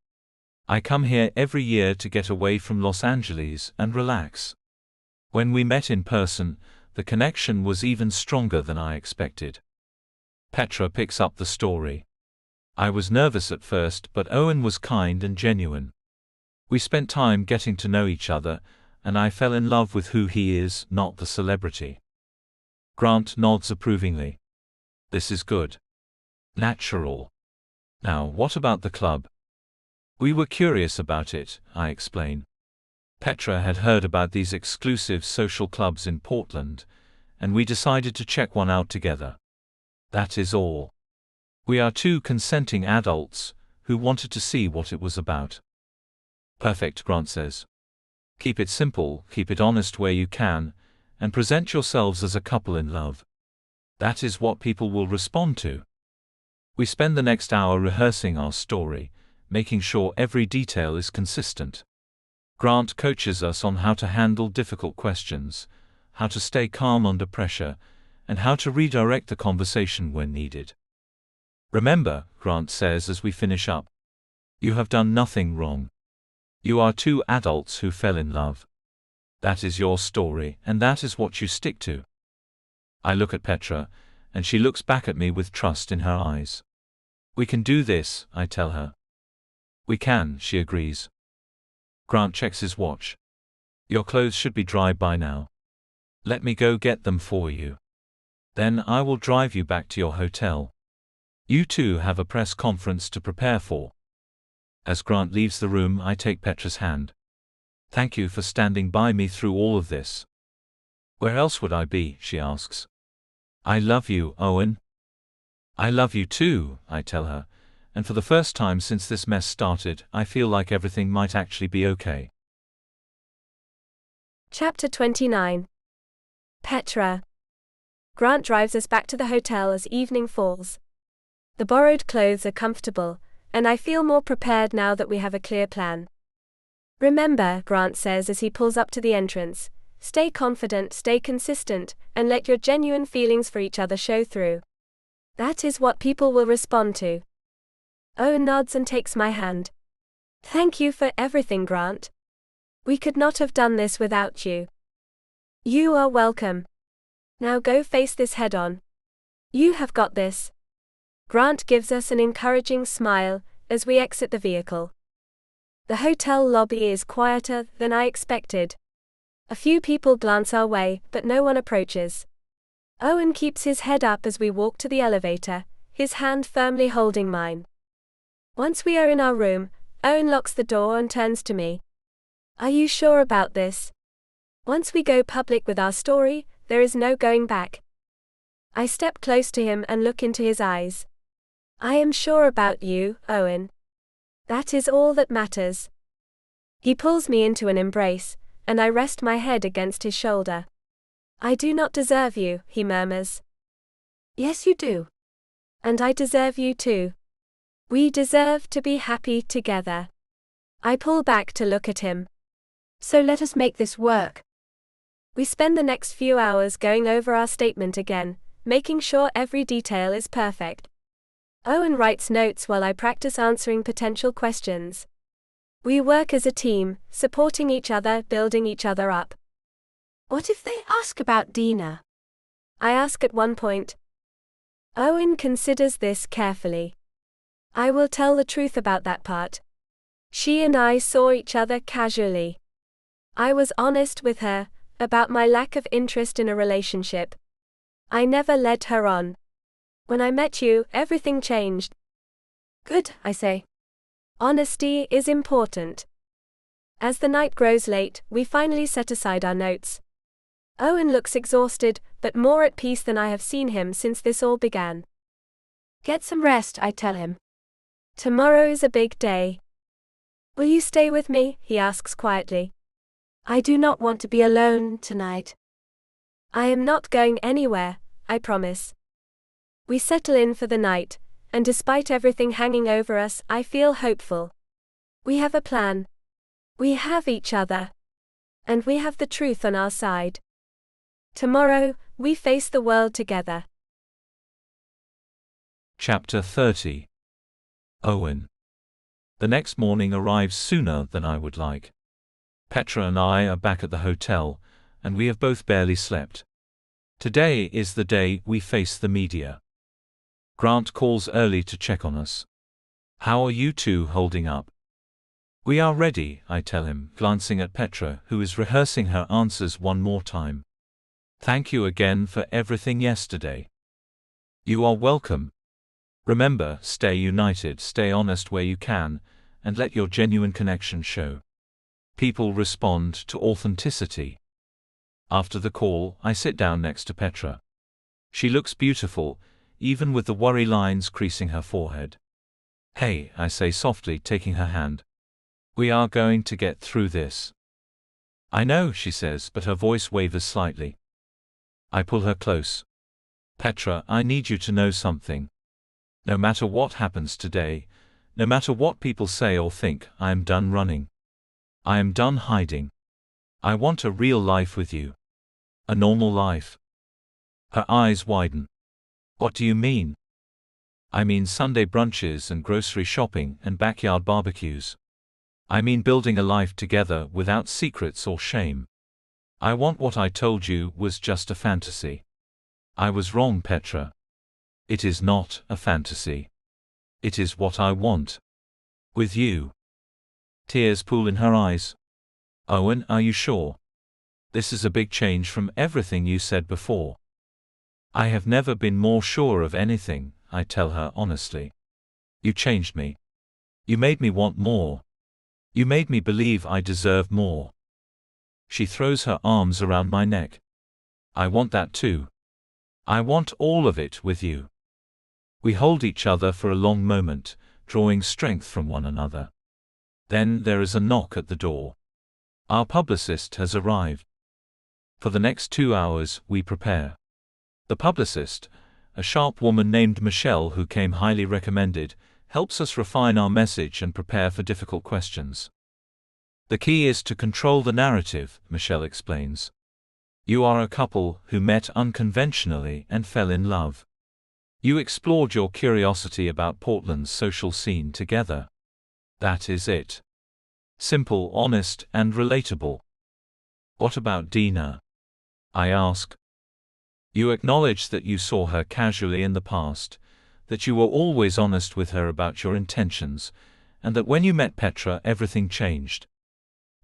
I come here every year to get away from Los Angeles and relax. When we met in person, the connection was even stronger than I expected." Petra picks up the story. "I was nervous at first, but Owen was kind and genuine. We spent time getting to know each other, and I fell in love with who he is, not the celebrity." Grant nods approvingly. "This is good. Natural. Now what about the club?" "We were curious about it," I explain. Petra had heard about these exclusive social clubs in Portland, and we decided to check one out together. That is all. We are 2 consenting adults who wanted to see what it was about." "Perfect," Grant says. "Keep it simple, keep it honest where you can, and present yourselves as a couple in love. That is what people will respond to." We spend the next hour rehearsing our story, making sure every detail is consistent. Grant coaches us on how to handle difficult questions, how to stay calm under pressure, and how to redirect the conversation when needed. "Remember," Grant says as we finish up, "you have done nothing wrong. You are 2 adults who fell in love. That is your story, and that is what you stick to." I look at Petra, and she looks back at me with trust in her eyes. "We can do this," I tell her. "We can," she agrees. Grant checks his watch. "Your clothes should be dry by now. Let me go get them for you. Then I will drive you back to your hotel. You two have a press conference to prepare for." As Grant leaves the room, I take Petra's hand. "Thank you for standing by me through all of this." "Where else would I be?" she asks. "I love you, Owen." I love you too, I tell her, and for the first time since this mess started, I feel like everything might actually be okay. Chapter 29. Petra. Grant drives us back to the hotel as evening falls. The borrowed clothes are comfortable, and I feel more prepared now that we have a clear plan. Remember, Grant says as he pulls up to the entrance, stay confident, stay consistent, and let your genuine feelings for each other show through. That is what people will respond to. Owen nods and takes my hand. Thank you for everything, Grant. We could not have done this without you. You are welcome. Now go face this head on. You have got this. Grant gives us an encouraging smile as we exit the vehicle. The hotel lobby is quieter than I expected. A few people glance our way, but no one approaches. Owen keeps his head up as we walk to the elevator, his hand firmly holding mine. Once we are in our room, Owen locks the door and turns to me. Are you sure about this? Once we go public with our story, there is no going back. I step close to him and look into his eyes. I am sure about you, Owen. That is all that matters. He pulls me into an embrace, and I rest my head against his shoulder. I do not deserve you, he murmurs. Yes, you do. And I deserve you too. We deserve to be happy together. I pull back to look at him. So let us make this work. We spend the next few hours going over our statement again, making sure every detail is perfect. Owen writes notes while I practice answering potential questions. We work as a team, supporting each other, building each other up. What if they ask about Dina? I ask at one point. Owen considers this carefully. I will tell the truth about that part. She and I saw each other casually. I was honest with her about my lack of interest in a relationship. I never led her on. When I met you, everything changed. Good, I say. Honesty is important. As the night grows late, we finally set aside our notes. Owen looks exhausted, but more at peace than I have seen him since this all began. Get some rest, I tell him. Tomorrow is a big day. Will you stay with me? He asks quietly. I do not want to be alone tonight. I am not going anywhere, I promise. We settle in for the night, and despite everything hanging over us, I feel hopeful. We have a plan. We have each other. And we have the truth on our side. Tomorrow, we face the world together. Chapter 30. Owen. The next morning arrives sooner than I would like. Petra and I are back at the hotel, and we have both barely slept. Today is the day we face the media. Grant calls early to check on us. How are you two holding up? We are ready, I tell him, glancing at Petra, who is rehearsing her answers one more time. Thank you again for everything yesterday. You are welcome. Remember, stay united, stay honest where you can, and let your genuine connection show. People respond to authenticity. After the call, I sit down next to Petra. She looks beautiful, even with the worry lines creasing her forehead. Hey, I say softly, taking her hand. We are going to get through this. I know, she says, but her voice wavers slightly. I pull her close. Petra, I need you to know something. No matter what happens today, no matter what people say or think, I am done running. I am done hiding. I want a real life with you. A normal life. Her eyes widen. What do you mean? I mean Sunday brunches and grocery shopping and backyard barbecues. I mean building a life together without secrets or shame. I want what I told you was just a fantasy. I was wrong, Petra. It is not a fantasy. It is what I want. With you. Tears pool in her eyes. Owen, are you sure? This is a big change from everything you said before. I have never been more sure of anything, I tell her honestly. You changed me. You made me want more. You made me believe I deserve more. She throws her arms around my neck. I want that too. I want all of it with you. We hold each other for a long moment, drawing strength from one another. Then there is a knock at the door. Our publicist has arrived. For the next 2 hours, we prepare. The publicist, a sharp woman named Michelle who came highly recommended, helps us refine our message and prepare for difficult questions. The key is to control the narrative, Michelle explains. You are a couple who met unconventionally and fell in love. You explored your curiosity about Portland's social scene together. That is it. Simple, honest, and relatable. What about Dina? I ask. You acknowledge that you saw her casually in the past, that you were always honest with her about your intentions, and that when you met Petra everything changed.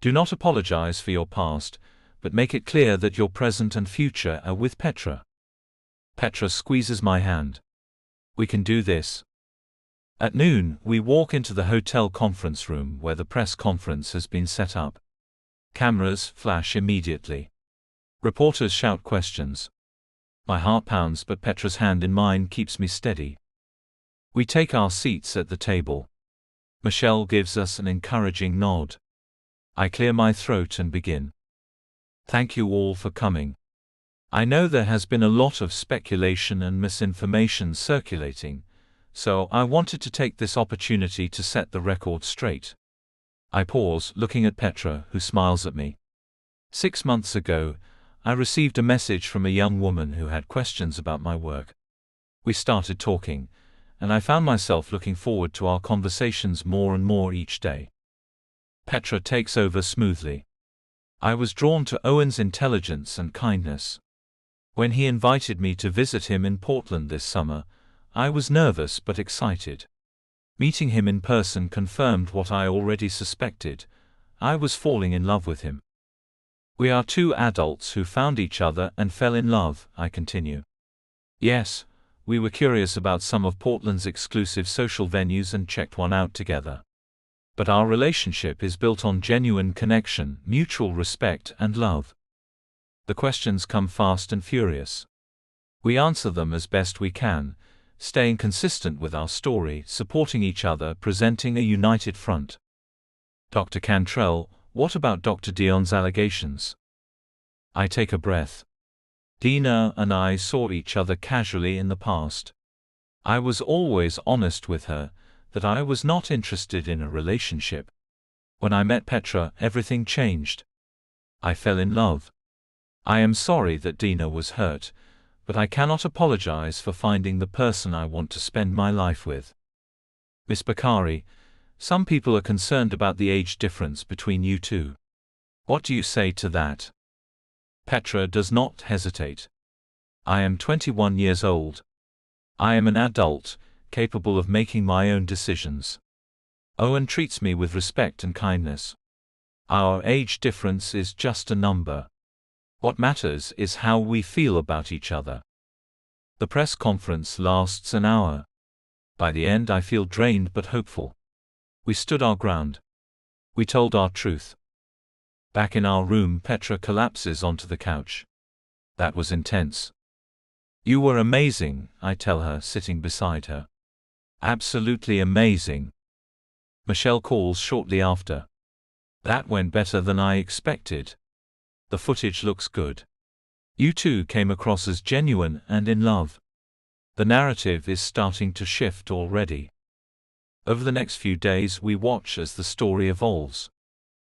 Do not apologize for your past, but make it clear that your present and future are with Petra. Petra squeezes my hand. We can do this. At noon, we walk into the hotel conference room where the press conference has been set up. Cameras flash immediately. Reporters shout questions. My heart pounds, but Petra's hand in mine keeps me steady. We take our seats at the table. Michelle gives us an encouraging nod. I clear my throat and begin. Thank you all for coming. I know there has been a lot of speculation and misinformation circulating, so I wanted to take this opportunity to set the record straight. I pause, looking at Petra, who smiles at me. 6 months ago, I received a message from a young woman who had questions about my work. We started talking, and I found myself looking forward to our conversations more and more each day. Petra takes over smoothly. I was drawn to Owen's intelligence and kindness. When he invited me to visit him in Portland this summer, I was nervous but excited. Meeting him in person confirmed what I already suspected. I was falling in love with him. We are two adults who found each other and fell in love, I continue. Yes, we were curious about some of Portland's exclusive social venues and checked one out together. But our relationship is built on genuine connection, mutual respect, and love. The questions come fast and furious. We answer them as best we can, staying consistent with our story, supporting each other, presenting a united front. Dr. Cantrell, what about Dr. Dion's allegations? I take a breath. Dina and I saw each other casually in the past. I was always honest with her, that I was not interested in a relationship. When I met Petra, everything changed. I fell in love. I am sorry that Dina was hurt, but I cannot apologize for finding the person I want to spend my life with. Miss Bakari, some people are concerned about the age difference between you two. What do you say to that? Petra does not hesitate. I am 21 years old. I am an adult, capable of making my own decisions. Owen treats me with respect and kindness. Our age difference is just a number. What matters is how we feel about each other. The press conference lasts an hour. By the end I feel drained but hopeful. We stood our ground. We told our truth. Back in our room, Petra collapses onto the couch. That was intense. You were amazing, I tell her, sitting beside her. Absolutely amazing. Michelle calls shortly after. That went better than I expected. The footage looks good. You two came across as genuine and in love. The narrative is starting to shift already. Over the next few days we watch as the story evolves.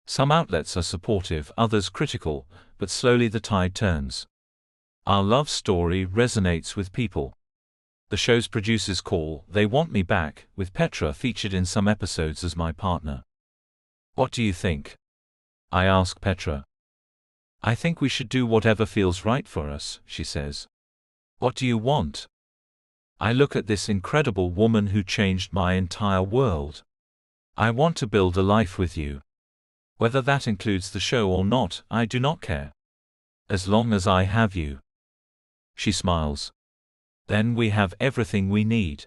Some outlets are supportive, others critical, but slowly the tide turns. Our love story resonates with people. The show's producers call, they want me back, with Petra featured in some episodes as my partner. What do you think? I ask Petra. I think we should do whatever feels right for us, she says. What do you want? I look at this incredible woman who changed my entire world. I want to build a life with you. Whether that includes the show or not, I do not care. As long as I have you. She smiles. Then we have everything we need.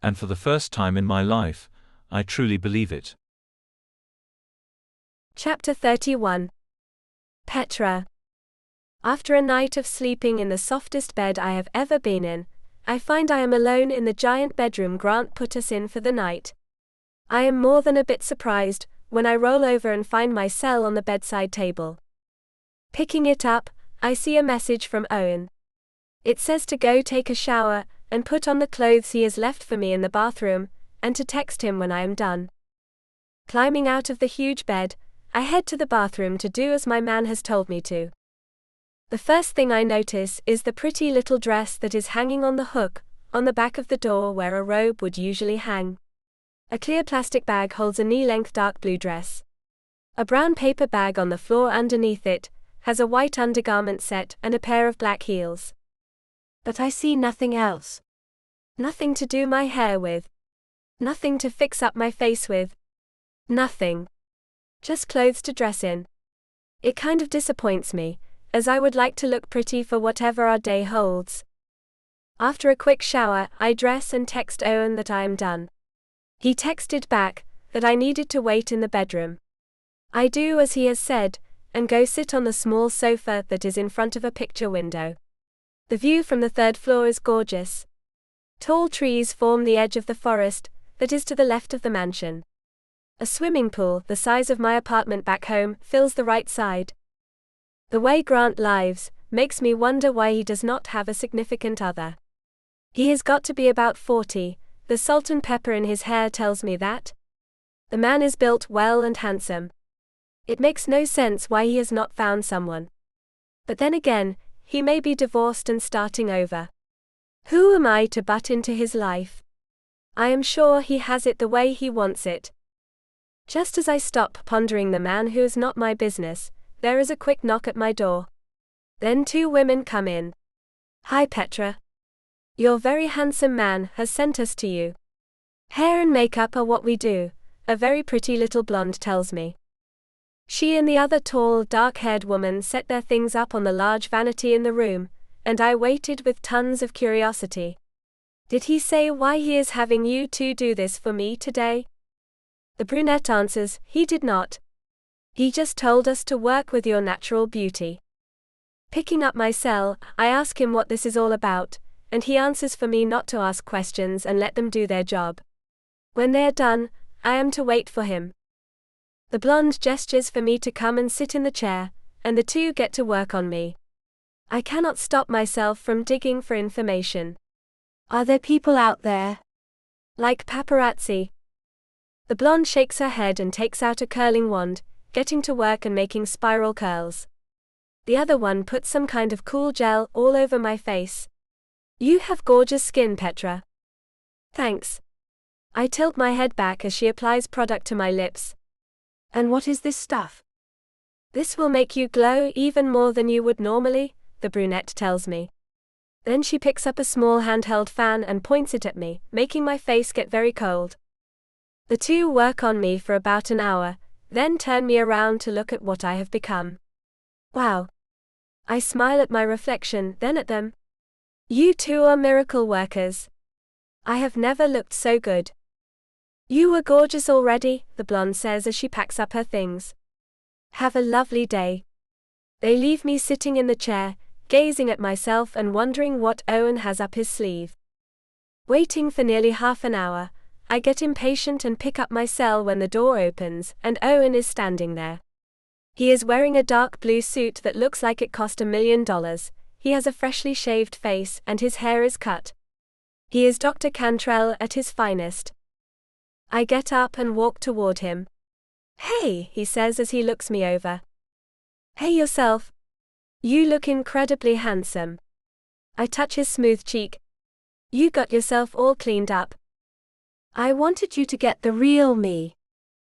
And for the first time in my life, I truly believe it. Chapter 31. Petra. After a night of sleeping in the softest bed I have ever been in, I find I am alone in the giant bedroom Grant put us in for the night. I am more than a bit surprised when I roll over and find my cell on the bedside table. Picking it up, I see a message from Owen. It says to go take a shower and put on the clothes he has left for me in the bathroom, and to text him when I am done. Climbing out of the huge bed, I head to the bathroom to do as my man has told me to. The first thing I notice is the pretty little dress that is hanging on the hook on the back of the door where a robe would usually hang. A clear plastic bag holds a knee-length dark blue dress. A brown paper bag on the floor underneath it has a white undergarment set and a pair of black heels. But I see nothing else. Nothing to do my hair with. Nothing to fix up my face with. Nothing. Just clothes to dress in. It kind of disappoints me, as I would like to look pretty for whatever our day holds. After a quick shower, I dress and text Owen that I am done. He texted back that I needed to wait in the bedroom. I do as he has said, and go sit on the small sofa that is in front of a picture window. The view from the third floor is gorgeous. Tall trees form the edge of the forest that is to the left of the mansion. A swimming pool, the size of my apartment back home, fills the right side. The way Grant lives makes me wonder why he does not have a significant other. He has got to be about 40, the salt and pepper in his hair tells me that. The man is built well and handsome. It makes no sense why he has not found someone. But then again, he may be divorced and starting over. Who am I to butt into his life? I am sure he has it the way he wants it. Just as I stop pondering the man who is not my business, there is a quick knock at my door. Then 2 women come in. Hi Petra. Your very handsome man has sent us to you. Hair and makeup are what we do, a very pretty little blonde tells me. She and the other tall, dark-haired woman set their things up on the large vanity in the room, and I waited with tons of curiosity. Did he say why he is having you 2 do this for me today? The brunette answers, he did not. He just told us to work with your natural beauty. Picking up my cell, I ask him what this is all about, and he answers for me not to ask questions and let them do their job. When they are done, I am to wait for him. The blonde gestures for me to come and sit in the chair, and the 2 get to work on me. I cannot stop myself from digging for information. Are there people out there? Like paparazzi. The blonde shakes her head and takes out a curling wand, getting to work and making spiral curls. The other one puts some kind of cool gel all over my face. You have gorgeous skin, Petra. Thanks. I tilt my head back as she applies product to my lips. And what is this stuff? This will make you glow even more than you would normally, the brunette tells me. Then she picks up a small handheld fan and points it at me, making my face get very cold. The 2 work on me for about an hour, then turn me around to look at what I have become. Wow. I smile at my reflection, then at them. You 2 are miracle workers. I have never looked so good. You were gorgeous already, the blonde says as she packs up her things. Have a lovely day. They leave me sitting in the chair, gazing at myself and wondering what Owen has up his sleeve. Waiting for nearly half an hour, I get impatient and pick up my cell when the door opens and Owen is standing there. He is wearing a dark blue suit that looks like it cost $1 million. He has a freshly shaved face and his hair is cut. He is Dr. Cantrell at his finest. I get up and walk toward him. Hey, he says as he looks me over. Hey yourself. You look incredibly handsome. I touch his smooth cheek. You got yourself all cleaned up. I wanted you to get the real me.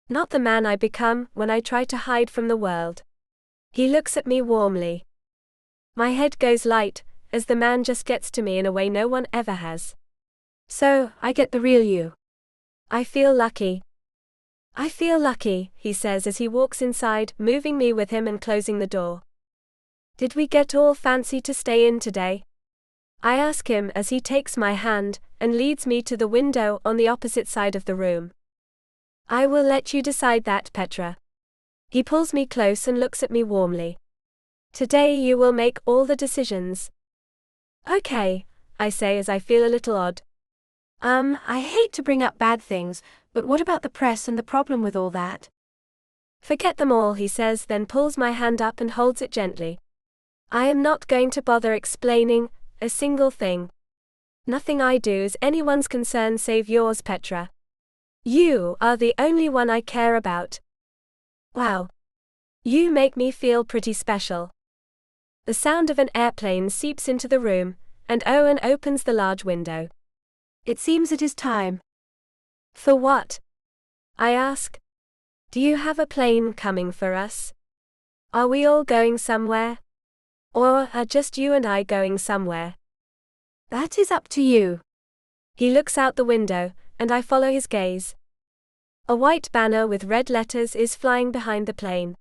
Not the man I become when I try to hide from the world. He looks at me warmly. My head goes light, as the man just gets to me in a way no one ever has. So, I get the real you. I feel lucky. I feel lucky, he says as he walks inside, moving me with him and closing the door. Did we get all fancy to stay in today? I ask him as he takes my hand and leads me to the window on the opposite side of the room. I will let you decide that, Petra. He pulls me close and looks at me warmly. Today you will make all the decisions. Okay, I say as I feel a little odd. I hate to bring up bad things, but what about the press and the problem with all that? Forget them all, he says, then pulls my hand up and holds it gently. I am not going to bother explaining a single thing. Nothing I do is anyone's concern save yours, Petra. You are the only one I care about. Wow. You make me feel pretty special. The sound of an airplane seeps into the room, and Owen opens the large window. It seems it is time. For what? I ask. Do you have a plane coming for us? Are we all going somewhere? Or are just you and I going somewhere? That is up to you. He looks out the window, and I follow his gaze. A white banner with red letters is flying behind the plane.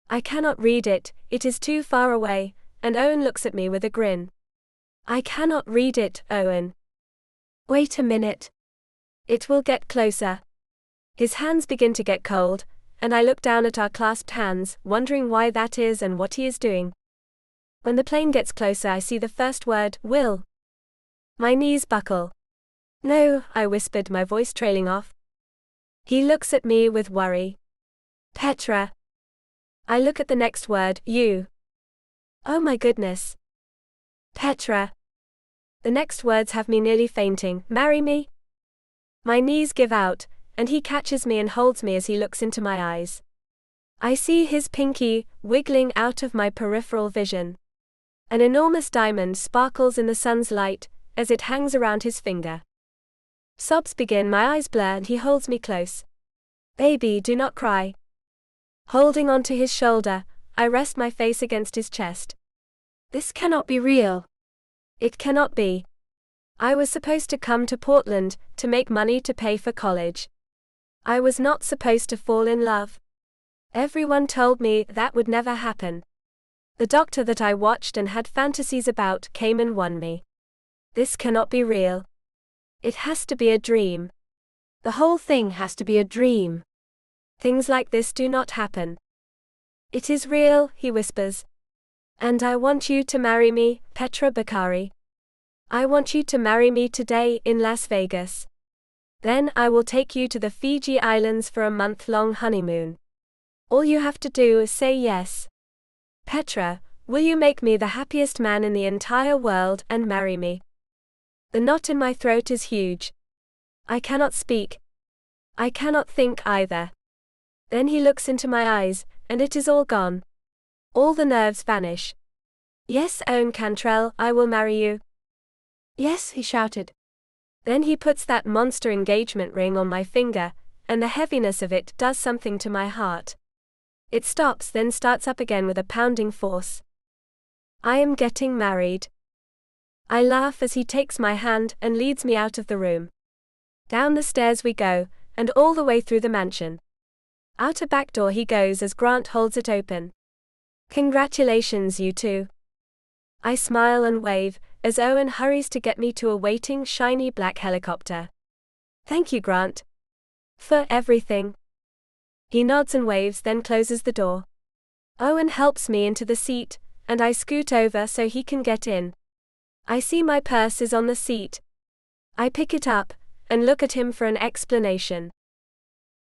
I cannot read it, it is too far away, and Owen looks at me with a grin. I cannot read it, Owen. Wait a minute. It will get closer. His hands begin to get cold, and I look down at our clasped hands, wondering why that is and what he is doing. When the plane gets closer, I see the first word, will. My knees buckle. No, I whispered, my voice trailing off. He looks at me with worry. Petra. I look at the next word, you. Oh my goodness. Petra. The next words have me nearly fainting. Marry me? My knees give out, and he catches me and holds me as he looks into my eyes. I see his pinky wiggling out of my peripheral vision. An enormous diamond sparkles in the sun's light as it hangs around his finger. Sobs begin, my eyes blur, and he holds me close. Baby, do not cry. Holding onto his shoulder, I rest my face against his chest. This cannot be real. It cannot be. I was supposed to come to Portland to make money to pay for college. I was not supposed to fall in love. Everyone told me that would never happen. The doctor that I watched and had fantasies about came and won me. This cannot be real. It has to be a dream. The whole thing has to be a dream. Things like this do not happen. It is real, he whispers. And I want you to marry me, Petra Bakari. I want you to marry me today in Las Vegas. Then I will take you to the Fiji Islands for a month-long honeymoon. All you have to do is say yes. Petra, will you make me the happiest man in the entire world and marry me? The knot in my throat is huge. I cannot speak. I cannot think either. Then he looks into my eyes, and it is all gone. All the nerves vanish. Yes, Owen Cantrell, I will marry you. Yes, he shouted. Then he puts that monster engagement ring on my finger, and the heaviness of it does something to my heart. It stops, then starts up again with a pounding force. I am getting married. I laugh as he takes my hand and leads me out of the room. Down the stairs we go, and all the way through the mansion. Out a back door he goes as Grant holds it open. Congratulations, you two. I smile and wave, as Owen hurries to get me to a waiting shiny black helicopter. Thank you, Grant. For everything. He nods and waves, then closes the door. Owen helps me into the seat, and I scoot over so he can get in. I see my purse is on the seat. I pick it up, and look at him for an explanation.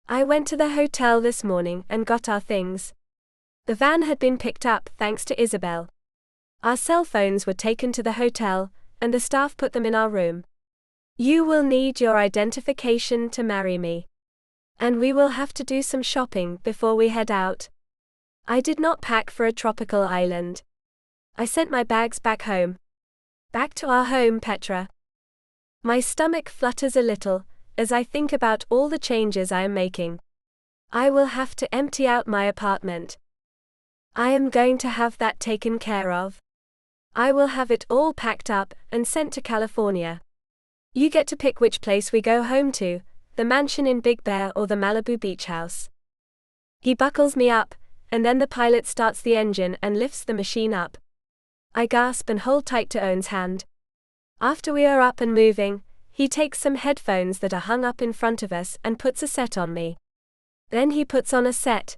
I went to the hotel this morning and got our things. The van had been picked up thanks to Isabel. Our cell phones were taken to the hotel, and the staff put them in our room. You will need your identification to marry me. And we will have to do some shopping before we head out. I did not pack for a tropical island. I sent my bags back home. Back to our home, Petra. My stomach flutters a little, as I think about all the changes I am making. I will have to empty out my apartment. I am going to have that taken care of. I will have it all packed up and sent to California. You get to pick which place we go home to, the mansion in Big Bear or the Malibu beach house. He buckles me up, and then the pilot starts the engine and lifts the machine up. I gasp and hold tight to Owen's hand. After we are up and moving, he takes some headphones that are hung up in front of us and puts a set on me. Then he puts on a set.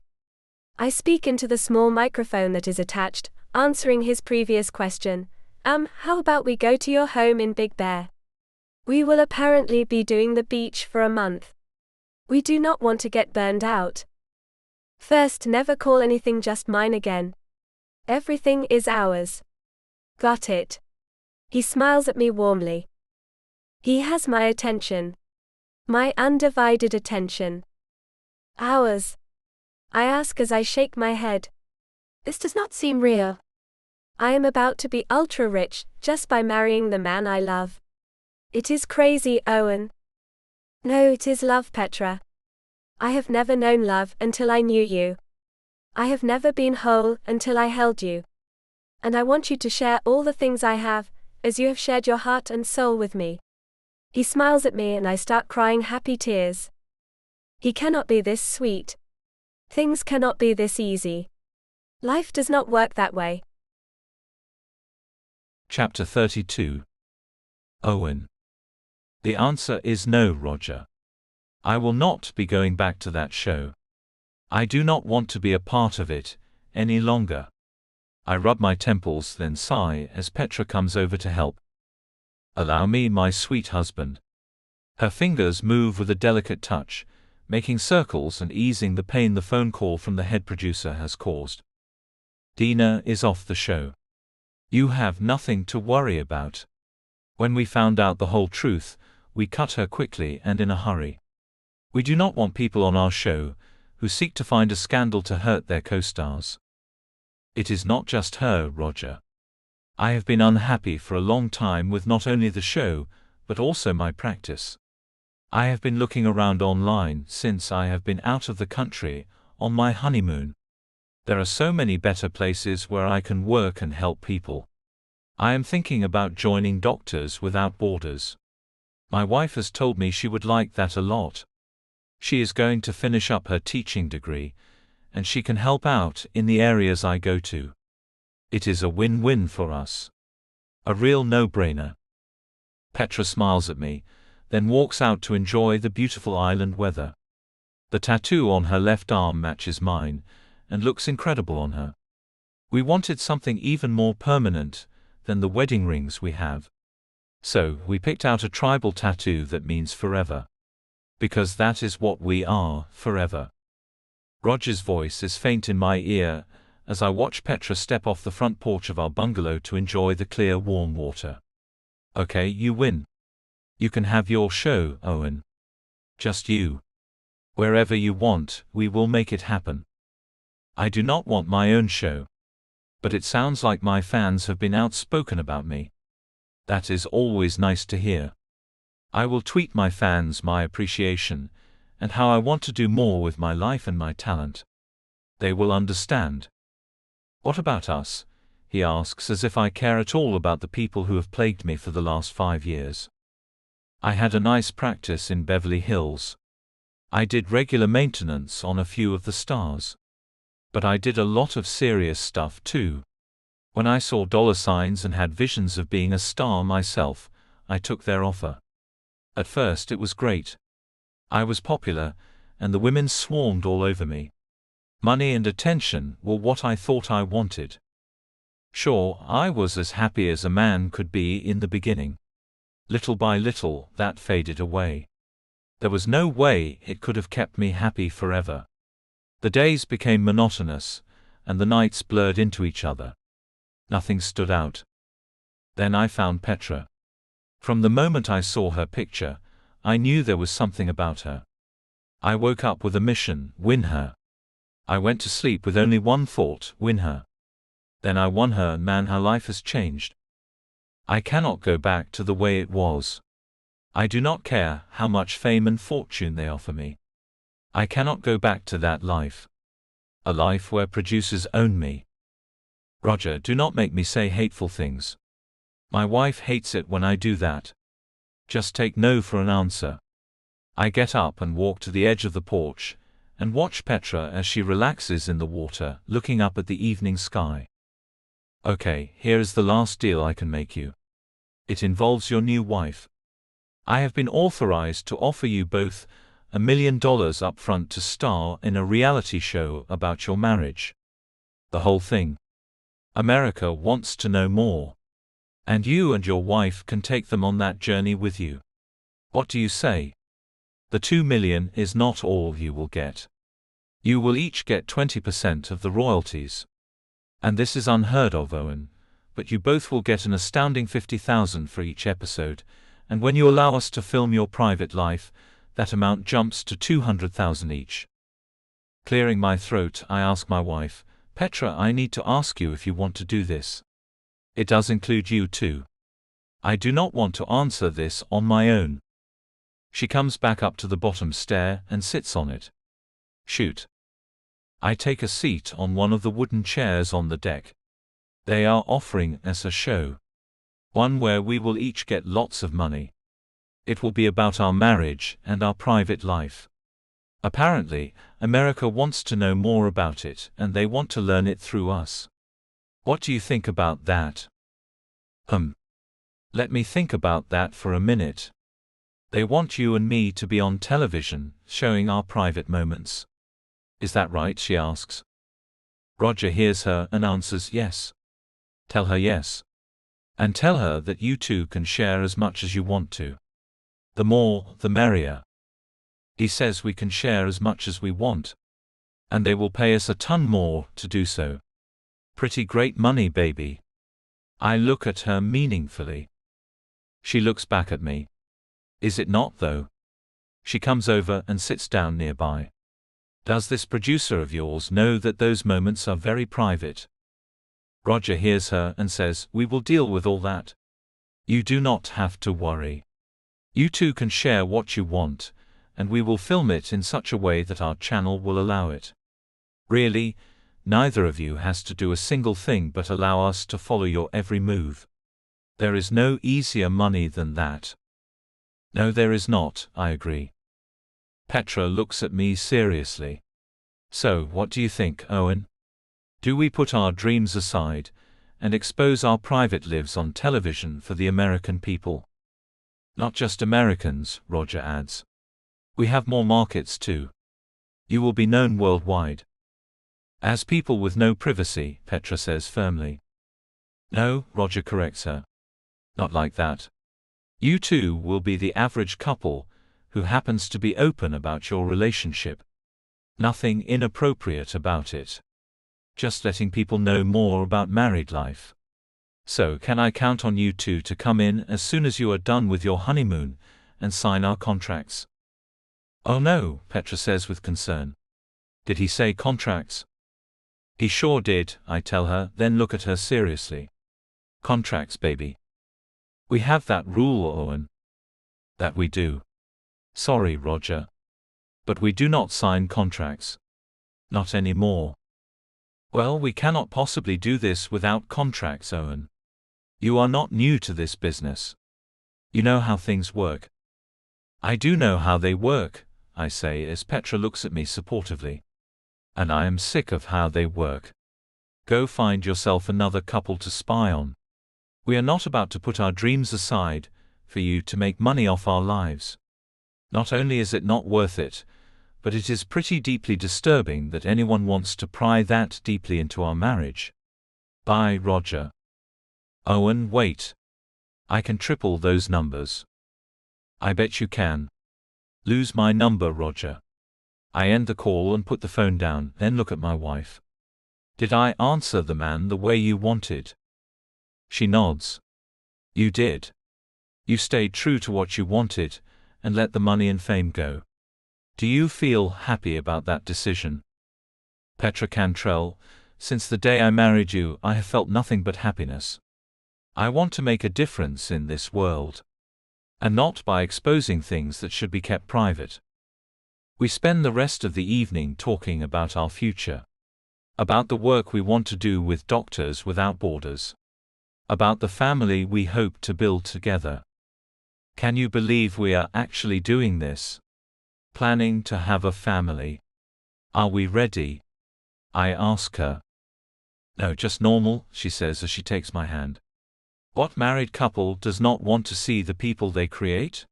I speak into the small microphone that is attached, answering his previous question, How about we go to your home in Big Bear? We will apparently be doing the beach for a month. We do not want to get burned out. First, never call anything just mine again. Everything is ours. Got it? He smiles at me warmly. He has my attention. My undivided attention. Ours? I ask as I shake my head. This does not seem real. I am about to be ultra-rich, just by marrying the man I love. It is crazy, Owen. No, it is love, Petra. I have never known love until I knew you. I have never been whole until I held you. And I want you to share all the things I have, as you have shared your heart and soul with me. He smiles at me and I start crying happy tears. He cannot be this sweet. Things cannot be this easy. Life does not work that way. Chapter 32. Owen. The answer is no, Roger. I will not be going back to that show. I do not want to be a part of it any longer. I rub my temples, then sigh as Petra comes over to help. Allow me, my sweet husband. Her fingers move with a delicate touch, making circles and easing the pain the phone call from the head producer has caused. Dina is off the show. You have nothing to worry about. When we found out the whole truth, we cut her quickly and in a hurry. We do not want people on our show who seek to find a scandal to hurt their co-stars. It is not just her, Roger. I have been unhappy for a long time with not only the show, but also my practice. I have been looking around online since I have been out of the country on my honeymoon. There are so many better places where I can work and help people. I am thinking about joining Doctors Without Borders. My wife has told me she would like that a lot. She is going to finish up her teaching degree, and she can help out in the areas I go to. It is a win-win for us. A real no-brainer. Petra smiles at me, then walks out to enjoy the beautiful island weather. The tattoo on her left arm matches mine, and looks incredible on her. We wanted something even more permanent than the wedding rings we have. So, we picked out a tribal tattoo that means forever. Because that is what we are, forever. Roger's voice is faint in my ear as I watch Petra step off the front porch of our bungalow to enjoy the clear, warm water. Okay, you win. You can have your show, Owen. Just you. Wherever you want, we will make it happen. I do not want my own show. But it sounds like my fans have been outspoken about me. That is always nice to hear. I will tweet my fans my appreciation, and how I want to do more with my life and my talent. They will understand. What about us? He asks as if I care at all about the people who have plagued me for the last 5 years. I had a nice practice in Beverly Hills. I did regular maintenance on a few of the stars. But I did a lot of serious stuff too. When I saw dollar signs and had visions of being a star myself, I took their offer. At first it was great. I was popular, and the women swarmed all over me. Money and attention were what I thought I wanted. Sure, I was as happy as a man could be in the beginning. Little by little, that faded away. There was no way it could have kept me happy forever. The days became monotonous, and the nights blurred into each other. Nothing stood out. Then I found Petra. From the moment I saw her picture, I knew there was something about her. I woke up with a mission: win her. I went to sleep with only one thought: win her. Then I won her, and man, her life has changed. I cannot go back to the way it was. I do not care how much fame and fortune they offer me. I cannot go back to that life. A life where producers own me. Roger, do not make me say hateful things. My wife hates it when I do that. Just take no for an answer. I get up and walk to the edge of the porch, and watch Petra as she relaxes in the water, looking up at the evening sky. Okay, here is the last deal I can make you. It involves your new wife. I have been authorized to offer you both $1 million up front to star in a reality show about your marriage. The whole thing. America wants to know more. And you and your wife can take them on that journey with you. What do you say? The 2 million is not all you will get. You will each get 20% of the royalties. And this is unheard of, Owen, but you both will get an astounding 50,000 for each episode, and when you allow us to film your private life, that amount jumps to 200,000 each. Clearing my throat, I ask my wife, Petra, I need to ask you if you want to do this. It does include you too. I do not want to answer this on my own. She comes back up to the bottom stair and sits on it. Shoot. I take a seat on one of the wooden chairs on the deck. They are offering us a show. One where we will each get lots of money. It will be about our marriage and our private life. Apparently, America wants to know more about it, and they want to learn it through us. What do you think about that? Let me think about that for a minute. They want you and me to be on television, showing our private moments. Is that right? She asks. Roger hears her and answers yes. Tell her yes. And tell her that you two can share as much as you want to. The more, the merrier. He says we can share as much as we want. And they will pay us a ton more to do so. Pretty great money, baby. I look at her meaningfully. She looks back at me. Is it not, though? She comes over and sits down nearby. Does this producer of yours know that those moments are very private? Roger hears her and says, we will deal with all that. You do not have to worry. You two can share what you want, and we will film it in such a way that our channel will allow it. Really, neither of you has to do a single thing but allow us to follow your every move. There is no easier money than that. No, there is not, I agree. Petra looks at me seriously. So, what do you think, Owen? Do we put our dreams aside and expose our private lives on television for the American people? Not just Americans, Roger adds. We have more markets too. You will be known worldwide. As people with no privacy, Petra says firmly. No, Roger corrects her. Not like that. You two will be the average couple who happens to be open about your relationship. Nothing inappropriate about it. Just letting people know more about married life. So, can I count on you two to come in as soon as you are done with your honeymoon and sign our contracts? Oh no, Petra says with concern. Did he say contracts? He sure did, I tell her, then look at her seriously. Contracts, baby. We have that rule, Owen. That we do. Sorry, Roger. But we do not sign contracts. Not anymore. Well, we cannot possibly do this without contracts, Owen. You are not new to this business. You know how things work. I do know how they work, I say as Petra looks at me supportively. And I am sick of how they work. Go find yourself another couple to spy on. We are not about to put our dreams aside for you to make money off our lives. Not only is it not worth it, but it is pretty deeply disturbing that anyone wants to pry that deeply into our marriage. Bye, Roger. Owen, wait. I can triple those numbers. I bet you can. Lose my number, Roger. I end the call and put the phone down, then look at my wife. Did I answer the man the way you wanted? She nods. You did. You stayed true to what you wanted, and let the money and fame go. Do you feel happy about that decision? Petra Cantrell, since the day I married you, I have felt nothing but happiness. I want to make a difference in this world. And not by exposing things that should be kept private. We spend the rest of the evening talking about our future. About the work we want to do with Doctors Without Borders. About the family we hope to build together. Can you believe we are actually doing this? Planning to have a family. Are we ready? I ask her. No, just normal, she says as she takes my hand. What married couple does not want to see the people they create?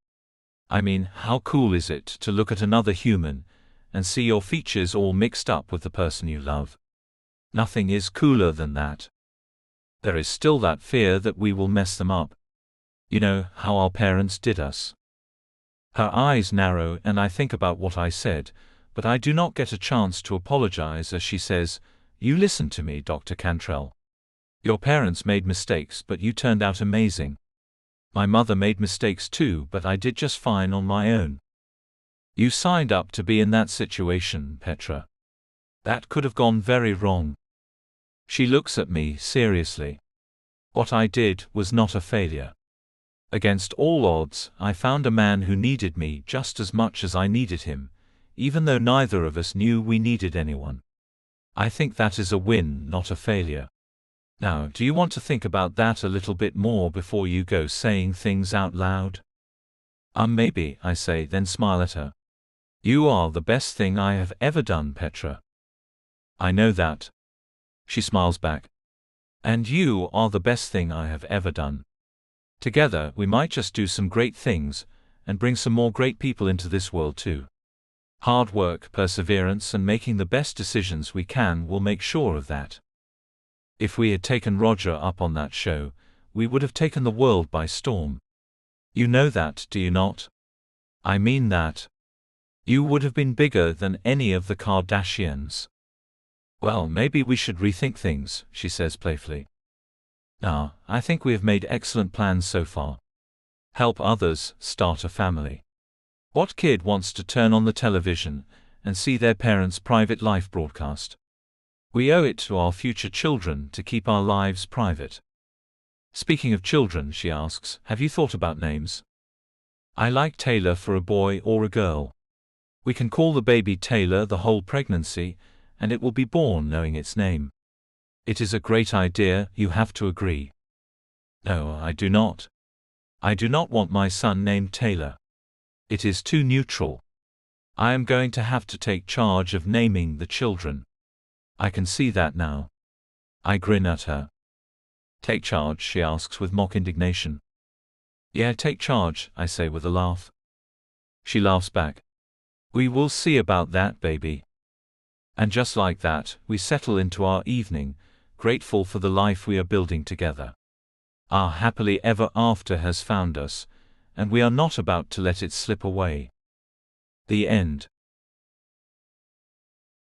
I mean, how cool is it to look at another human and see your features all mixed up with the person you love? Nothing is cooler than that. There is still that fear that we will mess them up. You know, how our parents did us. Her eyes narrow and I think about what I said, but I do not get a chance to apologize as she says, "You listen to me, Dr. Cantrell. Your parents made mistakes but you turned out amazing. My mother made mistakes too but I did just fine on my own. You signed up to be in that situation, Petra. That could have gone very wrong." She looks at me seriously. What I did was not a failure. Against all odds, I found a man who needed me just as much as I needed him, even though neither of us knew we needed anyone. I think that is a win, not a failure. Now, do you want to think about that a little bit more before you go saying things out loud? Maybe, I say, then smile at her. You are the best thing I have ever done, Petra. I know that. She smiles back. And you are the best thing I have ever done. Together, we might just do some great things, and bring some more great people into this world too. Hard work, perseverance, and making the best decisions we can will make sure of that. If we had taken Roger up on that show, we would have taken the world by storm. You know that, do you not? I mean that. You would have been bigger than any of the Kardashians. Well, maybe we should rethink things, she says playfully. Now, I think we have made excellent plans so far. Help others, start a family. What kid wants to turn on the television and see their parents' private life broadcast? We owe it to our future children to keep our lives private. Speaking of children, she asks, have you thought about names? I like Taylor for a boy or a girl. We can call the baby Taylor the whole pregnancy, and it will be born knowing its name. It is a great idea, you have to agree. No, I do not. I do not want my son named Taylor. It is too neutral. I am going to have to take charge of naming the children. I can see that now. I grin at her. Take charge, she asks with mock indignation. Yeah, take charge, I say with a laugh. She laughs back. We will see about that, baby. And just like that, we settle into our evening, grateful for the life we are building together. Our happily ever after has found us, and we are not about to let it slip away. The end.